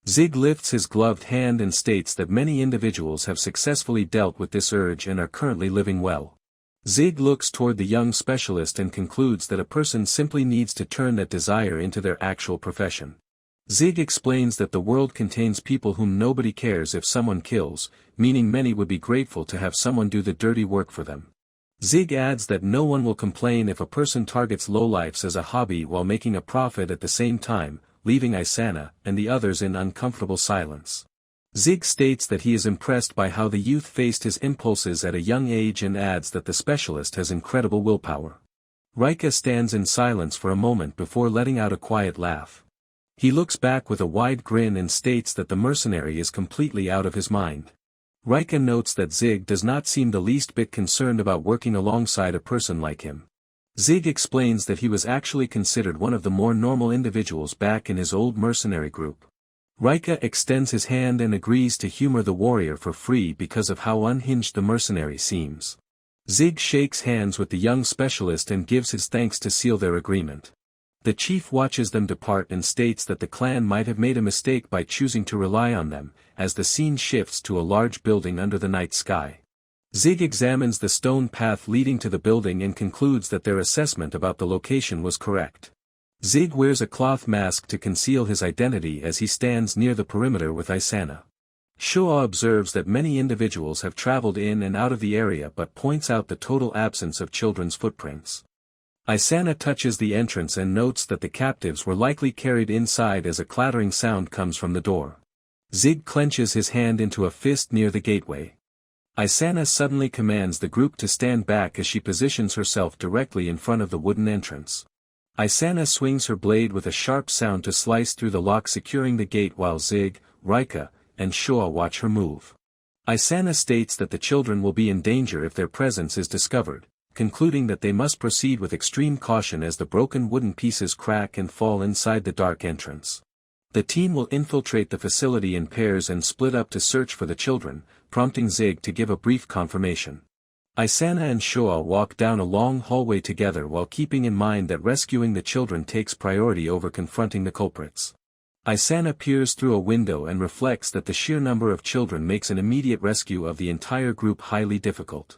Zig lifts his gloved hand and states that many individuals have successfully dealt with this urge and are currently living well. Zig looks toward the young specialist and concludes that a person simply needs to turn that desire into their actual profession. Zig explains that the world contains people whom nobody cares if someone kills, meaning many would be grateful to have someone do the dirty work for them. Zig adds that no one will complain if a person targets lowlifes as a hobby while making a profit at the same time, leaving Isana and the others in uncomfortable silence. Zig states that he is impressed by how the youth faced his impulses at a young age and adds that the specialist has incredible willpower. Rika stands in silence for a moment before letting out a quiet laugh. He looks back with a wide grin and states that the mercenary is completely out of his mind. Rika notes that Zig does not seem the least bit concerned about working alongside a person like him. Zig explains that he was actually considered one of the more normal individuals back in his old mercenary group. Rika extends his hand and agrees to humor the warrior for free because of how unhinged the mercenary seems. Zig shakes hands with the young specialist and gives his thanks to seal their agreement. The chief watches them depart and states that the clan might have made a mistake by choosing to rely on them, as the scene shifts to a large building under the night sky. Zig examines the stone path leading to the building and concludes that their assessment about the location was correct. Zig wears a cloth mask to conceal his identity as he stands near the perimeter with Isana. Shoa observes that many individuals have traveled in and out of the area but points out the total absence of children's footprints. Isana touches the entrance and notes that the captives were likely carried inside as a clattering sound comes from the door. Zig clenches his hand into a fist near the gateway. Isana suddenly commands the group to stand back as she positions herself directly in front of the wooden entrance. Isana swings her blade with a sharp sound to slice through the lock securing the gate while Zig, Rika, and Shoa watch her move. Isana states that the children will be in danger if their presence is discovered, concluding that they must proceed with extreme caution as the broken wooden pieces crack and fall inside the dark entrance. The team will infiltrate the facility in pairs and split up to search for the children, prompting Zig to give a brief confirmation. Isana and Shoa walk down a long hallway together while keeping in mind that rescuing the children takes priority over confronting the culprits. Isana peers through a window and reflects that the sheer number of children makes an immediate rescue of the entire group highly difficult.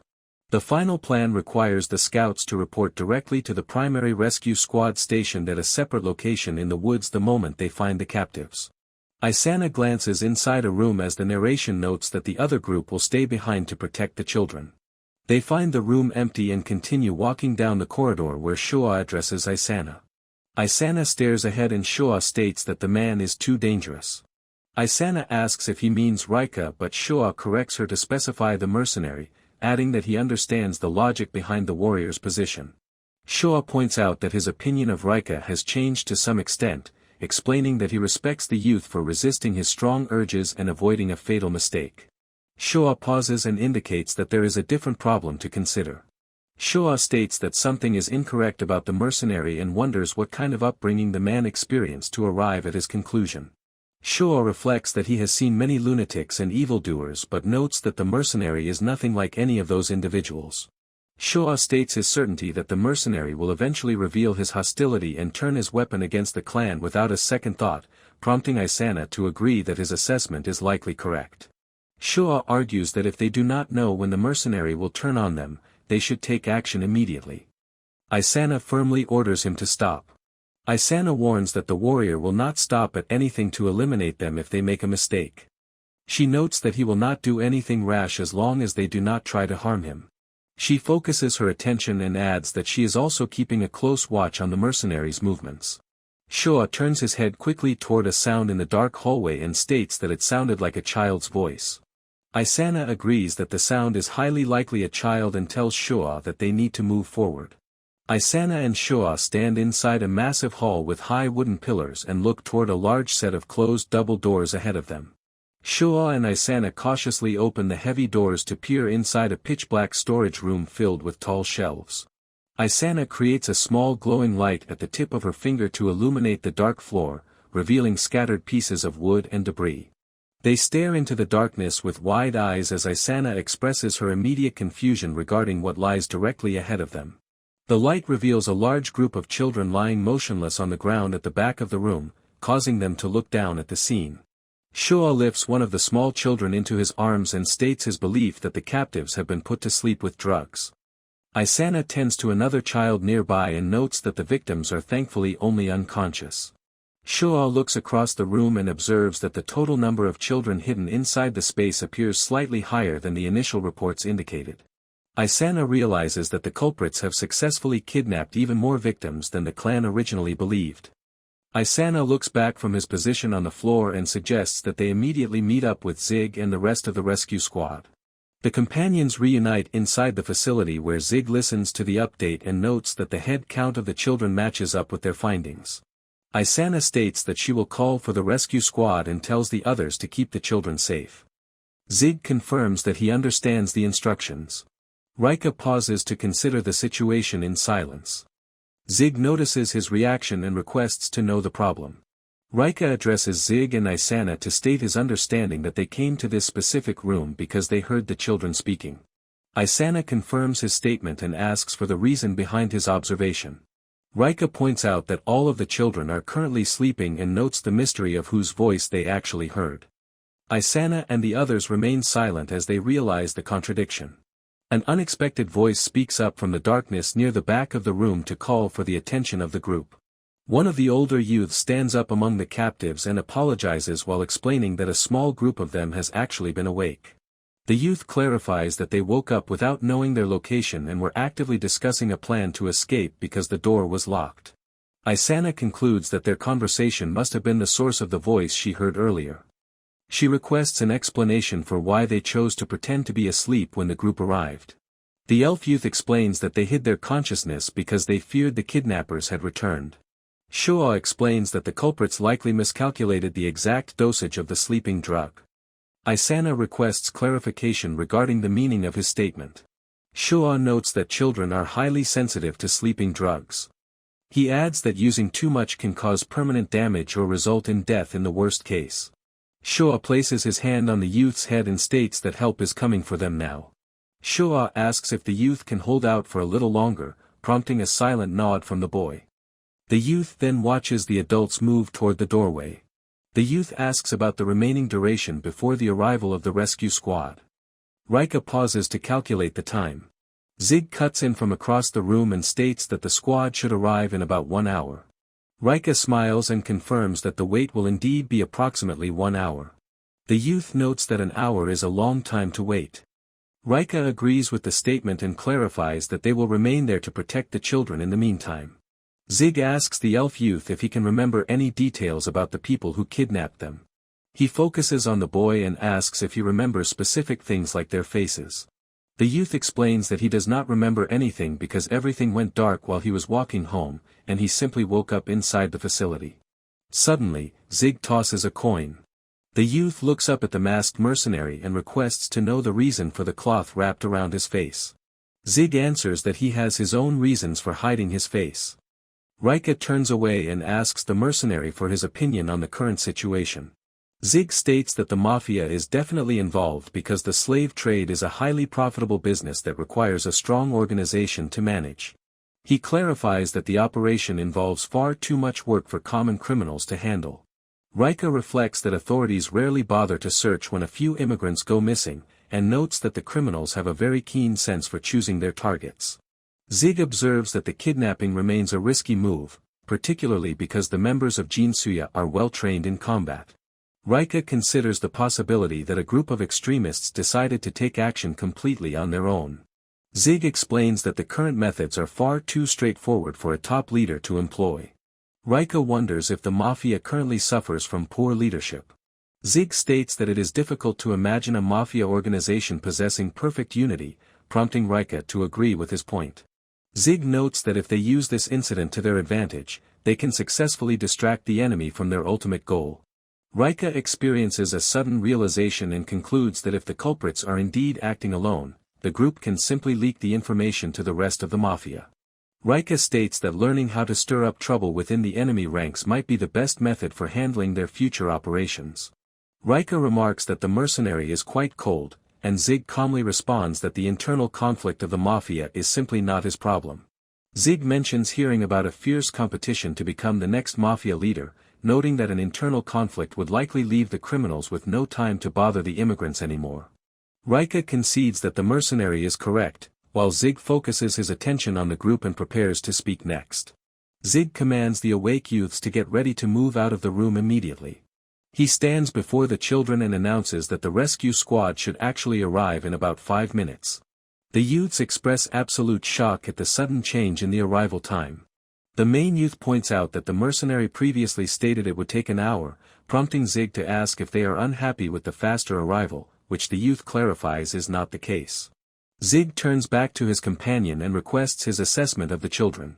The final plan requires the scouts to report directly to the primary rescue squad stationed at a separate location in the woods the moment they find the captives. Isana glances inside a room as the narration notes that the other group will stay behind to protect the children. They find the room empty and continue walking down the corridor where Shoa addresses Isana. Isana stares ahead and Shoa states that the man is too dangerous. Isana asks if he means Rika but Shoa corrects her to specify the mercenary, adding that he understands the logic behind the warrior's position. Shoa points out that his opinion of Rika has changed to some extent, explaining that he respects the youth for resisting his strong urges and avoiding a fatal mistake. Shoa pauses and indicates that there is a different problem to consider. Shoa states that something is incorrect about the mercenary and wonders what kind of upbringing the man experienced to arrive at his conclusion. Shoa reflects that he has seen many lunatics and evildoers but notes that the mercenary is nothing like any of those individuals. Showa states his certainty that the mercenary will eventually reveal his hostility and turn his weapon against the clan without a second thought, prompting Isana to agree that his assessment is likely correct. Showa argues that if they do not know when the mercenary will turn on them, they should take action immediately. Isana firmly orders him to stop. Isana warns that the warrior will not stop at anything to eliminate them if they make a mistake. She notes that he will not do anything rash as long as they do not try to harm him. She focuses her attention and adds that she is also keeping a close watch on the mercenary's movements. Showa turns his head quickly toward a sound in the dark hallway and states that it sounded like a child's voice. Isana agrees that the sound is highly likely a child and tells Showa that they need to move forward. Isana and Showa stand inside a massive hall with high wooden pillars and look toward a large set of closed double doors ahead of them. Showa and Isana cautiously open the heavy doors to peer inside a pitch-black storage room filled with tall shelves. Isana creates a small glowing light at the tip of her finger to illuminate the dark floor, revealing scattered pieces of wood and debris. They stare into the darkness with wide eyes as Isana expresses her immediate confusion regarding what lies directly ahead of them. The light reveals a large group of children lying motionless on the ground at the back of the room, causing them to look down at the scene. Showa lifts one of the small children into his arms and states his belief that the captives have been put to sleep with drugs. Isana tends to another child nearby and notes that the victims are thankfully only unconscious. Showa looks across the room and observes that the total number of children hidden inside the space appears slightly higher than the initial reports indicated. Isana realizes that the culprits have successfully kidnapped even more victims than the clan originally believed. Isana looks back from his position on the floor and suggests that they immediately meet up with Zig and the rest of the rescue squad. The companions reunite inside the facility where Zig listens to the update and notes that the head count of the children matches up with their findings. Isana states that she will call for the rescue squad and tells the others to keep the children safe. Zig confirms that he understands the instructions. Rika pauses to consider the situation in silence. Zig notices his reaction and requests to know the problem. Rika addresses Zig and Isana to state his understanding that they came to this specific room because they heard the children speaking. Isana confirms his statement and asks for the reason behind his observation. Rika points out that all of the children are currently sleeping and notes the mystery of whose voice they actually heard. Isana and the others remain silent as they realize the contradiction. An unexpected voice speaks up from the darkness near the back of the room to call for the attention of the group. One of the older youths stands up among the captives and apologizes while explaining that a small group of them has actually been awake. The youth clarifies that they woke up without knowing their location and were actively discussing a plan to escape because the door was locked. Isana concludes that their conversation must have been the source of the voice she heard earlier. She requests an explanation for why they chose to pretend to be asleep when the group arrived. The elf youth explains that they hid their consciousness because they feared the kidnappers had returned. Showa explains that the culprits likely miscalculated the exact dosage of the sleeping drug. Isana requests clarification regarding the meaning of his statement. Showa notes that children are highly sensitive to sleeping drugs. He adds that using too much can cause permanent damage or result in death in the worst case. Showa places his hand on the youth's head and states that help is coming for them now. Showa asks if the youth can hold out for a little longer, prompting a silent nod from the boy. The youth then watches the adults move toward the doorway. The youth asks about the remaining duration before the arrival of the rescue squad. Rika pauses to calculate the time. Zig cuts in from across the room and states that the squad should arrive in about 1 hour. Rika smiles and confirms that the wait will indeed be approximately 1 hour. The youth notes that an hour is a long time to wait. Rika agrees with the statement and clarifies that they will remain there to protect the children in the meantime. Zig asks the elf youth if he can remember any details about the people who kidnapped them. He focuses on the boy and asks if he remembers specific things like their faces. The youth explains that he does not remember anything because everything went dark while he was walking home, and he simply woke up inside the facility. Suddenly, Zig tosses a coin. The youth looks up at the masked mercenary and requests to know the reason for the cloth wrapped around his face. Zig answers that he has his own reasons for hiding his face. Rika turns away and asks the mercenary for his opinion on the current situation. Zig states that the mafia is definitely involved because the slave trade is a highly profitable business that requires a strong organization to manage. He clarifies that the operation involves far too much work for common criminals to handle. Rika reflects that authorities rarely bother to search when a few immigrants go missing, and notes that the criminals have a very keen sense for choosing their targets. Zig observes that the kidnapping remains a risky move, particularly because the members of Jinsuya are well trained in combat. Rika considers the possibility that a group of extremists decided to take action completely on their own. Zig explains that the current methods are far too straightforward for a top leader to employ. Rika wonders if the mafia currently suffers from poor leadership. Zig states that it is difficult to imagine a mafia organization possessing perfect unity, prompting Rika to agree with his point. Zig notes that if they use this incident to their advantage, they can successfully distract the enemy from their ultimate goal. Rika experiences a sudden realization and concludes that if the culprits are indeed acting alone, the group can simply leak the information to the rest of the mafia. Rika states that learning how to stir up trouble within the enemy ranks might be the best method for handling their future operations. Rika remarks that the mercenary is quite cold, and Zig calmly responds that the internal conflict of the mafia is simply not his problem. Zig mentions hearing about a fierce competition to become the next mafia leader, noting that an internal conflict would likely leave the criminals with no time to bother the immigrants anymore. Rika concedes that the mercenary is correct, while Zig focuses his attention on the group and prepares to speak next. Zig commands the awake youths to get ready to move out of the room immediately. He stands before the children and announces that the rescue squad should actually arrive in about 5 minutes. The youths express absolute shock at the sudden change in the arrival time. The main youth points out that the mercenary previously stated it would take an hour, prompting Zig to ask if they are unhappy with the faster arrival, which the youth clarifies is not the case. Zig turns back to his companion and requests his assessment of the children.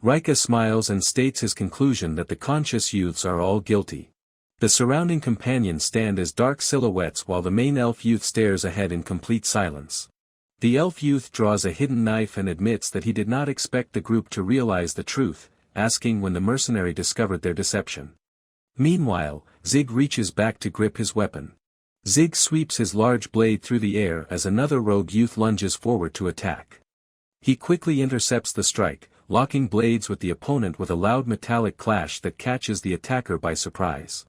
Rika smiles and states his conclusion that the conscious youths are all guilty. The surrounding companions stand as dark silhouettes while the main elf youth stares ahead in complete silence. The elf youth draws a hidden knife and admits that he did not expect the group to realize the truth, asking when the mercenary discovered their deception. Meanwhile, Zig reaches back to grip his weapon. Zig sweeps his large blade through the air as another rogue youth lunges forward to attack. He quickly intercepts the strike, locking blades with the opponent with a loud metallic clash that catches the attacker by surprise.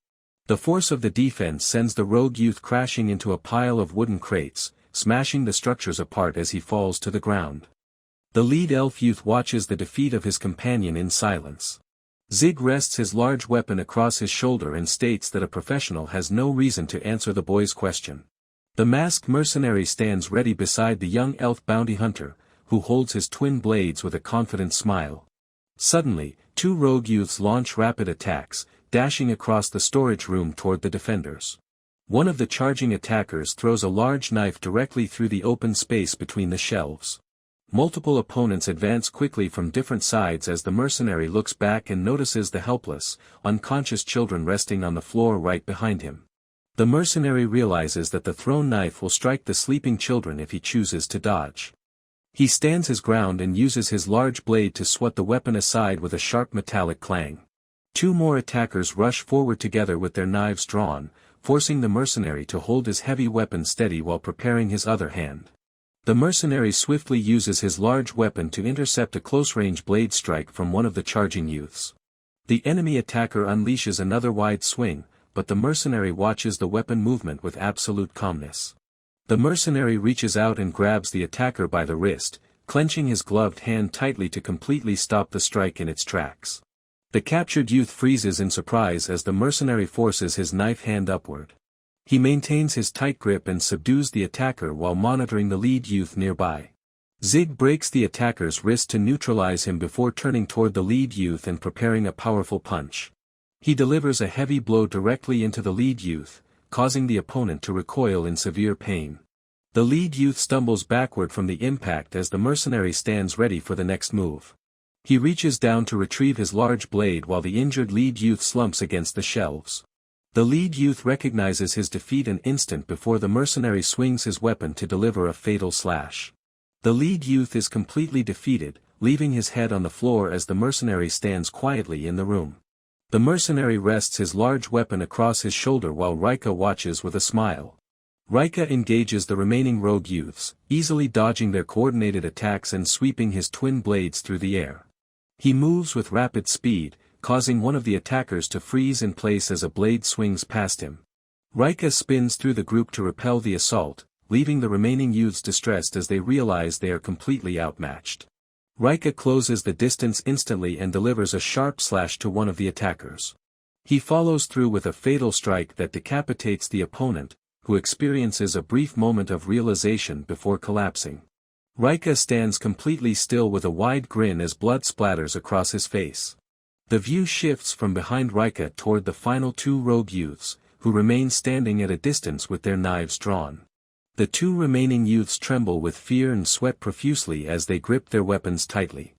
The force of the defense sends the rogue youth crashing into a pile of wooden crates, smashing the structures apart as he falls to the ground. The lead elf youth watches the defeat of his companion in silence. Zig rests his large weapon across his shoulder and states that a professional has no reason to answer the boy's question. The masked mercenary stands ready beside the young elf bounty hunter, who holds his twin blades with a confident smile. Suddenly, 2 rogue youths launch rapid attacks, dashing across the storage room toward the defenders. One of the charging attackers throws a large knife directly through the open space between the shelves. Multiple opponents advance quickly from different sides as the mercenary looks back and notices the helpless, unconscious children resting on the floor right behind him. The mercenary realizes that the thrown knife will strike the sleeping children if he chooses to dodge. He stands his ground and uses his large blade to swat the weapon aside with a sharp metallic clang. 2 more attackers rush forward together with their knives drawn, forcing the mercenary to hold his heavy weapon steady while preparing his other hand. The mercenary swiftly uses his large weapon to intercept a close-range blade strike from one of the charging youths. The enemy attacker unleashes another wide swing, but the mercenary watches the weapon movement with absolute calmness. The mercenary reaches out and grabs the attacker by the wrist, clenching his gloved hand tightly to completely stop the strike in its tracks. The captured youth freezes in surprise as the mercenary forces his knife hand upward. He maintains his tight grip and subdues the attacker while monitoring the lead youth nearby. Zig breaks the attacker's wrist to neutralize him before turning toward the lead youth and preparing a powerful punch. He delivers a heavy blow directly into the lead youth, causing the opponent to recoil in severe pain. The lead youth stumbles backward from the impact as the mercenary stands ready for the next move. He reaches down to retrieve his large blade while the injured lead youth slumps against the shelves. The lead youth recognizes his defeat an instant before the mercenary swings his weapon to deliver a fatal slash. The lead youth is completely defeated, leaving his head on the floor as the mercenary stands quietly in the room. The mercenary rests his large weapon across his shoulder while Rika watches with a smile. Rika engages the remaining rogue youths, easily dodging their coordinated attacks and sweeping his twin blades through the air. He moves with rapid speed, causing one of the attackers to freeze in place as a blade swings past him. Rika spins through the group to repel the assault, leaving the remaining youths distressed as they realize they are completely outmatched. Rika closes the distance instantly and delivers a sharp slash to one of the attackers. He follows through with a fatal strike that decapitates the opponent, who experiences a brief moment of realization before collapsing. Rika stands completely still with a wide grin as blood splatters across his face. The view shifts from behind Rika toward the final two rogue youths, who remain standing at a distance with their knives drawn. The two remaining youths tremble with fear and sweat profusely as they grip their weapons tightly.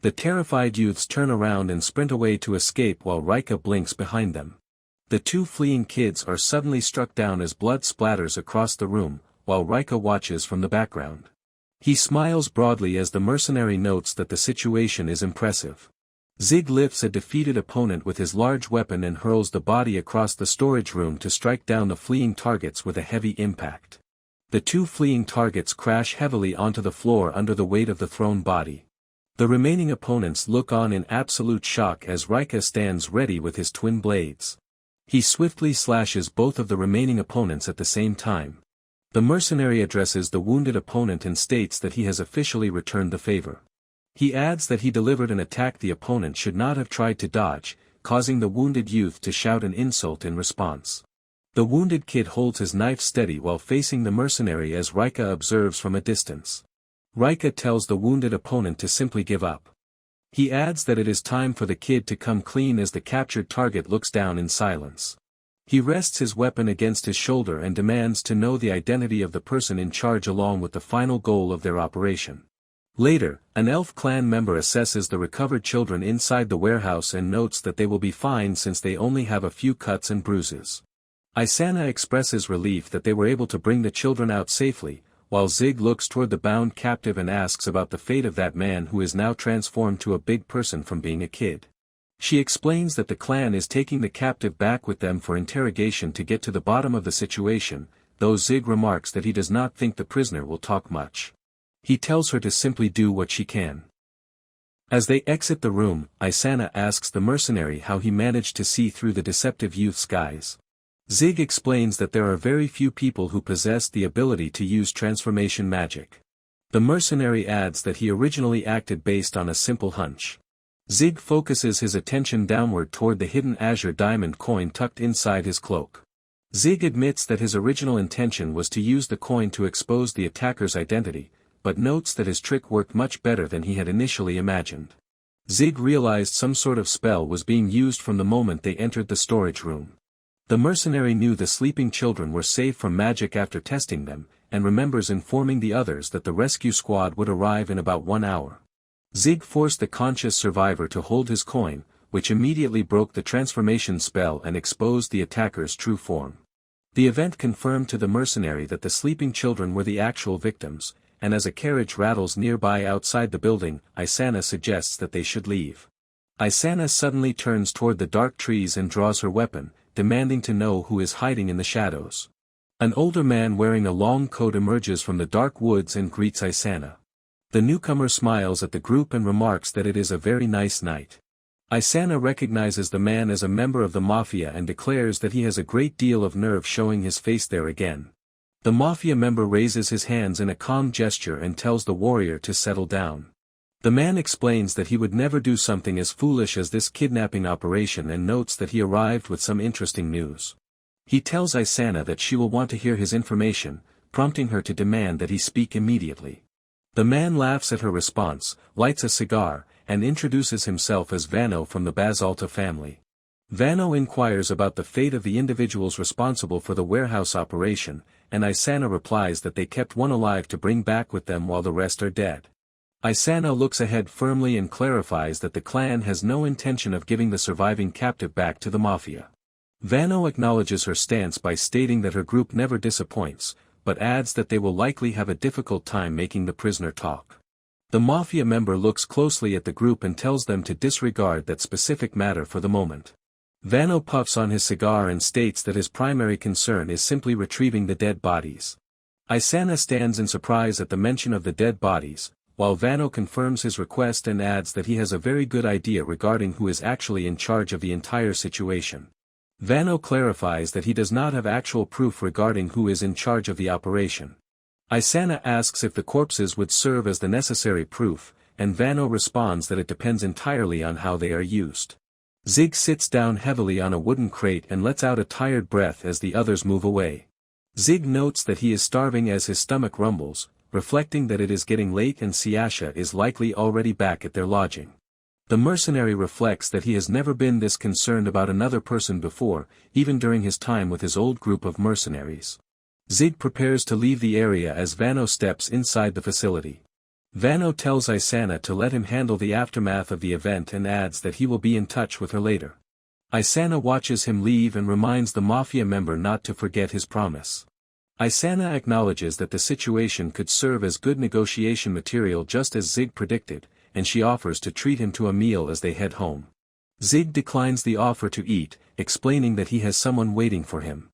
The terrified youths turn around and sprint away to escape while Rika blinks behind them. The two fleeing kids are suddenly struck down as blood splatters across the room, while Rika watches from the background. He smiles broadly as the mercenary notes that the situation is impressive. Zig lifts a defeated opponent with his large weapon and hurls the body across the storage room to strike down the fleeing targets with a heavy impact. The two fleeing targets crash heavily onto the floor under the weight of the thrown body. The remaining opponents look on in absolute shock as Rika stands ready with his twin blades. He swiftly slashes both of the remaining opponents at the same time. The mercenary addresses the wounded opponent and states that he has officially returned the favor. He adds that he delivered an attack the opponent should not have tried to dodge, causing the wounded youth to shout an insult in response. The wounded kid holds his knife steady while facing the mercenary as Rika observes from a distance. Rika tells the wounded opponent to simply give up. He adds that it is time for the kid to come clean as the captured target looks down in silence. He rests his weapon against his shoulder and demands to know the identity of the person in charge along with the final goal of their operation. Later, an elf clan member assesses the recovered children inside the warehouse and notes that they will be fine since they only have a few cuts and bruises. Isana expresses relief that they were able to bring the children out safely, while Zig looks toward the bound captive and asks about the fate of that man who is now transformed to a big person from being a kid. She explains that the clan is taking the captive back with them for interrogation to get to the bottom of the situation, though Zig remarks that he does not think the prisoner will talk much. He tells her to simply do what she can. As they exit the room, Isana asks the mercenary how he managed to see through the deceptive youth's guise. Zig explains that there are very few people who possess the ability to use transformation magic. The mercenary adds that he originally acted based on a simple hunch. Zig focuses his attention downward toward the hidden azure diamond coin tucked inside his cloak. Zig admits that his original intention was to use the coin to expose the attacker's identity, but notes that his trick worked much better than he had initially imagined. Zig realized some sort of spell was being used from the moment they entered the storage room. The mercenary knew the sleeping children were safe from magic after testing them, and remembers informing the others that the rescue squad would arrive in about 1 hour. Zig forced the conscious survivor to hold his coin, which immediately broke the transformation spell and exposed the attacker's true form. The event confirmed to the mercenary that the sleeping children were the actual victims, and as a carriage rattles nearby outside the building, Isana suggests that they should leave. Isana suddenly turns toward the dark trees and draws her weapon, demanding to know who is hiding in the shadows. An older man wearing a long coat emerges from the dark woods and greets Isana. The newcomer smiles at the group and remarks that it is a very nice night. Isana recognizes the man as a member of the mafia and declares that he has a great deal of nerve showing his face there again. The mafia member raises his hands in a calm gesture and tells the warrior to settle down. The man explains that he would never do something as foolish as this kidnapping operation and notes that he arrived with some interesting news. He tells Isana that she will want to hear his information, prompting her to demand that he speak immediately. The man laughs at her response, lights a cigar, and introduces himself as Vano from the Basalta family. Vano inquires about the fate of the individuals responsible for the warehouse operation, and Isana replies that they kept one alive to bring back with them while the rest are dead. Isana looks ahead firmly and clarifies that the clan has no intention of giving the surviving captive back to the mafia. Vano acknowledges her stance by stating that her group never disappoints, but adds that they will likely have a difficult time making the prisoner talk. The mafia member looks closely at the group and tells them to disregard that specific matter for the moment. Vano puffs on his cigar and states that his primary concern is simply retrieving the dead bodies. Isana stands in surprise at the mention of the dead bodies, while Vano confirms his request and adds that he has a very good idea regarding who is actually in charge of the entire situation. Vano clarifies that he does not have actual proof regarding who is in charge of the operation. Isana asks if the corpses would serve as the necessary proof, and Vano responds that it depends entirely on how they are used. Zig sits down heavily on a wooden crate and lets out a tired breath as the others move away. Zig notes that he is starving as his stomach rumbles, reflecting that it is getting late and Siasha is likely already back at their lodging. The mercenary reflects that he has never been this concerned about another person before, even during his time with his old group of mercenaries. Zig prepares to leave the area as Vano steps inside the facility. Vano tells Isana to let him handle the aftermath of the event and adds that he will be in touch with her later. Isana watches him leave and reminds the mafia member not to forget his promise. Isana acknowledges that the situation could serve as good negotiation material just as Zig predicted, and she offers to treat him to a meal as they head home. Zig declines the offer to eat, explaining that he has someone waiting for him.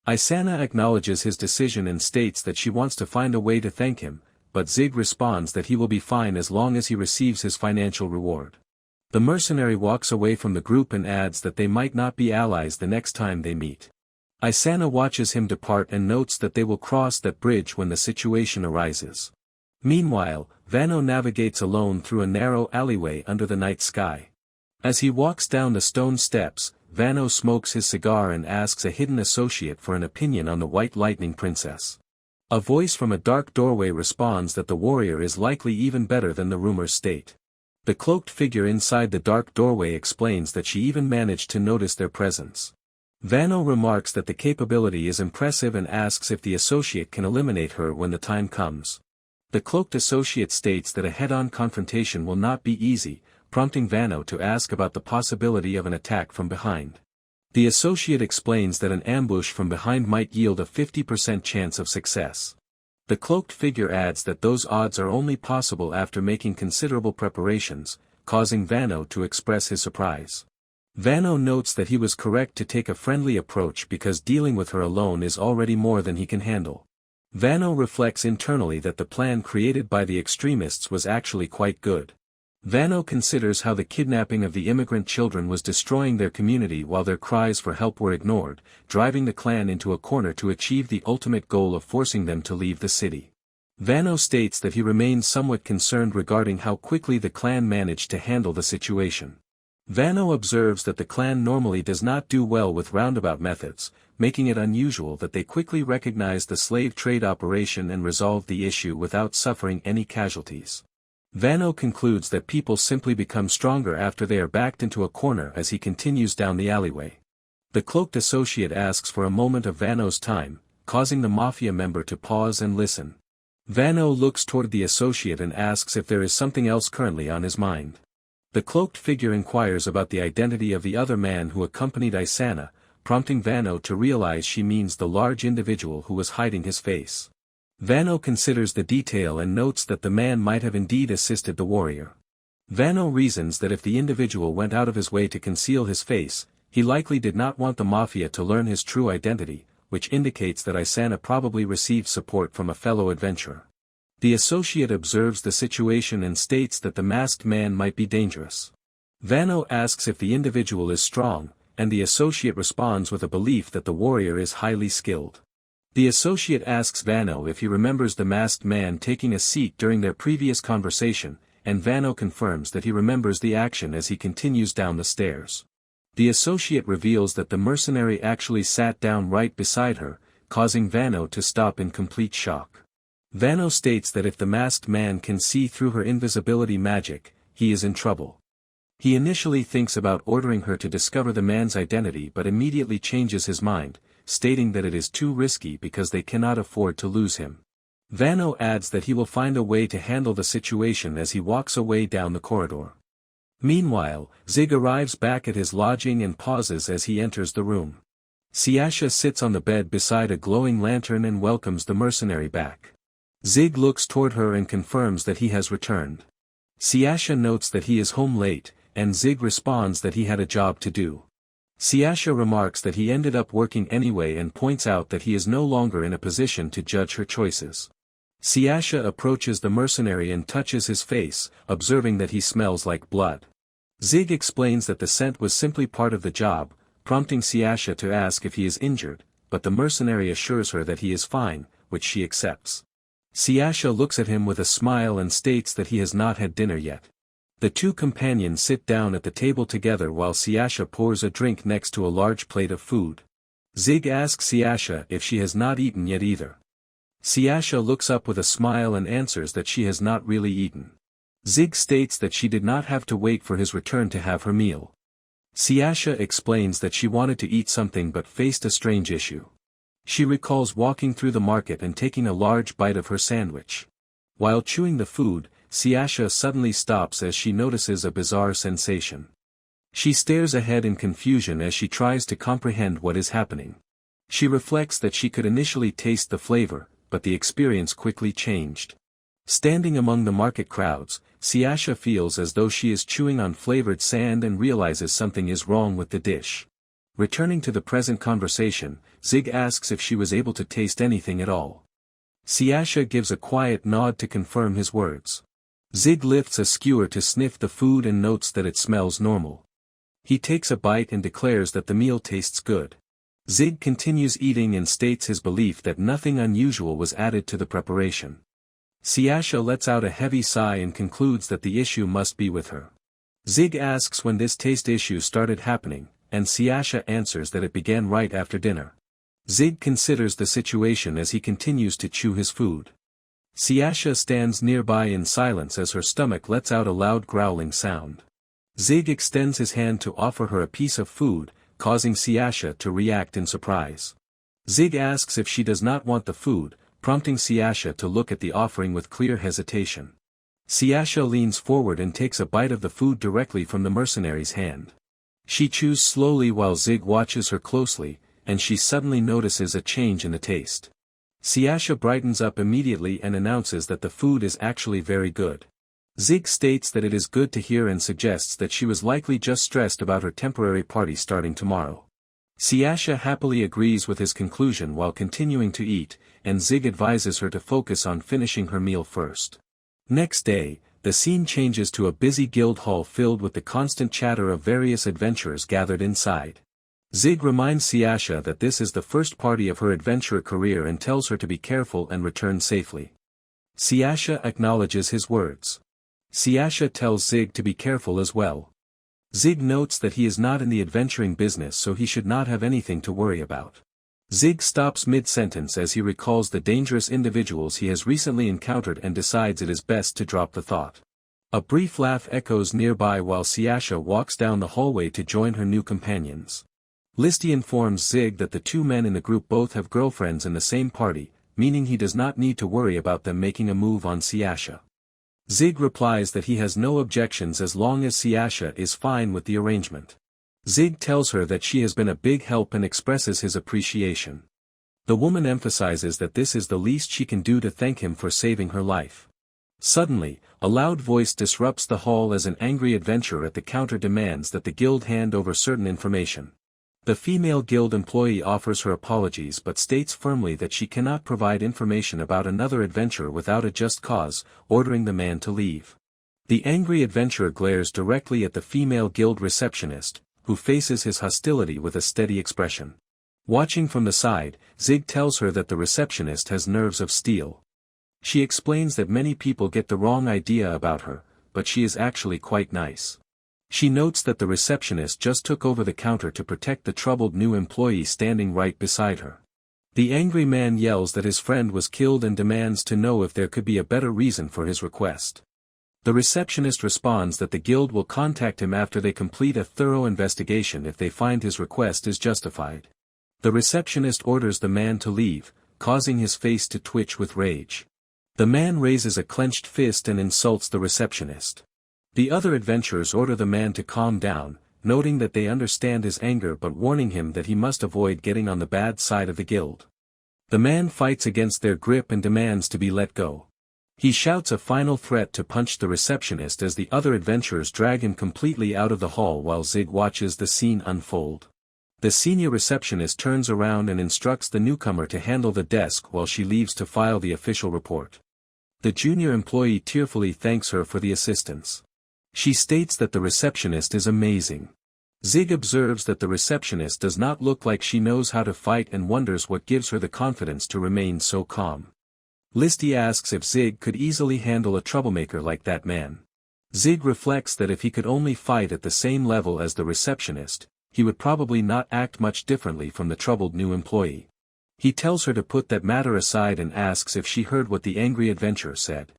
Isana acknowledges his decision and states that she wants to find a way to thank him, but Zig responds that he will be fine as long as he receives his financial reward. The mercenary walks away from the group and adds that they might not be allies the next time they meet. Isana watches him depart and notes that they will cross that bridge when the situation arises. Meanwhile, Vano navigates alone through a narrow alleyway under the night sky. As he walks down the stone steps, Vano smokes his cigar and asks a hidden associate for an opinion on the White Lightning Princess. A voice from a dark doorway responds that the warrior is likely even better than the rumors state. The cloaked figure inside the dark doorway explains that she even managed to notice their presence. Vano remarks that the capability is impressive and asks if the associate can eliminate her when the time comes. The cloaked associate states that a head-on confrontation will not be easy, prompting Vano to ask about the possibility of an attack from behind. The associate explains that an ambush from behind might yield a 50% chance of success. The cloaked figure adds that those odds are only possible after making considerable preparations, causing Vano to express his surprise. Vano notes that he was correct to take a friendly approach because dealing with her alone is already more than he can handle. Vano reflects internally that the plan created by the extremists was actually quite good. Vano considers how the kidnapping of the immigrant children was destroying their community while their cries for help were ignored, driving the clan into a corner to achieve the ultimate goal of forcing them to leave the city. Vano states that he remains somewhat concerned regarding how quickly the clan managed to handle the situation. Vano observes that the clan normally does not do well with roundabout methods, making it unusual that they quickly recognized the slave trade operation and resolved the issue without suffering any casualties. Vano concludes that people simply become stronger after they are backed into a corner as he continues down the alleyway. The cloaked associate asks for a moment of Vano's time, causing the mafia member to pause and listen. Vano looks toward the associate and asks if there is something else currently on his mind. The cloaked figure inquires about the identity of the other man who accompanied Isana, prompting Vano to realize she means the large individual who was hiding his face. Vano considers the detail and notes that the man might have indeed assisted the warrior. Vano reasons that if the individual went out of his way to conceal his face, he likely did not want the mafia to learn his true identity, which indicates that Isana probably received support from a fellow adventurer. The associate observes the situation and states that the masked man might be dangerous. Vano asks if the individual is strong, and the associate responds with a belief that the warrior is highly skilled. The associate asks Vano if he remembers the masked man taking a seat during their previous conversation, and Vano confirms that he remembers the action as he continues down the stairs. The associate reveals that the mercenary actually sat down right beside her, causing Vano to stop in complete shock. Vano states that if the masked man can see through her invisibility magic, he is in trouble. He initially thinks about ordering her to discover the man's identity but immediately changes his mind, stating that it is too risky because they cannot afford to lose him. Vano adds that he will find a way to handle the situation as he walks away down the corridor. Meanwhile, Zig arrives back at his lodging and pauses as he enters the room. Siasha sits on the bed beside a glowing lantern and welcomes the mercenary back. Zig looks toward her and confirms that he has returned. Siasha notes that he is home late, and Zig responds that he had a job to do. Siasha remarks that he ended up working anyway and points out that he is no longer in a position to judge her choices. Siasha approaches the mercenary and touches his face, observing that he smells like blood. Zig explains that the scent was simply part of the job, prompting Siasha to ask if he is injured, but the mercenary assures her that he is fine, which she accepts. Siasha looks at him with a smile and states that he has not had dinner yet. The two companions sit down at the table together while Siasha pours a drink next to a large plate of food. Zig asks Siasha if she has not eaten yet either. Siasha looks up with a smile and answers that she has not really eaten. Zig states that she did not have to wait for his return to have her meal. Siasha explains that she wanted to eat something but faced a strange issue. She recalls walking through the market and taking a large bite of her sandwich. While chewing the food, Siasha suddenly stops as she notices a bizarre sensation. She stares ahead in confusion as she tries to comprehend what is happening. She reflects that she could initially taste the flavor, but the experience quickly changed. Standing among the market crowds, Siasha feels as though she is chewing on flavored sand and realizes something is wrong with the dish. Returning to the present conversation, Zig asks if she was able to taste anything at all. Siasha gives a quiet nod to confirm his words. Zig lifts a skewer to sniff the food and notes that it smells normal. He takes a bite and declares that the meal tastes good. Zig continues eating and states his belief that nothing unusual was added to the preparation. Siasha lets out a heavy sigh and concludes that the issue must be with her. Zig asks when this taste issue started happening, and Siasha answers that it began right after dinner. Zig considers the situation as he continues to chew his food. Siasha stands nearby in silence as her stomach lets out a loud growling sound. Zig extends his hand to offer her a piece of food, causing Siasha to react in surprise. Zig asks if she does not want the food, prompting Siasha to look at the offering with clear hesitation. Siasha leans forward and takes a bite of the food directly from the mercenary's hand. She chews slowly while Zig watches her closely, and she suddenly notices a change in the taste. Siasha brightens up immediately and announces that the food is actually very good. Zig states that it is good to hear and suggests that she was likely just stressed about her temporary party starting tomorrow. Siasha happily agrees with his conclusion while continuing to eat, and Zig advises her to focus on finishing her meal first. Next day, the scene changes to a busy guild hall filled with the constant chatter of various adventurers gathered inside. Zig reminds Siasha that this is the first party of her adventurer career and tells her to be careful and return safely. Siasha acknowledges his words. Siasha tells Zig to be careful as well. Zig notes that he is not in the adventuring business, so he should not have anything to worry about. Zig stops mid-sentence as he recalls the dangerous individuals he has recently encountered and decides it is best to drop the thought. A brief laugh echoes nearby while Siasha walks down the hallway to join her new companions. Listy informs Zig that the two men in the group both have girlfriends in the same party, meaning he does not need to worry about them making a move on Siasha. Zig replies that he has no objections as long as Siasha is fine with the arrangement. Zig tells her that she has been a big help and expresses his appreciation. The woman emphasizes that this is the least she can do to thank him for saving her life. Suddenly, a loud voice disrupts the hall as an angry adventurer at the counter demands that the guild hand over certain information. The female guild employee offers her apologies but states firmly that she cannot provide information about another adventurer without a just cause, ordering the man to leave. The angry adventurer glares directly at the female guild receptionist, who faces his hostility with a steady expression. Watching from the side, Zig tells her that the receptionist has nerves of steel. She explains that many people get the wrong idea about her, but she is actually quite nice. She notes that the receptionist just took over the counter to protect the troubled new employee standing right beside her. The angry man yells that his friend was killed and demands to know if there could be a better reason for his request. The receptionist responds that the guild will contact him after they complete a thorough investigation if they find his request is justified. The receptionist orders the man to leave, causing his face to twitch with rage. The man raises a clenched fist and insults the receptionist. The other adventurers order the man to calm down, noting that they understand his anger but warning him that he must avoid getting on the bad side of the guild. The man fights against their grip and demands to be let go. He shouts a final threat to punch the receptionist as the other adventurers drag him completely out of the hall while Zig watches the scene unfold. The senior receptionist turns around and instructs the newcomer to handle the desk while she leaves to file the official report. The junior employee tearfully thanks her for the assistance. She states that the receptionist is amazing. Zig observes that the receptionist does not look like she knows how to fight and wonders what gives her the confidence to remain so calm. Listy asks if Zig could easily handle a troublemaker like that man. Zig reflects that if he could only fight at the same level as the receptionist, he would probably not act much differently from the troubled new employee. He tells her to put that matter aside and asks if she heard what the angry adventurer said.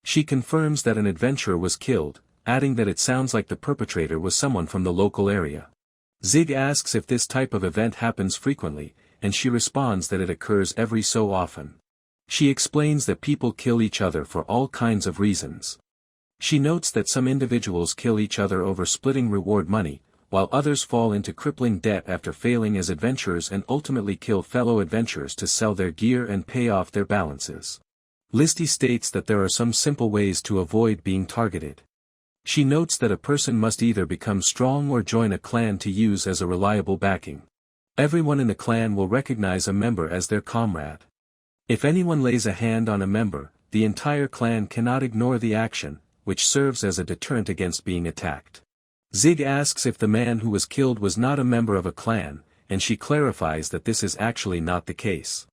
She confirms that an adventurer was killed, adding that it sounds like the perpetrator was someone from the local area. Zig asks if this type of event happens frequently, and she responds that it occurs every so often. She explains that people kill each other for all kinds of reasons. She notes that some individuals kill each other over splitting reward money, while others fall into crippling debt after failing as adventurers and ultimately kill fellow adventurers to sell their gear and pay off their balances. Listy states that there are some simple ways to avoid being targeted. She notes that a person must either become strong or join a clan to use as a reliable backing. Everyone in the clan will recognize a member as their comrade. If anyone lays a hand on a member, the entire clan cannot ignore the action, which serves as a deterrent against being attacked. Zig asks if the man who was killed was not a member of a clan, and she clarifies that this is actually not the case.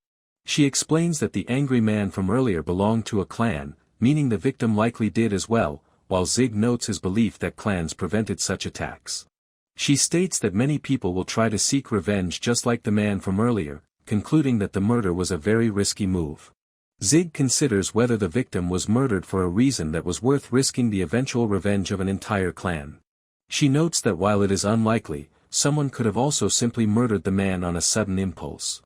She explains that the angry man from earlier belonged to a clan, meaning the victim likely did as well, while Zig notes his belief that clans prevented such attacks. She states that many people will try to seek revenge just like the man from earlier, concluding that the murder was a very risky move. Zig considers whether the victim was murdered for a reason that was worth risking the eventual revenge of an entire clan. She notes that while it is unlikely, someone could have also simply murdered the man on a sudden impulse.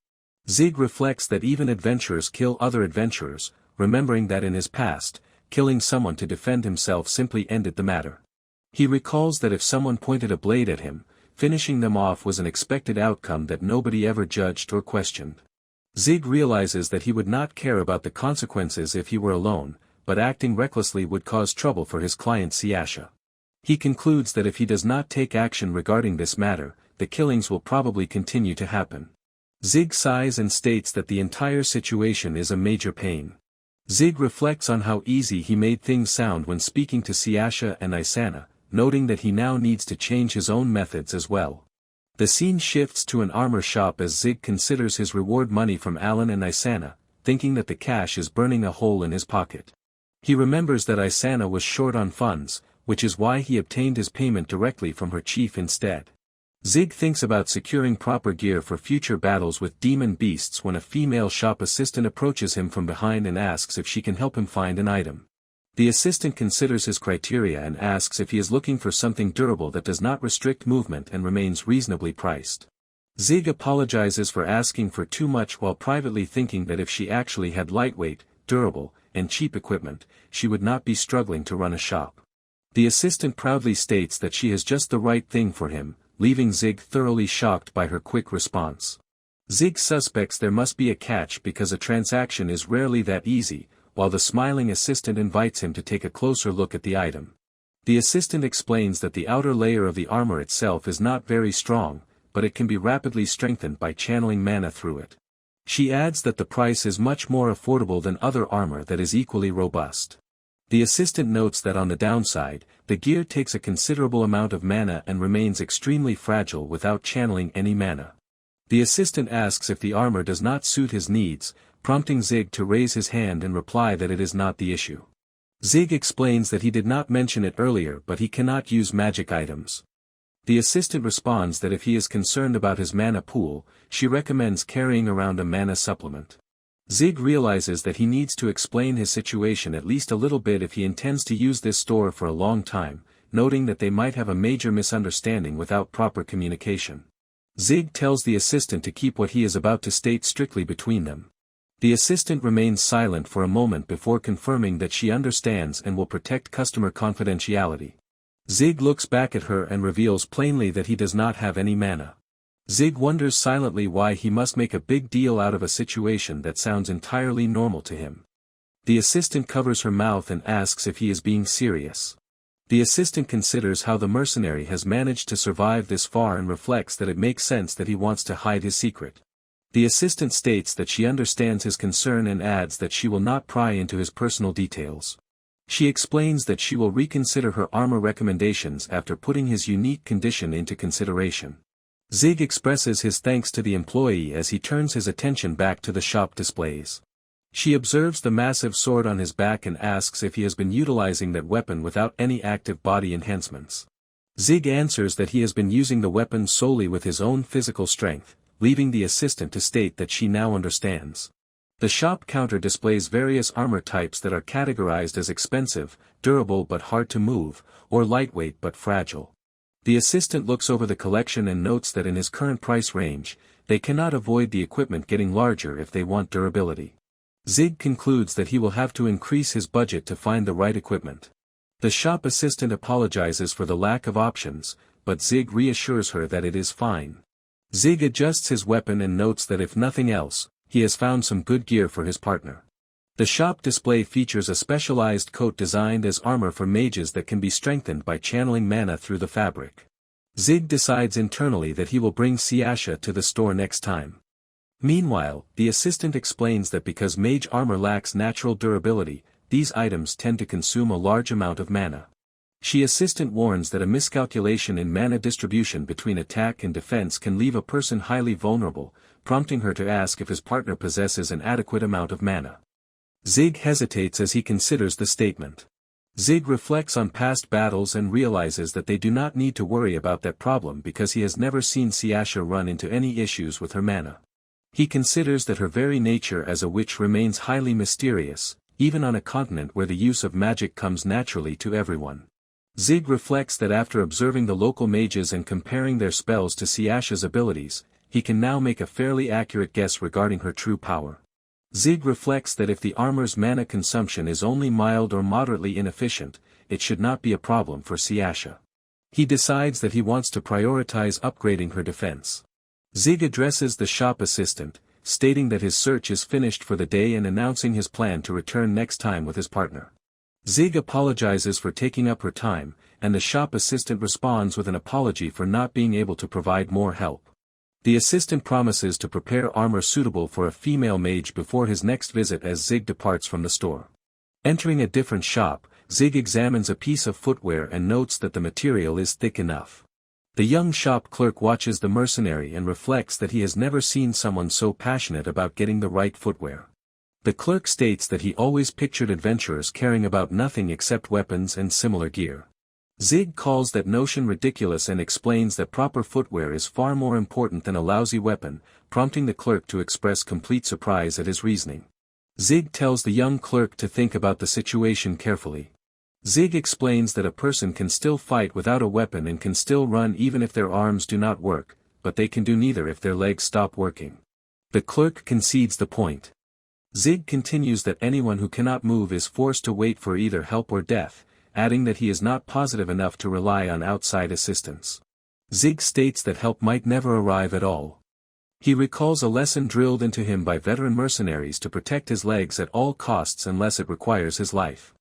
Zig reflects that even adventurers kill other adventurers, remembering that in his past, killing someone to defend himself simply ended the matter. He recalls that if someone pointed a blade at him, finishing them off was an expected outcome that nobody ever judged or questioned. Zig realizes that he would not care about the consequences if he were alone, but acting recklessly would cause trouble for his client Siasha. He concludes that if he does not take action regarding this matter, the killings will probably continue to happen. Zig sighs and states that the entire situation is a major pain. Zig reflects on how easy he made things sound when speaking to Siasha and Isana, noting that he now needs to change his own methods as well. The scene shifts to an armor shop as Zig considers his reward money from Alan and Isana, thinking that the cash is burning a hole in his pocket. He remembers that Isana was short on funds, which is why he obtained his payment directly from her chief instead. Zig thinks about securing proper gear for future battles with demon beasts when a female shop assistant approaches him from behind and asks if she can help him find an item. The assistant considers his criteria and asks if he is looking for something durable that does not restrict movement and remains reasonably priced. Zig apologizes for asking for too much while privately thinking that if she actually had lightweight, durable, and cheap equipment, she would not be struggling to run a shop. The assistant proudly states that she has just the right thing for him, leaving Zig thoroughly shocked by her quick response. Zig suspects there must be a catch because a transaction is rarely that easy, while the smiling assistant invites him to take a closer look at the item. The assistant explains that the outer layer of the armor itself is not very strong, but it can be rapidly strengthened by channeling mana through it. She adds that the price is much more affordable than other armor that is equally robust. The assistant notes that on the downside, the gear takes a considerable amount of mana and remains extremely fragile without channeling any mana. The assistant asks if the armor does not suit his needs, prompting Zig to raise his hand and reply that it is not the issue. Zig explains that he did not mention it earlier but he cannot use magic items. The assistant responds that if he is concerned about his mana pool, she recommends carrying around a mana supplement. Zig realizes that he needs to explain his situation at least a little bit if he intends to use this store for a long time, noting that they might have a major misunderstanding without proper communication. Zig tells the assistant to keep what he is about to state strictly between them. The assistant remains silent for a moment before confirming that she understands and will protect customer confidentiality. Zig looks back at her and reveals plainly that he does not have any mana. Zig wonders silently why he must make a big deal out of a situation that sounds entirely normal to him. The assistant covers her mouth and asks if he is being serious. The assistant considers how the mercenary has managed to survive this far and reflects that it makes sense that he wants to hide his secret. The assistant states that she understands his concern and adds that she will not pry into his personal details. She explains that she will reconsider her armor recommendations after putting his unique condition into consideration. Zig expresses his thanks to the employee as he turns his attention back to the shop displays. She observes the massive sword on his back and asks if he has been utilizing that weapon without any active body enhancements. Zig answers that he has been using the weapon solely with his own physical strength, leaving the assistant to state that she now understands. The shop counter displays various armor types that are categorized as expensive, durable but hard to move, or lightweight but fragile. The assistant looks over the collection and notes that in his current price range, they cannot avoid the equipment getting larger if they want durability. Zig concludes that he will have to increase his budget to find the right equipment. The shop assistant apologizes for the lack of options, but Zig reassures her that it is fine. Zig adjusts his weapon and notes that if nothing else, he has found some good gear for his partner. The shop display features a specialized coat designed as armor for mages that can be strengthened by channeling mana through the fabric. Zig decides internally that he will bring Siasha to the store next time. Meanwhile, the assistant explains that because mage armor lacks natural durability, these items tend to consume a large amount of mana. She assistant warns that a miscalculation in mana distribution between attack and defense can leave a person highly vulnerable, prompting her to ask if his partner possesses an adequate amount of mana. Zig hesitates as he considers the statement. Zig reflects on past battles and realizes that they do not need to worry about that problem because he has never seen Siasha run into any issues with her mana. He considers that her very nature as a witch remains highly mysterious, even on a continent where the use of magic comes naturally to everyone. Zig reflects that after observing the local mages and comparing their spells to Siasha's abilities, he can now make a fairly accurate guess regarding her true power. Zig reflects that if the armor's mana consumption is only mild or moderately inefficient, it should not be a problem for Siasha. He decides that he wants to prioritize upgrading her defense. Zig addresses the shop assistant, stating that his search is finished for the day and announcing his plan to return next time with his partner. Zig apologizes for taking up her time, and the shop assistant responds with an apology for not being able to provide more help. The assistant promises to prepare armor suitable for a female mage before his next visit as Zig departs from the store. Entering a different shop, Zig examines a piece of footwear and notes that the material is thick enough. The young shop clerk watches the mercenary and reflects that he has never seen someone so passionate about getting the right footwear. The clerk states that he always pictured adventurers caring about nothing except weapons and similar gear. Zig calls that notion ridiculous and explains that proper footwear is far more important than a lousy weapon, prompting the clerk to express complete surprise at his reasoning. Zig tells the young clerk to think about the situation carefully. Zig explains that a person can still fight without a weapon and can still run even if their arms do not work, but they can do neither if their legs stop working. The clerk concedes the point. Zig continues that anyone who cannot move is forced to wait for either help or death, adding that he is not positive enough to rely on outside assistance. Zig states that help might never arrive at all. He recalls a lesson drilled into him by veteran mercenaries to protect his legs at all costs unless it requires his life.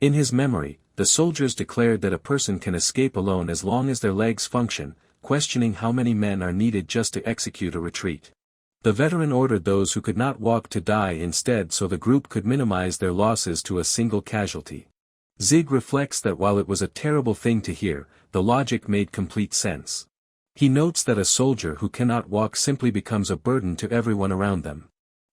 In his memory, the soldiers declared that a person can escape alone as long as their legs function, questioning how many men are needed just to execute a retreat. The veteran ordered those who could not walk to die instead so the group could minimize their losses to a single casualty. Zig reflects that while it was a terrible thing to hear, the logic made complete sense. He notes that a soldier who cannot walk simply becomes a burden to everyone around them.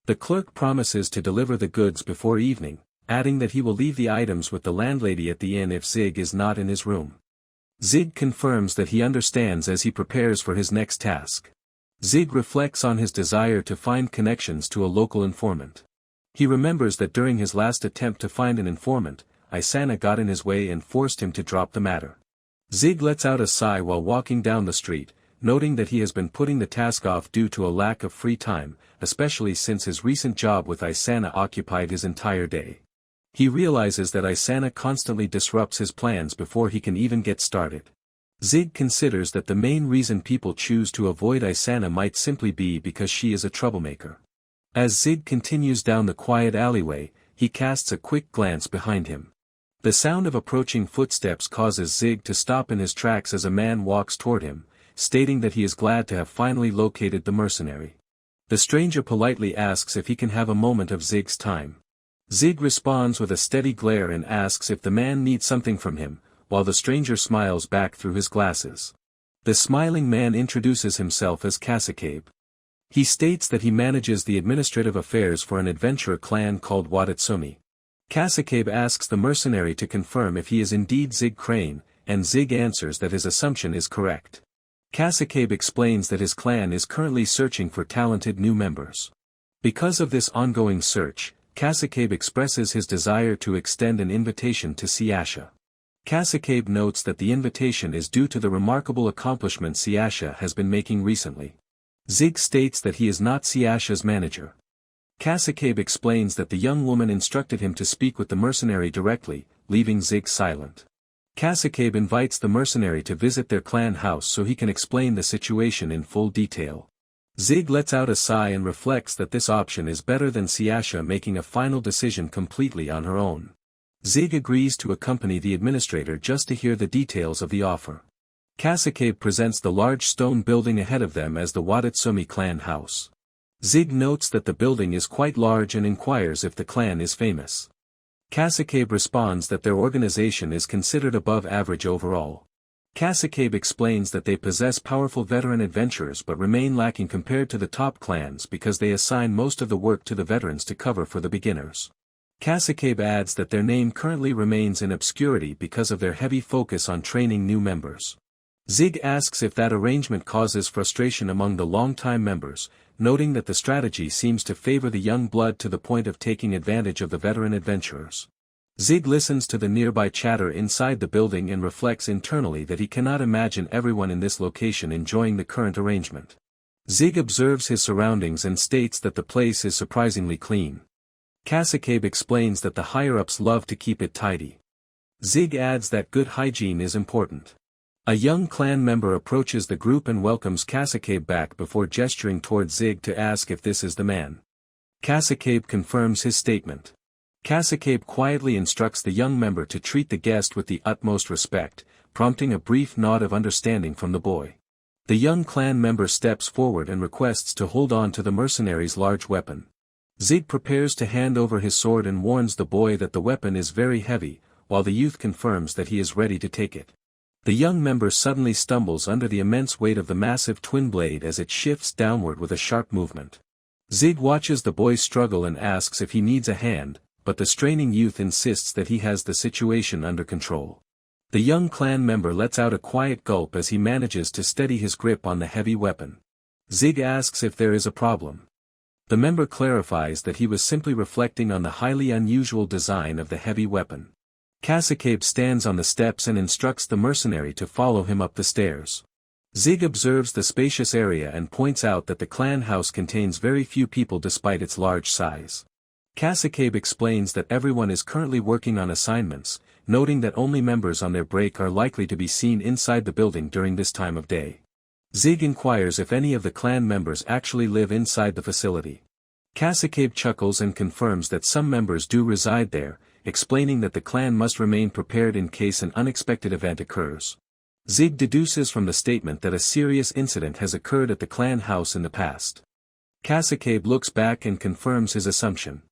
The clerk promises to deliver the goods before evening, adding that he will leave the items with the landlady at the inn if Zig is not in his room. Zig confirms that he understands as he prepares for his next task. Zig reflects on his desire to find connections to a local informant. He remembers that during his last attempt to find an informant, Isana got in his way and forced him to drop the matter. Zig lets out a sigh while walking down the street, noting that he has been putting the task off due to a lack of free time, especially since his recent job with Isana occupied his entire day. He realizes that Isana constantly disrupts his plans before he can even get started. Zig considers that the main reason people choose to avoid Isana might simply be because she is a troublemaker. As Zig continues down the quiet alleyway, he casts a quick glance behind him. The sound of approaching footsteps causes Zig to stop in his tracks as a man walks toward him, stating that he is glad to have finally located the mercenary. The stranger politely asks if he can have a moment of Zig's time. Zig responds with a steady glare and asks if the man needs something from him, while the stranger smiles back through his glasses. The smiling man introduces himself as Kasakabe. He states that he manages the administrative affairs for an adventurer clan called Watatsumi. Kasakabe asks the mercenary to confirm if he is indeed Zig Crane, and Zig answers that his assumption is correct. Kasakabe explains that his clan is currently searching for talented new members. Because of this ongoing search, Kasakabe expresses his desire to extend an invitation to Siasha. Kasakabe notes that the invitation is due to the remarkable accomplishments Siasha has been making recently. Zig states that he is not Siasha's manager. Kasakabe explains that the young woman instructed him to speak with the mercenary directly, leaving Zig silent. Kasakabe invites the mercenary to visit their clan house so he can explain the situation in full detail. Zig lets out a sigh and reflects that this option is better than Siasha making a final decision completely on her own. Zig agrees to accompany the administrator just to hear the details of the offer. Kasakabe presents the large stone building ahead of them as the Watatsumi clan house. Zig notes that the building is quite large and inquires if the clan is famous. Kasakabe responds that their organization is considered above average overall. Kasakabe explains that they possess powerful veteran adventurers but remain lacking compared to the top clans because they assign most of the work to the veterans to cover for the beginners. Kasakabe adds that their name currently remains in obscurity because of their heavy focus on training new members. Zig asks if that arrangement causes frustration among the long-time members, noting that the strategy seems to favor the young blood to the point of taking advantage of the veteran adventurers. Zig listens to the nearby chatter inside the building and reflects internally that he cannot imagine everyone in this location enjoying the current arrangement. Zig observes his surroundings and states that the place is surprisingly clean. Kasakabe explains that the higher-ups love to keep it tidy. Zig adds that good hygiene is important. A young clan member approaches the group and welcomes Kasakabe back before gesturing towards Zig to ask if this is the man. Kasakabe confirms his statement. Kasakabe quietly instructs the young member to treat the guest with the utmost respect, prompting a brief nod of understanding from the boy. The young clan member steps forward and requests to hold on to the mercenary's large weapon. Zig prepares to hand over his sword and warns the boy that the weapon is very heavy, while the youth confirms that he is ready to take it. The young member suddenly stumbles under the immense weight of the massive twin blade as it shifts downward with a sharp movement. Zig watches the boy struggle and asks if he needs a hand, but the straining youth insists that he has the situation under control. The young clan member lets out a quiet gulp as he manages to steady his grip on the heavy weapon. Zig asks if there is a problem. The member clarifies that he was simply reflecting on the highly unusual design of the heavy weapon. Kasakabe stands on the steps and instructs the mercenary to follow him up the stairs. Zig observes the spacious area and points out that the clan house contains very few people despite its large size. Kasakabe explains that everyone is currently working on assignments, noting that only members on their break are likely to be seen inside the building during this time of day. Zig inquires if any of the clan members actually live inside the facility. Kasakabe chuckles and confirms that some members do reside there, explaining that the clan must remain prepared in case an unexpected event occurs. Zig deduces from the statement that a serious incident has occurred at the clan house in the past. Kasakabe looks back and confirms his assumption.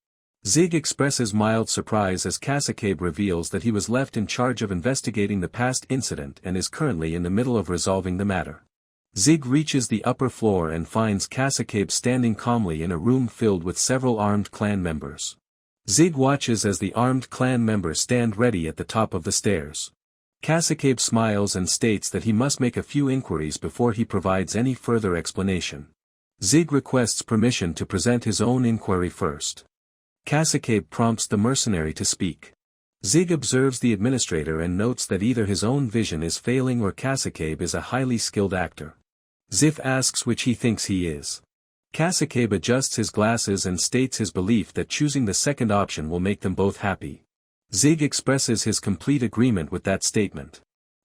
Zig expresses mild surprise as Kasakabe reveals that he was left in charge of investigating the past incident and is currently in the middle of resolving the matter. Zig reaches the upper floor and finds Kasakabe standing calmly in a room filled with several armed clan members. Zig watches as the armed clan members stand ready at the top of the stairs. Kasakabe smiles and states that he must make a few inquiries before he provides any further explanation. Zig requests permission to present his own inquiry first. Kasakabe prompts the mercenary to speak. Zig observes the administrator and notes that either his own vision is failing or Kasakabe is a highly skilled actor. Zif asks which he thinks he is. Kasakabe adjusts his glasses and states his belief that choosing the second option will make them both happy. Zig expresses his complete agreement with that statement.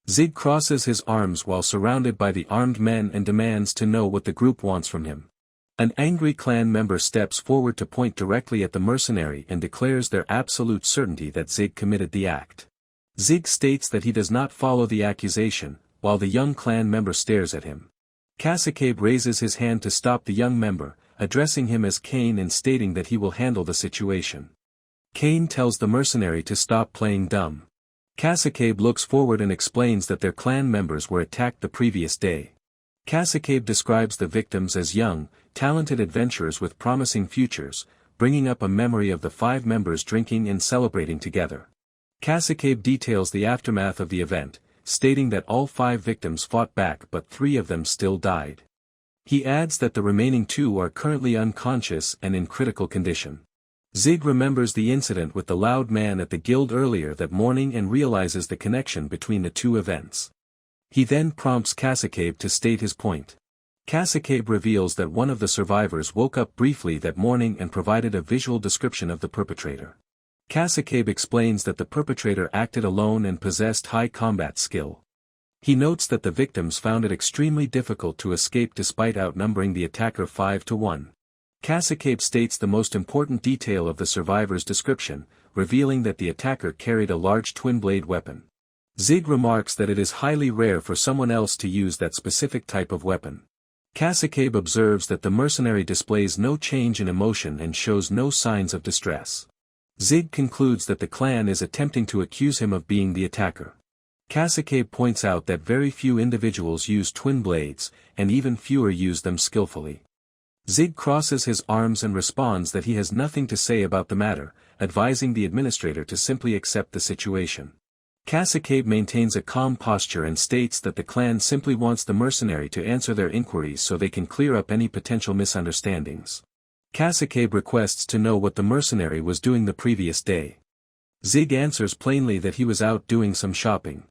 Zig crosses his arms while surrounded by the armed men and demands to know what the group wants from him. An angry clan member steps forward to point directly at the mercenary and declares their absolute certainty that Zig committed the act. Zig states that he does not follow the accusation, while the young clan member stares at him. Kasakabe raises his hand to stop the young member, addressing him as Kane and stating that he will handle the situation. Kane tells the mercenary to stop playing dumb. Kasakabe looks forward and explains that their clan members were attacked the previous day. Kasakabe describes the victims as young, talented adventurers with promising futures, bringing up a memory of the 5 members drinking and celebrating together. Kasakabe details the aftermath of the event, stating that all 5 victims fought back but 3 of them still died. He adds that the remaining 2 are currently unconscious and in critical condition. Zig remembers the incident with the loud man at the guild earlier that morning and realizes the connection between the 2 events. He then prompts Kasakabe to state his point. Kasakabe reveals that one of the survivors woke up briefly that morning and provided a visual description of the perpetrator. Kasakabe explains that the perpetrator acted alone and possessed high combat skill. He notes that the victims found it extremely difficult to escape despite outnumbering the attacker 5-1. Kasakabe states the most important detail of the survivor's description, revealing that the attacker carried a large twin-blade weapon. Zig remarks that it is highly rare for someone else to use that specific type of weapon. Kasakabe observes that the mercenary displays no change in emotion and shows no signs of distress. Zig concludes that the clan is attempting to accuse him of being the attacker. Kasakabe points out that very few individuals use twin blades, and even fewer use them skillfully. Zig crosses his arms and responds that he has nothing to say about the matter, advising the administrator to simply accept the situation. Kasakabe maintains a calm posture and states that the clan simply wants the mercenary to answer their inquiries so they can clear up any potential misunderstandings. Kasakabe requests to know what the mercenary was doing the previous day. Zig answers plainly that he was out doing some shopping.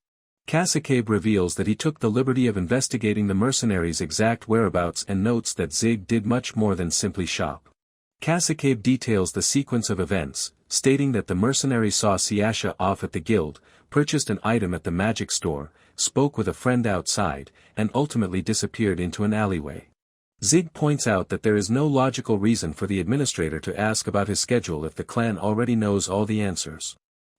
Kasakabe reveals that he took the liberty of investigating the mercenary's exact whereabouts and notes that Zig did much more than simply shop. Kasakabe details the sequence of events, stating that the mercenary saw Siasha off at the guild, purchased an item at the magic store, spoke with a friend outside, and ultimately disappeared into an alleyway. Zig points out that there is no logical reason for the administrator to ask about his schedule if the clan already knows all the answers.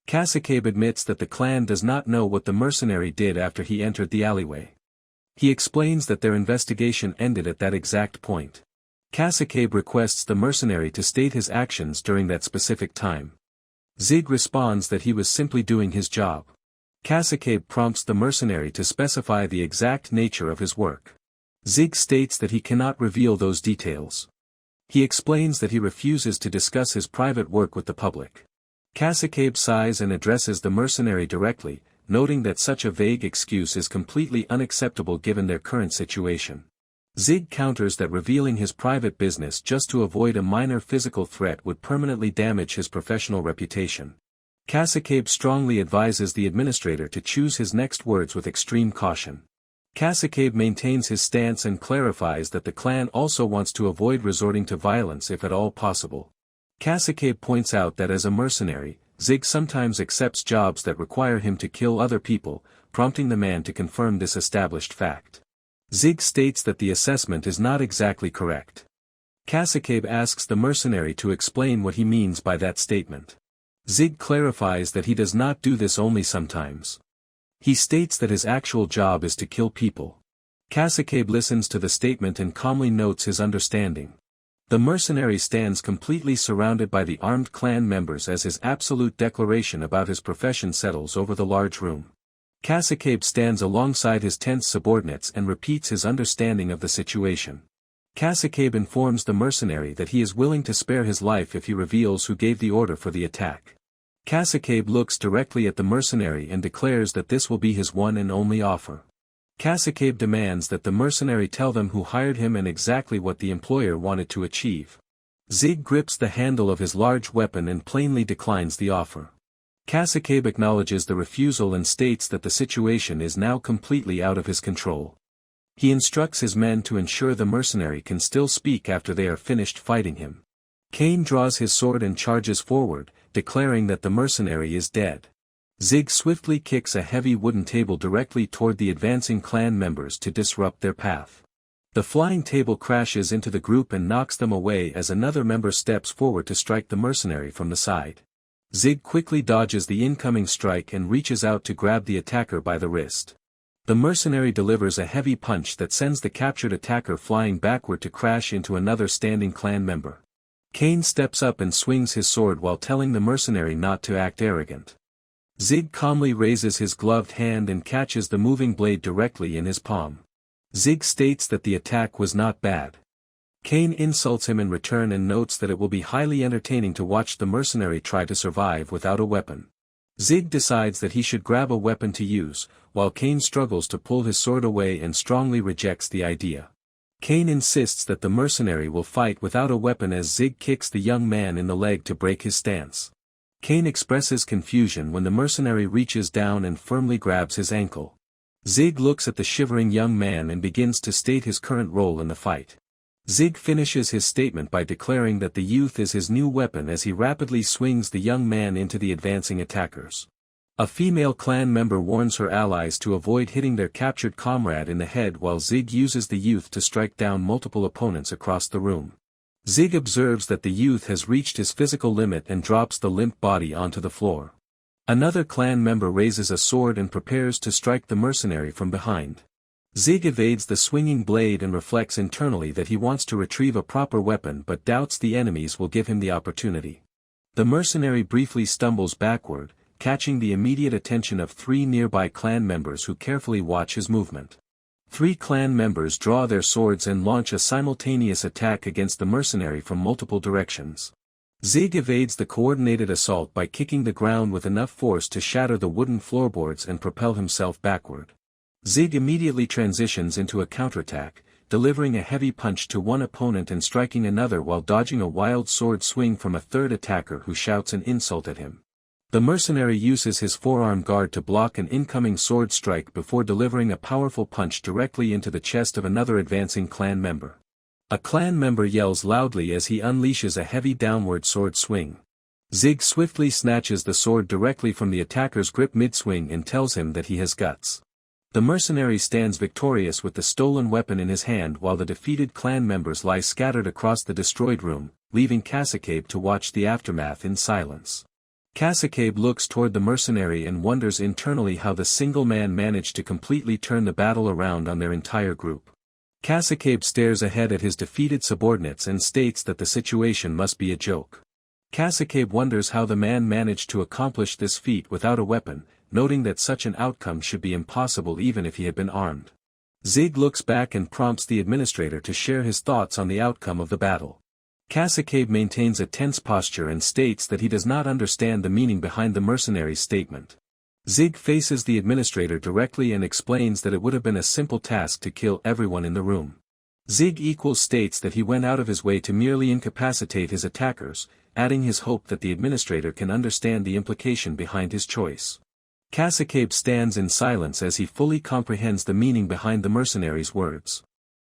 Kasakabe admits that the clan does not know what the mercenary did after he entered the alleyway. He explains that their investigation ended at that exact point. Kasakabe requests the mercenary to state his actions during that specific time. Zig responds that he was simply doing his job. Kasakabe prompts the mercenary to specify the exact nature of his work. Zig states that he cannot reveal those details. He explains that he refuses to discuss his private work with the public. Kasakabe sighs and addresses the mercenary directly, noting that such a vague excuse is completely unacceptable given their current situation. Zig counters that revealing his private business just to avoid a minor physical threat would permanently damage his professional reputation. Kasakabe strongly advises the administrator to choose his next words with extreme caution. Kasakabe maintains his stance and clarifies that the clan also wants to avoid resorting to violence if at all possible. Kasakabe points out that as a mercenary, Zig sometimes accepts jobs that require him to kill other people, prompting the man to confirm this established fact. Zig states that the assessment is not exactly correct. Kasakabe asks the mercenary to explain what he means by that statement. Zig clarifies that he does not do this only sometimes. He states that his actual job is to kill people. Kasakabe listens to the statement and calmly notes his understanding. The mercenary stands completely surrounded by the armed clan members as his absolute declaration about his profession settles over the large room. Kasakabe stands alongside his tense subordinates and repeats his understanding of the situation. Kasakabe informs the mercenary that he is willing to spare his life if he reveals who gave the order for the attack. Kasakabe looks directly at the mercenary and declares that this will be his one and only offer. Kasakabe demands that the mercenary tell them who hired him and exactly what the employer wanted to achieve. Zig grips the handle of his large weapon and plainly declines the offer. Kasakabe acknowledges the refusal and states that the situation is now completely out of his control. He instructs his men to ensure the mercenary can still speak after they are finished fighting him. Kane draws his sword and charges forward, declaring that the mercenary is dead. Zig swiftly kicks a heavy wooden table directly toward the advancing clan members to disrupt their path. The flying table crashes into the group and knocks them away as another member steps forward to strike the mercenary from the side. Zig quickly dodges the incoming strike and reaches out to grab the attacker by the wrist. The mercenary delivers a heavy punch that sends the captured attacker flying backward to crash into another standing clan member. Kane steps up and swings his sword while telling the mercenary not to act arrogant. Zig calmly raises his gloved hand and catches the moving blade directly in his palm. Zig states that the attack was not bad. Kane insults him in return and notes that it will be highly entertaining to watch the mercenary try to survive without a weapon. Zig decides that he should grab a weapon to use, while Kane struggles to pull his sword away and strongly rejects the idea. Kane insists that the mercenary will fight without a weapon as Zig kicks the young man in the leg to break his stance. Kane expresses confusion when the mercenary reaches down and firmly grabs his ankle. Zig looks at the shivering young man and begins to state his current role in the fight. Zig finishes his statement by declaring that the youth is his new weapon as he rapidly swings the young man into the advancing attackers. A female clan member warns her allies to avoid hitting their captured comrade in the head while Zig uses the youth to strike down multiple opponents across the room. Zig observes that the youth has reached his physical limit and drops the limp body onto the floor. Another clan member raises a sword and prepares to strike the mercenary from behind. Zig evades the swinging blade and reflects internally that he wants to retrieve a proper weapon but doubts the enemies will give him the opportunity. The mercenary briefly stumbles backward, catching the immediate attention of 3 nearby clan members who carefully watch his movement. 3 clan members draw their swords and launch a simultaneous attack against the mercenary from multiple directions. Zig evades the coordinated assault by kicking the ground with enough force to shatter the wooden floorboards and propel himself backward. Zig immediately transitions into a counterattack, delivering a heavy punch to one opponent and striking another while dodging a wild sword swing from a third attacker who shouts an insult at him. The mercenary uses his forearm guard to block an incoming sword strike before delivering a powerful punch directly into the chest of another advancing clan member. A clan member yells loudly as he unleashes a heavy downward sword swing. Zig swiftly snatches the sword directly from the attacker's grip mid-swing and tells him that he has guts. The mercenary stands victorious with the stolen weapon in his hand while the defeated clan members lie scattered across the destroyed room, leaving Cacicabe to watch the aftermath in silence. Cacicabe looks toward the mercenary and wonders internally how the single man managed to completely turn the battle around on their entire group. Cacicabe stares ahead at his defeated subordinates and states that the situation must be a joke. Cacicabe wonders how the man managed to accomplish this feat without a weapon, noting that such an outcome should be impossible even if he had been armed. Zig looks back and prompts the administrator to share his thoughts on the outcome of the battle. Cacicabe maintains a tense posture and states that he does not understand the meaning behind the mercenary's statement. Zig faces the administrator directly and explains that it would have been a simple task to kill everyone in the room. Zig states that he went out of his way to merely incapacitate his attackers, adding his hope that the administrator can understand the implication behind his choice. Cacicabe stands in silence as he fully comprehends the meaning behind the mercenary's words.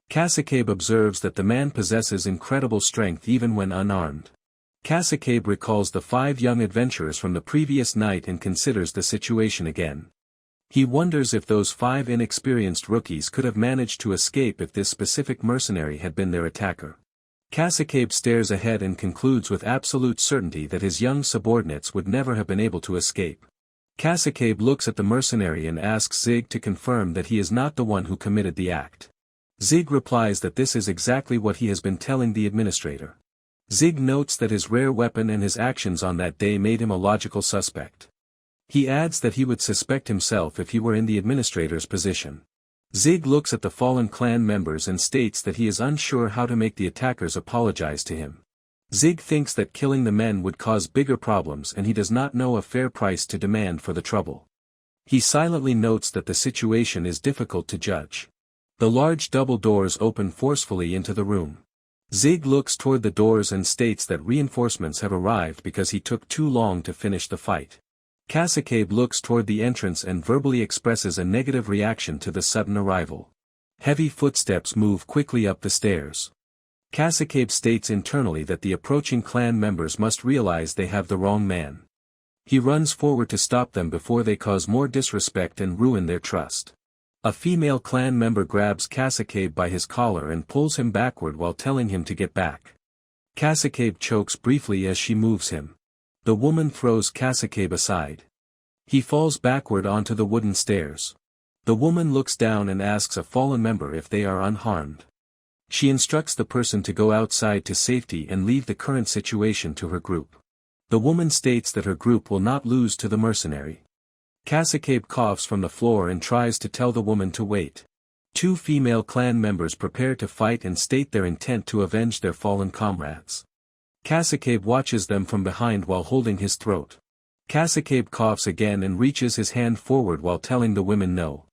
Cacicabe observes that the man possesses incredible strength even when unarmed. Cacicabe recalls the 5 young adventurers from the previous night and considers the situation again. He wonders if those 5 inexperienced rookies could have managed to escape if this specific mercenary had been their attacker. Cacicabe stares ahead and concludes with absolute certainty that his young subordinates would never have been able to escape. Cacicabe looks at the mercenary and asks Zig to confirm that he is not the one who committed the act. Zig replies that this is exactly what he has been telling the administrator. Zig notes that his rare weapon and his actions on that day made him a logical suspect. He adds that he would suspect himself if he were in the administrator's position. Zig looks at the fallen clan members and states that he is unsure how to make the attackers apologize to him. Zig thinks that killing the men would cause bigger problems and he does not know a fair price to demand for the trouble. He silently notes that the situation is difficult to judge. The large double doors open forcefully into the room. Zig looks toward the doors and states that reinforcements have arrived because he took too long to finish the fight. Cacicabe looks toward the entrance and verbally expresses a negative reaction to the sudden arrival. Heavy footsteps move quickly up the stairs. Cacicabe states internally that the approaching clan members must realize they have the wrong man. He runs forward to stop them before they cause more disrespect and ruin their trust. A female clan member grabs Cacicabe by his collar and pulls him backward while telling him to get back. Cacicabe chokes briefly as she moves him. The woman throws Kasakabe aside. He falls backward onto the wooden stairs. The woman looks down and asks a fallen member if they are unharmed. She instructs the person to go outside to safety and leave the current situation to her group. The woman states that her group will not lose to the mercenary. Kasakabe coughs from the floor and tries to tell the woman to wait. Two female clan members prepare to fight and state their intent to avenge their fallen comrades. Kasakabe watches them from behind while holding his throat. Kasakabe coughs again and reaches his hand forward while telling the women no.